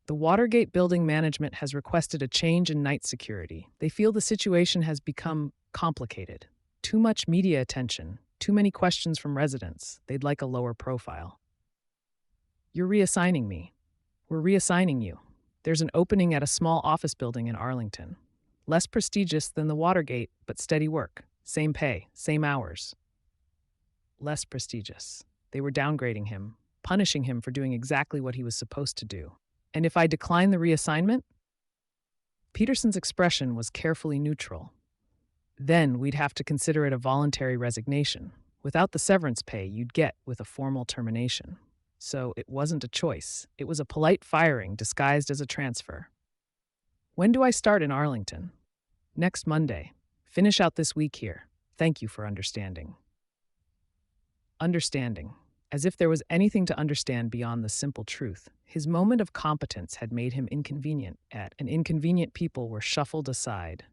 The Watergate building management has requested a change in night security. They feel the situation has become complicated. Too much media attention, too many questions from residents. They'd like a lower profile. You're reassigning me. We're reassigning you. There's an opening at a small office building in Arlington. Less prestigious than the Watergate, but steady work. Same pay, same hours. Less prestigious. They were downgrading him, punishing him for doing exactly what he was supposed to do. And if I decline the reassignment? Peterson's expression was carefully neutral. Then we'd have to consider it a voluntary resignation, without the severance pay you'd get with a formal termination. So it wasn't a choice. It was a polite firing disguised as a transfer. When do I start in Arlington? Next Monday. Finish out this week here. Thank you for understanding. Understanding. As if there was anything to understand beyond the simple truth. His moment of competence had made him inconvenient, and inconvenient people were shuffled aside.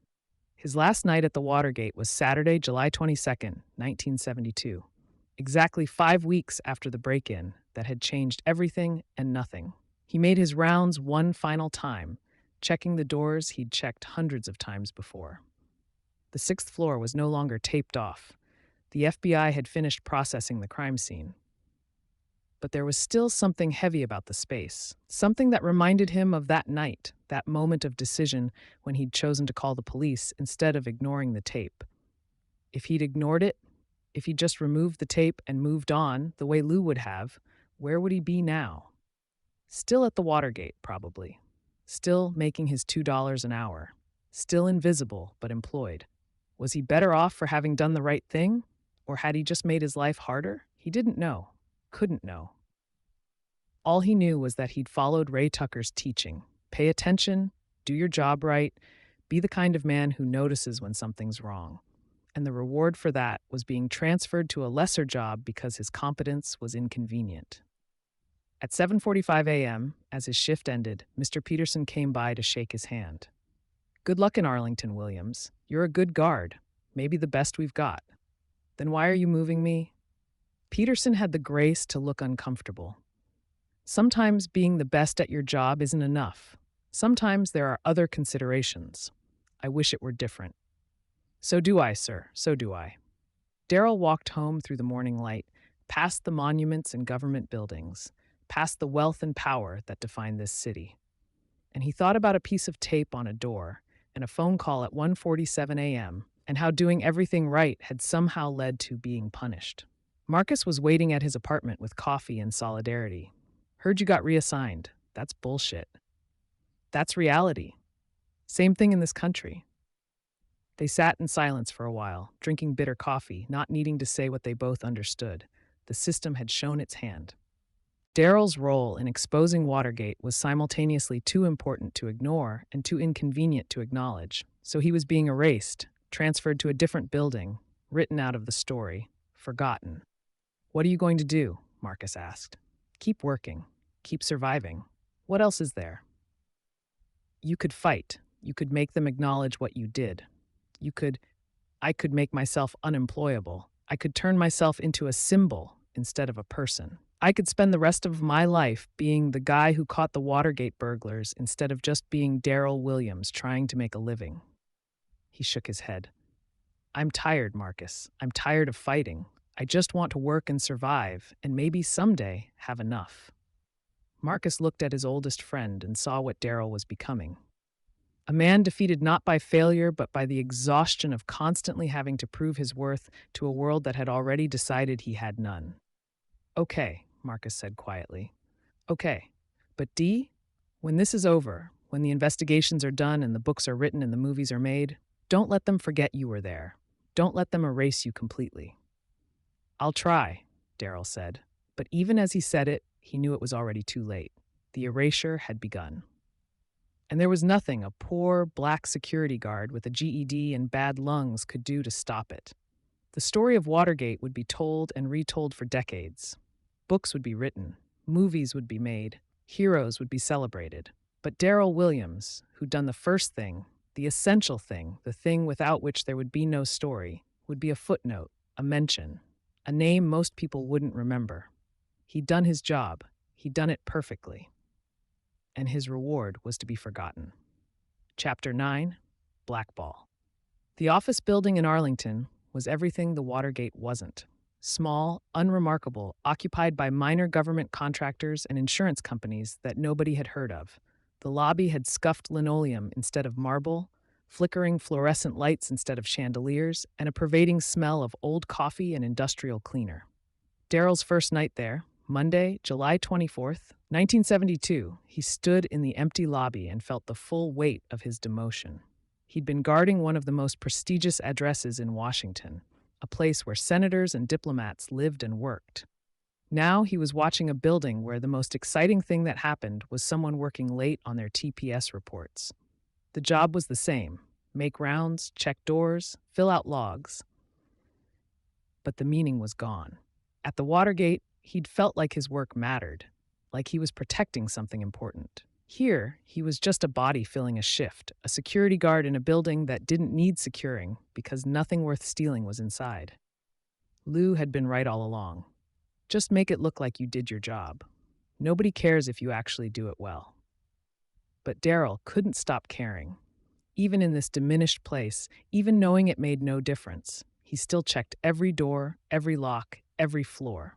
His last night at the Watergate was Saturday, July 22nd, 1972. Exactly 5 weeks after the break-in that had changed everything and nothing. He made his rounds one final time, checking the doors he'd checked hundreds of times before. The 6th floor was no longer taped off. The FBI had finished processing the crime scene. But there was still something heavy about the space, something that reminded him of that night, that moment of decision when he'd chosen to call the police instead of ignoring the tape. If he'd ignored it, if he'd just removed the tape and moved on the way Lou would have, where would he be now? Still at the Watergate, probably. Still making his $2 an hour. Still invisible, but employed. Was he better off for having done the right thing? Or had he just made his life harder? He didn't know. Couldn't know. All he knew was that he'd followed Ray Tucker's teaching. Pay attention, do your job right, be the kind of man who notices when something's wrong. And the reward for that was being transferred to a lesser job because his competence was inconvenient. At 7:45 a.m., as his shift ended, Mr. Peterson came by to shake his hand. Good luck in Arlington, Williams. You're a good guard, maybe the best we've got. Then why are you moving me? Peterson had the grace to look uncomfortable. Sometimes being the best at your job isn't enough. Sometimes there are other considerations. I wish it were different. So do I, sir, so do I. Darryl walked home through the morning light, past the monuments and government buildings, past the wealth and power that define this city. And he thought about a piece of tape on a door and a phone call at 1:47 a.m. and how doing everything right had somehow led to being punished. Marcus was waiting at his apartment with coffee and solidarity. Heard you got reassigned. That's bullshit. That's reality. Same thing in this country. They sat in silence for a while, drinking bitter coffee, not needing to say what they both understood. The system had shown its hand. Darryl's role in exposing Watergate was simultaneously too important to ignore and too inconvenient to acknowledge, so he was being erased, transferred to a different building, written out of the story, forgotten. What are you going to do? Marcus asked. Keep working. Keep surviving. What else is there? You could fight. You could make them acknowledge what you did. You could, I could make myself unemployable. I could turn myself into a symbol instead of a person. I could spend the rest of my life being the guy who caught the Watergate burglars instead of just being Darryl Williams trying to make a living. He shook his head. I'm tired, Marcus. I'm tired of fighting. I just want to work and survive, and maybe someday have enough. Marcus looked at his oldest friend and saw what Darryl was becoming. A man defeated not by failure, but by the exhaustion of constantly having to prove his worth to a world that had already decided he had none. Okay, Marcus said quietly. Okay, but Dee, when this is over, when the investigations are done and the books are written and the movies are made, don't let them forget you were there. Don't let them erase you completely. I'll try, Darryl said. But even as he said it, he knew it was already too late. The erasure had begun. And there was nothing a poor, black security guard with a GED and bad lungs could do to stop it. The story of Watergate would be told and retold for decades. Books would be written, movies would be made, heroes would be celebrated. But Darryl Williams, who'd done the first thing, the essential thing, the thing without which there would be no story, would be a footnote, a mention, a name most people wouldn't remember. He'd done his job. He'd done it perfectly. And his reward was to be forgotten. Chapter 9, Blackball. The office building in Arlington was everything the Watergate wasn't. Small, unremarkable, occupied by minor government contractors and insurance companies that nobody had heard of. The lobby had scuffed linoleum instead of marble, flickering fluorescent lights instead of chandeliers, and a pervading smell of old coffee and industrial cleaner. Darryl's first night there, Monday, July 24th, 1972, he stood in the empty lobby and felt the full weight of his demotion. He'd been guarding one of the most prestigious addresses in Washington, a place where senators and diplomats lived and worked. Now he was watching a building where the most exciting thing that happened was someone working late on their TPS reports. The job was the same: make rounds, check doors, fill out logs. But the meaning was gone. At the Watergate, he'd felt like his work mattered, like he was protecting something important. Here, he was just a body filling a shift, a security guard in a building that didn't need securing because nothing worth stealing was inside. Lou had been right all along. Just make it look like you did your job. Nobody cares if you actually do it well. But Darryl couldn't stop caring. Even in this diminished place, even knowing it made no difference, he still checked every door, every lock, every floor.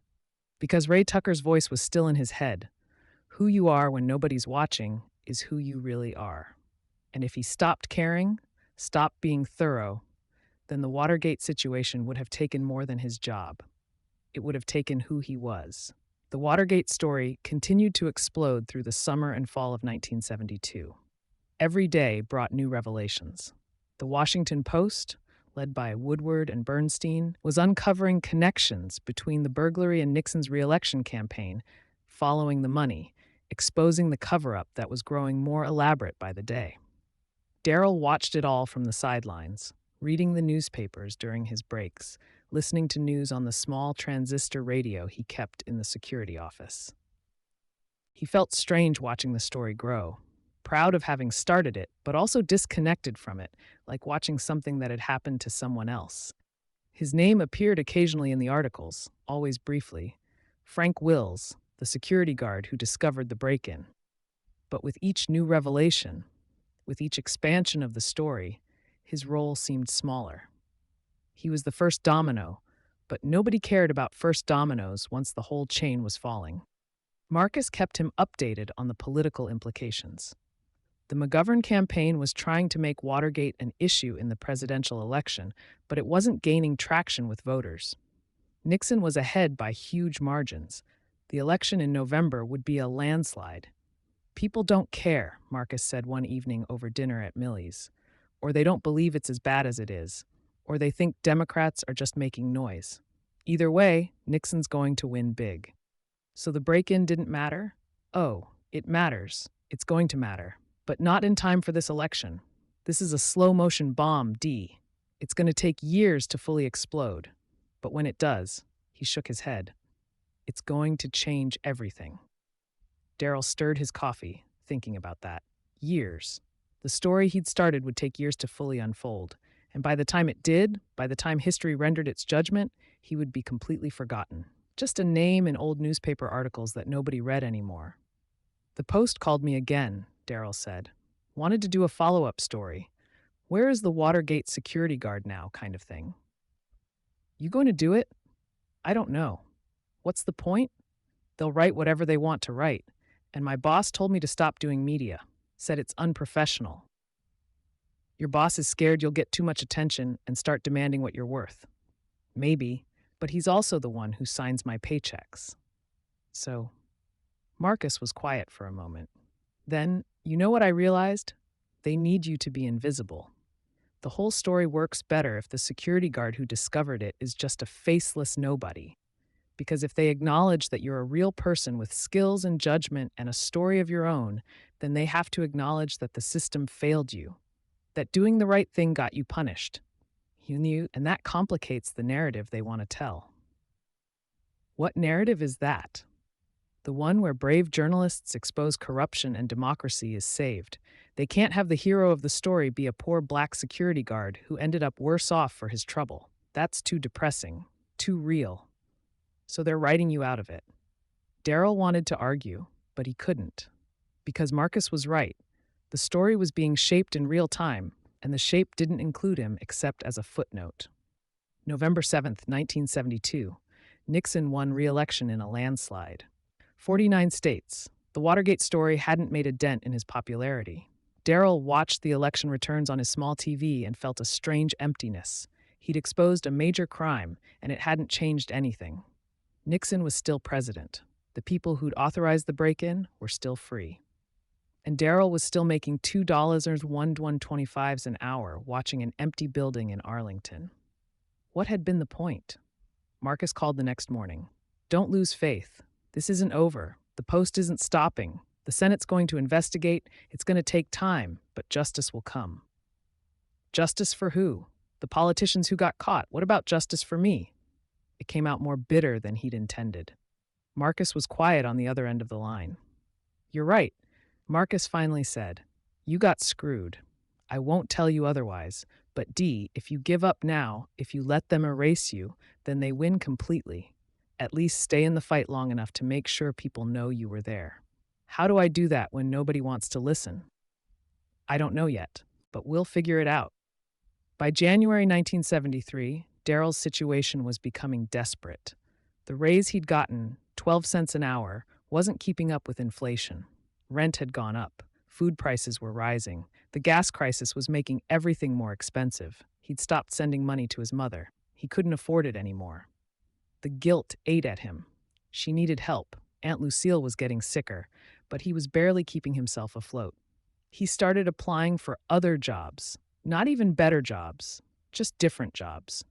Because Ray Tucker's voice was still in his head. Who you are when nobody's watching is who you really are. And if he stopped caring, stopped being thorough, then the Watergate situation would have taken more than his job. It would have taken who he was. The Watergate story continued to explode through the summer and fall of 1972. Every day brought new revelations. The Washington Post, led by Woodward and Bernstein, was uncovering connections between the burglary and Nixon's re-election campaign, following the money, exposing the cover-up that was growing more elaborate by the day. Darryl watched it all from the sidelines, reading the newspapers during his breaks, listening to news on the small transistor radio he kept in the security office. He felt strange watching the story grow, proud of having started it, but also disconnected from it, like watching something that had happened to someone else. His name appeared occasionally in the articles, always briefly. Frank Wills, the security guard who discovered the break-in. But with each new revelation, with each expansion of the story, his role seemed smaller. He was the first domino, but nobody cared about first dominoes once the whole chain was falling. Marcus kept him updated on the political implications. The McGovern campaign was trying to make Watergate an issue in the presidential election, but it wasn't gaining traction with voters. Nixon was ahead by huge margins. The election in November would be a landslide. People don't care, Marcus said one evening over dinner at Millie's. Or they don't believe it's as bad as it is. Or they think Democrats are just making noise. Either way, Nixon's going to win big. So the break-in didn't matter? Oh, it matters. It's going to matter. But not in time for this election. This is a slow-motion bomb, D. It's going to take years to fully explode. But when it does, he shook his head. It's going to change everything. Darryl stirred his coffee, thinking about that. Years. The story he'd started would take years to fully unfold, and by the time it did, by the time history rendered its judgment, he would be completely forgotten. Just a name in old newspaper articles that nobody read anymore. The Post called me again, Darryl said. Wanted to do a follow-up story. Where is the Watergate security guard now, kind of thing. You going to do it? I don't know. What's the point? They'll write whatever they want to write, and my boss told me to stop doing media, said it's unprofessional. Your boss is scared you'll get too much attention and start demanding what you're worth. Maybe, but he's also the one who signs my paychecks. So, Marcus was quiet for a moment. Then, you know what I realized? They need you to be invisible. The whole story works better if the security guard who discovered it is just a faceless nobody. Because if they acknowledge that you're a real person with skills and judgment and a story of your own, then they have to acknowledge that the system failed you, that doing the right thing got you punished. And that complicates the narrative they want to tell. What narrative is that? The one where brave journalists expose corruption and democracy is saved. They can't have the hero of the story be a poor black security guard who ended up worse off for his trouble. That's too depressing, too real. So they're writing you out of it. Darryl wanted to argue, but he couldn't. Because Marcus was right. The story was being shaped in real time, and the shape didn't include him except as a footnote. November 7th, 1972. Nixon won re-election in a landslide. 49 states. The Watergate story hadn't made a dent in his popularity. Darryl watched the election returns on his small TV and felt a strange emptiness. He'd exposed a major crime, and it hadn't changed anything. Nixon was still president. The people who'd authorized the break-in were still free. And Darryl was still making $2 or $1.25 an hour watching an empty building in Arlington. What had been the point? Marcus called the next morning. Don't lose faith. This isn't over. The Post isn't stopping. The Senate's going to investigate. It's going to take time, but justice will come. Justice for who? The politicians who got caught. What about justice for me? It came out more bitter than he'd intended. Marcus was quiet on the other end of the line. You're right. Marcus finally said, you got screwed. I won't tell you otherwise, but D, if you give up now, if you let them erase you, then they win completely. At least stay in the fight long enough to make sure people know you were there. How do I do that when nobody wants to listen? I don't know yet, but we'll figure it out. By January 1973, Darryl's situation was becoming desperate. The raise he'd gotten, 12 cents an hour, wasn't keeping up with inflation. Rent had gone up. Food prices were rising. The gas crisis was making everything more expensive. He'd stopped sending money to his mother. He couldn't afford it anymore. The guilt ate at him. She needed help. Aunt Lucille was getting sicker, but he was barely keeping himself afloat. He started applying for other jobs. Not even better jobs, just different jobs.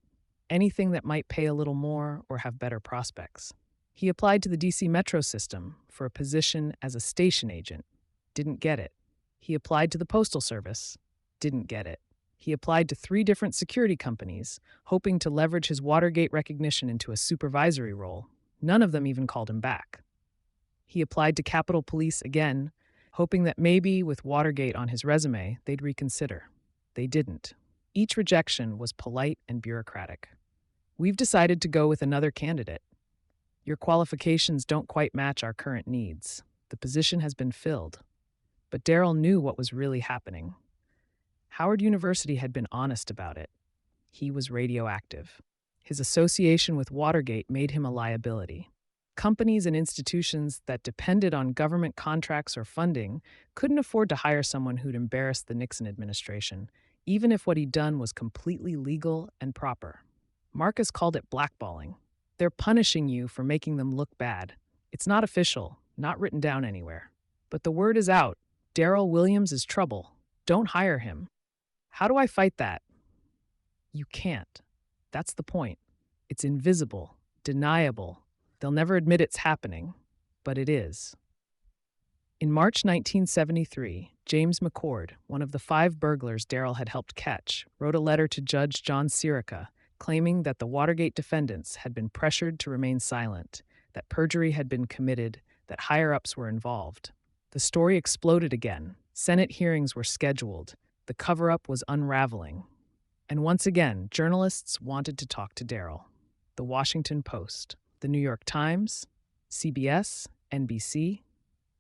Anything that might pay a little more or have better prospects. He applied to the DC Metro system for a position as a station agent. Didn't get it. He applied to the Postal Service. Didn't get it. He applied to 3 different security companies, hoping to leverage his Watergate recognition into a supervisory role. None of them even called him back. He applied to Capitol Police again, hoping that maybe with Watergate on his resume, they'd reconsider. They didn't. Each rejection was polite and bureaucratic. We've decided to go with another candidate. Your qualifications don't quite match our current needs. The position has been filled. But Darryl knew what was really happening. Howard University had been honest about it. He was radioactive. His association with Watergate made him a liability. Companies and institutions that depended on government contracts or funding couldn't afford to hire someone who'd embarrassed the Nixon administration, even if what he'd done was completely legal and proper. Marcus called it blackballing. They're punishing you for making them look bad. It's not official, not written down anywhere. But the word is out. Darryl Williams is trouble. Don't hire him. How do I fight that? You can't. That's the point. It's invisible, deniable. They'll never admit it's happening, but it is. In March 1973, James McCord, one of the 5 burglars Darryl had helped catch, wrote a letter to Judge John Sirica claiming that the Watergate defendants had been pressured to remain silent, that perjury had been committed, that higher-ups were involved. The story exploded again. Senate hearings were scheduled. The cover-up was unraveling. And once again, journalists wanted to talk to Darryl. The Washington Post, the New York Times, CBS, NBC.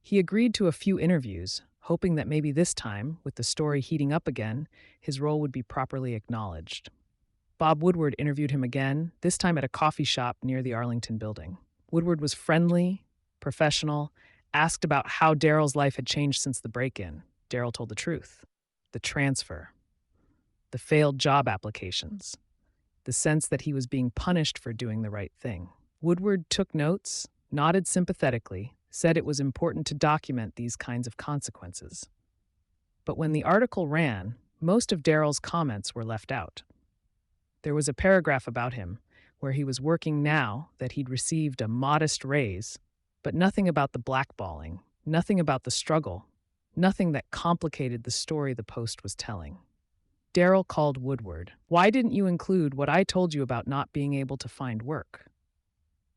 He agreed to a few interviews, hoping that maybe this time, with the story heating up again, his role would be properly acknowledged. Bob Woodward interviewed him again, this time at a coffee shop near the Arlington building. Woodward was friendly, professional, asked about how Darryl's life had changed since the break-in. Darryl told the truth. The transfer. The failed job applications. The sense that he was being punished for doing the right thing. Woodward took notes, nodded sympathetically, said it was important to document these kinds of consequences. But when the article ran, most of Darryl's comments were left out. There was a paragraph about him, where he was working now, that he'd received a modest raise, but nothing about the blackballing, nothing about the struggle, nothing that complicated the story the Post was telling. Darryl called Woodward. "Why didn't you include what I told you about not being able to find work?"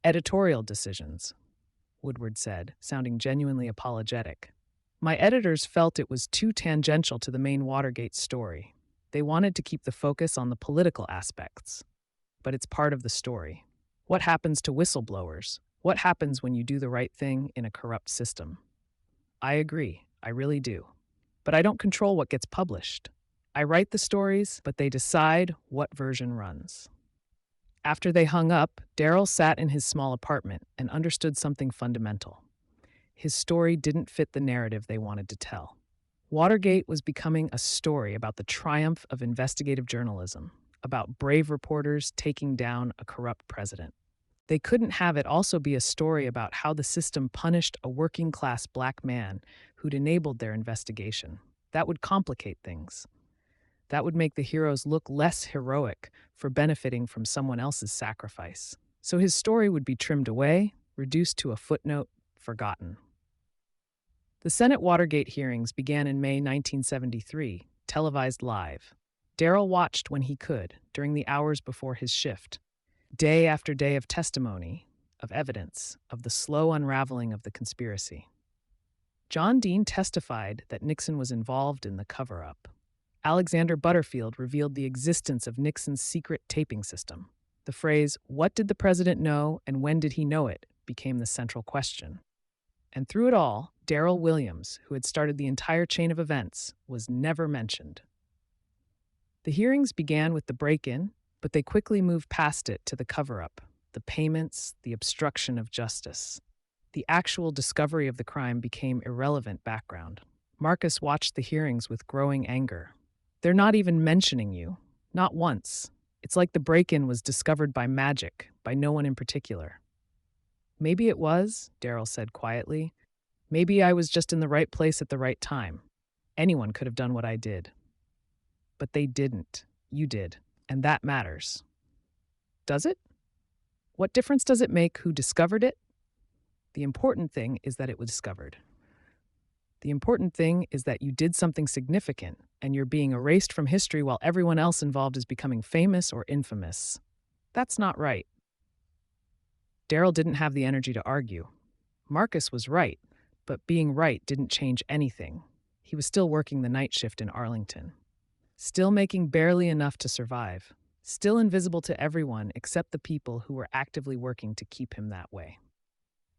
"Editorial decisions," Woodward said, sounding genuinely apologetic. "My editors felt it was too tangential to the main Watergate story. They wanted to keep the focus on the political aspects. But it's part of the story. What happens to whistleblowers? What happens when you do the right thing in a corrupt system?" "I agree, I really do. But I don't control what gets published. I write the stories, but they decide what version runs." After they hung up, Darryl sat in his small apartment and understood something fundamental. His story didn't fit the narrative they wanted to tell. Watergate was becoming a story about the triumph of investigative journalism, about brave reporters taking down a corrupt president. They couldn't have it also be a story about how the system punished a working-class black man who'd enabled their investigation. That would complicate things. That would make the heroes look less heroic for benefiting from someone else's sacrifice. So his story would be trimmed away, reduced to a footnote, forgotten. The Senate Watergate hearings began in May 1973, televised live. Darryl watched when he could, during the hours before his shift. Day after day of testimony, of evidence, of the slow unraveling of the conspiracy. John Dean testified that Nixon was involved in the cover-up. Alexander Butterfield revealed the existence of Nixon's secret taping system. The phrase, "What did the president know and when did he know it?" became the central question. And through it all, Darryl Williams, who had started the entire chain of events, was never mentioned. The hearings began with the break-in, but they quickly moved past it to the cover-up, the payments, the obstruction of justice. The actual discovery of the crime became irrelevant background. Marcus watched the hearings with growing anger. "They're not even mentioning you. Not once. It's like the break-in was discovered by magic, by no one in particular." "Maybe it was," Darryl said quietly. "Maybe I was just in the right place at the right time. Anyone could have done what I did." "But they didn't. You did. And that matters." "Does it? What difference does it make who discovered it?" "The important thing is that it was discovered. The important thing is that you did something significant, and you're being erased from history while everyone else involved is becoming famous or infamous. That's not right." Darryl didn't have the energy to argue. Marcus was right, but being right didn't change anything. He was still working the night shift in Arlington. Still making barely enough to survive. Still invisible to everyone except the people who were actively working to keep him that way.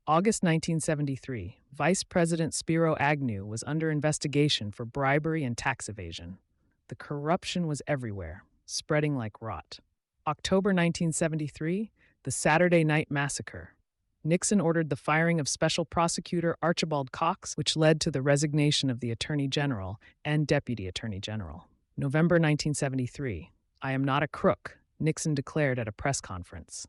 August 1973, Vice President Spiro Agnew was under investigation for bribery and tax evasion. The corruption was everywhere, spreading like rot. October 1973, the Saturday Night Massacre. Nixon ordered the firing of Special Prosecutor Archibald Cox, which led to the resignation of the Attorney General and Deputy Attorney General. November 1973, "I am not a crook," Nixon declared at a press conference.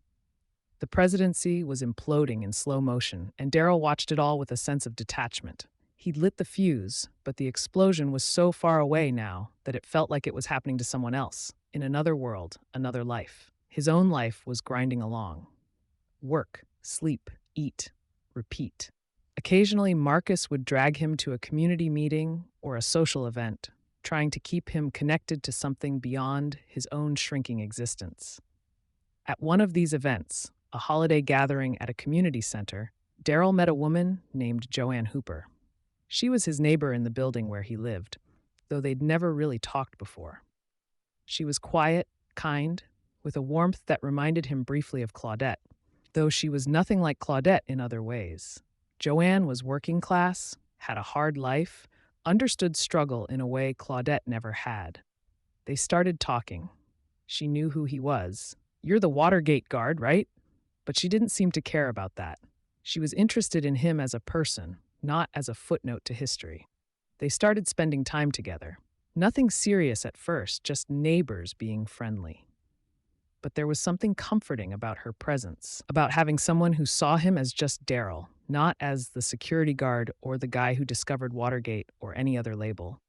The presidency was imploding in slow motion, and Darryl watched it all with a sense of detachment. He'd lit the fuse, but the explosion was so far away now that it felt like it was happening to someone else, in another world, another life. His own life was grinding along. Work, sleep, eat, repeat. Occasionally, Marcus would drag him to a community meeting or a social event, trying to keep him connected to something beyond his own shrinking existence. At one of these events, a holiday gathering at a community center, Darryl met a woman named Joanne Hooper. She was his neighbor in the building where he lived, though they'd never really talked before. She was quiet, kind, with a warmth that reminded him briefly of Claudette, though she was nothing like Claudette in other ways. Joanne was working class, had a hard life, understood struggle in a way Claudette never had. They started talking. She knew who he was. "You're the Watergate guard, right?" But she didn't seem to care about that. She was interested in him as a person, not as a footnote to history. They started spending time together. Nothing serious at first, just neighbors being friendly. But there was something comforting about her presence, about having someone who saw him as just Darryl, not as the security guard or the guy who discovered Watergate or any other label.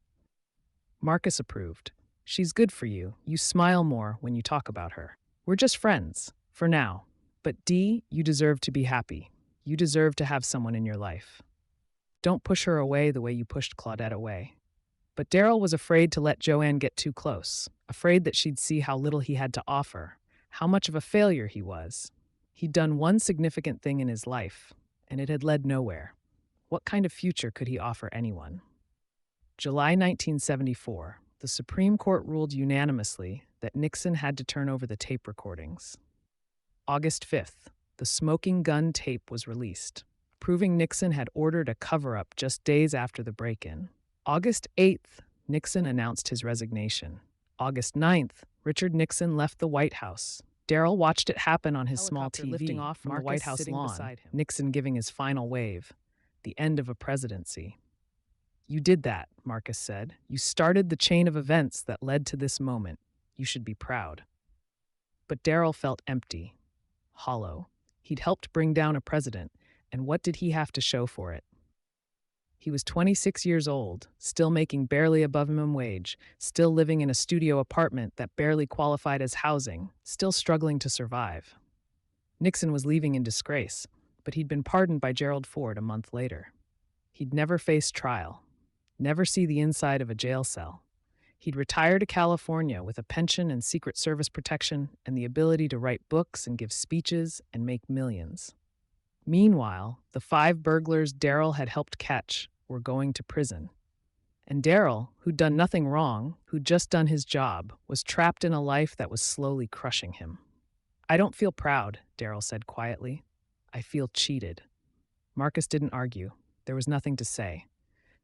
Marcus approved. "She's good for you. You smile more when you talk about her. We're just friends, for now. But Dee, you deserve to be happy. You deserve to have someone in your life. Don't push her away the way you pushed Claudette away." But Darryl was afraid to let Joanne get too close, afraid that she'd see how little he had to offer, how much of a failure he was. He'd done one significant thing in his life, and it had led nowhere. What kind of future could he offer anyone? July 1974, the Supreme Court ruled unanimously that Nixon had to turn over the tape recordings. August 5th, the smoking gun tape was released, proving Nixon had ordered a cover-up just days after the break-in. August 8th, Nixon announced his resignation. August 9th, Richard Nixon left the White House. Darryl watched it happen on his small TV, lifting off from the White House lawn, Nixon giving his final wave, the end of a presidency. "You did that," Marcus said. "You started the chain of events that led to this moment. You should be proud." But Darryl felt empty, hollow. He'd helped bring down a president, and what did he have to show for it? He was 26 years old, still making barely above minimum wage, still living in a studio apartment that barely qualified as housing, still struggling to survive. Nixon was leaving in disgrace, but he'd been pardoned by Gerald Ford a month later. He'd never face trial, never see the inside of a jail cell. He'd retire to California with a pension and Secret Service protection and the ability to write books and give speeches and make millions. Meanwhile, the 5 burglars Darryl had helped catch were going to prison. And Darryl, who'd done nothing wrong, who'd just done his job, was trapped in a life that was slowly crushing him. "I don't feel proud," Darryl said quietly. "I feel cheated." Marcus didn't argue. There was nothing to say.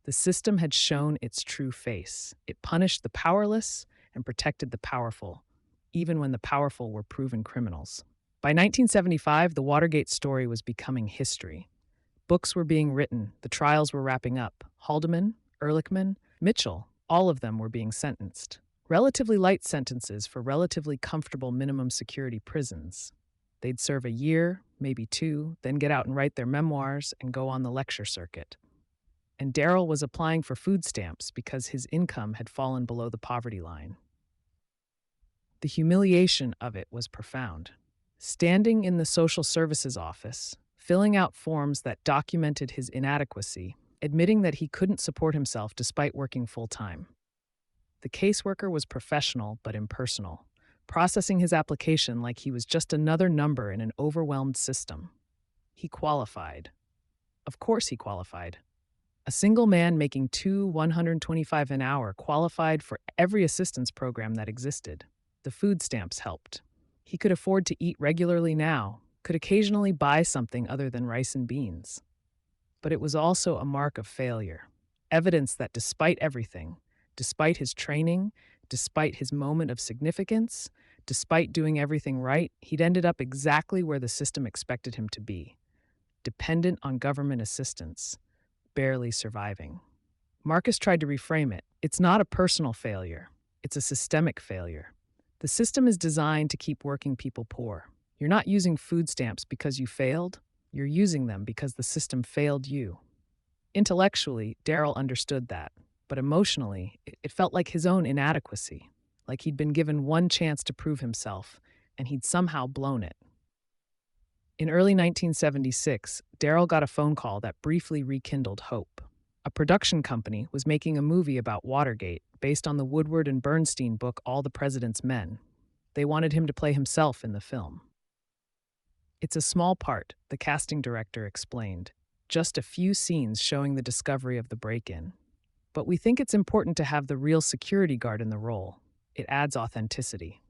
The system had shown its true face. It punished the powerless and protected the powerful, even when the powerful were proven criminals. By 1975, the Watergate story was becoming history. Books were being written, the trials were wrapping up. Haldeman, Ehrlichman, Mitchell, all of them were being sentenced. Relatively light sentences for relatively comfortable minimum security prisons. They'd serve a year, maybe 2, then get out and write their memoirs and go on the lecture circuit. And Darryl was applying for food stamps because his income had fallen below the poverty line. The humiliation of it was profound. Standing in the social services office, filling out forms that documented his inadequacy, admitting that he couldn't support himself despite working full-time. The caseworker was professional but impersonal, processing his application like he was just another number in an overwhelmed system. He qualified. Of course he qualified. A single man making $125 an hour qualified for every assistance program that existed. The food stamps helped. He could afford to eat regularly now, could occasionally buy something other than rice and beans. But it was also a mark of failure, evidence that despite everything, despite his training, despite his moment of significance, despite doing everything right, he'd ended up exactly where the system expected him to be, dependent on government assistance, barely surviving. Marcus tried to reframe it. It's not a personal failure. It's a systemic failure. The system is designed to keep working people poor. You're not using food stamps because you failed. You're using them because the system failed you. Intellectually, Darryl understood that, but emotionally, it felt like his own inadequacy, like he'd been given one chance to prove himself, and he'd somehow blown it. In early 1976, Darryl got a phone call that briefly rekindled hope. A production company was making a movie about Watergate based on the Woodward and Bernstein book All the President's Men. They wanted him to play himself in the film. "It's a small part," the casting director explained. just a few scenes showing the discovery of the break-in. But we think it's important to have the real security guard in the role. It adds authenticity.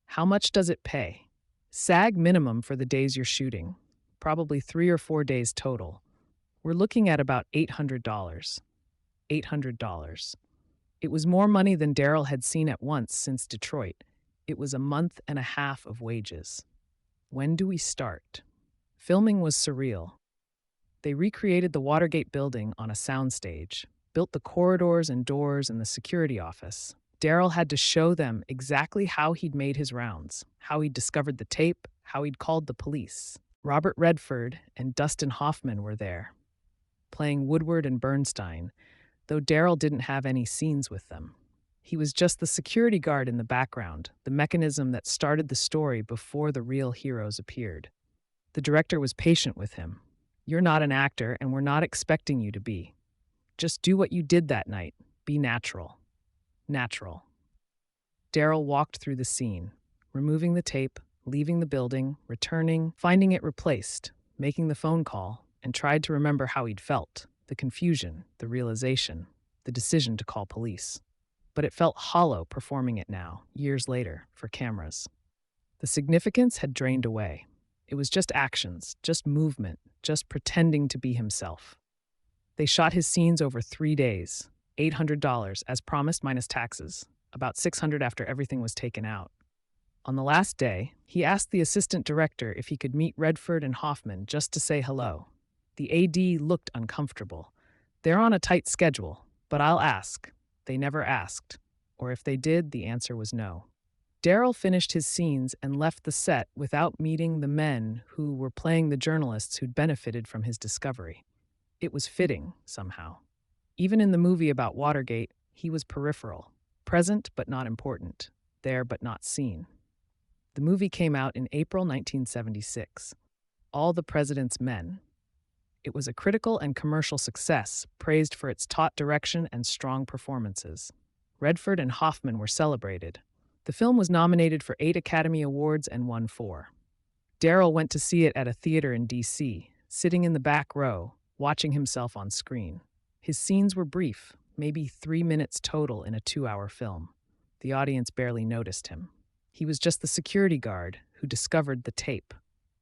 How much does it pay? SAG minimum for the days you're shooting, probably 3 or 4 days total. We're looking at about $800. $800. It was more money than Darryl had seen at once since Detroit. It was a month and a half of wages. When do we start? Filming was surreal. They recreated the Watergate building on a soundstage, built the corridors and doors and the security office. Darryl had to show them exactly how he'd made his rounds, how he'd discovered the tape, how he'd called the police. Robert Redford and Dustin Hoffman were there, playing Woodward and Bernstein, though Darryl didn't have any scenes with them. He was just the security guard in the background, the mechanism that started the story before the real heroes appeared. The director was patient with him. You're not an actor, and we're not expecting you to be. Just do what you did that night. Be natural. Natural. Darryl walked through the scene, removing the tape, leaving the building, returning, finding it replaced, making the phone call, and tried to remember how he'd felt, the confusion, the realization, the decision to call police. But it felt hollow performing it now, years later, for cameras. The significance had drained away. It was just actions, just movement, just pretending to be himself. They shot his scenes over 3 days, $800 as promised minus taxes, about $600 after everything was taken out. On the last day, he asked the assistant director if he could meet Redford and Hoffman just to say hello. The AD looked uncomfortable. They're on a tight schedule, but I'll ask. They never asked, or if they did, the answer was no. Darryl finished his scenes and left the set without meeting the men who were playing the journalists who'd benefited from his discovery. It was fitting, somehow. Even in the movie about Watergate, he was peripheral, present but not important, there but not seen. The movie came out in April 1976. All the President's Men. It was a critical and commercial success, praised for its taut direction and strong performances. Redford and Hoffman were celebrated. The film was nominated for 8 Academy Awards and won 4. Darryl went to see it at a theater in D.C., sitting in the back row, watching himself on screen. His scenes were brief, maybe 3 minutes total in a 2-hour film. The audience barely noticed him. He was just the security guard who discovered the tape.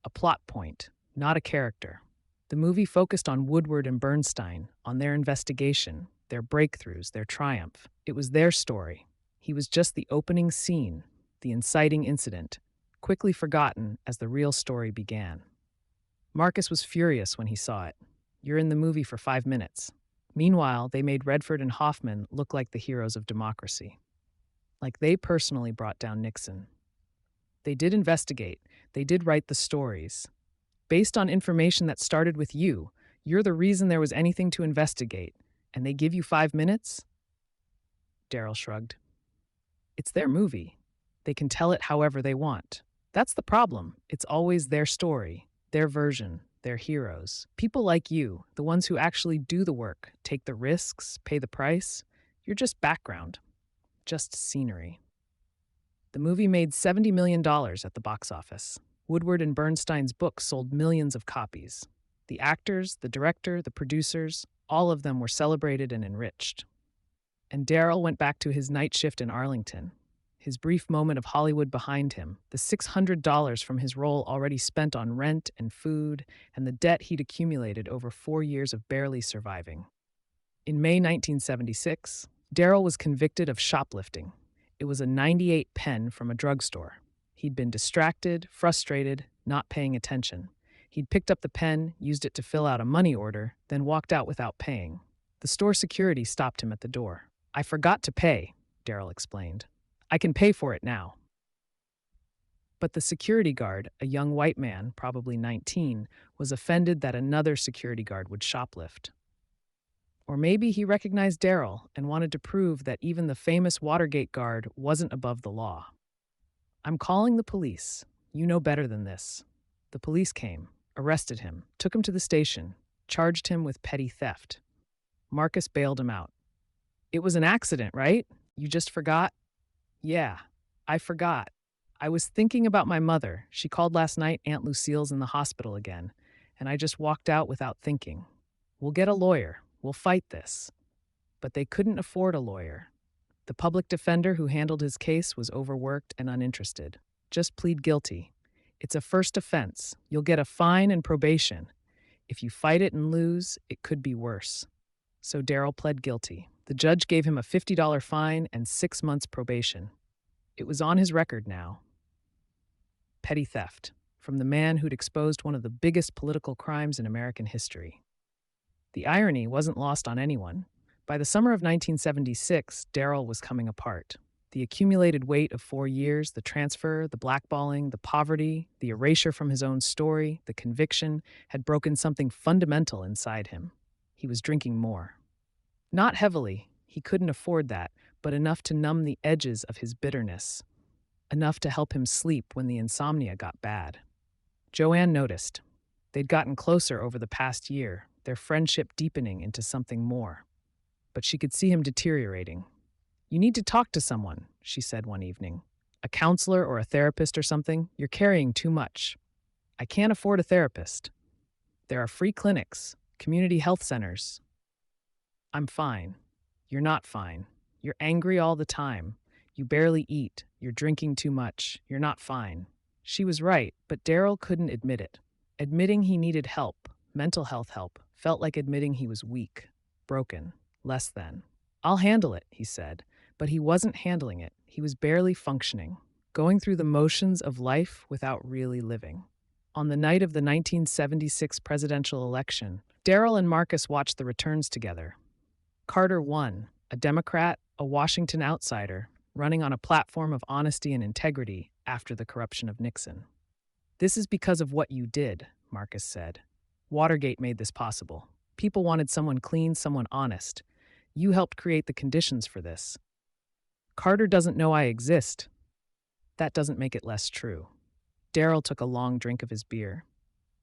A plot point, not a character. The movie focused on Woodward and Bernstein, on their investigation, their breakthroughs, their triumph. It was their story. He was just the opening scene, the inciting incident, quickly forgotten as the real story began. Marcus was furious when he saw it. You're in the movie for 5 minutes. Meanwhile, they made Redford and Hoffman look like the heroes of democracy. Like they personally brought down Nixon. They did investigate. They did write the stories. Based on information that started with you, you're the reason there was anything to investigate. And they give you 5 minutes? Darryl shrugged. It's their movie. They can tell it however they want. That's the problem. It's always their story, their version, their heroes. People like you, the ones who actually do the work, take the risks, pay the price, you're just background, just scenery. The movie made $70 million at the box office. Woodward and Bernstein's book sold millions of copies. The actors, the director, the producers, all of them were celebrated and enriched. And Darryl went back to his night shift in Arlington. His brief moment of Hollywood behind him, the $600 from his role already spent on rent and food, and the debt he'd accumulated over 4 years of barely surviving. In May 1976, Darryl was convicted of shoplifting. It was a 98 pen from a drugstore. He'd been distracted, frustrated, not paying attention. He'd picked up the pen, used it to fill out a money order, then walked out without paying. The store security stopped him at the door. I forgot to pay, Darryl explained. I can pay for it now. But the security guard, a young white man, probably 19, was offended that another security guard would shoplift. Or maybe he recognized Darryl and wanted to prove that even the famous Watergate guard wasn't above the law. I'm calling the police. You know better than this. The police came, arrested him, took him to the station, charged him with petty theft. Marcus bailed him out. It was an accident, right? You just forgot? Yeah, I forgot. I was thinking about my mother. She called last night. Aunt Lucille's in the hospital again, and I just walked out without thinking. We'll get a lawyer. We'll fight this. But they couldn't afford a lawyer. The public defender who handled his case was overworked and uninterested. Just plead guilty. It's a first offense. You'll get a fine and probation. If you fight it and lose, it could be worse. So Darryl pled guilty. The judge gave him a $50 fine and 6 months probation. It was on his record now. Petty theft, from the man who'd exposed one of the biggest political crimes in American history. The irony wasn't lost on anyone. By the summer of 1976, Darryl was coming apart. The accumulated weight of 4 years, the transfer, the blackballing, the poverty, the erasure from his own story, the conviction, had broken something fundamental inside him. He was drinking more. Not heavily, he couldn't afford that, but enough to numb the edges of his bitterness. Enough to help him sleep when the insomnia got bad. Joanne noticed. They'd gotten closer over the past year, their friendship deepening into something more. But she could see him deteriorating. "You need to talk to someone," she said one evening. "A counselor or a therapist or something. You're carrying too much." "I can't afford a therapist." "There are free clinics, community health centers." "I'm fine." "You're not fine. You're angry all the time. You barely eat. You're drinking too much. You're not fine." She was right, but Darryl couldn't admit it. Admitting he needed help, mental health help, felt like admitting he was weak, broken, less than. "I'll handle it," he said, but he wasn't handling it. He was barely functioning, going through the motions of life without really living. On the night of the 1976 presidential election, Darryl and Marcus watched the returns together. Carter won, a Democrat, a Washington outsider, running on a platform of honesty and integrity after the corruption of Nixon. "This is because of what you did," Marcus said. "Watergate made this possible. People wanted someone clean, someone honest. You helped create the conditions for this." "Carter doesn't know I exist." "That doesn't make it less true." Darryl took a long drink of his beer.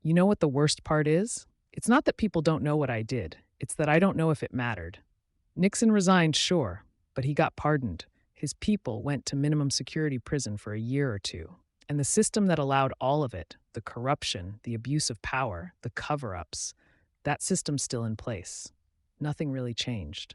"You know what the worst part is? It's not that people don't know what I did. It's that I don't know if it mattered. Nixon resigned, sure, but he got pardoned. His people went to minimum security prison for a year or two. And the system that allowed all of it, the corruption, the abuse of power, the cover-ups, that system's still in place. Nothing really changed."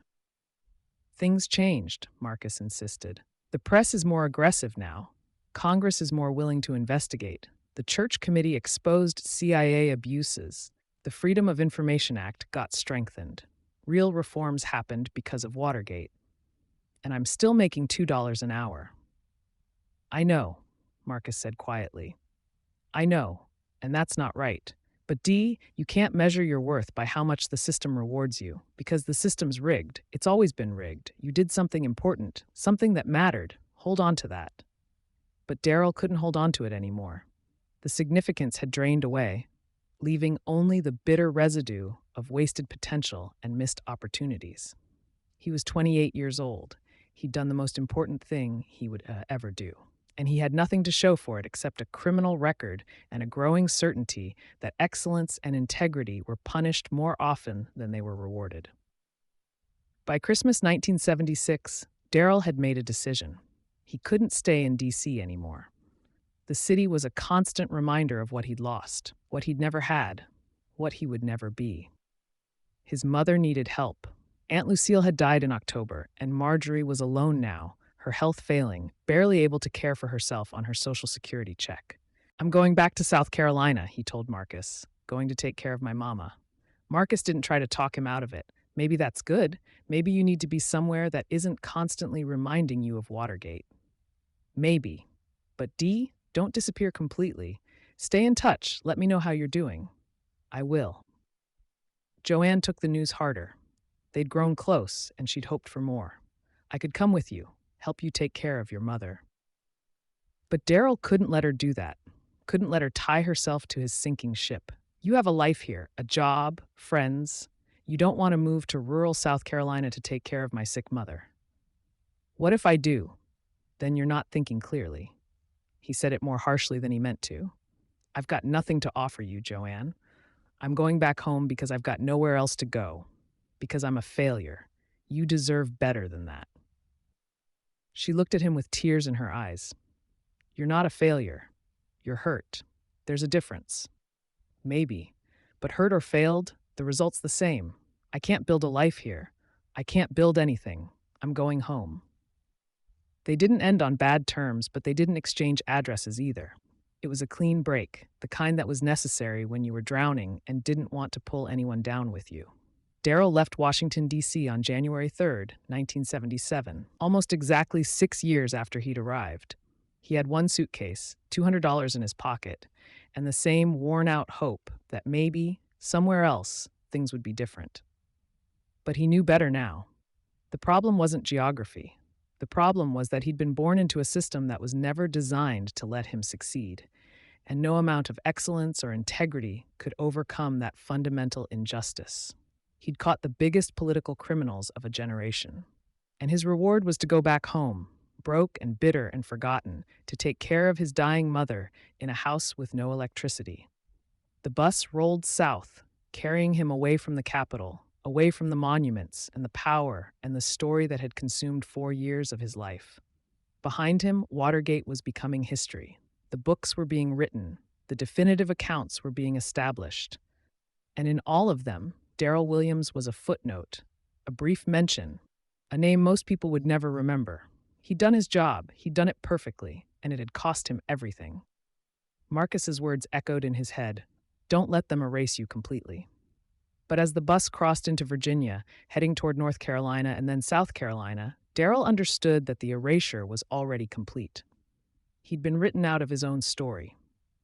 "Things changed," Marcus insisted. "The press is more aggressive now. Congress is more willing to investigate. The Church Committee exposed CIA abuses. The Freedom of Information Act got strengthened. Real reforms happened because of Watergate. And I'm still making $2 an hour." "I know," Marcus said quietly. "I know, and that's not right. But D, you can't measure your worth by how much the system rewards you, because the system's rigged. It's always been rigged. You did something important, something that mattered. Hold on to that." But Darryl couldn't hold on to it anymore. The significance had drained away, leaving only the bitter residue of wasted potential and missed opportunities. He was 28 years old. He'd done the most important thing he would ever do. And he had nothing to show for it except a criminal record and a growing certainty that excellence and integrity were punished more often than they were rewarded. By Christmas 1976, Darryl had made a decision. He couldn't stay in D.C. anymore. The city was a constant reminder of what he'd lost, what he'd never had, what he would never be. His mother needed help. Aunt Lucille had died in October, and Marjorie was alone now, her health failing, barely able to care for herself on her Social Security check. "I'm going back to South Carolina," he told Marcus, "going to take care of my mama." Marcus didn't try to talk him out of it. "Maybe that's good. Maybe you need to be somewhere that isn't constantly reminding you of Watergate." "Maybe. But D, don't disappear completely. Stay in touch. Let me know how you're doing." "I will." Joanne took the news harder. They'd grown close, and she'd hoped for more. "I could come with you, help you take care of your mother." But Darryl couldn't let her do that, couldn't let her tie herself to his sinking ship. "You have a life here, a job, friends. You don't want to move to rural South Carolina to take care of my sick mother." "What if I do?" "Then you're not thinking clearly." He said it more harshly than he meant to. "I've got nothing to offer you, Joanne. I'm going back home because I've got nowhere else to go. Because I'm a failure. You deserve better than that." She looked at him with tears in her eyes. "You're not a failure. You're hurt. There's a difference." "Maybe. But hurt or failed, The result's the same. I can't build a life here. I can't build anything. I'm going home. They didn't end on bad terms, but they didn't exchange addresses either. It was a clean break, the kind that was necessary when you were drowning and didn't want to pull anyone down with you. Darryl left Washington, D.C. on January 3rd, 1977, almost exactly 6 years after he'd arrived. He had one suitcase, $200 in his pocket, and the same worn-out hope that maybe, somewhere else, things would be different. But he knew better now. The problem wasn't geography. The problem was that he'd been born into a system that was never designed to let him succeed, and no amount of excellence or integrity could overcome that fundamental injustice. He'd caught the biggest political criminals of a generation, and his reward was to go back home, broke and bitter and forgotten, to take care of his dying mother in a house with no electricity. The bus rolled south, carrying him away from the Capitol, away from the monuments and the power and the story that had consumed 4 years of his life. Behind him, Watergate was becoming history. The books were being written, the definitive accounts were being established. And in all of them, Darryl Williams was a footnote, a brief mention, a name most people would never remember. He'd done his job, he'd done it perfectly, and it had cost him everything. Marcus's words echoed in his head, "Don't let them erase you completely." But as the bus crossed into Virginia, heading toward North Carolina and then South Carolina, Darryl understood that the erasure was already complete. He'd been written out of his own story,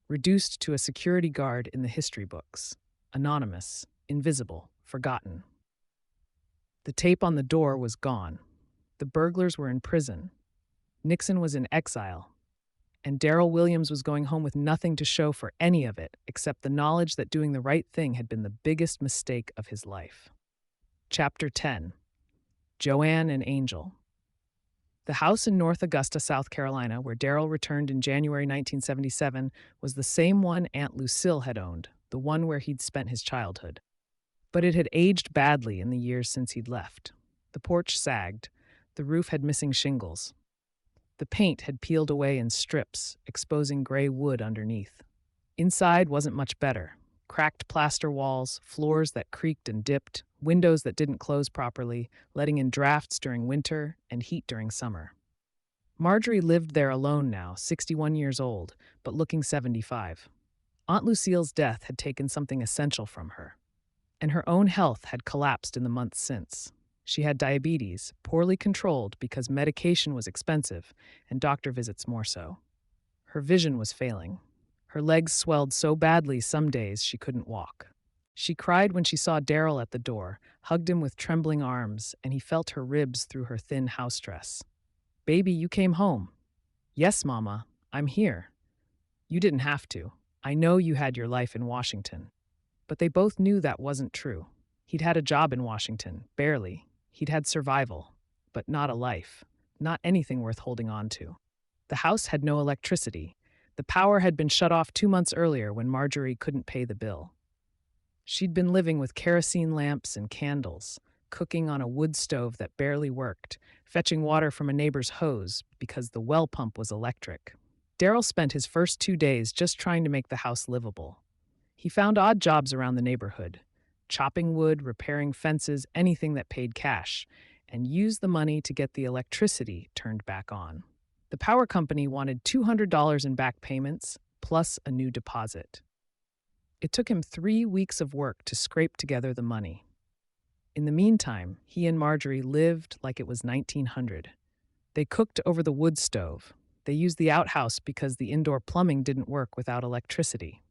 reduced to a security guard in the history books, anonymous, invisible, forgotten. The tape on the door was gone. The burglars were in prison. Nixon was in exile. And Darryl Williams was going home with nothing to show for any of it except the knowledge that doing the right thing had been the biggest mistake of his life. Chapter 10. Joanne and Angel. The house in North Augusta, South Carolina, where Darryl returned in January 1977, was the same one Aunt Lucille had owned, the one where he'd spent his childhood. But it had aged badly in the years since he'd left. The porch sagged. The roof had missing shingles. The paint had peeled away in strips, exposing gray wood underneath. Inside wasn't much better. Cracked plaster walls, floors that creaked and dipped, windows that didn't close properly, letting in drafts during winter and heat during summer. Marjorie lived there alone now, 61 years old, but looking 75. Aunt Lucille's death had taken something essential from her, and her own health had collapsed in the months since. She had diabetes, poorly controlled because medication was expensive and doctor visits more so. Her vision was failing. Her legs swelled so badly some days she couldn't walk. She cried when she saw Darryl at the door, hugged him with trembling arms, and he felt her ribs through her thin house dress. "Baby, you came home." "Yes, Mama, I'm here." "You didn't have to. I know you had your life in Washington." But they both knew that wasn't true. He'd had a job in Washington, barely. He'd had survival, but not a life, not anything worth holding on to. The house had no electricity. The power had been shut off 2 months earlier when Marjorie couldn't pay the bill. She'd been living with kerosene lamps and candles, cooking on a wood stove that barely worked, fetching water from a neighbor's hose because the well pump was electric. Darryl spent his first 2 days just trying to make the house livable. He found odd jobs around the neighborhood, chopping wood, repairing fences, anything that paid cash, and used the money to get the electricity turned back on. The power company wanted $200 in back payments, plus a new deposit. It took him 3 weeks of work to scrape together the money. In the meantime, he and Marjorie lived like it was 1900. They cooked over the wood stove. They used the outhouse because the indoor plumbing didn't work without electricity.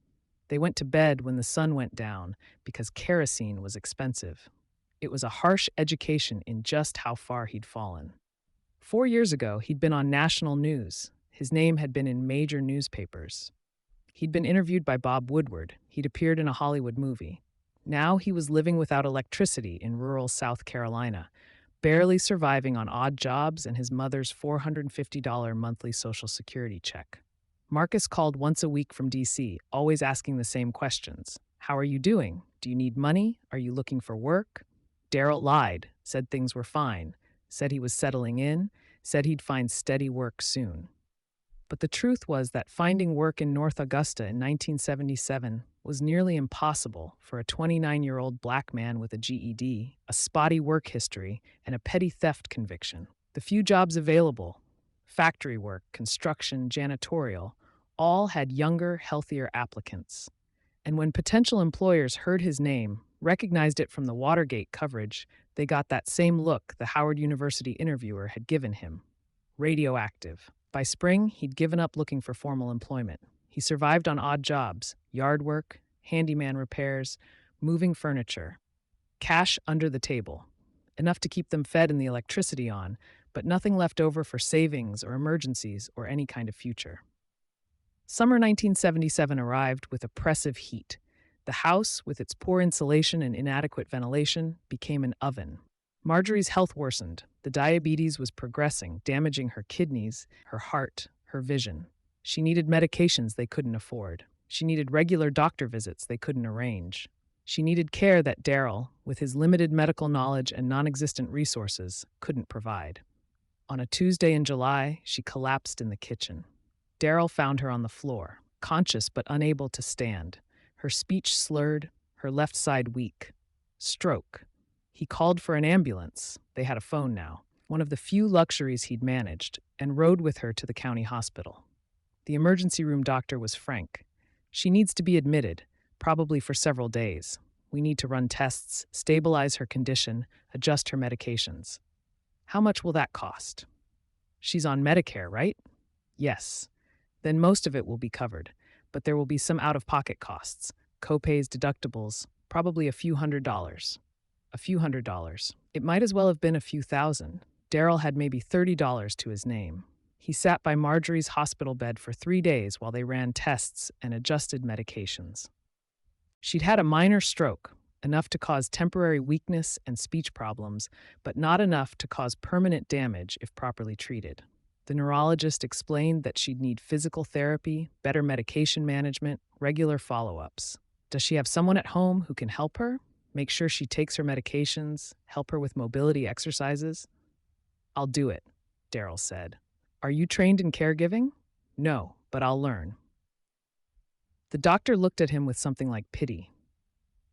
They went to bed when the sun went down because kerosene was expensive. It was a harsh education in just how far he'd fallen. 4 years ago, he'd been on national news. His name had been in major newspapers. He'd been interviewed by Bob Woodward. He'd appeared in a Hollywood movie. Now he was living without electricity in rural South Carolina, barely surviving on odd jobs and his mother's $450 monthly Social Security check. Marcus called once a week from D.C., always asking the same questions. "How are you doing? Do you need money? Are you looking for work?" Darryl lied, said things were fine, said he was settling in, said he'd find steady work soon. But the truth was that finding work in North Augusta in 1977 was nearly impossible for a 29-year-old black man with a GED, a spotty work history, and a petty theft conviction. The few jobs available, factory work, construction, janitorial, all had younger, healthier applicants. And when potential employers heard his name, recognized it from the Watergate coverage, they got that same look the Howard University interviewer had given him: radioactive. By spring, he'd given up looking for formal employment. He survived on odd jobs: yard work, handyman repairs, moving furniture. Cash under the table, enough to keep them fed and the electricity on, but nothing left over for savings or emergencies or any kind of future. Summer 1977 arrived with oppressive heat. The house, with its poor insulation and inadequate ventilation, became an oven. Marjorie's health worsened. The diabetes was progressing, damaging her kidneys, her heart, her vision. She needed medications they couldn't afford. She needed regular doctor visits they couldn't arrange. She needed care that Darryl, with his limited medical knowledge and non-existent resources, couldn't provide. On a Tuesday in July, she collapsed in the kitchen. Darryl found her on the floor, conscious but unable to stand, her speech slurred, her left side weak. Stroke. He called for an ambulance. They had a phone now, one of the few luxuries he'd managed, and rode with her to the county hospital. The emergency room doctor was frank. She needs to be admitted, probably for several days. We need to run tests, stabilize her condition, adjust her medications. How much will that cost? She's on Medicare, right? Yes. Then most of it will be covered, but there will be some out-of-pocket costs, copays, deductibles, probably a few $100s. A few $100s. It might as well have been a few thousand. Darryl had maybe $30 to his name. He sat by Marjorie's hospital bed for 3 days while they ran tests and adjusted medications. She'd had a minor stroke, enough to cause temporary weakness and speech problems, but not enough to cause permanent damage if properly treated. The neurologist explained that she'd need physical therapy, better medication management, regular follow-ups. Does she have someone at home who can help her? Make sure she takes her medications, help her with mobility exercises? I'll do it, Darryl said. Are you trained in caregiving? No, but I'll learn. The doctor looked at him with something like pity.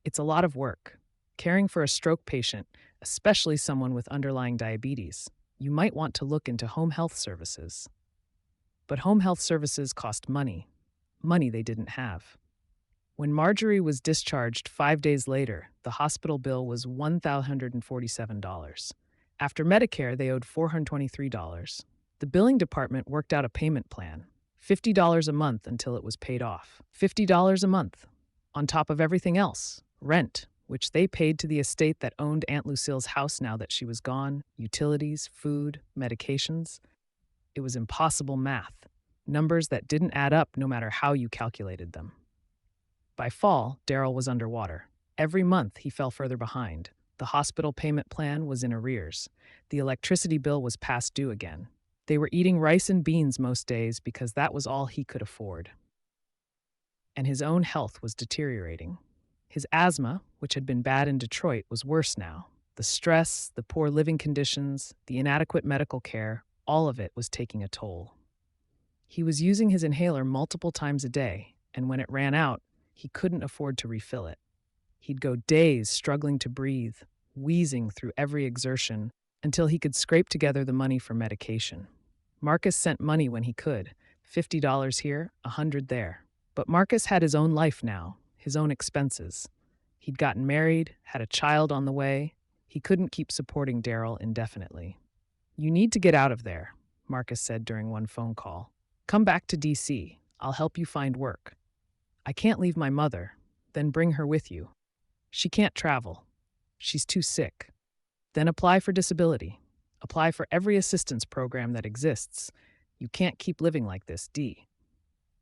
It's a lot of work, caring for a stroke patient, especially someone with underlying diabetes. You might want to look into home health services. But home health services cost money they didn't have. When Marjorie was discharged 5 days later, the hospital bill was $1,147. After Medicare, they owed $423. The billing department worked out a payment plan, $50 a month until it was paid off. $50 a month, on top of everything else, rent, which they paid to the estate that owned Aunt Lucille's house now that she was gone, utilities, food, medications. It was impossible math, numbers that didn't add up no matter how you calculated them. By fall, Darryl was underwater. Every month he fell further behind. The hospital payment plan was in arrears. The electricity bill was past due again. They were eating rice and beans most days because that was all he could afford. And his own health was deteriorating. His asthma, which had been bad in Detroit, was worse now. The stress, the poor living conditions, the inadequate medical care, all of it was taking a toll. He was using his inhaler multiple times a day, and when it ran out, he couldn't afford to refill it. He'd go days struggling to breathe, wheezing through every exertion, until he could scrape together the money for medication. Marcus sent money when he could, $50 here, $100 there. But Marcus had his own life now, his own expenses. He'd gotten married, had a child on the way. He couldn't keep supporting Darryl indefinitely. You need to get out of there, Marcus said during one phone call. Come back to D.C. I'll help you find work. I can't leave my mother. Then bring her with you. She can't travel. She's too sick. Then apply for disability. Apply for every assistance program that exists. You can't keep living like this, D.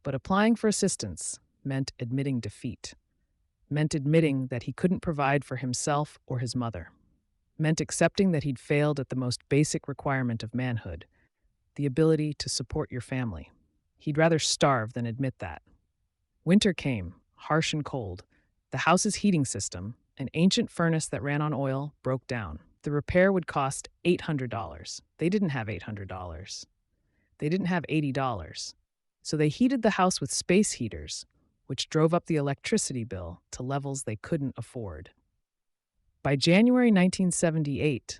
But applying for assistance meant admitting defeat. Meant admitting that he couldn't provide for himself or his mother. Meant accepting that he'd failed at the most basic requirement of manhood, the ability to support your family. He'd rather starve than admit that. Winter came, harsh and cold. The house's heating system, an ancient furnace that ran on oil, broke down. The repair would cost $800. They didn't have $800. They didn't have $80. So they heated the house with space heaters, which drove up the electricity bill to levels they couldn't afford. By January 1978,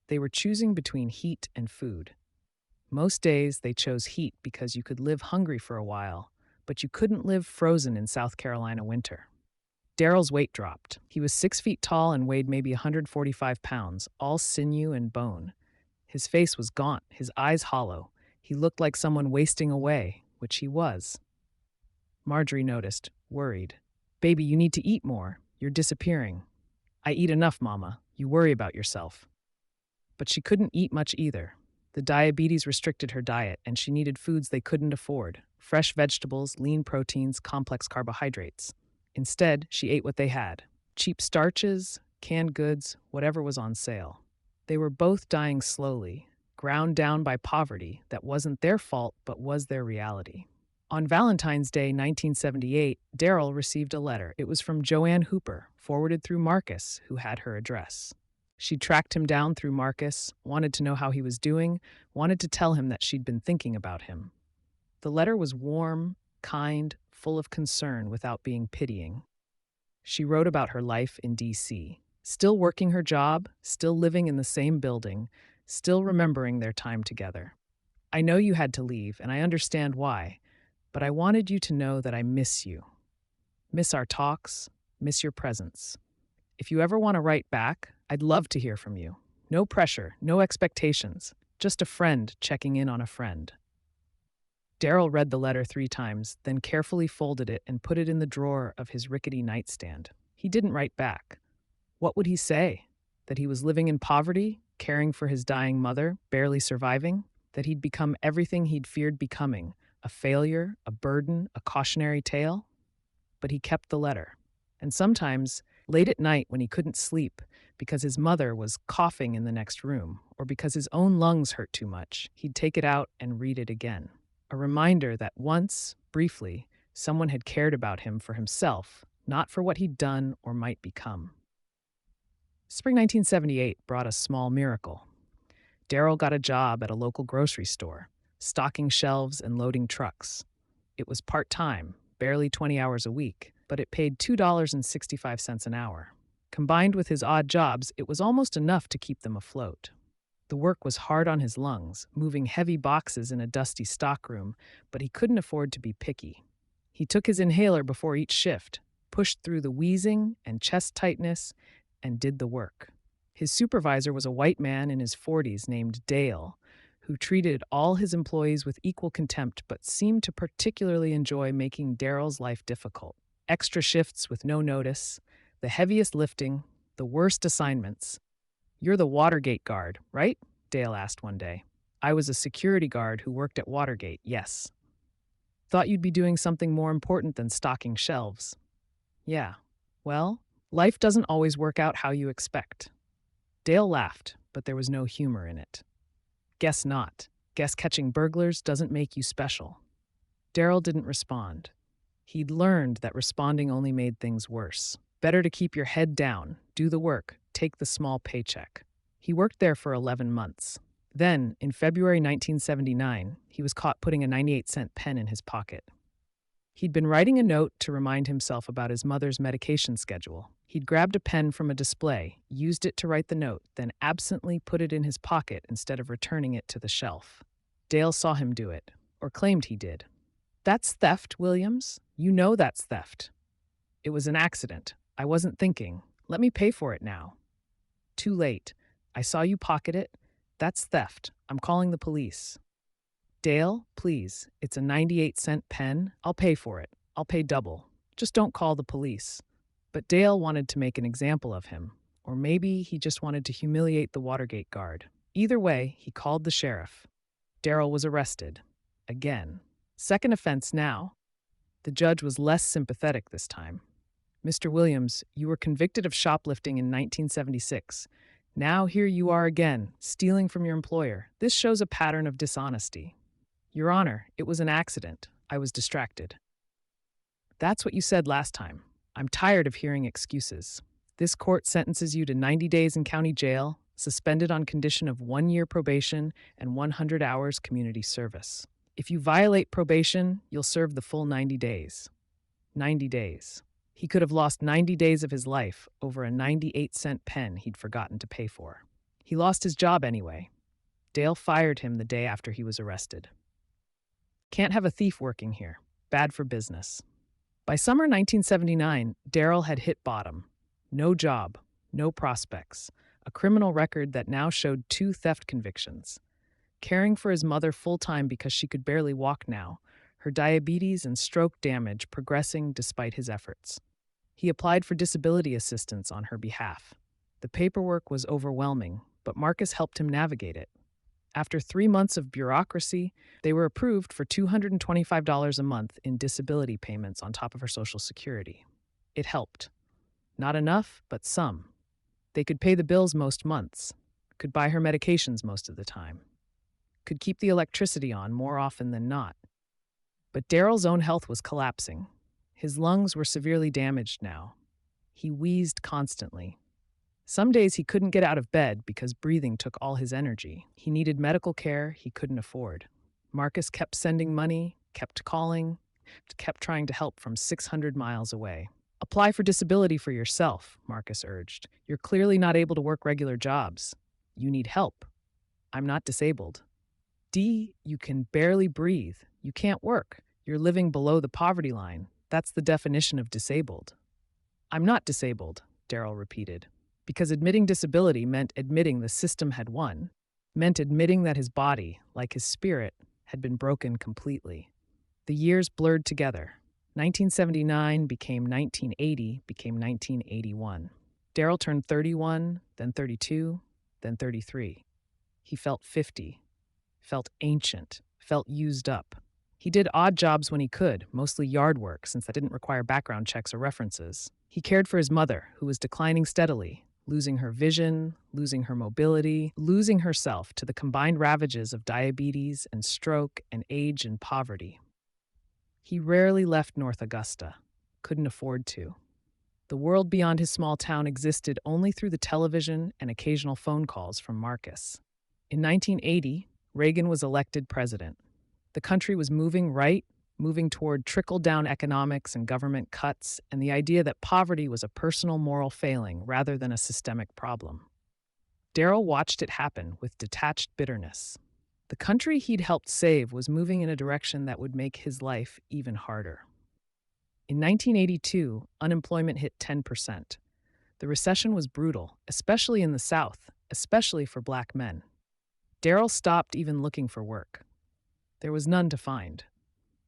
they were choosing between heat and food. Most days they chose heat because you could live hungry for a while, but you couldn't live frozen in South Carolina winter. Darryl's weight dropped. He was 6 feet tall and weighed maybe 145 pounds, all sinew and bone. His face was gaunt, his eyes hollow. He looked like someone wasting away, which he was. Marjorie noticed, worried. "Baby, you need to eat more. You're disappearing." "I eat enough, Mama. You worry about yourself." But she couldn't eat much either. The diabetes restricted her diet, and she needed foods they couldn't afford: fresh vegetables, lean proteins, complex carbohydrates. Instead, she ate what they had: cheap starches, canned goods, whatever was on sale. They were both dying slowly, ground down by poverty that wasn't their fault but was their reality. On Valentine's Day 1978, Darryl received a letter. It was from Joanne Hooper, forwarded through Marcus, who had her address. She tracked him down through Marcus, wanted to know how he was doing, wanted to tell him that she'd been thinking about him. The letter was warm, kind, full of concern without being pitying. She wrote about her life in D.C., still working her job, still living in the same building, still remembering their time together. "I know you had to leave, and I understand why, but I wanted you to know that I miss you. Miss our talks, miss your presence. If you ever want to write back, I'd love to hear from you. No pressure, no expectations, just a friend checking in on a friend." Darryl read the letter 3 times, then carefully folded it and put it in the drawer of his rickety nightstand. He didn't write back. What would he say? That he was living in poverty, caring for his dying mother, barely surviving? That he'd become everything he'd feared becoming: a failure, a burden, a cautionary tale? But he kept the letter. And sometimes, late at night when he couldn't sleep because his mother was coughing in the next room, or because his own lungs hurt too much, he'd take it out and read it again. A reminder that once, briefly, someone had cared about him for himself, not for what he'd done or might become. Spring 1978 brought a small miracle. Darryl got a job at a local grocery store, stocking shelves and loading trucks. It was part-time, barely 20 hours a week, but it paid $2.65 an hour. Combined with his odd jobs, it was almost enough to keep them afloat. The work was hard on his lungs, moving heavy boxes in a dusty stockroom, but he couldn't afford to be picky. He took his inhaler before each shift, pushed through the wheezing and chest tightness, and did the work. His supervisor was a white man in his 40s named Dale, who treated all his employees with equal contempt but seemed to particularly enjoy making Darryl's life difficult. Extra shifts with no notice, the heaviest lifting, the worst assignments. "You're the Watergate guard, right?" Dale asked one day. "I was a security guard who worked at Watergate, yes." "Thought you'd be doing something more important than stocking shelves." "Yeah. Well, life doesn't always work out how you expect." Dale laughed, but there was no humor in it. "Guess not. Guess catching burglars doesn't make you special." Darryl didn't respond. He'd learned that responding only made things worse. Better to keep your head down, do the work, take the small paycheck. He worked there for 11 months. Then, in February 1979, he was caught putting a 98-cent pen in his pocket. He'd been writing a note to remind himself about his mother's medication schedule. He'd grabbed a pen from a display, used it to write the note, then absently put it in his pocket instead of returning it to the shelf. Dale saw him do it, or claimed he did. "That's theft, Williams. You know that's theft." "It was an accident. I wasn't thinking. Let me pay for it now." "Too late. I saw you pocket it. That's theft. I'm calling the police." "Dale, please. It's a 98-cent pen. I'll pay for it. I'll pay double. Just don't call the police." But Dale wanted to make an example of him, or maybe he just wanted to humiliate the Watergate guard. Either way, he called the sheriff. Darryl was arrested. Again. Second offense now. The judge was less sympathetic this time. "Mr. Williams, you were convicted of shoplifting in 1976. Now here you are again, stealing from your employer. This shows a pattern of dishonesty." "Your Honor, it was an accident. I was distracted." "That's what you said last time. I'm tired of hearing excuses. This court sentences you to 90 days in county jail, suspended on condition of 1 year probation and 100 hours community service. If you violate probation, you'll serve the full 90 days. 90 days. He could have lost 90 days of his life over a 98-cent pen he'd forgotten to pay for. He lost his job anyway. Dale fired him the day after he was arrested. Can't have a thief working here. Bad for business. By summer 1979, Darryl had hit bottom. No job, no prospects, a criminal record that now showed 2 theft convictions. Caring for his mother full-time because she could barely walk now, her diabetes and stroke damage progressing despite his efforts. He applied for disability assistance on her behalf. The paperwork was overwhelming, but Marcus helped him navigate it. After 3 months of bureaucracy, they were approved for $225 a month in disability payments on top of her Social Security. It helped. Not enough, but some. They could pay the bills most months, could buy her medications most of the time, could keep the electricity on more often than not. But Darryl's own health was collapsing. His lungs were severely damaged now. He wheezed constantly. Some days he couldn't get out of bed because breathing took all his energy. He needed medical care he couldn't afford. Marcus kept sending money, kept calling, kept trying to help from 600 miles away. Apply for disability for yourself, Marcus urged. You're clearly not able to work regular jobs. You need help. I'm not disabled. D, you can barely breathe. You can't work. You're living below the poverty line. That's the definition of disabled. I'm not disabled, Darryl repeated. Because admitting disability meant admitting the system had won, meant admitting that his body, like his spirit, had been broken completely. The years blurred together. 1979 became 1980, became 1981. Darryl turned 31, then 32, then 33. He felt 50, felt ancient, felt used up. He did odd jobs when he could, mostly yard work since that didn't require background checks or references. He cared for his mother, who was declining steadily, losing her vision, losing her mobility, losing herself to the combined ravages of diabetes and stroke and age and poverty. He rarely left North Augusta, couldn't afford to. The world beyond his small town existed only through the television and occasional phone calls from Marcus. In 1980, Reagan was elected president. The country was moving right, moving toward trickle-down economics and government cuts, and the idea that poverty was a personal moral failing rather than a systemic problem. Darryl watched it happen with detached bitterness. The country he'd helped save was moving in a direction that would make his life even harder. In 1982, unemployment hit 10%. The recession was brutal, especially in the South, especially for Black men. Darryl stopped even looking for work. There was none to find.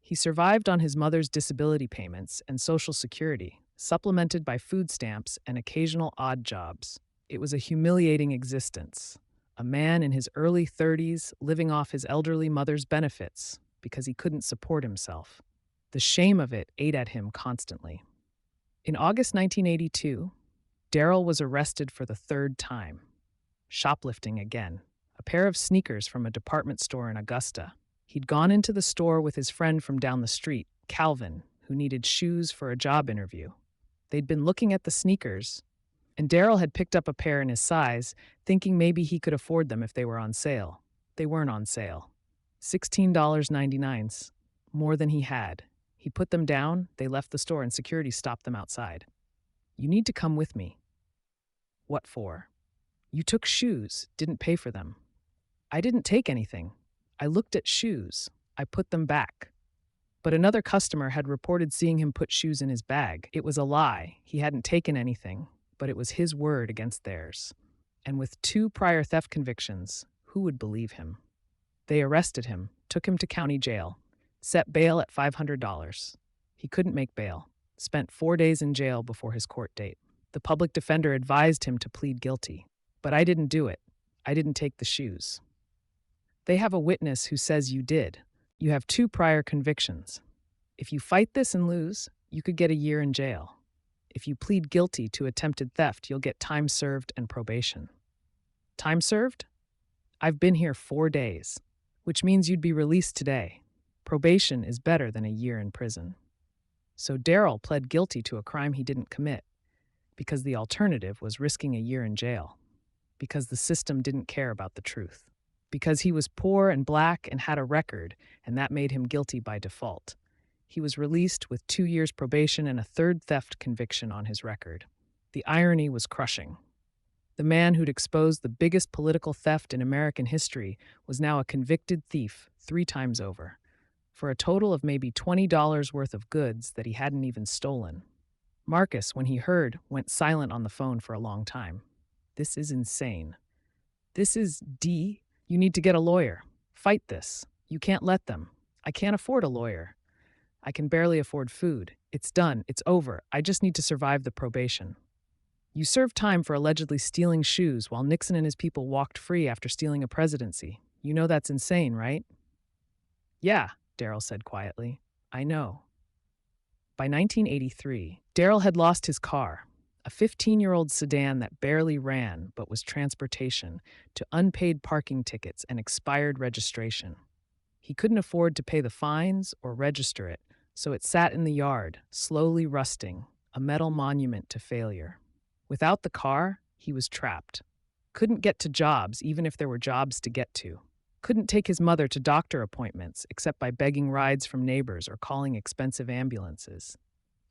He survived on his mother's disability payments and Social Security, supplemented by food stamps and occasional odd jobs. It was a humiliating existence. A man in his early 30s living off his elderly mother's benefits because he couldn't support himself. The shame of it ate at him constantly. In August 1982, Darryl was arrested for the 3rd time. Shoplifting again. A pair of sneakers from a department store in Augusta. He'd gone into the store with his friend from down the street, Calvin, who needed shoes for a job interview. They'd been looking at the sneakers, and Darryl had picked up a pair in his size, thinking maybe he could afford them if they were on sale. They weren't on sale. $16.99, more than he had. He put them down, they left the store, and security stopped them outside. You need to come with me. What for? You took shoes, didn't pay for them. I didn't take anything. I looked at shoes. I put them back. But another customer had reported seeing him put shoes in his bag. It was a lie. He hadn't taken anything, but it was his word against theirs. And with 2 prior theft convictions, who would believe him? They arrested him, took him to county jail, set bail at $500. He couldn't make bail, spent 4 days in jail before his court date. The public defender advised him to plead guilty. But I didn't do it. I didn't take the shoes. They have a witness who says you did. You have 2 prior convictions. If you fight this and lose, you could get a year in jail. If you plead guilty to attempted theft, you'll get time served and probation. Time served? I've been here 4 days, which means you'd be released today. Probation is better than a year in prison. So Darryl pled guilty to a crime he didn't commit, because the alternative was risking a year in jail, because the system didn't care about the truth. Because he was poor and Black and had a record, and that made him guilty by default. He was released with 2 years probation and a third theft conviction on his record. The irony was crushing. The man who'd exposed the biggest political theft in American history was now a convicted thief 3 times over, for a total of maybe $20 worth of goods that he hadn't even stolen. Marcus, when he heard, went silent on the phone for a long time. This is insane. This is D. You need to get a lawyer. Fight this. You can't let them. I can't afford a lawyer. I can barely afford food. It's done. It's over. I just need to survive the probation. You served time for allegedly stealing shoes while Nixon and his people walked free after stealing a presidency. You know that's insane, right? Yeah, Darryl said quietly. I know. By 1983, Darryl had lost his car, a 15-year-old sedan that barely ran but was transportation, to unpaid parking tickets and expired registration. He couldn't afford to pay the fines or register it, so it sat in the yard, slowly rusting, a metal monument to failure. Without the car, he was trapped. Couldn't get to jobs, even if there were jobs to get to. Couldn't take his mother to doctor appointments except by begging rides from neighbors or calling expensive ambulances.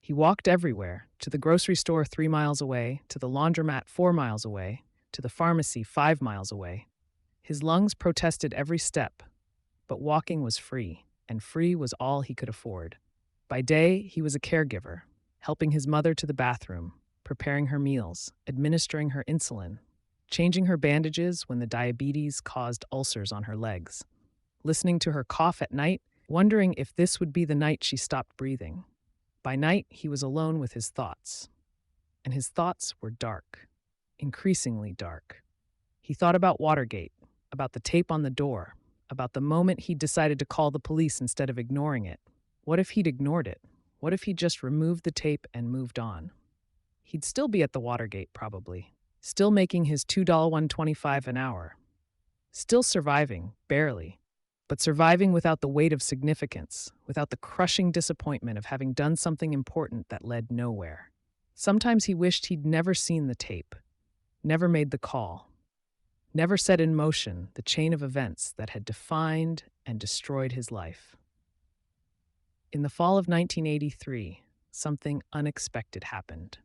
He walked everywhere, to the grocery store 3 miles away, to the laundromat 4 miles away, to the pharmacy 5 miles away. His lungs protested every step, but walking was free, and free was all he could afford. By day, he was a caregiver, helping his mother to the bathroom, preparing her meals, administering her insulin, changing her bandages when the diabetes caused ulcers on her legs, listening to her cough at night, wondering if this would be the night she stopped breathing. By night, he was alone with his thoughts, and his thoughts were dark, increasingly dark. He thought about Watergate, about the tape on the door, about the moment he'd decided to call the police instead of ignoring it. What if he'd ignored it? What if he'd just removed the tape and moved on? He'd still be at the Watergate, probably. Still making his $1.25 an hour. Still surviving, barely. But surviving without the weight of significance, without the crushing disappointment of having done something important that led nowhere. Sometimes he wished he'd never seen the tape, never made the call, never set in motion the chain of events that had defined and destroyed his life. In the fall of 1983, something unexpected happened.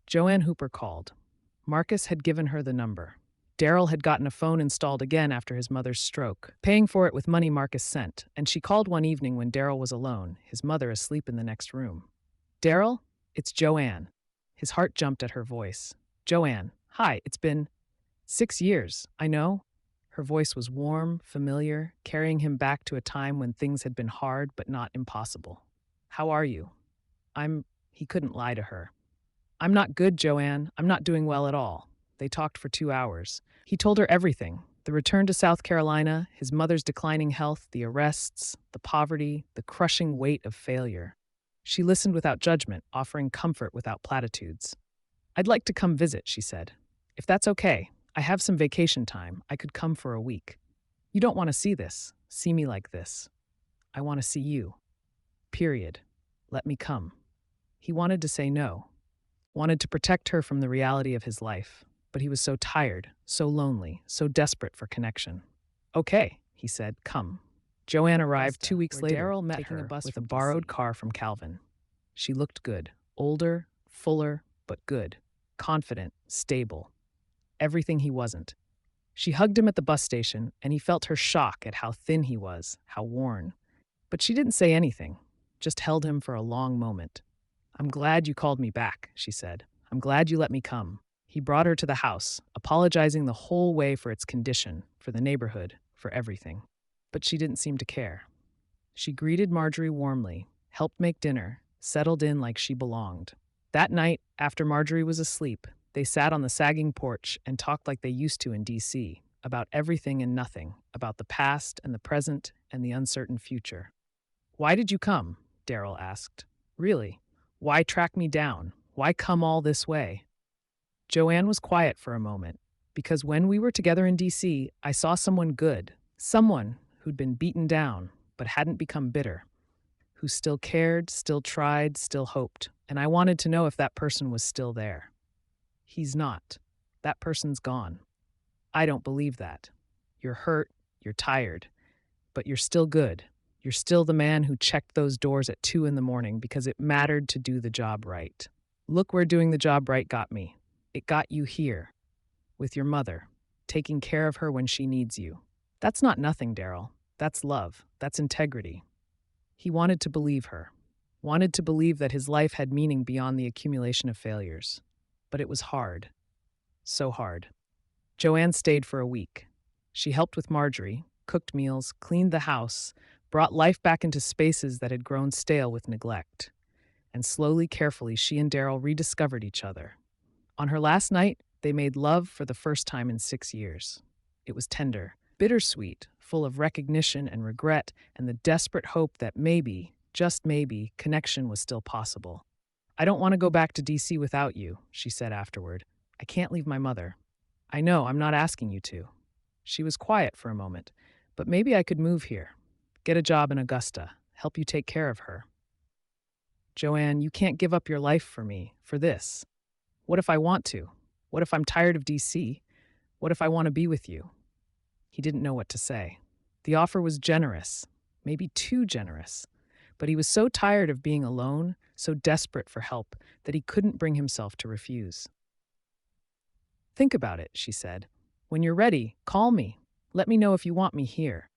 Joanne Hooper called. Marcus had given her the number. Darryl had gotten a phone installed again after his mother's stroke, paying for it with money Marcus sent, and she called one evening when Darryl was alone, his mother asleep in the next room. Darryl, it's Joanne. His heart jumped at her voice. Joanne, hi, it's been 6 years, I know. Her voice was warm, familiar, carrying him back to a time when things had been hard but not impossible. How are you? He couldn't lie to her. I'm not good, Joanne. I'm not doing well at all. They talked for 2 hours. He told her everything. The return to South Carolina, his mother's declining health, the arrests, the poverty, the crushing weight of failure. She listened without judgment, offering comfort without platitudes. I'd like to come visit, she said. If that's okay, I have some vacation time. I could come for a week. You don't want to see me like this. I want to see you. Period. Let me come. He wanted to say no, wanted to protect her from the reality of his life. But he was so tired, so lonely, so desperate for connection. Okay, he said, come. Joanne arrived 2 weeks later, Darryl met taking her a bus with a borrowed car from Calvin. She looked good, older, fuller, but good, confident, stable. Everything he wasn't. She hugged him at the bus station, and he felt her shock at how thin he was, how worn. But she didn't say anything, just held him for a long moment. I'm glad you called me back, she said. I'm glad you let me come. He brought her to the house, apologizing the whole way for its condition, for the neighborhood, for everything. But she didn't seem to care. She greeted Marjorie warmly, helped make dinner, settled in like she belonged. That night, after Marjorie was asleep, they sat on the sagging porch and talked like they used to in D.C., about everything and nothing, about the past and the present and the uncertain future. Why did you come? Darryl asked. Really? Why track me down? Why come all this way? Joanne was quiet for a moment, because when we were together in D.C., I saw someone good, someone who'd been beaten down, but hadn't become bitter, who still cared, still tried, still hoped, and I wanted to know if that person was still there. He's not. That person's gone. I don't believe that. You're hurt, you're tired, but you're still good. You're still the man who checked those doors at 2 in the morning because it mattered to do the job right. Look where doing the job right got me. It got you here, with your mother, taking care of her when she needs you. That's not nothing, Darryl. That's love. That's integrity. He wanted to believe her, wanted to believe that his life had meaning beyond the accumulation of failures. But it was hard. So hard. Joanne stayed for a week. She helped with Marjorie, cooked meals, cleaned the house, brought life back into spaces that had grown stale with neglect. And slowly, carefully, she and Darryl rediscovered each other. On her last night, they made love for the first time in 6 years. It was tender, bittersweet, full of recognition and regret and the desperate hope that maybe, just maybe, connection was still possible. I don't want to go back to DC without you, she said afterward. I can't leave my mother. I know, I'm not asking you to. She was quiet for a moment, but maybe I could move here, get a job in Augusta, help you take care of her. Joanne, you can't give up your life for me, for this. What if I want to? What if I'm tired of DC? What if I want to be with you? He didn't know what to say. The offer was generous, maybe too generous, but he was so tired of being alone, so desperate for help, that he couldn't bring himself to refuse. Think about it, she said. When you're ready, call me. Let me know if you want me here.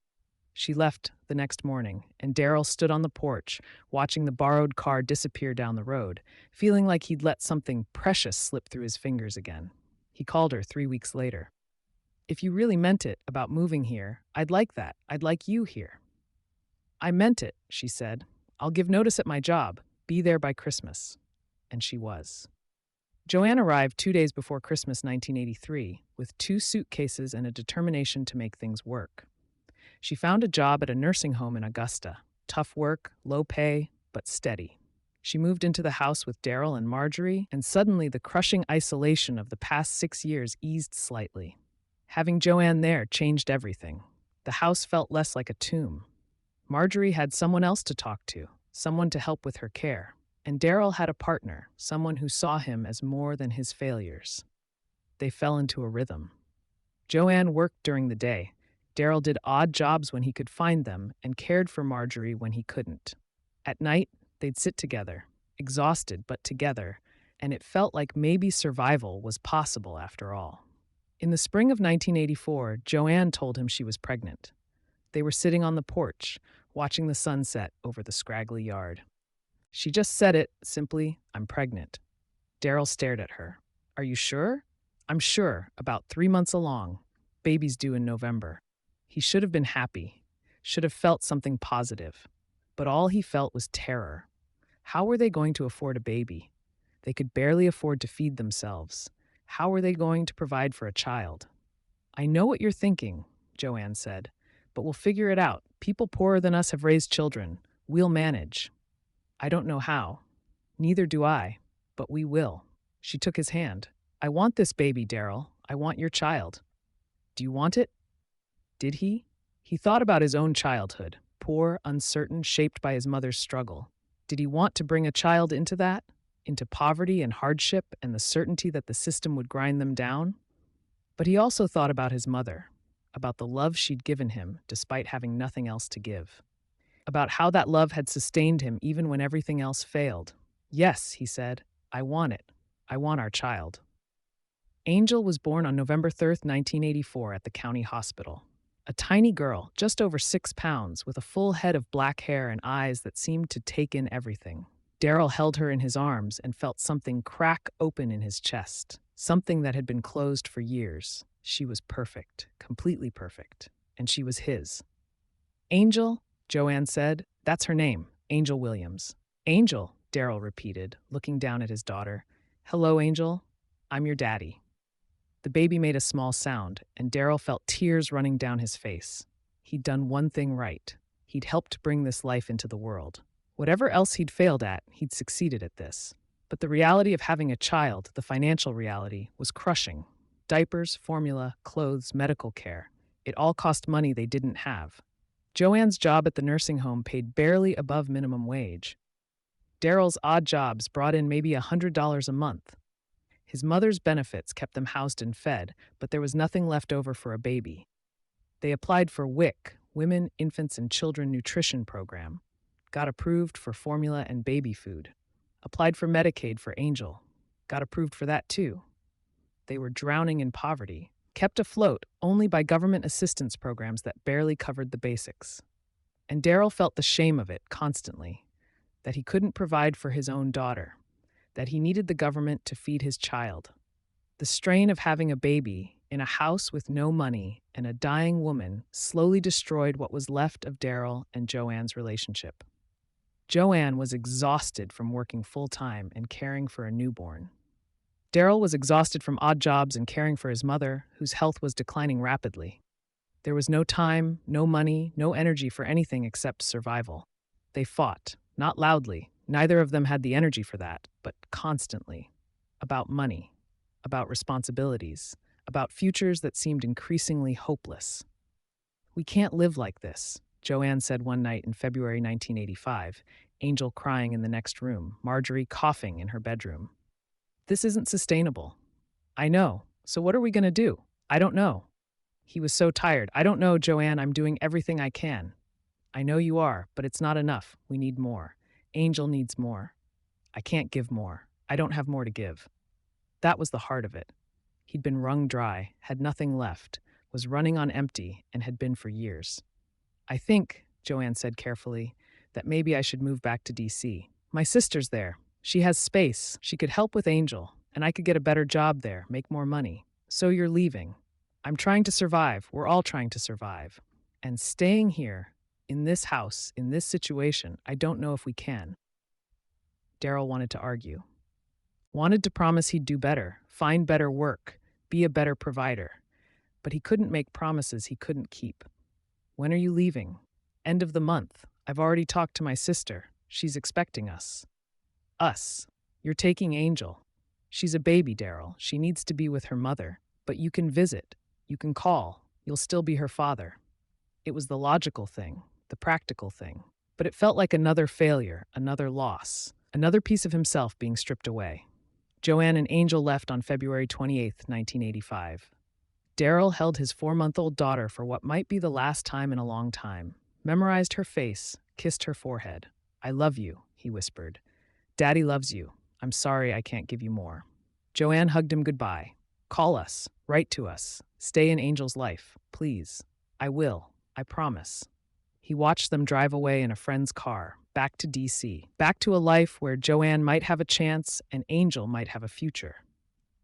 She left the next morning, and Darryl stood on the porch, watching the borrowed car disappear down the road, feeling like he'd let something precious slip through his fingers again. He called her 3 weeks later. If you really meant it about moving here, I'd like that. I'd like you here. I meant it, she said. I'll give notice at my job. Be there by Christmas. And she was. Joanne arrived 2 days before Christmas 1983 with 2 suitcases and a determination to make things work. She found a job at a nursing home in Augusta. Tough work, low pay, but steady. She moved into the house with Darryl and Marjorie, and suddenly the crushing isolation of the past 6 years eased slightly. Having Joanne there changed everything. The house felt less like a tomb. Marjorie had someone else to talk to, someone to help with her care. And Darryl had a partner, someone who saw him as more than his failures. They fell into a rhythm. Joanne worked during the day. Darryl did odd jobs when he could find them and cared for Marjorie when he couldn't. At night, they'd sit together, exhausted but together, and it felt like maybe survival was possible after all. In the spring of 1984, Joanne told him she was pregnant. They were sitting on the porch, watching the sunset over the scraggly yard. She just said it, simply, I'm pregnant. Darryl stared at her. Are you sure? I'm sure, about 3 months along. Baby's due in November. He should have been happy, should have felt something positive. But all he felt was terror. How were they going to afford a baby? They could barely afford to feed themselves. How were they going to provide for a child? I know what you're thinking, Joanne said, but we'll figure it out. People poorer than us have raised children. We'll manage. I don't know how. Neither do I, but we will. She took his hand. I want this baby, Darryl. I want your child. Do you want it? Did he? He thought about his own childhood, poor, uncertain, shaped by his mother's struggle. Did he want to bring a child into that? Into poverty and hardship and the certainty that the system would grind them down? But he also thought about his mother, about the love she'd given him despite having nothing else to give. About how that love had sustained him even when everything else failed. Yes, he said, I want it. I want our child. Angel was born on November 3rd, 1984 at the county hospital. A tiny girl, just over 6 pounds, with a full head of black hair and eyes that seemed to take in everything. Darryl held her in his arms and felt something crack open in his chest, something that had been closed for years. She was perfect, completely perfect, and she was his. Angel, Joanne said, that's her name, Angel Williams. Angel, Darryl repeated, looking down at his daughter. Hello, Angel. I'm your daddy. The baby made a small sound, and Darryl felt tears running down his face. He'd done one thing right. He'd helped bring this life into the world. Whatever else he'd failed at, he'd succeeded at this. But the reality of having a child, the financial reality, was crushing. Diapers, formula, clothes, medical care. It all cost money they didn't have. Joanne's job at the nursing home paid barely above minimum wage. Darryl's odd jobs brought in maybe $100 a month. His mother's benefits kept them housed and fed, but there was nothing left over for a baby. They applied for WIC, Women, Infants, and Children Nutrition Program. Got approved for formula and baby food. Applied for Medicaid for Angel. Got approved for that too. They were drowning in poverty, kept afloat only by government assistance programs that barely covered the basics. And Darryl felt the shame of it constantly, that he couldn't provide for his own daughter, that he needed the government to feed his child. The strain of having a baby in a house with no money and a dying woman slowly destroyed what was left of Darryl and Joanne's relationship. Joanne was exhausted from working full-time and caring for a newborn. Darryl was exhausted from odd jobs and caring for his mother, whose health was declining rapidly. There was no time, no money, no energy for anything except survival. They fought, not loudly. Neither of them had the energy for that, but constantly. About money, about responsibilities, about futures that seemed increasingly hopeless. "We can't live like this," Joanne said one night in February 1985, Angel crying in the next room, Marjorie coughing in her bedroom. "This isn't sustainable." "I know. So what are we going to do?" "I don't know." He was so tired. "I don't know, Joanne. I'm doing everything I can." "I know you are, but it's not enough. We need more. Angel needs more." "I can't give more. I don't have more to give." That was the heart of it. He'd been wrung dry, had nothing left, was running on empty, and had been for years. "I think," Joanne said carefully, "that maybe I should move back to D.C. My sister's there. She has space. She could help with Angel, and I could get a better job there, make more money. So you're leaving." "I'm trying to survive. We're all trying to survive. And staying here, in this house, in this situation, I don't know if we can." Darryl wanted to argue. Wanted to promise he'd do better, find better work, be a better provider. But he couldn't make promises he couldn't keep. "When are you leaving?" "End of the month. I've already talked to my sister. She's expecting us." "Us? You're taking Angel." "She's a baby, Darryl. She needs to be with her mother. But you can visit. You can call. You'll still be her father." It was the logical thing, the practical thing. But it felt like another failure, another loss, another piece of himself being stripped away. Joanne and Angel left on February 28, 1985. Darryl held his 4-month-old daughter for what might be the last time in a long time, memorized her face, kissed her forehead. "I love you," he whispered. "Daddy loves you. I'm sorry I can't give you more." Joanne hugged him goodbye. "Call us, write to us, stay in Angel's life, please." "I will, I promise." He watched them drive away in a friend's car, back to D.C., back to a life where Joanne might have a chance and Angel might have a future.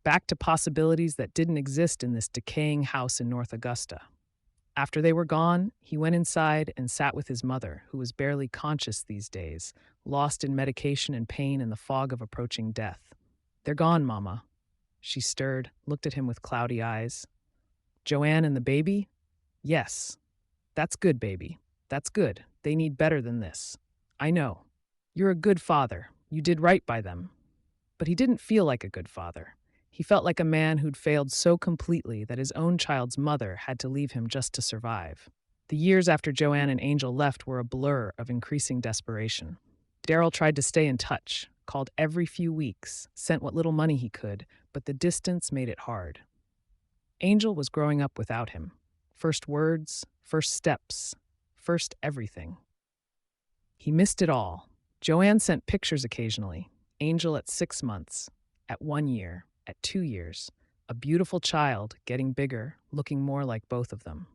Back to possibilities that didn't exist in this decaying house in North Augusta. After they were gone, he went inside and sat with his mother, who was barely conscious these days, lost in medication and pain in the fog of approaching death. "They're gone, Mama." She stirred, looked at him with cloudy eyes. "Joanne and the baby?" "Yes." "That's good, baby. That's good. They need better than this." "I know. You're a good father. You did right by them." But he didn't feel like a good father. He felt like a man who'd failed so completely that his own child's mother had to leave him just to survive. The years after Joanne and Angel left were a blur of increasing desperation. Darryl tried to stay in touch, called every few weeks, sent what little money he could, but the distance made it hard. Angel was growing up without him. First words, first steps, first everything. He missed it all. Joanne sent pictures occasionally. Angel at 6 months, at 1 year, at 2 years. A beautiful child, getting bigger, looking more like both of them.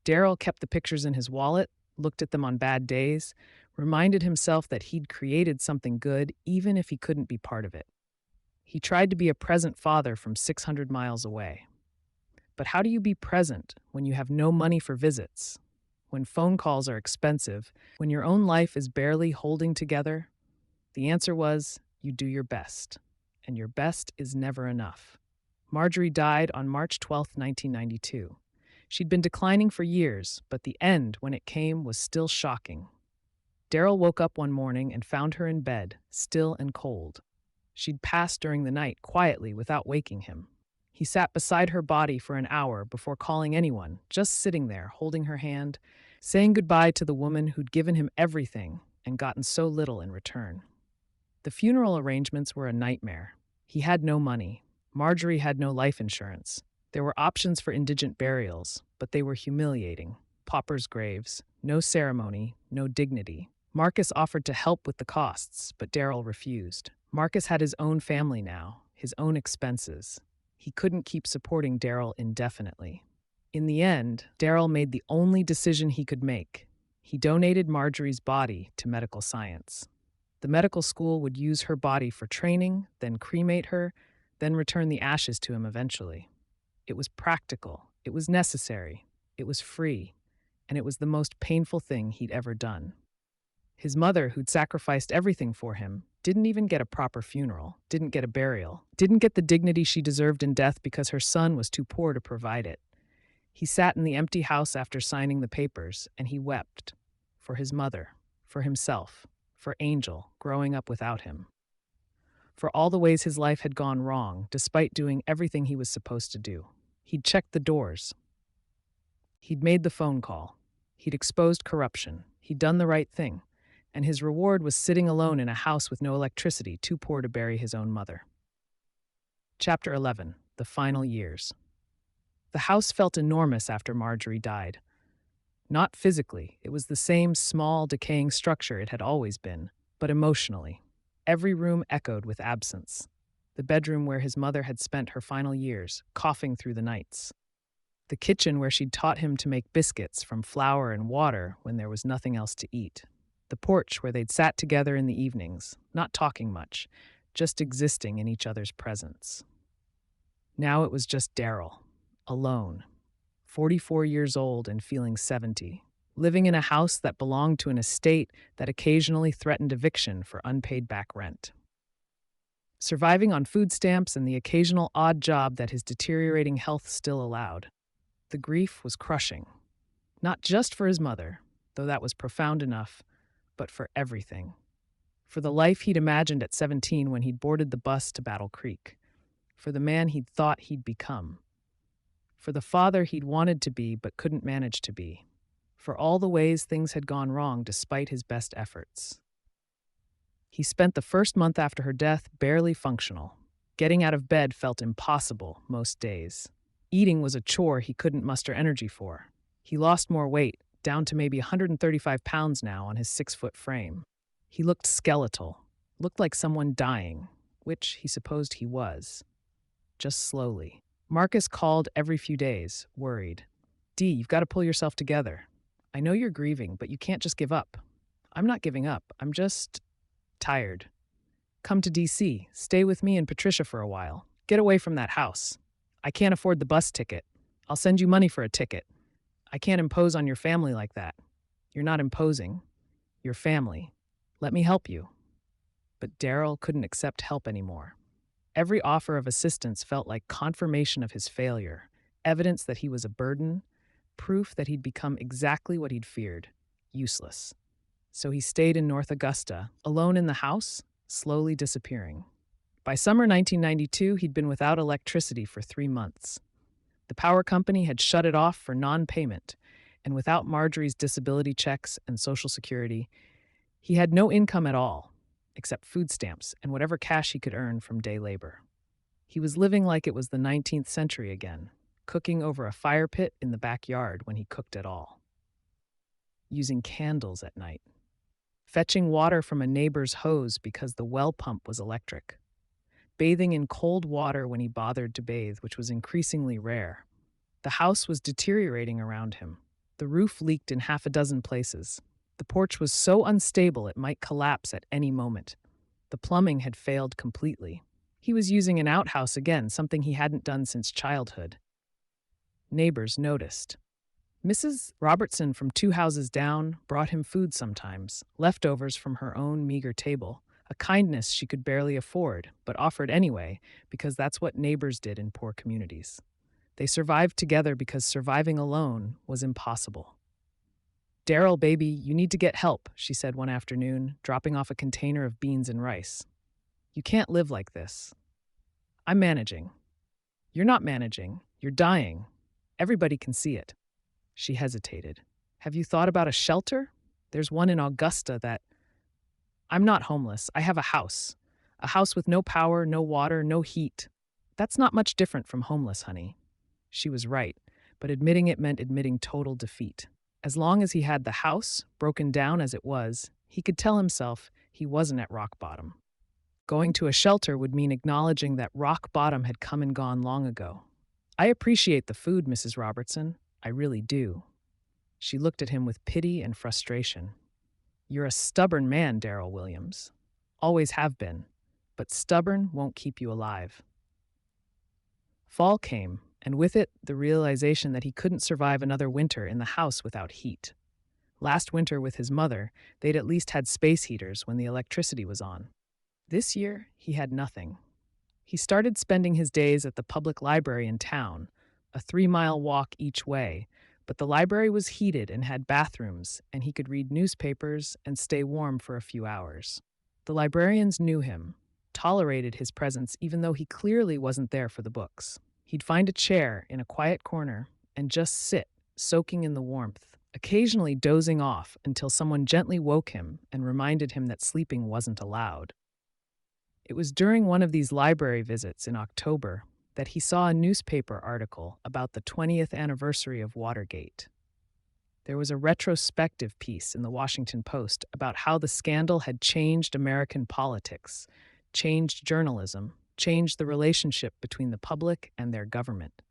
Darryl kept the pictures in his wallet, looked at them on bad days, reminded himself that he'd created something good even if he couldn't be part of it. He tried to be a present father from 600 miles away. But how do you be present when you have no money for visits? When phone calls are expensive? When your own life is barely holding together? The answer was, you do your best. And your best is never enough. Marjorie died on March 12, 1992. She'd been declining for years, but the end, when it came, was still shocking. Darryl woke up one morning and found her in bed, still and cold. She'd passed during the night, quietly, without waking him. He sat beside her body for an hour before calling anyone, just sitting there, holding her hand, saying goodbye to the woman who'd given him everything and gotten so little in return. The funeral arrangements were a nightmare. He had no money. Marjorie had no life insurance. There were options for indigent burials, but they were humiliating. paupers' graves, no ceremony, no dignity. Marcus offered to help with the costs, but Darryl refused. Marcus had his own family now, his own expenses. He couldn't keep supporting Darryl indefinitely. In the end, Darryl made the only decision he could make. He donated Marjorie's body to medical science. The medical school would use her body for training, then cremate her, then return the ashes to him eventually. It was practical, it was necessary, it was free, and it was the most painful thing he'd ever done. His mother, who'd sacrificed everything for him, didn't even get a proper funeral, didn't get a burial, didn't get the dignity she deserved in death because her son was too poor to provide it. He sat in the empty house after signing the papers, and he wept. For his mother, for himself, for Angel, growing up without him. For all the ways his life had gone wrong, despite doing everything he was supposed to do. He'd checked the doors. He'd made the phone call. He'd exposed corruption. He'd done the right thing. And his reward was sitting alone in a house with no electricity, too poor to bury his own mother. Chapter 11. The Final Years. The house felt enormous after Marjorie died. Not physically, it was the same small, decaying structure it had always been, but emotionally. Every room echoed with absence. The bedroom where his mother had spent her final years, coughing through the nights. The kitchen where she'd taught him to make biscuits from flour and water when there was nothing else to eat. The porch where they'd sat together in the evenings, not talking much, just existing in each other's presence. Now it was just Darryl, alone, 44 years old and feeling 70, living in a house that belonged to an estate that occasionally threatened eviction for unpaid back rent. Surviving on food stamps and the occasional odd job that his deteriorating health still allowed. The grief was crushing, not just for his mother, though that was profound enough, but for everything. For the life he'd imagined at 17 when he'd boarded the bus to Battle Creek. For the man he'd thought he'd become. For the father he'd wanted to be but couldn't manage to be. For all the ways things had gone wrong despite his best efforts. He spent the first month after her death barely functional. Getting out of bed felt impossible most days. Eating was a chore he couldn't muster energy for. He lost more weight, down to maybe 135 pounds now on his 6-foot frame. He looked skeletal, looked like someone dying, which he supposed he was. Just slowly. Marcus called every few days, worried. "Dee, you've got to pull yourself together. I know you're grieving, but you can't just give up." "I'm not giving up. I'm just tired. Come to DC. Stay with me and Patricia for a while. Get away from that house. I can't afford the bus ticket. I'll send you money for a ticket. I can't impose on your family like that. You're not imposing. You're family. Let me help you." But Darryl couldn't accept help anymore. Every offer of assistance felt like confirmation of his failure, evidence that he was a burden, proof that he'd become exactly what he'd feared, useless. So he stayed in North Augusta, alone in the house, slowly disappearing. By summer 1992, he'd been without electricity for 3 months. The power company had shut it off for non-payment, and without Marjorie's disability checks and Social Security, he had no income at all, except food stamps and whatever cash he could earn from day labor. He was living like it was the 19th century again, cooking over a fire pit in the backyard when he cooked at all. Using candles at night. Fetching water from a neighbor's hose because the well pump was electric. Bathing in cold water when he bothered to bathe, which was increasingly rare. The house was deteriorating around him. The roof leaked in 6 places. The porch was so unstable it might collapse at any moment. The plumbing had failed completely. He was using an outhouse again, something he hadn't done since childhood. Neighbors noticed. Mrs. Robertson from 2 houses down brought him food sometimes, leftovers from her own meager table, a kindness she could barely afford, but offered anyway because that's what neighbors did in poor communities. They survived together because surviving alone was impossible. "Darryl, baby, you need to get help," she said one afternoon, dropping off a container of beans and rice. "You can't live like this." "I'm managing." "You're not managing. You're dying. Everybody can see it." She hesitated. "Have you thought about a shelter? There's one in Augusta that—" "I'm not homeless. I have a house. A house with no power, no water, no heat. That's not much different from homeless, honey." She was right, but admitting it meant admitting total defeat. As long as he had the house, broken down as it was, he could tell himself he wasn't at rock bottom. Going to a shelter would mean acknowledging that rock bottom had come and gone long ago. "I appreciate the food, Mrs. Robertson. I really do." She looked at him with pity and frustration. "You're a stubborn man, Darryl Williams. Always have been. But stubborn won't keep you alive." Fall came, and with it, the realization that he couldn't survive another winter in the house without heat. Last winter with his mother, they'd at least had space heaters when the electricity was on. This year, he had nothing. He started spending his days at the public library in town, a 3-mile walk each way, but the library was heated and had bathrooms, and he could read newspapers and stay warm for a few hours. The librarians knew him, tolerated his presence even though he clearly wasn't there for the books. He'd find a chair in a quiet corner and just sit, soaking in the warmth, occasionally dozing off until someone gently woke him and reminded him that sleeping wasn't allowed. It was during one of these library visits in October that he saw a newspaper article about the 20th anniversary of Watergate. There was a retrospective piece in the Washington Post about how the scandal had changed American politics, changed journalism, changed the relationship between the public and their government.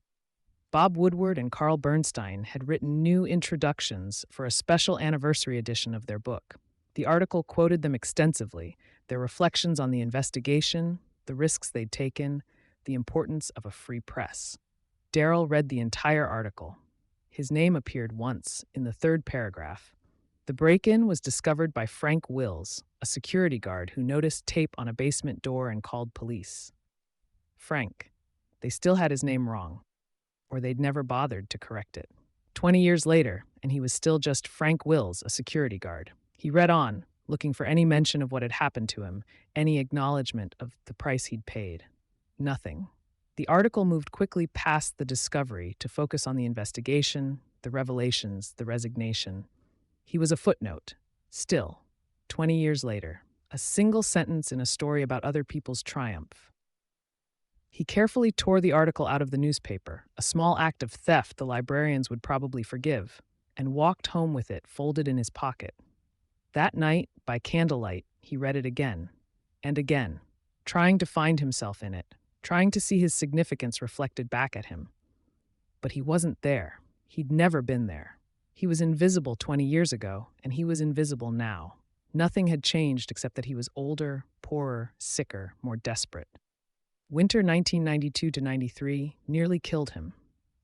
Bob Woodward and Carl Bernstein had written new introductions for a special anniversary edition of their book. The article quoted them extensively, their reflections on the investigation, the risks they'd taken, the importance of a free press. Darryl read the entire article. His name appeared once, in the 3rd paragraph. The break-in was discovered by Frank Wills, a security guard who noticed tape on a basement door and called police. Frank. They still had his name wrong, or they'd never bothered to correct it. 20 years later, and he was still just Frank Wills, a security guard. He read on, looking for any mention of what had happened to him, any acknowledgement of the price he'd paid. Nothing. The article moved quickly past the discovery to focus on the investigation, the revelations, the resignation. He was a footnote. Still, 20 years later, a single sentence in a story about other people's triumph. He carefully tore the article out of the newspaper, a small act of theft the librarians would probably forgive, and walked home with it folded in his pocket. That night, by candlelight, he read it again and again, trying to find himself in it, trying to see his significance reflected back at him. But he wasn't there. He'd never been there. He was invisible 20 years ago, and he was invisible now. Nothing had changed except that he was older, poorer, sicker, more desperate. Winter 1992-93 nearly killed him.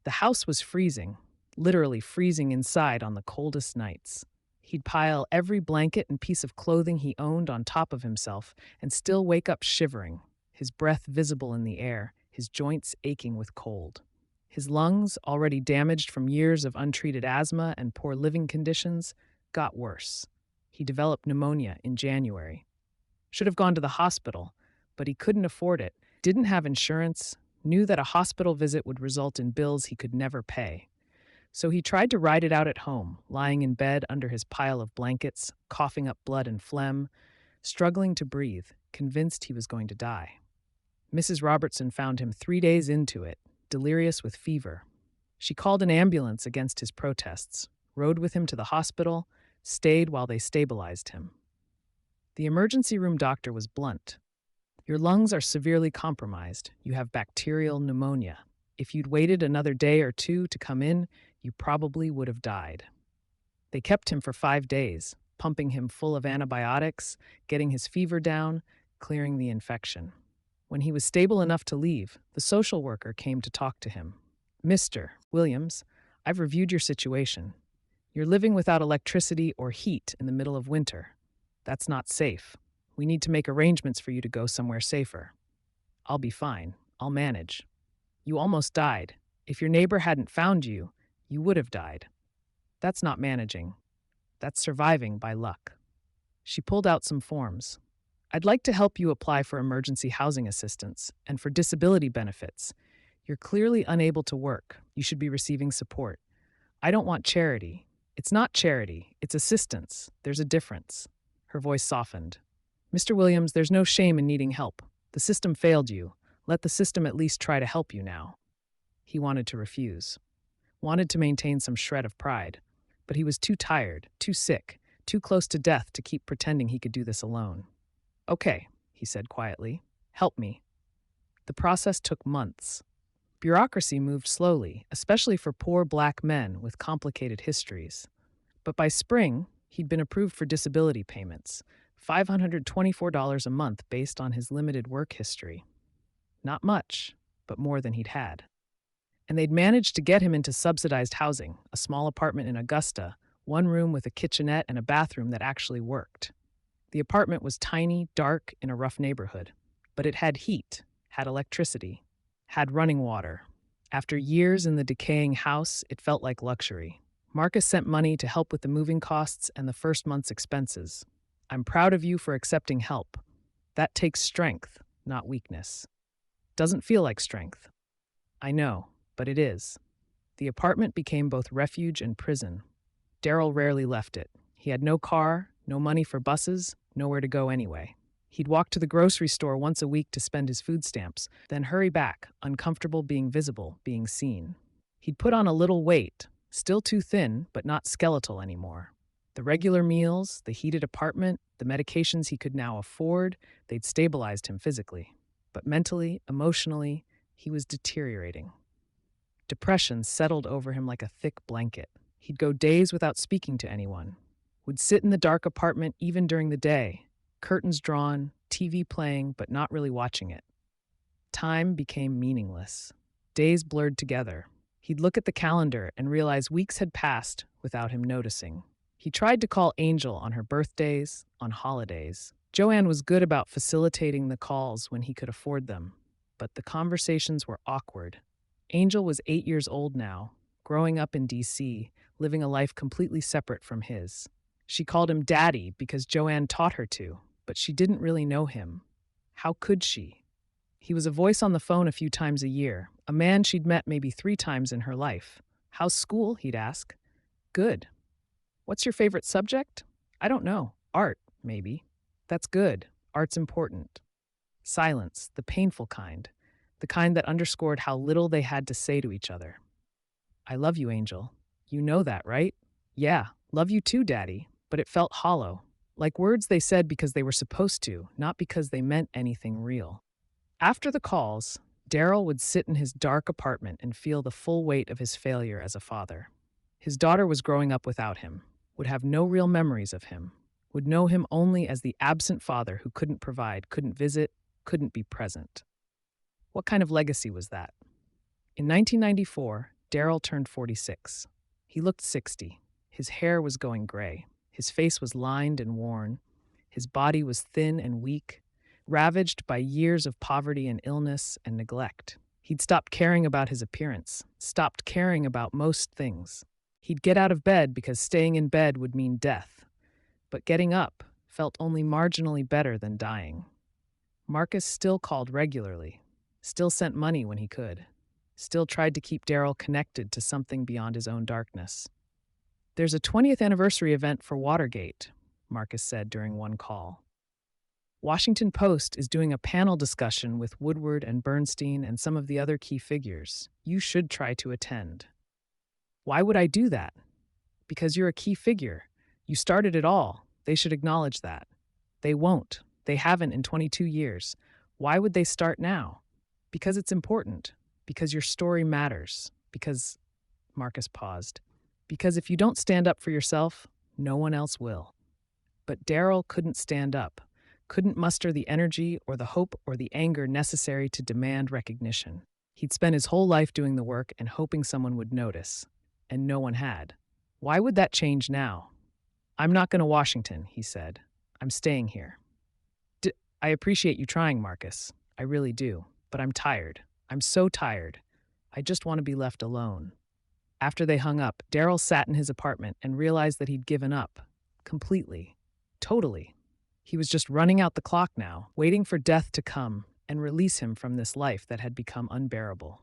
The house was freezing, literally freezing inside on the coldest nights. He'd pile every blanket and piece of clothing he owned on top of himself and still wake up shivering, his breath visible in the air, his joints aching with cold. His lungs, already damaged from years of untreated asthma and poor living conditions, got worse. He developed pneumonia in January. Should have gone to the hospital, but he couldn't afford it, didn't have insurance, knew that a hospital visit would result in bills he could never pay. So he tried to ride it out at home, lying in bed under his pile of blankets, coughing up blood and phlegm, struggling to breathe, convinced he was going to die. Mrs. Robertson found him 3 days into it, delirious with fever. She called an ambulance against his protests, rode with him to the hospital, stayed while they stabilized him. The emergency room doctor was blunt. "Your lungs are severely compromised. You have bacterial pneumonia. If you'd waited another day or two to come in, you probably would have died." They kept him for 5 days, pumping him full of antibiotics, getting his fever down, clearing the infection. When he was stable enough to leave, the social worker came to talk to him. "Mr. Williams, I've reviewed your situation. You're living without electricity or heat in the middle of winter. That's not safe. We need to make arrangements for you to go somewhere safer." "I'll be fine. I'll manage." "You almost died. If your neighbor hadn't found you, you would have died." "That's not managing. That's surviving by luck." She pulled out some forms. "I'd like to help you apply for emergency housing assistance and for disability benefits. You're clearly unable to work. You should be receiving support. I don't want charity. It's not charity. It's assistance. There's a difference." Her voice softened. "Mr. Williams, there's no shame in needing help. The system failed you. Let the system at least try to help you now." He wanted to refuse, wanted to maintain some shred of pride, but he was too tired, too sick, too close to death to keep pretending he could do this alone. "Okay," he said quietly. "Help me." The process took months. Bureaucracy moved slowly, especially for poor black men with complicated histories. But by spring, he'd been approved for disability payments, $524 a month based on his limited work history. Not much, but more than he'd had. And they'd managed to get him into subsidized housing, a small apartment in Augusta, one room with a kitchenette and a bathroom that actually worked. The apartment was tiny, dark, in a rough neighborhood, but it had heat, had electricity, had running water. After years in the decaying house, it felt like luxury. Marcus sent money to help with the moving costs and the first month's expenses. "I'm proud of you for accepting help. That takes strength, not weakness." Doesn't feel like strength. I know, but it is. The apartment became both refuge and prison. Darryl rarely left it. He had no car, no money for buses, nowhere to go anyway. He'd walk to the grocery store once a week to spend his food stamps, then hurry back, uncomfortable being visible, being seen. He'd put on a little weight, still too thin, but not skeletal anymore. The regular meals, the heated apartment, the medications he could now afford, they'd stabilized him physically. But mentally, emotionally, he was deteriorating. Depression settled over him like a thick blanket. He'd go days without speaking to anyone. Would sit in the dark apartment even during the day, curtains drawn, TV playing, but not really watching it. Time became meaningless. Days blurred together. He'd look at the calendar and realize weeks had passed without him noticing. He tried to call Angel on her birthdays, on holidays. Joanne was good about facilitating the calls when he could afford them, but the conversations were awkward. Angel was 8 years old now, growing up in D.C., living a life completely separate from his. She called him Daddy because Joanne taught her to, but she didn't really know him. How could she? He was a voice on the phone a few times a year, a man she'd met maybe 3 times in her life. "How's school?" he'd ask. "Good." "What's your favorite subject?" "I don't know. Art, maybe." "That's good. Art's important." Silence, the painful kind, the kind that underscored how little they had to say to each other. "I love you, Angel. You know that, right?" "Yeah, love you too, Daddy." But it felt hollow, like words they said because they were supposed to, not because they meant anything real. After the calls, Darryl would sit in his dark apartment and feel the full weight of his failure as a father. His daughter was growing up without him, would have no real memories of him, would know him only as the absent father who couldn't provide, couldn't visit, couldn't be present. What kind of legacy was that? In 1994, Darryl turned 46. He looked 60. His hair was going gray. His face was lined and worn. His body was thin and weak, ravaged by years of poverty and illness and neglect. He'd stopped caring about his appearance, stopped caring about most things. He'd get out of bed because staying in bed would mean death. But getting up felt only marginally better than dying. Marcus still called regularly, still sent money when he could, still tried to keep Darryl connected to something beyond his own darkness. "There's a 20th anniversary event for Watergate," Marcus said during one call. "Washington Post is doing a panel discussion with Woodward and Bernstein and some of the other key figures. You should try to attend." "Why would I do that?" "Because you're a key figure. You started it all. They should acknowledge that." "They won't. They haven't in 22 years. Why would they start now?" "Because it's important. Because your story matters. Because—" Marcus paused. "Because if you don't stand up for yourself, no one else will." But Darryl couldn't stand up, couldn't muster the energy or the hope or the anger necessary to demand recognition. He'd spent his whole life doing the work and hoping someone would notice, and no one had. Why would that change now? "I'm not going to Washington," he said. "I'm staying here." "I appreciate you trying, Marcus. I really do. But I'm tired. I'm so tired. I just want to be left alone." After they hung up, Darryl sat in his apartment and realized that he'd given up. Completely. Totally. He was just running out the clock now, waiting for death to come and release him from this life that had become unbearable.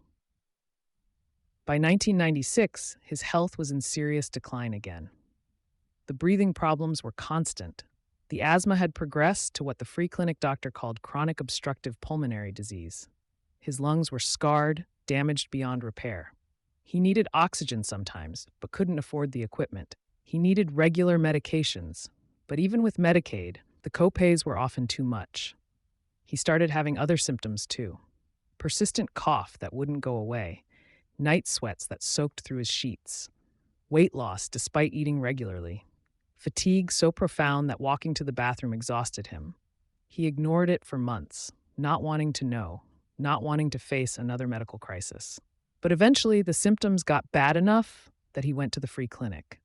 By 1996, his health was in serious decline again. The breathing problems were constant. The asthma had progressed to what the free clinic doctor called chronic obstructive pulmonary disease. His lungs were scarred, damaged beyond repair. He needed oxygen sometimes, but couldn't afford the equipment. He needed regular medications, but even with Medicaid, the copays were often too much. He started having other symptoms too. Persistent cough that wouldn't go away, night sweats that soaked through his sheets, weight loss despite eating regularly, fatigue so profound that walking to the bathroom exhausted him. He ignored it for months, not wanting to know, not wanting to face another medical crisis. But eventually, the symptoms got bad enough that he went to the free clinic.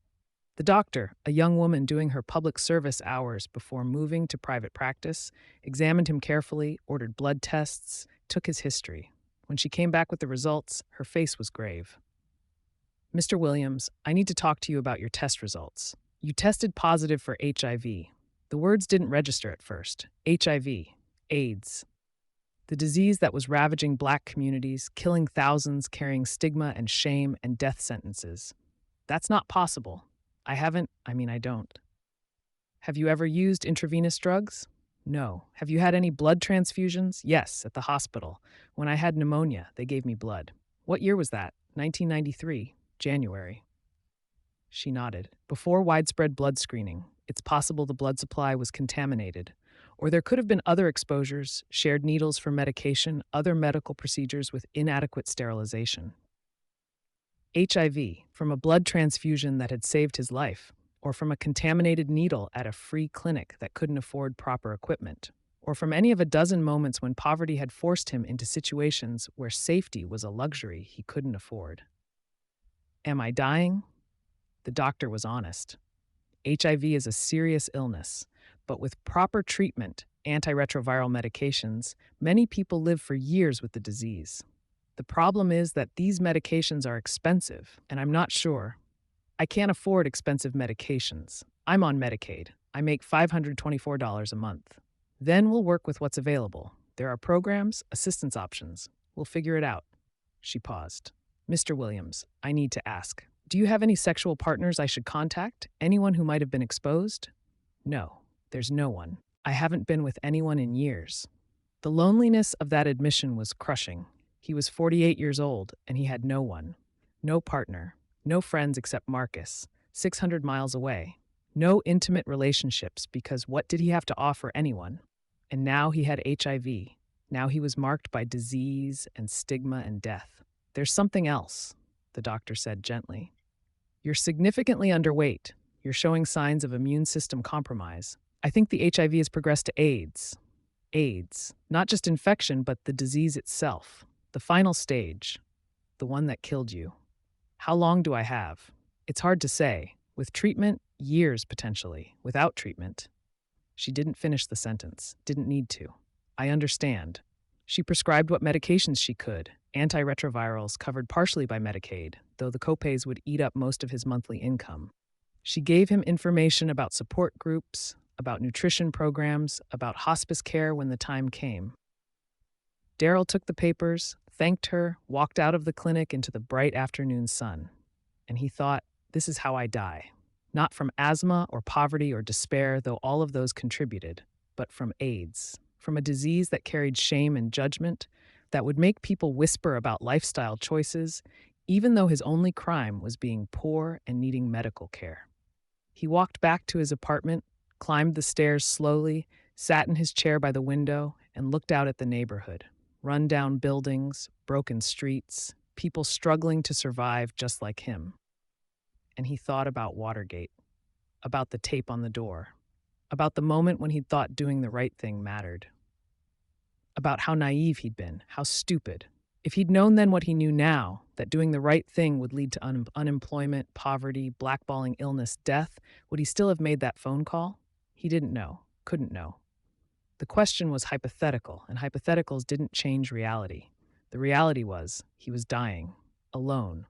The doctor, a young woman doing her public service hours before moving to private practice, examined him carefully, ordered blood tests, took his history. When she came back with the results, her face was grave. "Mr. Williams, I need to talk to you about your test results. You tested positive for HIV. The words didn't register at first. HIV, AIDS. The disease that was ravaging Black communities, killing thousands, carrying stigma and shame and death sentences. That's not possible. I don't. Have you ever used intravenous drugs? No. Have you had any blood transfusions? Yes, at the hospital. When I had pneumonia, they gave me blood. What year was that? 1993, January. She nodded. Before widespread blood screening, it's possible the blood supply was contaminated. Or there could have been other exposures, shared needles for medication, other medical procedures with inadequate sterilization. HIV, from a blood transfusion that had saved his life, or from a contaminated needle at a free clinic that couldn't afford proper equipment, or from any of a dozen moments when poverty had forced him into situations where safety was a luxury he couldn't afford. Am I dying? The doctor was honest. HIV is a serious illness, but with proper treatment, antiretroviral medications, many people live for years with the disease. The problem is that these medications are expensive, and I'm not sure. I can't afford expensive medications. I'm on Medicaid. I make $524 a month. Then we'll work with what's available. There are programs, assistance options. We'll figure it out. She paused. Mr. Williams, I need to ask. Do you have any sexual partners I should contact? Anyone who might have been exposed? No, there's no one. I haven't been with anyone in years. The loneliness of that admission was crushing. He was 48 years old, and he had no one. No partner. No friends except Marcus, 600 miles away. No intimate relationships, because what did he have to offer anyone? And now he had HIV. Now he was marked by disease and stigma and death. There's something else, the doctor said gently. You're significantly underweight. You're showing signs of immune system compromise. I think the HIV has progressed to AIDS. AIDS, not just infection, but the disease itself. The final stage, the one that killed you. How long do I have? It's hard to say. With treatment, years potentially. Without treatment. She didn't finish the sentence, didn't need to. I understand. She prescribed what medications she could, antiretrovirals covered partially by Medicaid, though the copays would eat up most of his monthly income. She gave him information about support groups, about nutrition programs, about hospice care when the time came. Darryl took the papers, thanked her, walked out of the clinic into the bright afternoon sun. And he thought, this is how I die. Not from asthma or poverty or despair, though all of those contributed, but from AIDS, from a disease that carried shame and judgment, that would make people whisper about lifestyle choices, even though his only crime was being poor and needing medical care. He walked back to his apartment, climbed the stairs slowly, sat in his chair by the window, and looked out at the neighborhood. Run-down buildings, broken streets, people struggling to survive just like him. And he thought about Watergate, about the tape on the door, about the moment when he'd thought doing the right thing mattered, about how naive he'd been, how stupid. If he'd known then what he knew now, that doing the right thing would lead to unemployment, poverty, blackballing, illness, death, would he still have made that phone call? He didn't know, couldn't know. The question was hypothetical, and hypotheticals didn't change reality. The reality was he was dying, alone,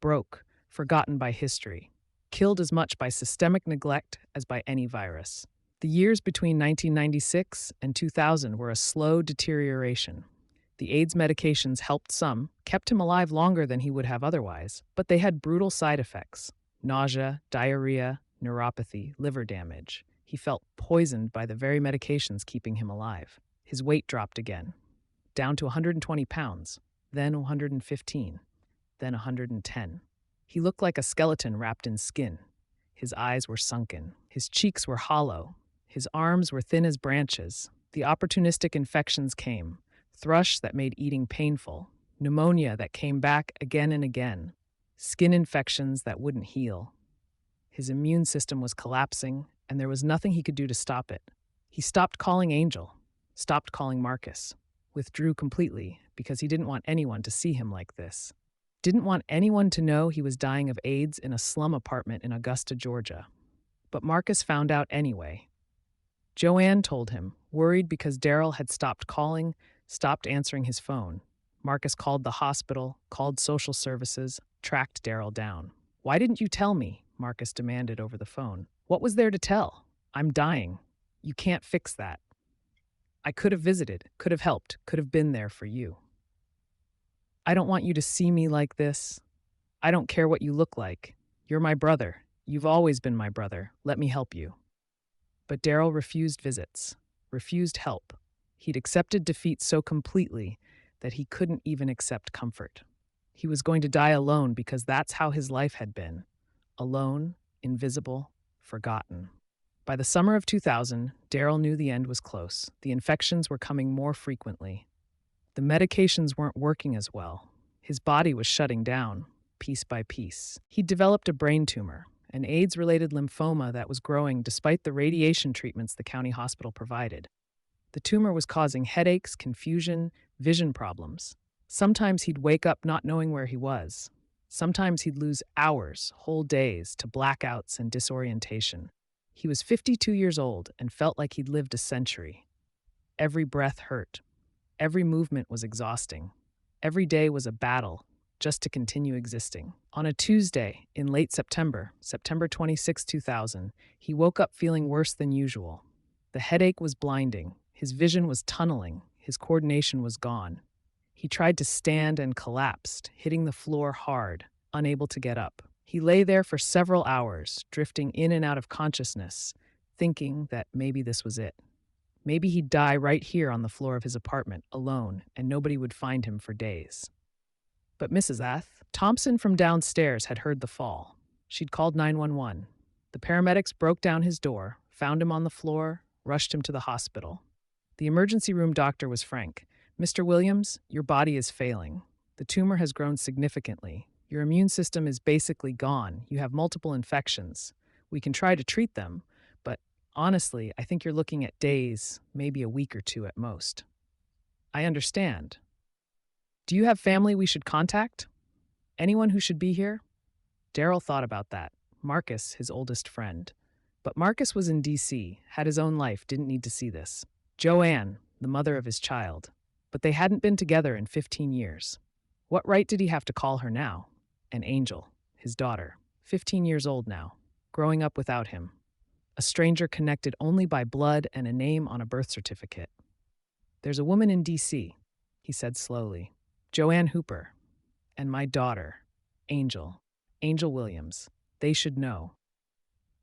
broke, forgotten by history, killed as much by systemic neglect as by any virus. The years between 1996 and 2000 were a slow deterioration. The AIDS medications helped some, kept him alive longer than he would have otherwise, but they had brutal side effects: nausea, diarrhea, neuropathy, liver damage. He felt poisoned by the very medications keeping him alive. His weight dropped again, down to 120 pounds, then 115, then 110. He looked like a skeleton wrapped in skin. His eyes were sunken. His cheeks were hollow. His arms were thin as branches. The opportunistic infections came. Thrush that made eating painful. Pneumonia that came back again and again. Skin infections that wouldn't heal. His immune system was collapsing, and there was nothing he could do to stop it. He stopped calling Angel, stopped calling Marcus, withdrew completely because he didn't want anyone to see him like this. Didn't want anyone to know he was dying of AIDS in a slum apartment in Augusta, Georgia. But Marcus found out anyway. Joanne told him, worried because Darryl had stopped calling, stopped answering his phone. Marcus called the hospital, called social services, tracked Darryl down. "Why didn't you tell me?" Marcus demanded over the phone. "What was there to tell? I'm dying. You can't fix that. I could have visited, could have helped, could have been there for you. I don't want you to see me like this. I don't care what you look like. You're my brother. You've always been my brother. Let me help you." But Darryl refused visits, refused help. He'd accepted defeat so completely that he couldn't even accept comfort. He was going to die alone because that's how his life had been. Alone, invisible, forgotten. By the summer of 2000, Darryl knew the end was close. The infections were coming more frequently. The medications weren't working as well. His body was shutting down, piece by piece. He'd developed a brain tumor, an AIDS-related lymphoma that was growing despite the radiation treatments the county hospital provided. The tumor was causing headaches, confusion, vision problems. Sometimes he'd wake up not knowing where he was. Sometimes he'd lose hours, whole days, to blackouts and disorientation. He was 52 years old and felt like he'd lived a century. Every breath hurt. Every movement was exhausting. Every day was a battle just to continue existing. On a Tuesday in late September, September 26, 2000, he woke up feeling worse than usual. The headache was blinding. His vision was tunneling. His coordination was gone. He tried to stand and collapsed, hitting the floor hard, unable to get up. He lay there for several hours, drifting in and out of consciousness, thinking that maybe this was it. Maybe he'd die right here on the floor of his apartment, alone, and nobody would find him for days. But Mrs. Thompson from downstairs had heard the fall. She'd called 911. The paramedics broke down his door, found him on the floor, rushed him to the hospital. The emergency room doctor was frank. "Mr. Williams, your body is failing. The tumor has grown significantly. Your immune system is basically gone. You have multiple infections. We can try to treat them, but honestly, I think you're looking at days, maybe a week or two at most." "I understand. Do you have family we should contact? Anyone who should be here?" Darryl thought about that. Marcus, his oldest friend. But Marcus was in D.C., had his own life, didn't need to see this. Joanne, the mother of his child. But they hadn't been together in 15 years. What right did he have to call her now? And Angel, his daughter, 15 years old now, growing up without him. A stranger connected only by blood and a name on a birth certificate. "There's a woman in D.C., he said slowly. "Joanne Hooper. And my daughter, Angel Williams. They should know."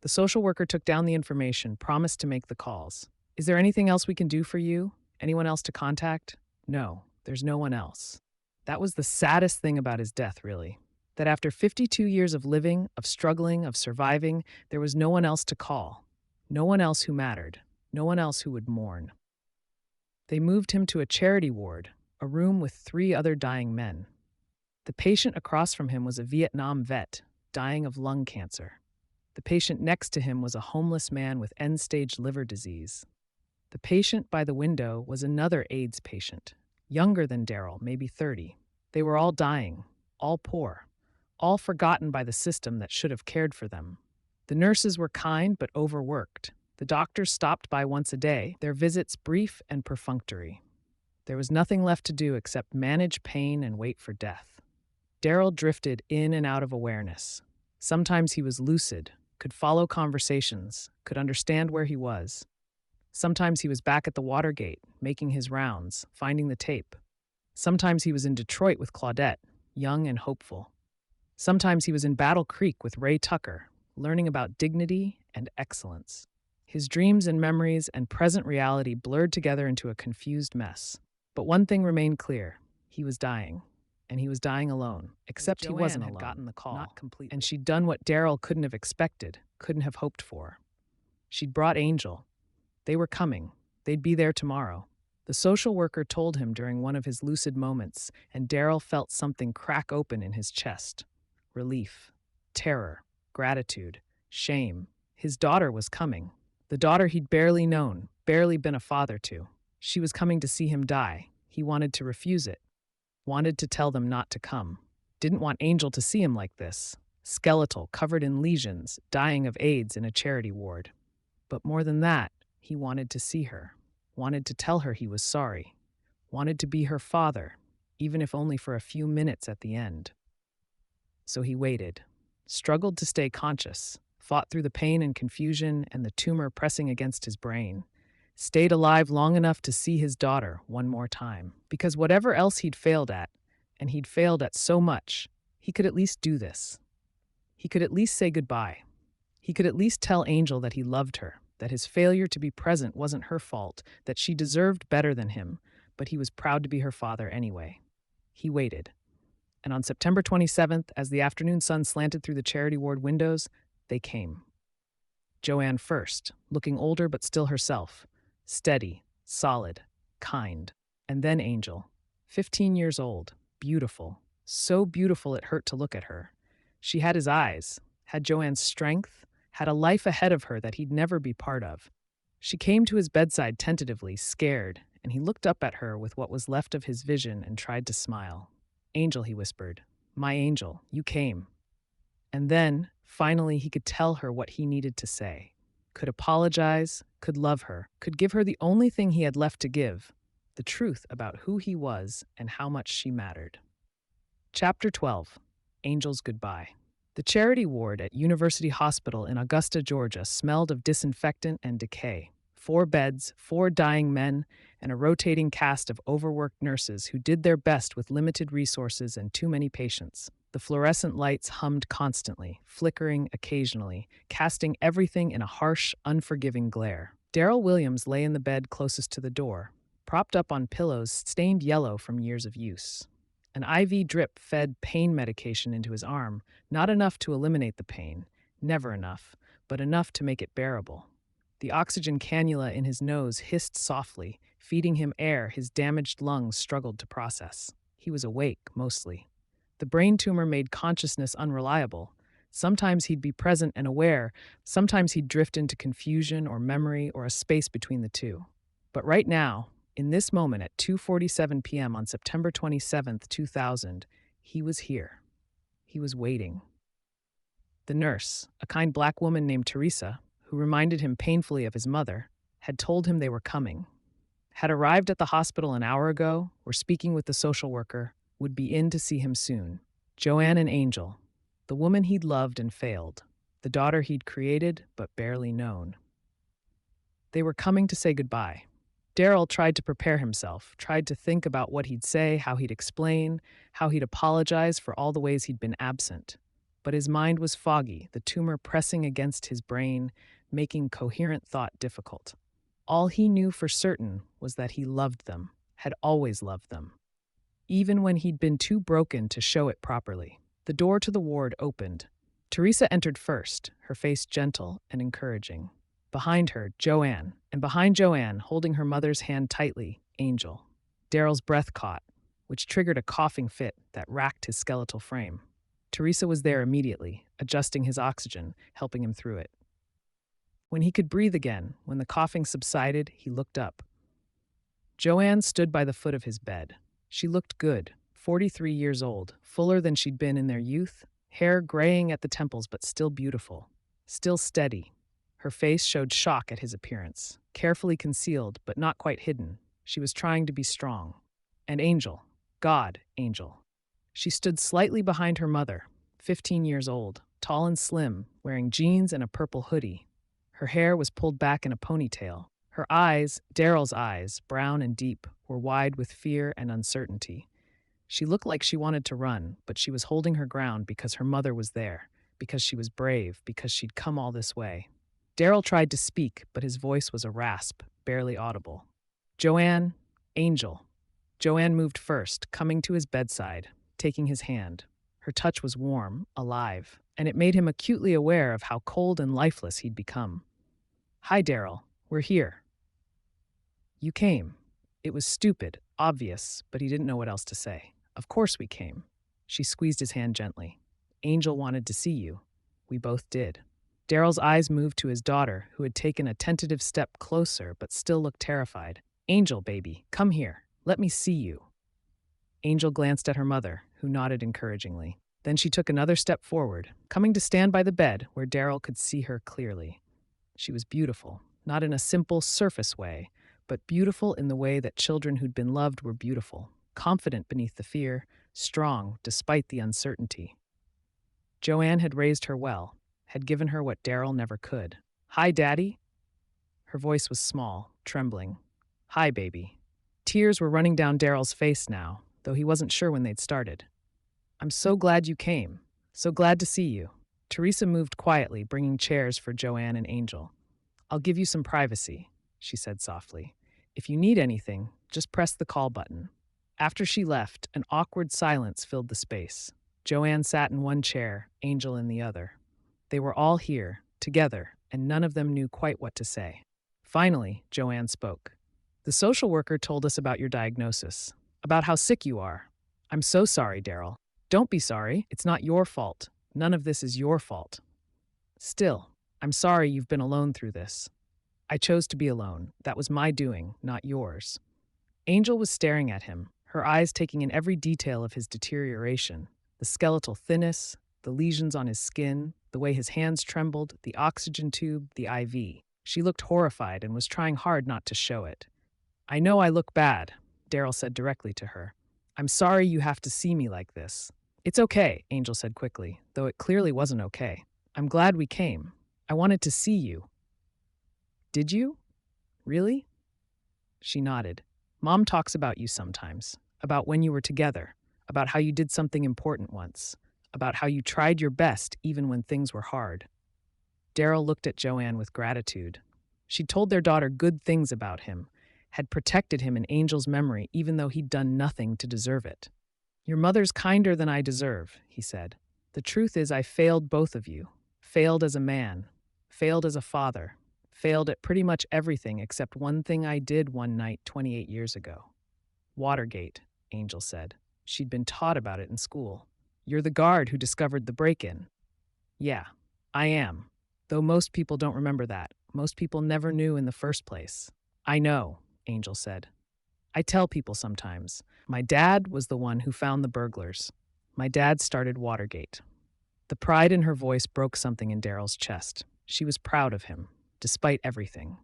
The social worker took down the information, promised to make the calls. "Is there anything else we can do for you? Anyone else to contact?" "No, there's no one else." That was the saddest thing about his death, really. That after 52 years of living, of struggling, of surviving, there was no one else to call. No one else who mattered. No one else who would mourn. They moved him to a charity ward, a room with 3 other dying men. The patient across from him was a Vietnam vet, dying of lung cancer. The patient next to him was a homeless man with end-stage liver disease. The patient by the window was another AIDS patient, younger than Darryl, maybe 30. They were all dying, all poor, all forgotten by the system that should have cared for them. The nurses were kind but overworked. The doctors stopped by once a day, their visits brief and perfunctory. There was nothing left to do except manage pain and wait for death. Darryl drifted in and out of awareness. Sometimes he was lucid, could follow conversations, could understand where he was. Sometimes he was back at the Watergate, making his rounds, finding the tape. Sometimes he was in Detroit with Claudette, young and hopeful. Sometimes he was in Battle Creek with Ray Tucker, learning about dignity and excellence. His dreams and memories and present reality blurred together into a confused mess. But one thing remained clear: he was dying. and he was dying alone. Except he wasn't alone. Gotten the call. Not completely. And she'd done what Darryl couldn't have expected, couldn't have hoped for. She'd brought Angel. They were coming. They'd be there tomorrow. The social worker told him during one of his lucid moments, and Darryl felt something crack open in his chest. Relief, terror, gratitude, shame. His daughter was coming. The daughter he'd barely known, barely been a father to. She was coming to see him die. He wanted to refuse it. Wanted to tell them not to come. Didn't want Angel to see him like this. Skeletal, covered in lesions, dying of AIDS in a charity ward. But more than that, he wanted to see her. Wanted to tell her he was sorry. Wanted to be her father, even if only for a few minutes at the end. So he waited. Struggled to stay conscious. Fought through the pain and confusion and the tumor pressing against his brain. Stayed alive long enough to see his daughter one more time. Because whatever else he'd failed at, and he'd failed at so much, he could at least do this. He could at least say goodbye. He could at least tell Angel that he loved her, that his failure to be present wasn't her fault, that she deserved better than him, but he was proud to be her father anyway. He waited. And on September 27th, as the afternoon sun slanted through the charity ward windows, they came. Joanne first, looking older but still herself. Steady, solid, kind. And then Angel, 15 years old, beautiful. So beautiful it hurt to look at her. She had his eyes, had Joanne's strength, had a life ahead of her that he'd never be part of. She came to his bedside tentatively, scared, and he looked up at her with what was left of his vision and tried to smile. Angel, he whispered. My angel, you came. And then, finally, he could tell her what he needed to say. Could apologize, could love her, could give her the only thing he had left to give, the truth about who he was and how much she mattered. Chapter 12. Angel's Goodbye. The charity ward at University Hospital in Augusta, Georgia, smelled of disinfectant and decay. 4 beds, 4 dying men, and a rotating cast of overworked nurses who did their best with limited resources and too many patients. The fluorescent lights hummed constantly, flickering occasionally, casting everything in a harsh, unforgiving glare. Darryl Williams lay in the bed closest to the door, propped up on pillows stained yellow from years of use. An IV drip fed pain medication into his arm, not enough to eliminate the pain, never enough, but enough to make it bearable. The oxygen cannula in his nose hissed softly, feeding him air his damaged lungs struggled to process. He was awake, mostly. The brain tumor made consciousness unreliable. Sometimes he'd be present and aware, sometimes he'd drift into confusion or memory or a space between the two. But right now, in this moment at 2:47 p.m. on September 27th, 2000, he was here. He was waiting. The nurse, a kind black woman named Teresa, who reminded him painfully of his mother, had told him they were coming. Had arrived at the hospital an hour ago, were speaking with the social worker, would be in to see him soon. Joanne and Angel, the woman he'd loved and failed, the daughter he'd created but barely known. They were coming to say goodbye. Darryl tried to prepare himself, tried to think about what he'd say, how he'd explain, how he'd apologize for all the ways he'd been absent. But his mind was foggy, the tumor pressing against his brain, making coherent thought difficult. All he knew for certain was that he loved them, had always loved them, even when he'd been too broken to show it properly. The door to the ward opened. Teresa entered first, her face gentle and encouraging. Behind her, Joanne, and behind Joanne, holding her mother's hand tightly, Angel. Darryl's breath caught, which triggered a coughing fit that racked his skeletal frame. Teresa was there immediately, adjusting his oxygen, helping him through it. When he could breathe again, when the coughing subsided, he looked up. Joanne stood by the foot of his bed. She looked good, 43 years old, fuller than she'd been in their youth, hair graying at the temples but still beautiful, still steady. Her face showed shock at his appearance, carefully concealed but not quite hidden. She was trying to be strong. And Angel, God, Angel. She stood slightly behind her mother, 15 years old, tall and slim, wearing jeans and a purple hoodie. Her hair was pulled back in a ponytail. Her eyes, Darryl's eyes, brown and deep, were wide with fear and uncertainty. She looked like she wanted to run, but she was holding her ground because her mother was there, because she was brave, because she'd come all this way. Darryl tried to speak, but his voice was a rasp, barely audible. Joanne, Angel. Joanne moved first, coming to his bedside. taking his hand. Her touch was warm, alive, and it made him acutely aware of how cold and lifeless he'd become. "Hi, Darryl. We're here." "You came." It was stupid, obvious, but he didn't know what else to say. "Of course we came." She squeezed his hand gently. "Angel wanted to see you." "We both did." Darryl's eyes moved to his daughter, who had taken a tentative step closer but still looked terrified. "Angel, baby, come here. Let me see you." Angel glanced at her mother, who nodded encouragingly. Then she took another step forward, coming to stand by the bed where Darryl could see her clearly. She was beautiful, not in a simple surface way, but beautiful in the way that children who'd been loved were beautiful, confident beneath the fear, strong despite the uncertainty. Joanne had raised her well, had given her what Darryl never could. "Hi, Daddy." Her voice was small, trembling. "Hi, baby." Tears were running down Darryl's face now, though he wasn't sure when they'd started. "I'm so glad you came. So glad to see you." Teresa moved quietly, bringing chairs for Joanne and Angel. "I'll give you some privacy," she said softly. "If you need anything, just press the call button." After she left, an awkward silence filled the space. Joanne sat in one chair, Angel in the other. They were all here, together, and none of them knew quite what to say. Finally, Joanne spoke. "The social worker told us about your diagnosis, about how sick you are. I'm so sorry, Darryl." "Don't be sorry. It's not your fault. None of this is your fault. Still, I'm sorry you've been alone through this. I chose to be alone. That was my doing, not yours." Angel was staring at him, her eyes taking in every detail of his deterioration, the skeletal thinness, the lesions on his skin, the way his hands trembled, the oxygen tube, the IV. She looked horrified and was trying hard not to show it. "I know I look bad," Darryl said directly to her. "I'm sorry you have to see me like this." "It's okay," Angel said quickly, though it clearly wasn't okay. "I'm glad we came. I wanted to see you." "Did you? Really?" She nodded. "Mom talks about you sometimes, about when you were together, about how you did something important once, about how you tried your best even when things were hard." Darryl looked at Joanne with gratitude. She'd told their daughter good things about him, had protected him in Angel's memory even though he'd done nothing to deserve it. "Your mother's kinder than I deserve," he said. "The truth is I failed both of you. Failed as a man. Failed as a father. Failed at pretty much everything except one thing I did one night 28 years ago." "Watergate," Angel said. She'd been taught about it in school. "You're the guard who discovered the break-in." "Yeah, I am. Though most people don't remember that. Most people never knew in the first place." "I know," Angel said. "I tell people sometimes. My dad was the one who found the burglars. My dad started Watergate." The pride in her voice broke something in Darryl's chest. She was proud of him, despite everything.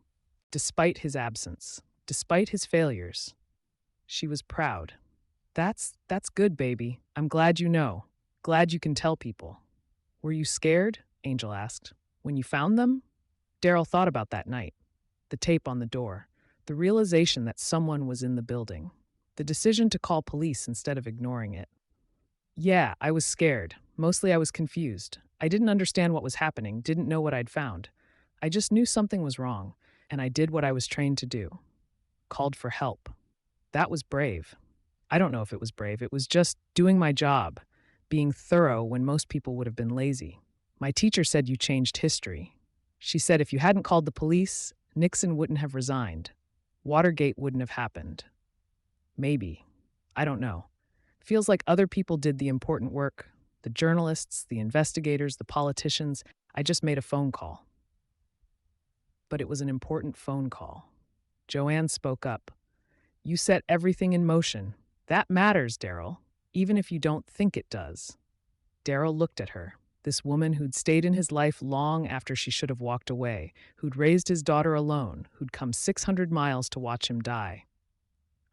Despite his absence. Despite his failures. She was proud. That's good, baby. I'm glad you know. Glad you can tell people." "Were you scared?" Angel asked. "When you found them?" Darryl thought about that night. The tape on the door. The realization that someone was in the building. The decision to call police instead of ignoring it. "Yeah, I was scared. Mostly I was confused. I didn't understand what was happening, didn't know what I'd found. I just knew something was wrong, and I did what I was trained to do. Called for help. That was brave. I don't know if it was brave. It was just doing my job, being thorough when most people would have been lazy. My teacher said you changed history. She said if you hadn't called the police, Nixon wouldn't have resigned. Watergate wouldn't have happened. Maybe. I don't know. Feels like other people did the important work. The journalists, the investigators, the politicians. I just made a phone call." But it was an important phone call. Joanne spoke up. "You set everything in motion. That matters, Darryl, even if you don't think it does." Darryl looked at her, this woman who'd stayed in his life long after she should have walked away, who'd raised his daughter alone, who'd come 600 miles to watch him die.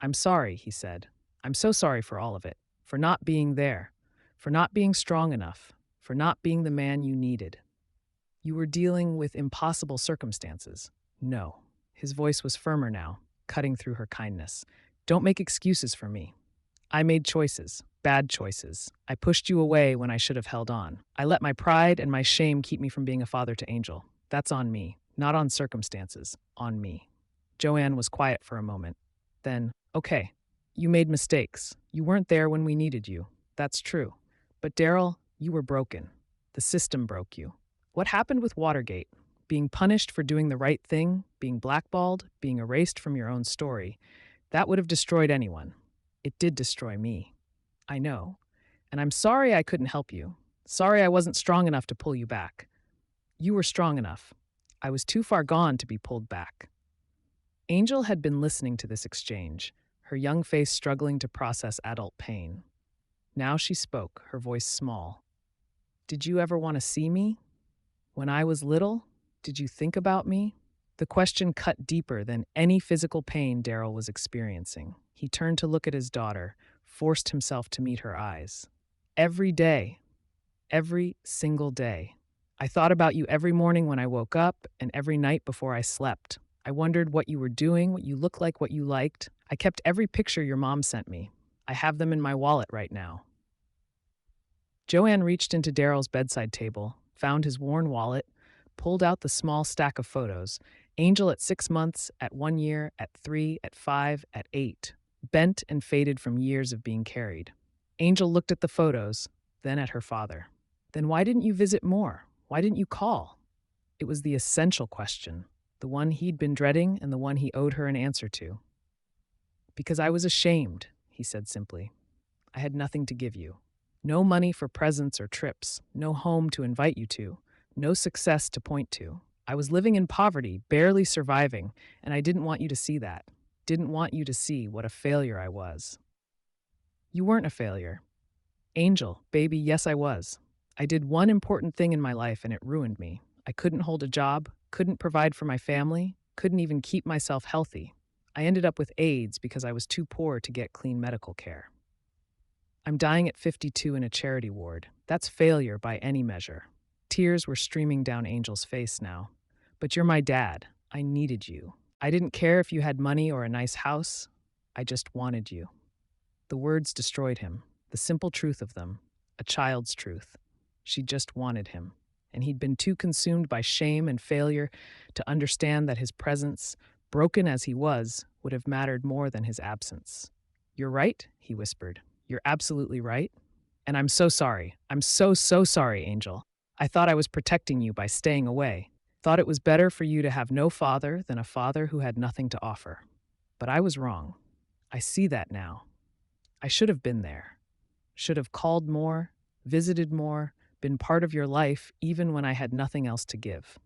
"I'm sorry," he said. "I'm so sorry for all of it, for not being there, for not being strong enough, for not being the man you needed. You were dealing with impossible circumstances." "No." His voice was firmer now, cutting through her kindness. "Don't make excuses for me. I made choices, bad choices. I pushed you away when I should have held on. I let my pride and my shame keep me from being a father to Angel. That's on me, not on circumstances, on me." Joanne was quiet for a moment. Then, "Okay, you made mistakes. You weren't there when we needed you. That's true. But Darryl, you were broken. The system broke you. What happened with Watergate? Being punished for doing the right thing, being blackballed, being erased from your own story, that would have destroyed anyone. It did destroy me. I know. And I'm sorry I couldn't help you. Sorry I wasn't strong enough to pull you back. You were strong enough. I was too far gone to be pulled back. Angel had been listening to this exchange, her young face struggling to process adult pain. Now she spoke, her voice small. Did you ever want to see me? When I was little, did you think about me? The question cut deeper than any physical pain Darryl was experiencing. He turned to look at his daughter, forced himself to meet her eyes. Every day, every single day. I thought about you every morning when I woke up and every night before I slept. I wondered what you were doing, what you looked like, what you liked. I kept every picture your mom sent me. I have them in my wallet right now. Joanne reached into Darryl's bedside table, found his worn wallet, pulled out the small stack of photos. Angel at 6 months, at 1 year, at 3, at 5, at 8. Bent and faded from years of being carried. Angel looked at the photos, then at her father. Then why didn't you visit more? Why didn't you call? It was the essential question, the one he'd been dreading and the one he owed her an answer to. Because I was ashamed, he said simply. I had nothing to give you. No money for presents or trips, no home to invite you to, no success to point to. I was living in poverty, barely surviving, and I didn't want you to see that. Didn't want you to see what a failure I was. You weren't a failure. Angel, baby, yes I was. I did one important thing in my life and it ruined me. I couldn't hold a job, couldn't provide for my family, couldn't even keep myself healthy. I ended up with AIDS because I was too poor to get clean medical care. I'm dying at 52 in a charity ward. That's failure by any measure. Tears were streaming down Angel's face now. But you're my dad. I needed you. I didn't care if you had money or a nice house. I just wanted you. The words destroyed him, the simple truth of them, a child's truth. She just wanted him, and he'd been too consumed by shame and failure to understand that his presence, broken as he was, would have mattered more than his absence. You're right, he whispered. You're absolutely right. And I'm so sorry. I'm so sorry, Angel. I thought I was protecting you by staying away. Thought it was better for you to have no father than a father who had nothing to offer. But I was wrong. I see that now. I should have been there. Should have called more, visited more, been part of your life even when I had nothing else to give.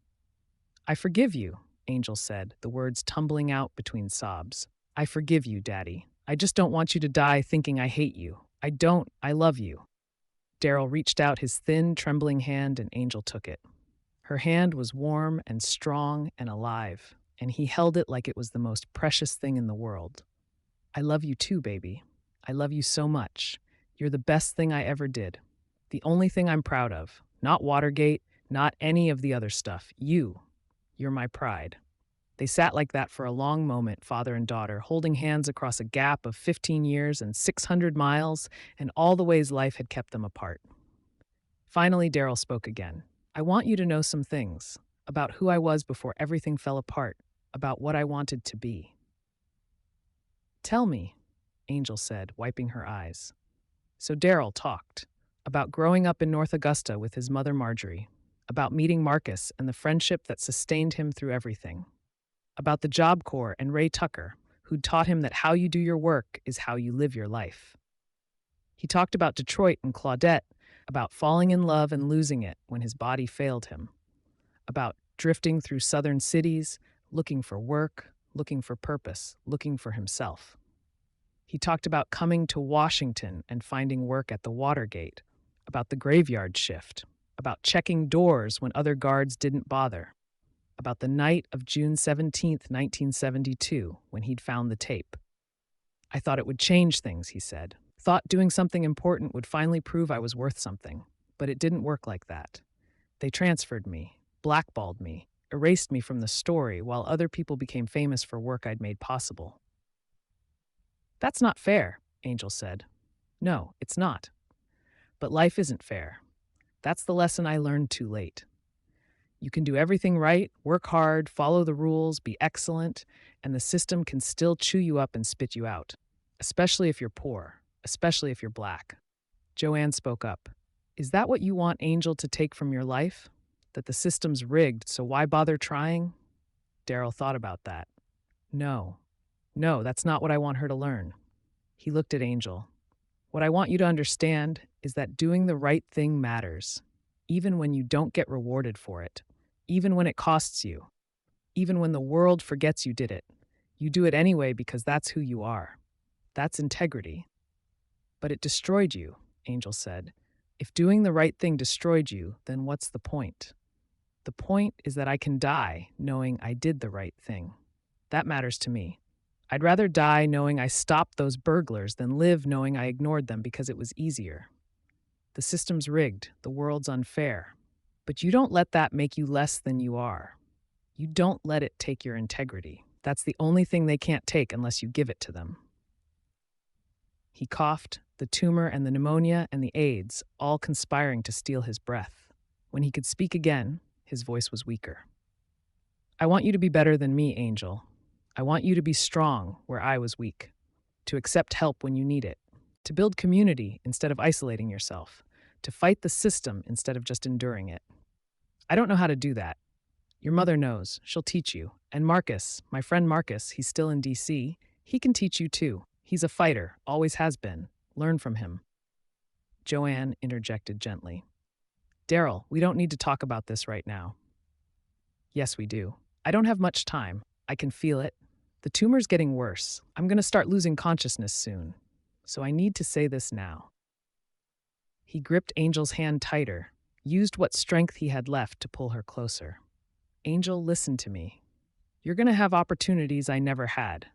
I forgive you, Angel said, the words tumbling out between sobs. I forgive you, Daddy. I just don't want you to die thinking I hate you. I don't. I love you. Darryl reached out his thin, trembling hand and Angel took it. Her hand was warm and strong and alive, and he held it like it was the most precious thing in the world. I love you too, baby. I love you so much. You're the best thing I ever did. The only thing I'm proud of. Not Watergate, not any of the other stuff. You. You're my pride. They sat like that for a long moment, father and daughter, holding hands across a gap of 15 years and 600 miles and all the ways life had kept them apart. Finally, Darryl spoke again. I want you to know some things about who I was before everything fell apart, about what I wanted to be. Tell me, Angel said, wiping her eyes. So Darryl talked about growing up in North Augusta with his mother Marjorie, about meeting Marcus and the friendship that sustained him through everything, about the Job Corps and Ray Tucker, who'd taught him that how you do your work is how you live your life. He talked about Detroit and Claudette, about falling in love and losing it when his body failed him, about drifting through southern cities, looking for work, looking for purpose, looking for himself. He talked about coming to Washington and finding work at the Watergate, about the graveyard shift, about checking doors when other guards didn't bother, about the night of June 17th, 1972, when he'd found the tape. I thought it would change things, he said. Thought doing something important would finally prove I was worth something, but it didn't work like that. They transferred me, blackballed me, erased me from the story while other people became famous for work I'd made possible. That's not fair, Angel said. No, it's not. But life isn't fair. That's the lesson I learned too late. You can do everything right, work hard, follow the rules, be excellent, and the system can still chew you up and spit you out, especially if you're poor, especially if you're black. Joanne spoke up. Is that what you want Angel to take from your life? That the system's rigged, so why bother trying? Darryl thought about that. No. No, that's not what I want her to learn. He looked at Angel. What I want you to understand is that doing the right thing matters, even when you don't get rewarded for it, even when it costs you, even when the world forgets you did it. You do it anyway because that's who you are. That's integrity. But it destroyed you, Angel said. If doing the right thing destroyed you, then what's the point? The point is that I can die knowing I did the right thing. That matters to me. I'd rather die knowing I stopped those burglars than live knowing I ignored them because it was easier. The system's rigged, the world's unfair. But you don't let that make you less than you are. You don't let it take your integrity. That's the only thing they can't take unless you give it to them. He coughed, the tumor and the pneumonia and the AIDS all conspiring to steal his breath. When he could speak again, his voice was weaker. I want you to be better than me, Angel. I want you to be strong where I was weak, to accept help when you need it, to build community instead of isolating yourself, to fight the system instead of just enduring it. I don't know how to do that. Your mother knows. She'll teach you. And Marcus, my friend Marcus, he's still in D.C., he can teach you too. He's a fighter, always has been. Learn from him. Joanne interjected gently. Darryl, we don't need to talk about this right now. Yes, we do. I don't have much time. I can feel it. The tumor's getting worse. I'm going to start losing consciousness soon. So I need to say this now. He gripped Angel's hand tighter, used what strength he had left to pull her closer. Angel, listen to me. You're going to have opportunities I never had.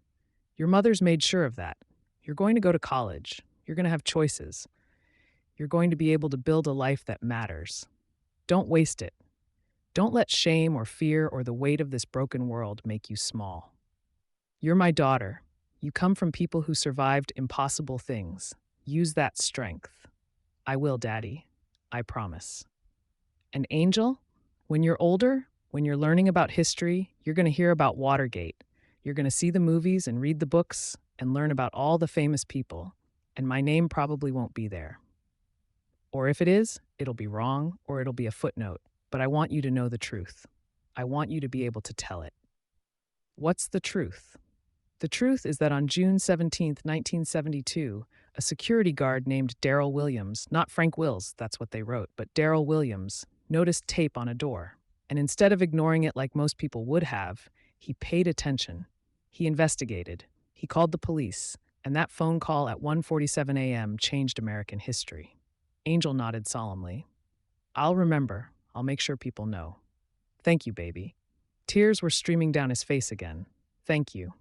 Your mother's made sure of that. You're going to go to college. You're going to have choices. You're going to be able to build a life that matters. Don't waste it. Don't let shame or fear or the weight of this broken world make you small. You're my daughter. You come from people who survived impossible things. Use that strength. I will, Daddy. I promise. And Angel, when you're older, when you're learning about history, you're going to hear about Watergate. You're going to see the movies and read the books and learn about all the famous people. And my name probably won't be there. Or if it is, it'll be wrong or it'll be a footnote. But I want you to know the truth. I want you to be able to tell it. What's the truth? The truth is that on June 17, 1972, a security guard named Darryl Williams, not Frank Wills, that's what they wrote, but Darryl Williams, noticed tape on a door. And instead of ignoring it like most people would have, he paid attention. He investigated. He called the police. And that phone call at 1:47 a.m. changed American history. Angel nodded solemnly. I'll remember. I'll make sure people know. Thank you, baby. Tears were streaming down his face again. Thank you.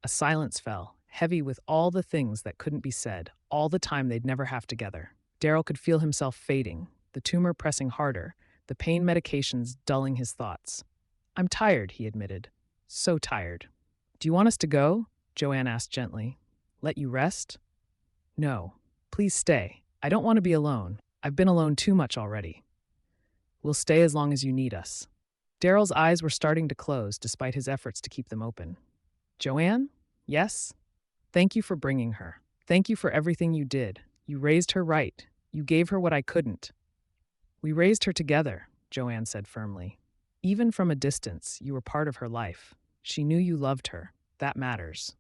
A silence fell, heavy with all the things that couldn't be said, all the time they'd never have together. Darryl could feel himself fading, the tumor pressing harder, the pain medications dulling his thoughts. I'm tired, he admitted. So tired. Do you want us to go? Joanne asked gently. Let you rest? No. Please stay. I don't want to be alone. I've been alone too much already. We'll stay as long as you need us. Darryl's eyes were starting to close despite his efforts to keep them open. Joanne? Yes? Thank you for bringing her. Thank you for everything you did. You raised her right. You gave her what I couldn't. We raised her together, Joanne said firmly. Even from a distance, you were part of her life. She knew you loved her. That matters.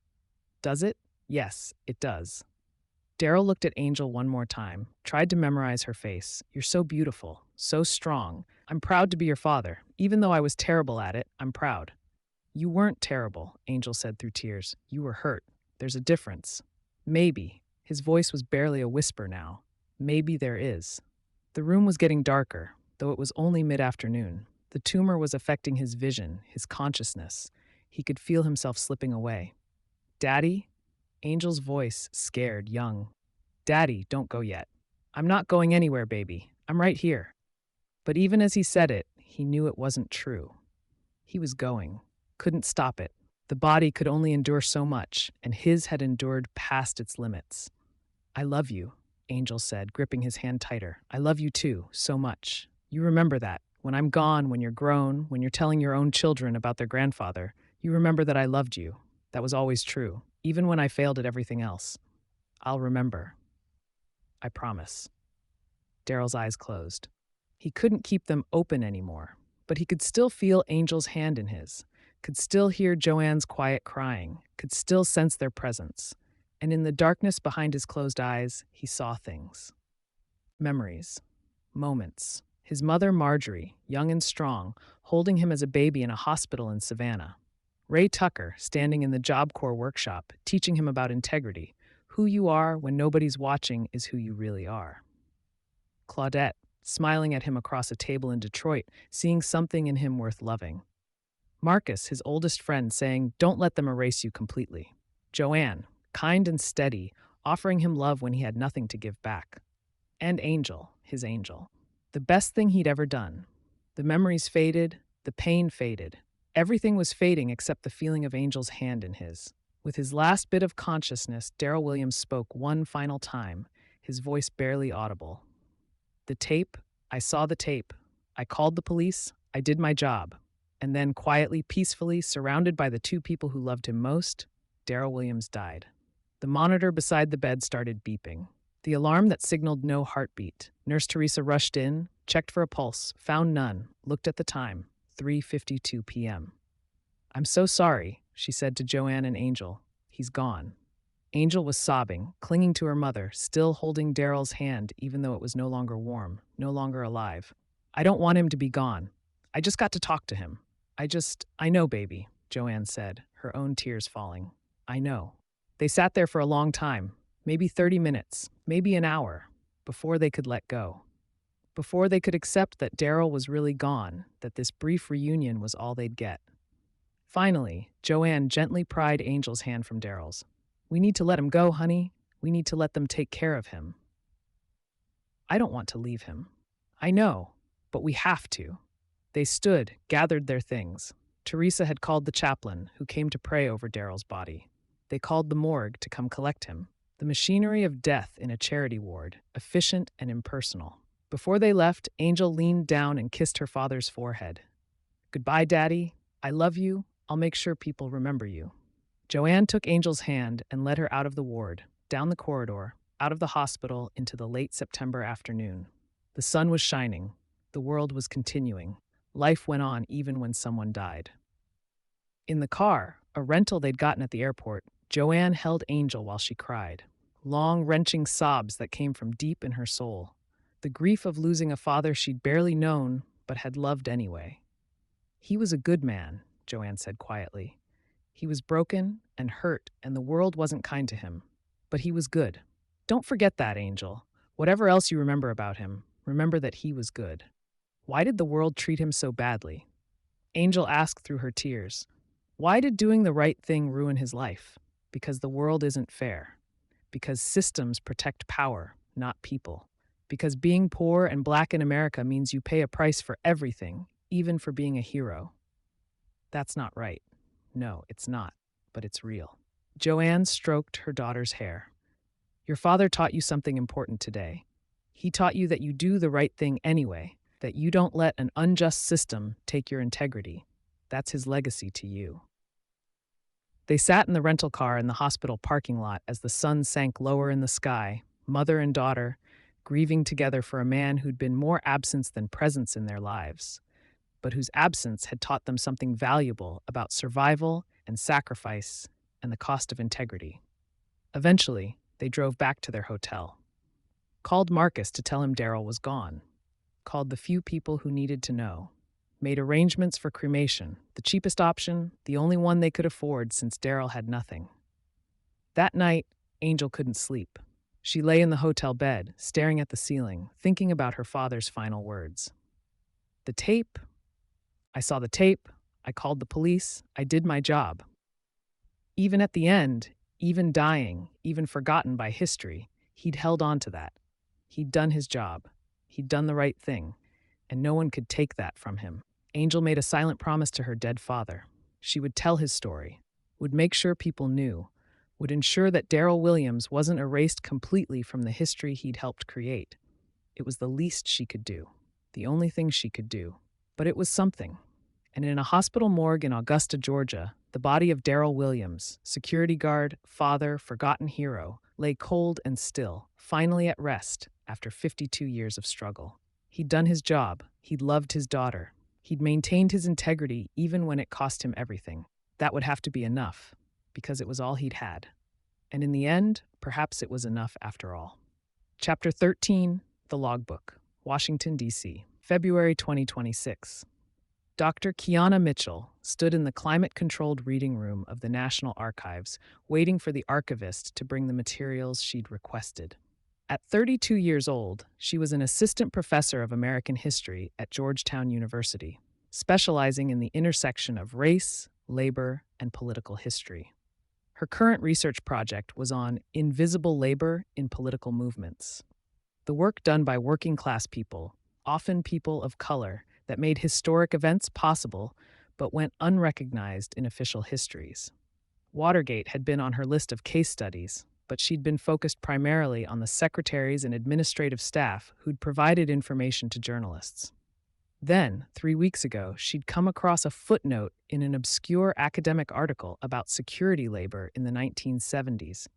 Does it? Yes, it does. Darryl looked at Angel one more time, tried to memorize her face. You're so beautiful, so strong. I'm proud to be your father. Even though I was terrible at it, I'm proud. You weren't terrible, Angel said through tears. You were hurt. There's a difference. Maybe. His voice was barely a whisper now. Maybe there is. The room was getting darker, though it was only mid-afternoon. The tumor was affecting his vision, his consciousness. He could feel himself slipping away. Daddy? Angel's voice, scared, young. Daddy, don't go yet. I'm not going anywhere, baby. I'm right here. But even as he said it, he knew it wasn't true. He was going. Couldn't stop it. The body could only endure so much, and his had endured past its limits. I love you, Angel said, gripping his hand tighter. I love you too, so much. You remember that. When I'm gone, when you're grown, when you're telling your own children about their grandfather, you remember that I loved you. That was always true, even when I failed at everything else. I'll remember. I promise. Darryl's eyes closed. He couldn't keep them open anymore, but he could still feel Angel's hand in his, could still hear Joanne's quiet crying, could still sense their presence. And in the darkness behind his closed eyes, he saw things. Memories. Moments. His mother, Marjorie, young and strong, holding him as a baby in a hospital in Savannah. Ray Tucker, standing in the Job Corps workshop, teaching him about integrity. Who you are when nobody's watching is who you really are. Claudette, smiling at him across a table in Detroit, seeing something in him worth loving. Marcus, his oldest friend, saying, "Don't let them erase you completely." Joanne, kind and steady, offering him love when he had nothing to give back. And Angel, his angel. The best thing he'd ever done. The memories faded, the pain faded. Everything was fading except the feeling of Angel's hand in his. With his last bit of consciousness, Darryl Williams spoke one final time, his voice barely audible. The tape, I saw the tape. I called the police, I did my job. And then quietly, peacefully, surrounded by the two people who loved him most, Darryl Williams died. The monitor beside the bed started beeping. The alarm that signaled no heartbeat. Nurse Teresa rushed in, checked for a pulse, found none, looked at the time, 3:52 p.m. "I'm so sorry," she said to Joanne and Angel. "He's gone." Angel was sobbing, clinging to her mother, still holding Darryl's hand even though it was no longer warm, no longer alive. "I don't want him to be gone. I just got to talk to him. I know, baby," Joanne said, her own tears falling. "I know." They sat there for a long time, maybe 30 minutes, maybe an hour, before they could let go. Before they could accept that Darryl was really gone, that this brief reunion was all they'd get. Finally, Joanne gently pried Angel's hand from Darryl's. "We need to let him go, honey. We need to let them take care of him." "I don't want to leave him." "I know, but we have to." They stood, gathered their things. Teresa had called the chaplain, who came to pray over Darryl's body. They called the morgue to come collect him. The machinery of death in a charity ward, efficient and impersonal. Before they left, Angel leaned down and kissed her father's forehead. "Goodbye, Daddy. I love you. I'll make sure people remember you." Joanne took Angel's hand and led her out of the ward, down the corridor, out of the hospital into the late September afternoon. The sun was shining. The world was continuing. Life went on even when someone died. In the car, a rental they'd gotten at the airport, Joanne held Angel while she cried. Long, wrenching sobs that came from deep in her soul. The grief of losing a father she'd barely known, but had loved anyway. "He was a good man," Joanne said quietly. "He was broken and hurt, and the world wasn't kind to him. But he was good. Don't forget that, Angel. Whatever else you remember about him, remember that he was good." "Why did the world treat him so badly?" Angel asked through her tears. "Why did doing the right thing ruin his life? Because the world isn't fair. Because systems protect power, not people. Because being poor and black in America means you pay a price for everything, even for being a hero. That's not right. No, it's not, but it's real." Joanne stroked her daughter's hair. "Your father taught you something important today. He taught you that you do the right thing anyway, that you don't let an unjust system take your integrity. That's his legacy to you." They sat in the rental car in the hospital parking lot as the sun sank lower in the sky, mother and daughter, grieving together for a man who'd been more absence than presence in their lives, but whose absence had taught them something valuable about survival and sacrifice and the cost of integrity. Eventually, they drove back to their hotel. Called Marcus to tell him Darryl was gone. Called the few people who needed to know. Made arrangements for cremation, the cheapest option, the only one they could afford since Darryl had nothing. That night, Angel couldn't sleep. She lay in the hotel bed, staring at the ceiling, thinking about her father's final words. "The tape? I saw the tape. I called the police. I did my job." Even at the end, even dying, even forgotten by history, he'd held on to that. He'd done his job. He'd done the right thing, and no one could take that from him. Angel made a silent promise to her dead father. She would tell his story, would make sure people knew, would ensure that Darryl Williams wasn't erased completely from the history he'd helped create. It was the least she could do, the only thing she could do. But it was something. And in a hospital morgue in Augusta, Georgia, the body of Darryl Williams, security guard, father, forgotten hero, lay cold and still, finally at rest after 52 years of struggle. He'd done his job, he'd loved his daughter, he'd maintained his integrity even when it cost him everything. That would have to be enough, because it was all he'd had. And in the end, perhaps it was enough after all. Chapter 13, The Logbook, Washington, D.C., February 2026. Dr. Kiana Mitchell stood in the climate-controlled reading room of the National Archives, waiting for the archivist to bring the materials she'd requested. At 32 years old, she was an assistant professor of American history at Georgetown University, specializing in the intersection of race, labor, and political history. Her current research project was on invisible labor in political movements, the work done by working-class people, often people of color, that made historic events possible but went unrecognized in official histories. Watergate had been on her list of case studies, but she'd been focused primarily on the secretaries and administrative staff who'd provided information to journalists. Then, 3 weeks ago, she'd come across a footnote in an obscure academic article about security labor in the 1970s.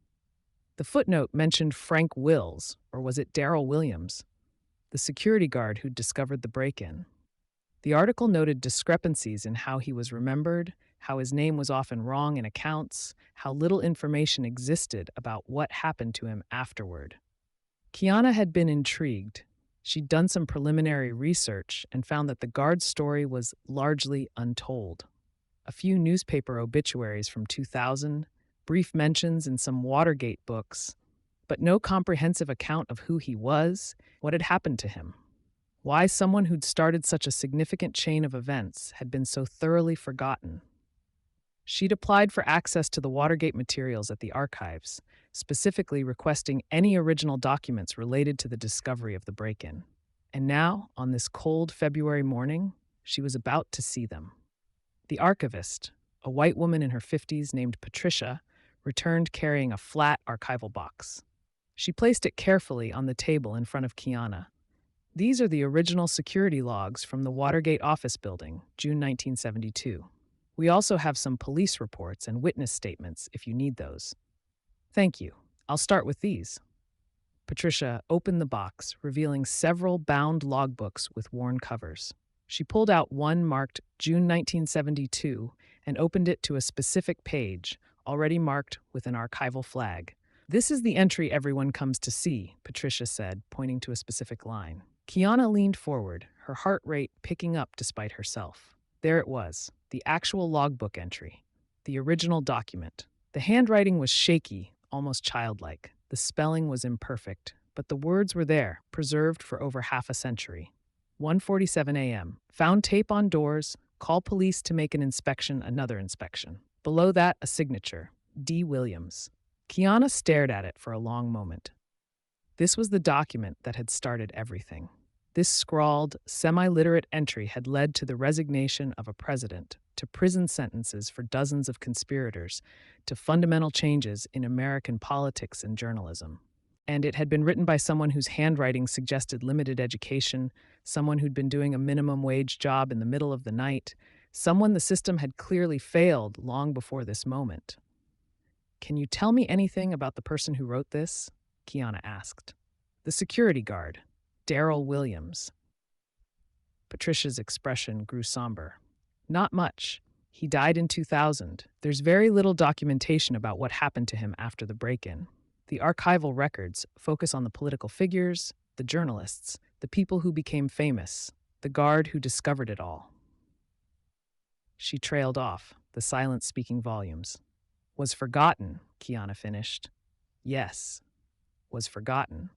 The footnote mentioned Frank Wills, or was it Darryl Williams, the security guard who'd discovered the break-in. The article noted discrepancies in how he was remembered, how his name was often wrong in accounts, how little information existed about what happened to him afterward. Kiana had been intrigued. She'd done some preliminary research and found that the guard's story was largely untold. A few newspaper obituaries from 2000, brief mentions in some Watergate books, but no comprehensive account of who he was, what had happened to him. Why someone who'd started such a significant chain of events had been so thoroughly forgotten. She'd applied for access to the Watergate materials at the archives, specifically requesting any original documents related to the discovery of the break-in. And now, on this cold February morning, she was about to see them. The archivist, a white woman in her 50s named Patricia, returned carrying a flat archival box. She placed it carefully on the table in front of Kiana. These are the original security logs from the Watergate office building, June 1972. We also have some police reports and witness statements if you need those. Thank you. I'll start with these. Patricia opened the box, revealing several bound logbooks with worn covers. She pulled out one marked June 1972 and opened it to a specific page, already marked with an archival flag. This is the entry everyone comes to see, Patricia said, pointing to a specific line. Kiana leaned forward, her heart rate picking up despite herself. There it was, the actual logbook entry, the original document. The handwriting was shaky, almost childlike. The spelling was imperfect, but the words were there, preserved for over half a century. 1:47 a.m. Found tape on doors, call police to make an inspection, another inspection. Below that, a signature, D. Williams. Kiana stared at it for a long moment. This was the document that had started everything. This scrawled, semi-literate entry had led to the resignation of a president, to prison sentences for dozens of conspirators, to fundamental changes in American politics and journalism. And it had been written by someone whose handwriting suggested limited education, someone who'd been doing a minimum wage job in the middle of the night, someone the system had clearly failed long before this moment. "Can you tell me anything about the person who wrote this?" Kiana asked. "The security guard, Darryl Williams." Patricia's expression grew somber. "Not much. He died in 2000. There's very little documentation about what happened to him after the break-in. The archival records focus on the political figures, the journalists, the people who became famous, the guard who discovered it all." She trailed off, the silence speaking volumes. "Was forgotten," Kiana finished. "Yes, was forgotten."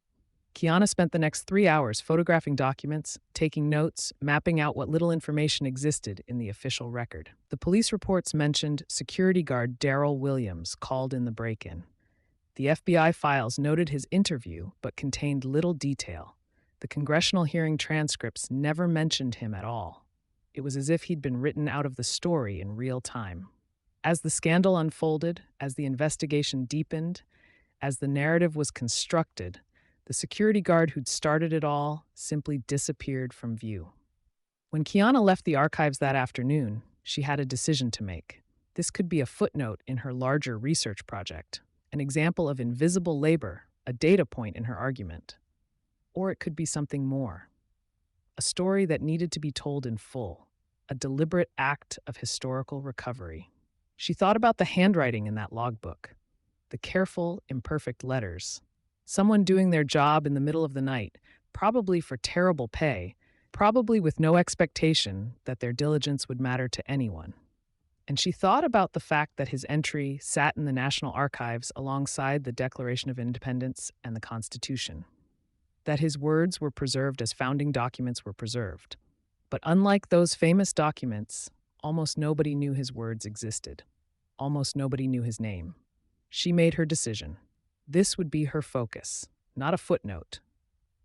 Kiana spent the next 3 hours photographing documents, taking notes, mapping out what little information existed in the official record. The police reports mentioned security guard Darryl Williams called in the break-in. The FBI files noted his interview but contained little detail. The congressional hearing transcripts never mentioned him at all. It was as if he'd been written out of the story in real time. As the scandal unfolded, as the investigation deepened, as the narrative was constructed, the security guard who'd started it all simply disappeared from view. When Kiana left the archives that afternoon, she had a decision to make. This could be a footnote in her larger research project. an example of invisible labor, a data point in her argument. Or it could be something more, a story that needed to be told in full, a deliberate act of historical recovery. She thought about the handwriting in that logbook, the careful, imperfect letters. Someone doing their job in the middle of the night, probably for terrible pay, probably with no expectation that their diligence would matter to anyone. And she thought about the fact that his entry sat in the National Archives alongside the Declaration of Independence and the Constitution, that his words were preserved as founding documents were preserved. But unlike those famous documents, almost nobody knew his words existed. Almost nobody knew his name. She made her decision. This would be her focus, not a footnote,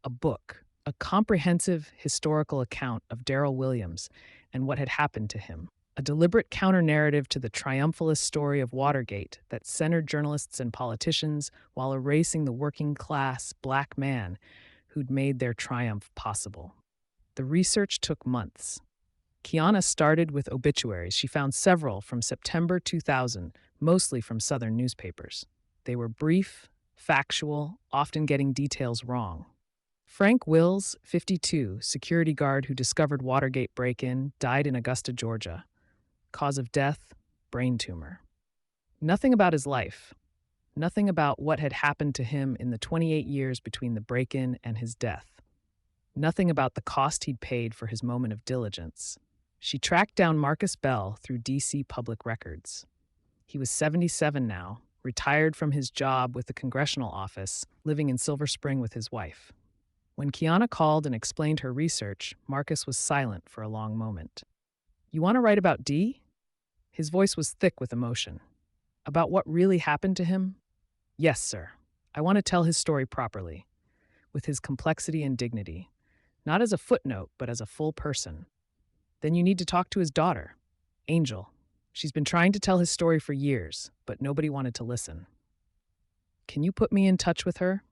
a book, a comprehensive historical account of Darryl Williams and what had happened to him, a deliberate counter-narrative to the triumphalist story of Watergate that centered journalists and politicians while erasing the working-class black man who'd made their triumph possible. The research took months. Kiana started with obituaries. She found several from September 2000, mostly from Southern newspapers. They were brief, factual, often getting details wrong. Frank Wills, 52, security guard who discovered Watergate break-in, died in Augusta, Georgia. Cause of death, brain tumor. Nothing about his life. Nothing about what had happened to him in the 28 years between the break-in and his death. Nothing about the cost he'd paid for his moment of diligence. She tracked down Marcus Bell through D.C. Public Records. He was 77 now, retired from his job with the Congressional Office, living in Silver Spring with his wife. When Kiana called and explained her research, Marcus was silent for a long moment. "You want to write about D?" His voice was thick with emotion. "About what really happened to him?" "Yes, sir. I want to tell his story properly, with his complexity and dignity, not as a footnote, but as a full person." "Then you need to talk to his daughter, Angel. She's been trying to tell his story for years, but nobody wanted to listen." "Can you put me in touch with her?"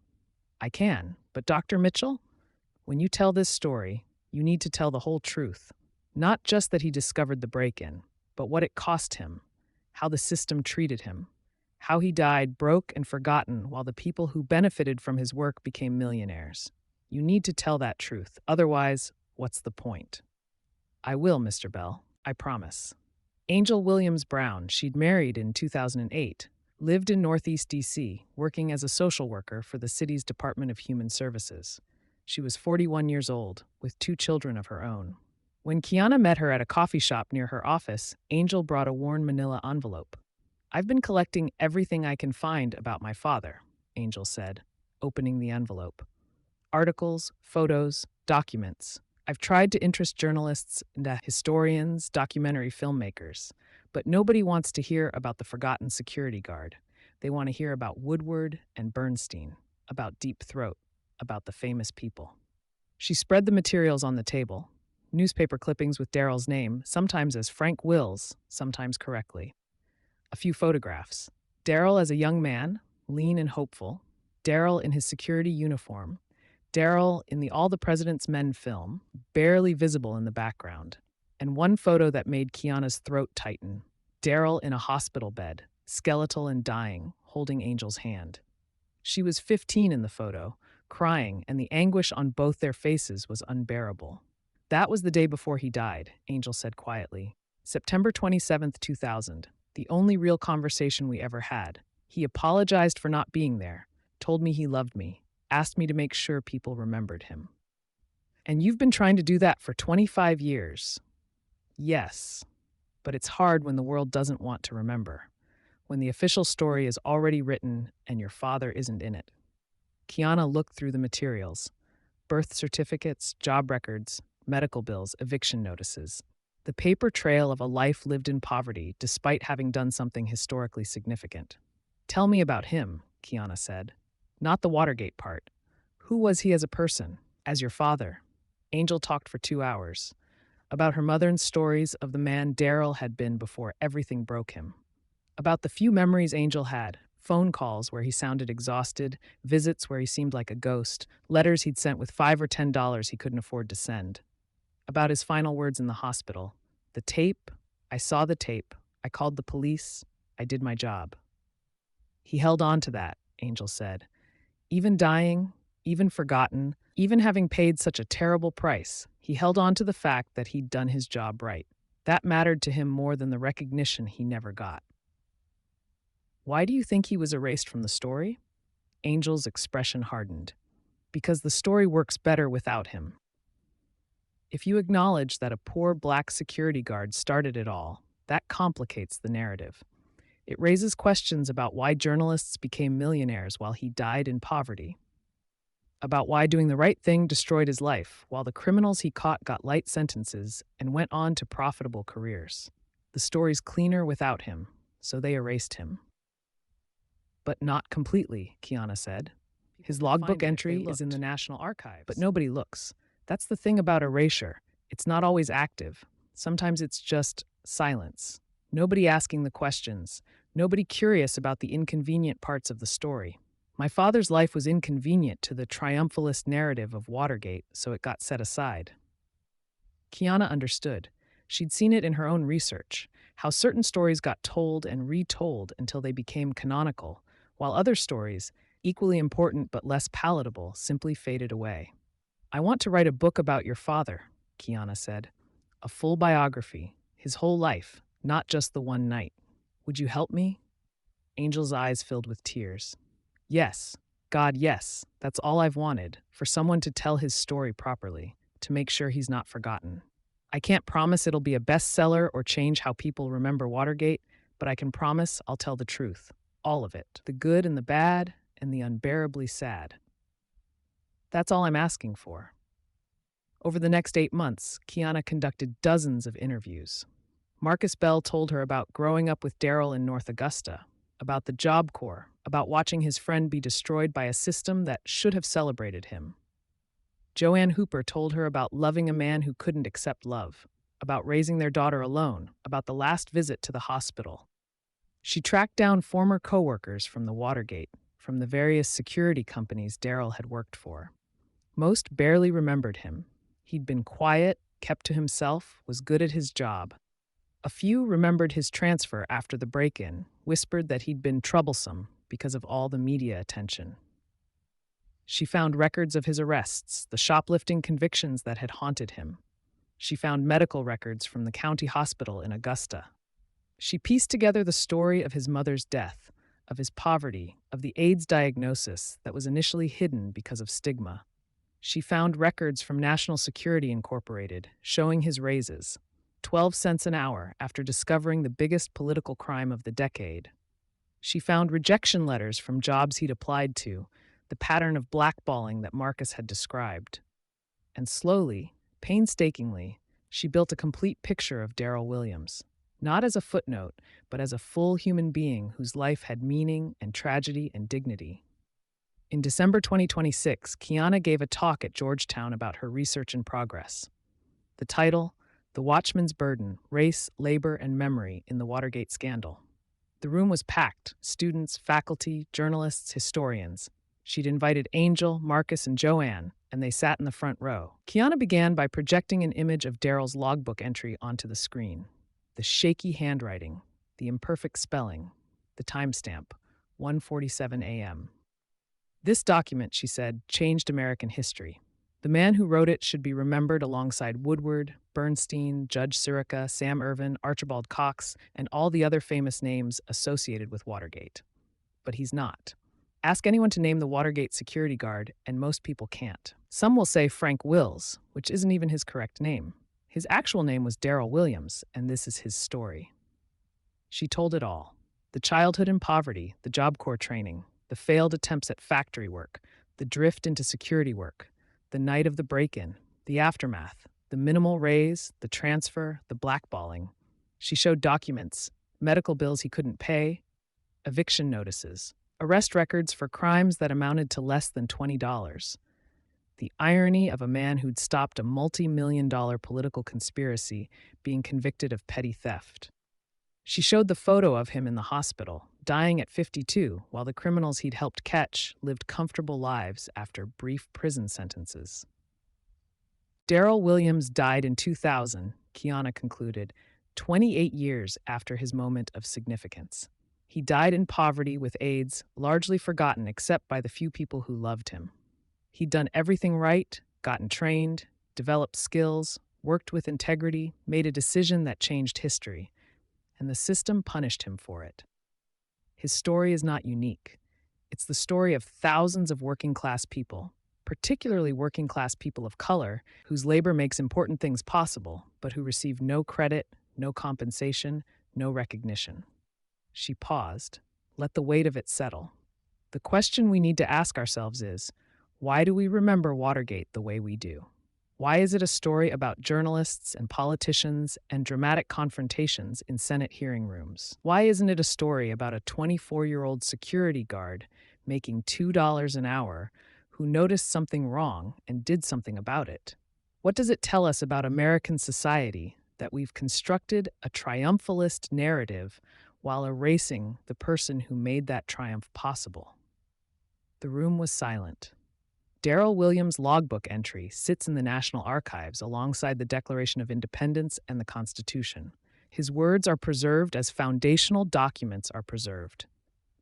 "I can, but Dr. Mitchell, when you tell this story, you need to tell the whole truth. Not just that he discovered the break-in, but what it cost him, how the system treated him, how he died broke and forgotten while the people who benefited from his work became millionaires. You need to tell that truth, otherwise, what's the point?" "I will, Mr. Bell, I promise." Angel Williams Brown, she'd married in 2008, lived in Northeast D.C., working as a social worker for the city's Department of Human Services. She was 41 years old, with 2 children of her own. When Kiana met her at a coffee shop near her office, Angel brought a worn manila envelope. "I've been collecting everything I can find about my father," Angel said, opening the envelope. "Articles, photos, documents. I've tried to interest journalists and historians, documentary filmmakers, but nobody wants to hear about the forgotten security guard. They want to hear about Woodward and Bernstein, about Deep Throat, about the famous people." She spread the materials on the table. Newspaper clippings with Darryl's name, sometimes as Frank Wills, sometimes correctly. A few photographs. Darryl as a young man, lean and hopeful. Darryl in his security uniform. Darryl in the All the President's Men film, barely visible in the background. And one photo that made Kiana's throat tighten. Darryl in a hospital bed, skeletal and dying, holding Angel's hand. She was 15 in the photo, crying, and the anguish on both their faces was unbearable. "That was the day before he died," Angel said quietly. "September 27th, 2000. The only real conversation we ever had. He apologized for not being there, told me he loved me, asked me to make sure people remembered him." "And you've been trying to do that for 25 years. "Yes, but it's hard when the world doesn't want to remember, when the official story is already written and your father isn't in it." Kiana looked through the materials. Birth certificates, job records, medical bills, eviction notices. The paper trail of a life lived in poverty despite having done something historically significant. "Tell me about him," Kiana said. "Not the Watergate part. Who was he as a person, as your father?" Angel talked for 2 hours. About her mother and stories of the man Darryl had been before everything broke him. About the few memories Angel had, phone calls where he sounded exhausted, visits where he seemed like a ghost, letters he'd sent with $5 or $10 he couldn't afford to send. About his final words in the hospital. "The tape, I saw the tape, I called the police, I did my job." He held on to that, Angel said. Even dying, even forgotten, even having paid such a terrible price, he held on to the fact that he'd done his job right. That mattered to him more than the recognition he never got. Why do you think he was erased from the story? Angel's expression hardened. Because the story works better without him. If you acknowledge that a poor black security guard started it all, that complicates the narrative. It raises questions about why journalists became millionaires while he died in poverty, about why doing the right thing destroyed his life, while the criminals he caught got light sentences and went on to profitable careers. The story's cleaner without him, so they erased him. But not completely, Kiana said. His logbook entry is in the National Archives, but nobody looks. That's the thing about erasure. It's not always active. Sometimes it's just silence. Nobody asking the questions. Nobody curious about the inconvenient parts of the story. My father's life was inconvenient to the triumphalist narrative of Watergate, so it got set aside. Kiana understood. She'd seen it in her own research, how certain stories got told and retold until they became canonical, while other stories, equally important but less palatable, simply faded away. I want to write a book about your father, Kiana said. A full biography, his whole life, not just the one night. Would you help me? Angel's eyes filled with tears. Yes, God, yes, that's all I've wanted, for someone to tell his story properly, to make sure he's not forgotten. I can't promise it'll be a bestseller or change how people remember Watergate, but I can promise I'll tell the truth, all of it, the good and the bad and the unbearably sad. That's all I'm asking for. Over the next 8 months, Kiana conducted dozens of interviews. Marcus Bell told her about growing up with Darryl in North Augusta, about the Job Corps, about watching his friend be destroyed by a system that should have celebrated him. Joanne Hooper told her about loving a man who couldn't accept love, about raising their daughter alone, about the last visit to the hospital. She tracked down former coworkers from the Watergate, from the various security companies Darryl had worked for. Most barely remembered him. He'd been quiet, kept to himself, was good at his job. A few remembered his transfer after the break-in, whispered that he'd been troublesome because of all the media attention. She found records of his arrests, the shoplifting convictions that had haunted him. She found medical records from the county hospital in Augusta. She pieced together the story of his mother's death, of his poverty, of the AIDS diagnosis that was initially hidden because of stigma. She found records from National Security Incorporated showing his raises, 12 cents an hour after discovering the biggest political crime of the decade. She found rejection letters from jobs he'd applied to, the pattern of blackballing that Marcus had described. And slowly, painstakingly, she built a complete picture of Darryl Williams, not as a footnote, but as a full human being whose life had meaning and tragedy and dignity. In December 2026, Kiana gave a talk at Georgetown about her research in progress. The title, The Watchman's Burden, Race, Labor, and Memory in the Watergate Scandal. The room was packed, students, faculty, journalists, historians. She'd invited Angel, Marcus, and Joanne, and they sat in the front row. Kiana began by projecting an image of Darryl's logbook entry onto the screen. The shaky handwriting, the imperfect spelling, the timestamp, 1:47 a.m. This document, she said, changed American history. The man who wrote it should be remembered alongside Woodward, Bernstein, Judge Sirica, Sam Ervin, Archibald Cox, and all the other famous names associated with Watergate. But he's not. Ask anyone to name the Watergate security guard, and most people can't. Some will say Frank Wills, which isn't even his correct name. His actual name was Darryl Williams, and this is his story. She told it all. The childhood in poverty, the Job Corps training, the failed attempts at factory work, the drift into security work, the night of the break-in, the aftermath, the minimal raise, the transfer, the blackballing. She showed documents, medical bills he couldn't pay, eviction notices, arrest records for crimes that amounted to less than $20. The irony of a man who'd stopped a multi-million-dollar political conspiracy being convicted of petty theft. She showed the photo of him in the hospital, dying at 52, while the criminals he'd helped catch lived comfortable lives after brief prison sentences. Darryl Williams died in 2000, Kiana concluded, 28 years after his moment of significance. He died in poverty with AIDS, largely forgotten except by the few people who loved him. He'd done everything right, gotten trained, developed skills, worked with integrity, made a decision that changed history, and the system punished him for it. His story is not unique. It's the story of thousands of working-class people, particularly working-class people of color, whose labor makes important things possible, but who receive no credit, no compensation, no recognition. She paused. Let the weight of it settle. The question we need to ask ourselves is, why do we remember Watergate the way we do? Why is it a story about journalists and politicians and dramatic confrontations in Senate hearing rooms? Why isn't it a story about a 24-year-old security guard making $2 an hour who noticed something wrong and did something about it? What does it tell us about American society that we've constructed a triumphalist narrative while erasing the person who made that triumph possible? The room was silent. Darryl Williams' logbook entry sits in the National Archives alongside the Declaration of Independence and the Constitution. His words are preserved as foundational documents are preserved.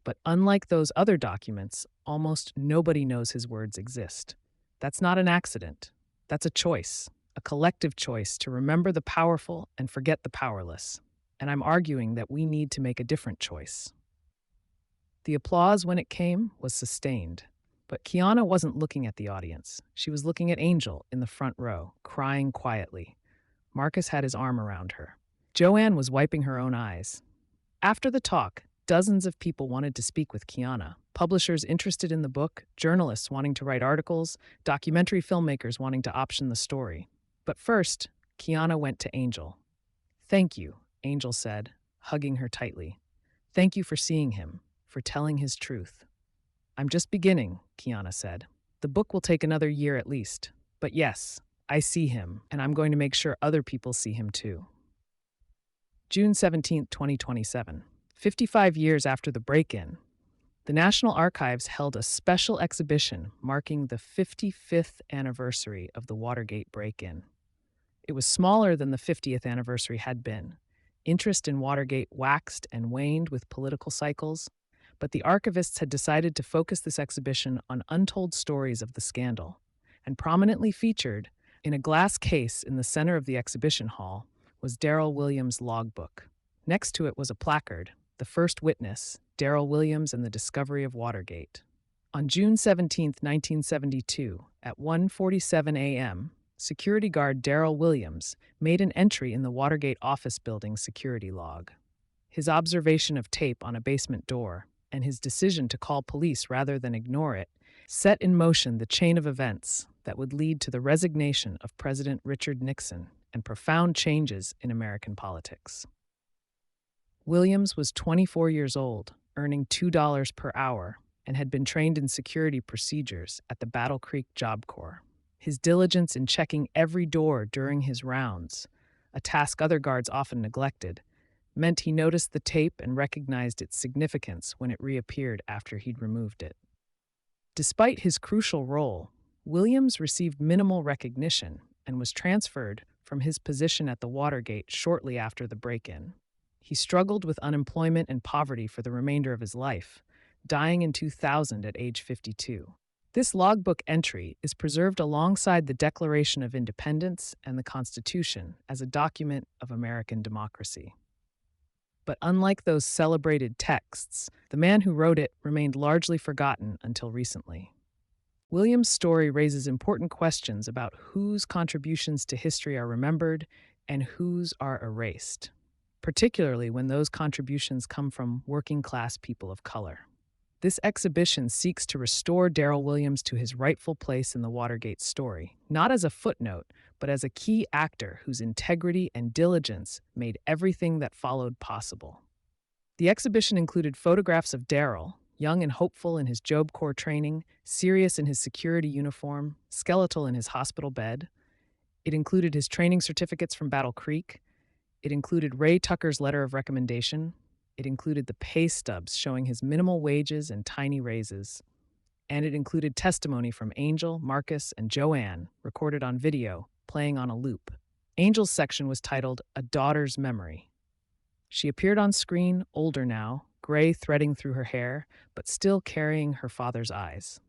But unlike those other documents, almost nobody knows his words exist. That's not an accident. That's a choice, a collective choice to remember the powerful and forget the powerless. And I'm arguing that we need to make a different choice. The applause, when it came, was sustained. But Kiana wasn't looking at the audience. She was looking at Angel in the front row, crying quietly. Marcus had his arm around her. Joanne was wiping her own eyes. After the talk, dozens of people wanted to speak with Kiana. Publishers interested in the book, journalists wanting to write articles, documentary filmmakers wanting to option the story. But first, Kiana went to Angel. "Thank you," Angel said, hugging her tightly. "Thank you for seeing him, for telling his truth." "I'm just beginning," Kiana said. "The book will take another year at least. But yes, I see him, and I'm going to make sure other people see him too." June 17, 2027. 55 years after the break-in, the National Archives held a special exhibition marking the 55th anniversary of the Watergate break-in. It was smaller than the 50th anniversary had been. Interest in Watergate waxed and waned with political cycles, but the archivists had decided to focus this exhibition on untold stories of the scandal, and prominently featured, in a glass case in the center of the exhibition hall, was Darryl Williams' logbook. Next to it was a placard, "The First Witness, Darryl Williams and the Discovery of Watergate." On June 17, 1972, at 1:47 a.m., security guard Darryl Williams made an entry in the Watergate office building security log. His observation of tape on a basement door and his decision to call police rather than ignore it set in motion the chain of events that would lead to the resignation of President Richard Nixon and profound changes in American politics. Williams was 24 years old, earning $2 per hour, and had been trained in security procedures at the Battle Creek Job Corps. His diligence in checking every door during his rounds, a task other guards often neglected, meant he noticed the tape and recognized its significance when it reappeared after he'd removed it. Despite his crucial role, Williams received minimal recognition and was transferred from his position at the Watergate shortly after the break-in. He struggled with unemployment and poverty for the remainder of his life, dying in 2000 at age 52. This logbook entry is preserved alongside the Declaration of Independence and the Constitution as a document of American democracy. But unlike those celebrated texts, the man who wrote it remained largely forgotten until recently. Williams' story raises important questions about whose contributions to history are remembered and whose are erased, particularly when those contributions come from working-class people of color. This exhibition seeks to restore Darryl Williams to his rightful place in the Watergate story, not as a footnote, but as a key actor whose integrity and diligence made everything that followed possible. The exhibition included photographs of Darryl, young and hopeful in his Job Corps training, serious in his security uniform, skeletal in his hospital bed. It included his training certificates from Battle Creek. It included Ray Tucker's letter of recommendation. It included the pay stubs showing his minimal wages and tiny raises. And it included testimony from Angel, Marcus, and Joanne, recorded on video, playing on a loop. Angel's section was titled "A Daughter's Memory." She appeared on screen, older now, gray threading through her hair, but still carrying her father's eyes.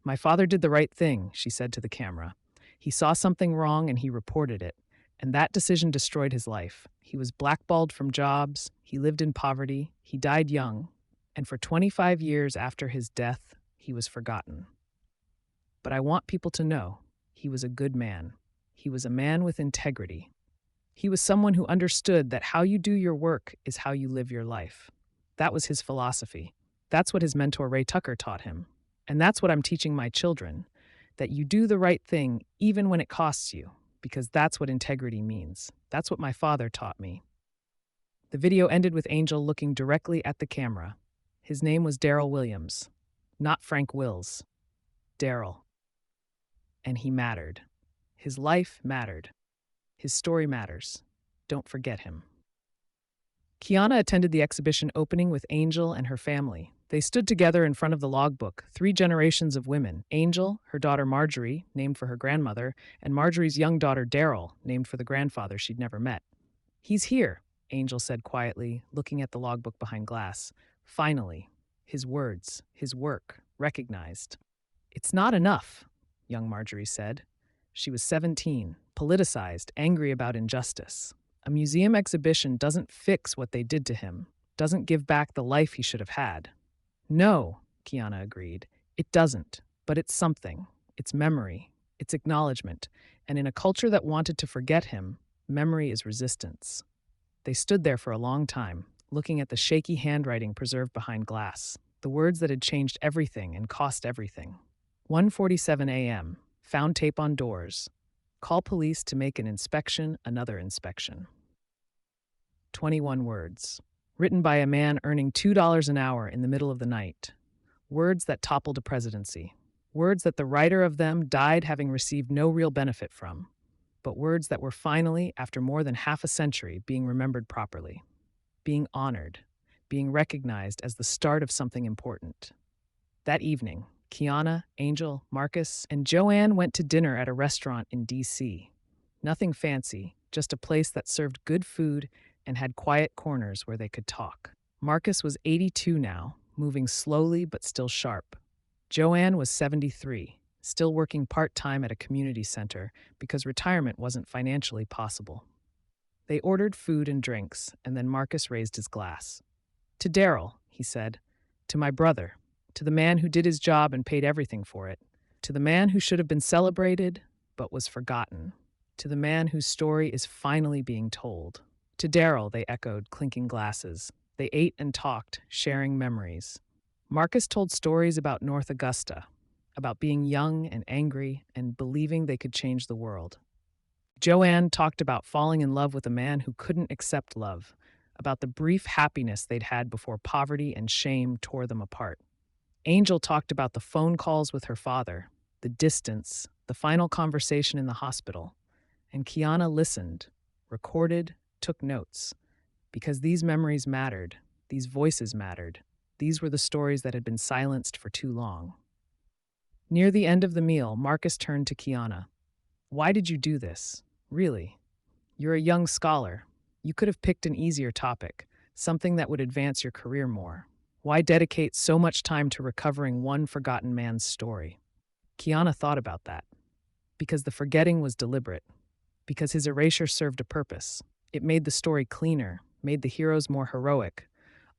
"My father did the right thing," she said to the camera. "He saw something wrong and he reported it. And that decision destroyed his life. He was blackballed from jobs, he lived in poverty, he died young, and for 25 years after his death, he was forgotten. But I want people to know he was a good man. He was a man with integrity. He was someone who understood that how you do your work is how you live your life. That was his philosophy. That's what his mentor Ray Tucker taught him. And that's what I'm teaching my children, that you do the right thing even when it costs you, because that's what integrity means. That's what my father taught me." The video ended with Angel looking directly at the camera. His name was Darryl Williams, not Frank Wills. Darryl. And he mattered. His life mattered. His story matters. Don't forget him. Kiana attended the exhibition opening with Angel and her family. They stood together in front of the logbook, 3 generations of women: Angel, her daughter Marjorie, named for her grandmother, and Marjorie's young daughter Darryl, named for the grandfather she'd never met. "He's here," Angel said quietly, looking at the logbook behind glass. Finally, his words, his work, recognized. "It's not enough," young Marjorie said. She was 17, politicized, angry about injustice. A museum exhibition doesn't fix what they did to him, doesn't give back the life he should have had. "No," Kiana agreed. "It doesn't, but it's something. It's memory. It's acknowledgement. And in a culture that wanted to forget him, memory is resistance." They stood there for a long time, looking at the shaky handwriting preserved behind glass, the words that had changed everything and cost everything. 1:47 a.m., found tape on doors. Call police to make an inspection, another inspection. 21 words. Written by a man earning $2 an hour in the middle of the night. Words that toppled a presidency. Words that the writer of them died having received no real benefit from. But words that were finally, after more than half a century, being remembered properly. Being honored. Being recognized as the start of something important. That evening, Kiana, Angel, Marcus, and Joanne went to dinner at a restaurant in D.C. Nothing fancy, just a place that served good food and had quiet corners where they could talk. Marcus was 82 now, moving slowly but still sharp. Joanne was 73, still working part-time at a community center because retirement wasn't financially possible. They ordered food and drinks, and then Marcus raised his glass. "To Darryl," he said. "To my brother. To the man who did his job and paid everything for it. To the man who should have been celebrated but was forgotten. To the man whose story is finally being told." "To Darryl," they echoed, clinking glasses. They ate and talked, sharing memories. Marcus told stories about North Augusta, about being young and angry and believing they could change the world. Joanne talked about falling in love with a man who couldn't accept love, about the brief happiness they'd had before poverty and shame tore them apart. Angel talked about the phone calls with her father, the distance, the final conversation in the hospital. And Kiana listened, recorded, took notes. Because these memories mattered, these voices mattered. These were the stories that had been silenced for too long. Near the end of the meal, Marcus turned to Kiana. "Why did you do this? Really? You're a young scholar. You could have picked an easier topic, something that would advance your career more. Why dedicate so much time to recovering one forgotten man's story?" Kiana thought about that. Because the forgetting was deliberate. Because his erasure served a purpose. It made the story cleaner, made the heroes more heroic,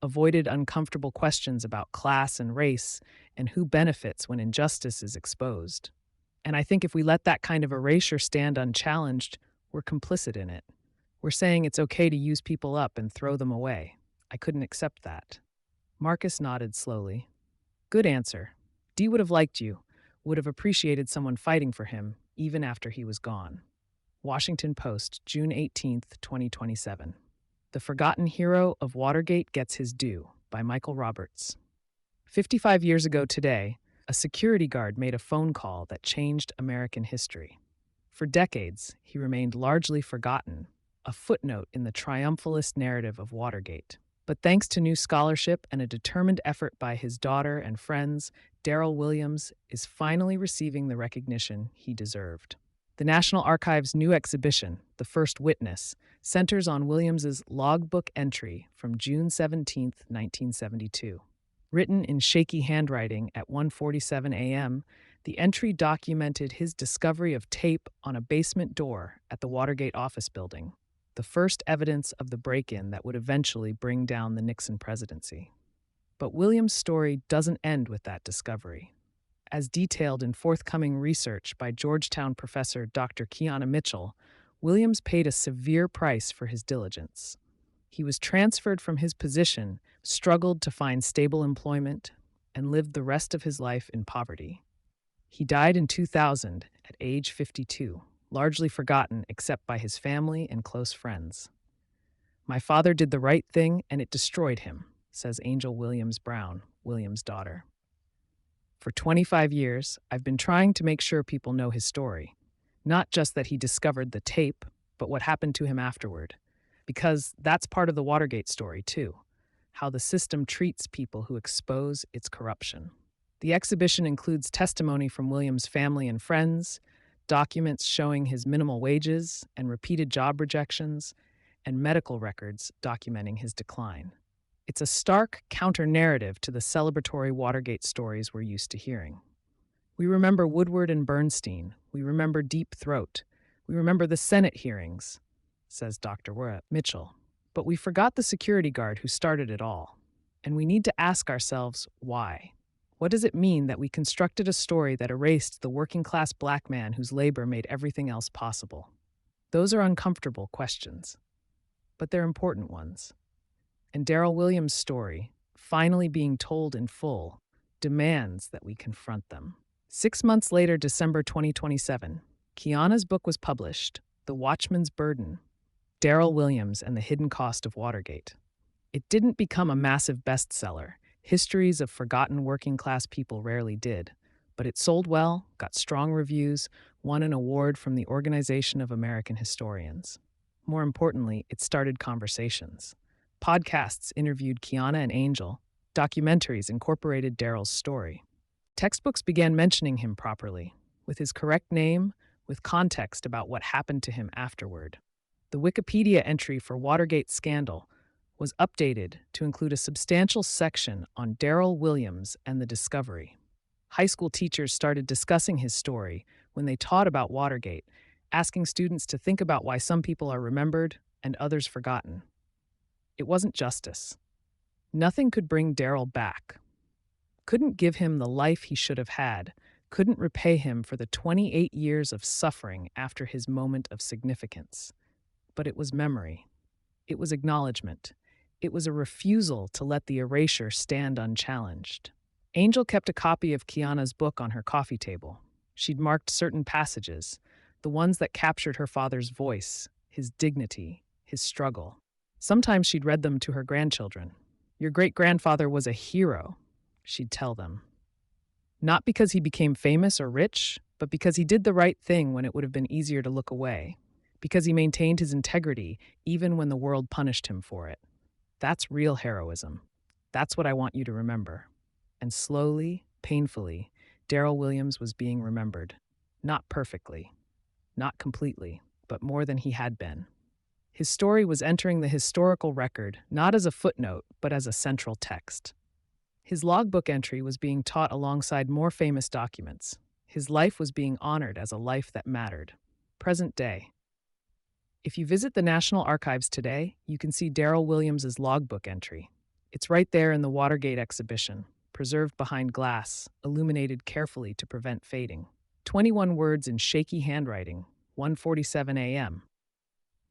avoided uncomfortable questions about class and race and who benefits when injustice is exposed. And I think if we let that kind of erasure stand unchallenged, we're complicit in it. We're saying it's okay to use people up and throw them away. I couldn't accept that. Marcus nodded slowly. "Good answer. Dee would have liked you, would have appreciated someone fighting for him, even after he was gone." Washington Post, June 18th, 2027. The Forgotten Hero of Watergate Gets His Due by Michael Roberts. 55 years ago today, a security guard made a phone call that changed American history. For decades, he remained largely forgotten, a footnote in the triumphalist narrative of Watergate. But thanks to new scholarship and a determined effort by his daughter and friends, Darryl Williams is finally receiving the recognition he deserved. The National Archives' new exhibition, The First Witness, centers on Williams's logbook entry from June 17, 1972. Written in shaky handwriting at 1:47 a.m., the entry documented his discovery of tape on a basement door at the Watergate office building, the first evidence of the break-in that would eventually bring down the Nixon presidency. But Williams' story doesn't end with that discovery. As detailed in forthcoming research by Georgetown professor Dr. Kiana Mitchell, Williams paid a severe price for his diligence. He was transferred from his position, struggled to find stable employment, and lived the rest of his life in poverty. He died in 2000 at age 52, largely forgotten except by his family and close friends. "My father did the right thing and it destroyed him," says Angel Williams Brown, Williams' daughter. "For 25 years, I've been trying to make sure people know his story. Not just that he discovered the tape, but what happened to him afterward. Because that's part of the Watergate story, too. How the system treats people who expose its corruption." The exhibition includes testimony from Williams' family and friends, documents showing his minimal wages and repeated job rejections, and medical records documenting his decline. It's a stark counter-narrative to the celebratory Watergate stories we're used to hearing. We remember Woodward and Bernstein. We remember Deep Throat. We remember the Senate hearings, says Dr. Mitchell. But we forgot the security guard who started it all. And we need to ask ourselves, why? What does it mean that we constructed a story that erased the working-class black man whose labor made everything else possible? Those are uncomfortable questions, but they're important ones. And Darryl Williams' story, finally being told in full, demands that we confront them. 6 months later, December 2027, Kiana's book was published, The Watchman's Burden, Darryl Williams and the Hidden Cost of Watergate. It didn't become a massive bestseller. Histories of forgotten working-class people rarely did. But it sold well, got strong reviews, won an award from the Organization of American Historians. More importantly, it started conversations. Podcasts interviewed Kiana and Angel. Documentaries incorporated Darryl's story. Textbooks began mentioning him properly, with his correct name, with context about what happened to him afterward. The Wikipedia entry for Watergate scandal was updated to include a substantial section on Darryl Williams and the discovery. High school teachers started discussing his story when they taught about Watergate, asking students to think about why some people are remembered and others forgotten. It wasn't justice. Nothing could bring Darryl back. Couldn't give him the life he should have had, couldn't repay him for the 28 years of suffering after his moment of significance. But it was memory. It was acknowledgement. It was a refusal to let the erasure stand unchallenged. Angel kept a copy of Kiana's book on her coffee table. She'd marked certain passages, the ones that captured her father's voice, his dignity, his struggle. Sometimes she'd read them to her grandchildren. "Your great-grandfather was a hero," she'd tell them. Not because he became famous or rich, but because he did the right thing when it would have been easier to look away. Because he maintained his integrity even when the world punished him for it. That's real heroism. That's what I want you to remember. And slowly, painfully, Darryl Williams was being remembered. Not perfectly, not completely, but more than he had been. His story was entering the historical record, not as a footnote, but as a central text. His logbook entry was being taught alongside more famous documents. His life was being honored as a life that mattered. Present day. If you visit the National Archives today, you can see Darryl Williams' logbook entry. It's right there in the Watergate exhibition, preserved behind glass, illuminated carefully to prevent fading. 21 words in shaky handwriting, 1:47 a.m.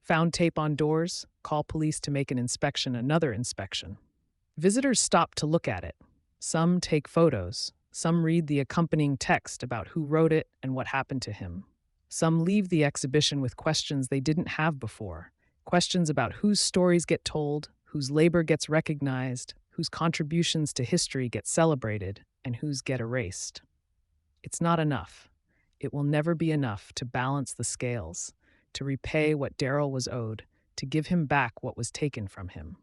Found tape on doors, call police to make an inspection, another inspection. Visitors stop to look at it. Some take photos. Some read the accompanying text about who wrote it and what happened to him. Some leave the exhibition with questions they didn't have before. Questions about whose stories get told, whose labor gets recognized, whose contributions to history get celebrated, and whose get erased. It's not enough. It will never be enough to balance the scales, to repay what Darryl was owed, to give him back what was taken from him.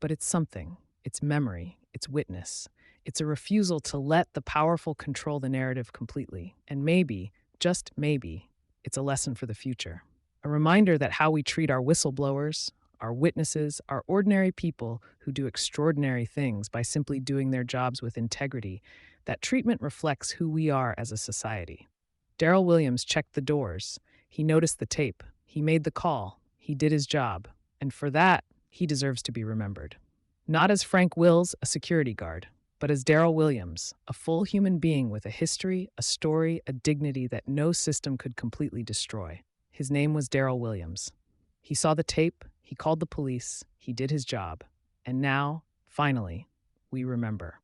But it's something. It's memory. It's witness. It's a refusal to let the powerful control the narrative completely. And maybe, just maybe, it's a lesson for the future. A reminder that how we treat our whistleblowers, our witnesses, our ordinary people who do extraordinary things by simply doing their jobs with integrity, that treatment reflects who we are as a society. Darryl Williams checked the doors. He noticed the tape. He made the call. He did his job. And for that, he deserves to be remembered. Not as Frank Wills, a security guard, but as Darryl Williams, a full human being with a history, a story, a dignity that no system could completely destroy. His name was Darryl Williams. He saw the tape, he called the police, he did his job. And now, finally, we remember.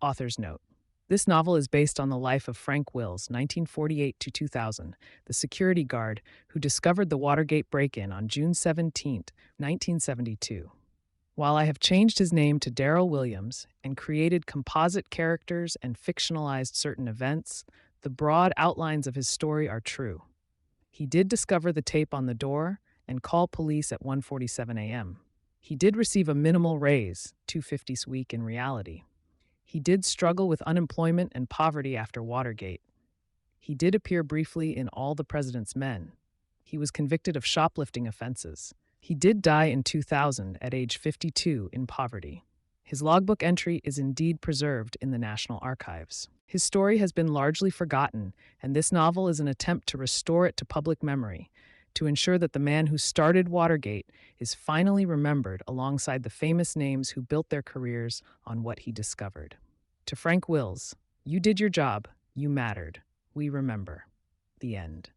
Author's note. This novel is based on the life of Frank Wills, 1948 to 2000, the security guard who discovered the Watergate break-in on June 17, 1972. While I have changed his name to Darryl Williams and created composite characters and fictionalized certain events, the broad outlines of his story are true. He did discover the tape on the door and call police at 1:47 a.m. He did receive a minimal raise, $250 a week in reality. He did struggle with unemployment and poverty after Watergate. He did appear briefly in All the President's Men. He was convicted of shoplifting offenses. He did die in 2000 at age 52 in poverty. His logbook entry is indeed preserved in the National Archives. His story has been largely forgotten, and this novel is an attempt to restore it to public memory, to ensure that the man who started Watergate is finally remembered alongside the famous names who built their careers on what he discovered. To Frank Wills, you did your job, you mattered, we remember. The end.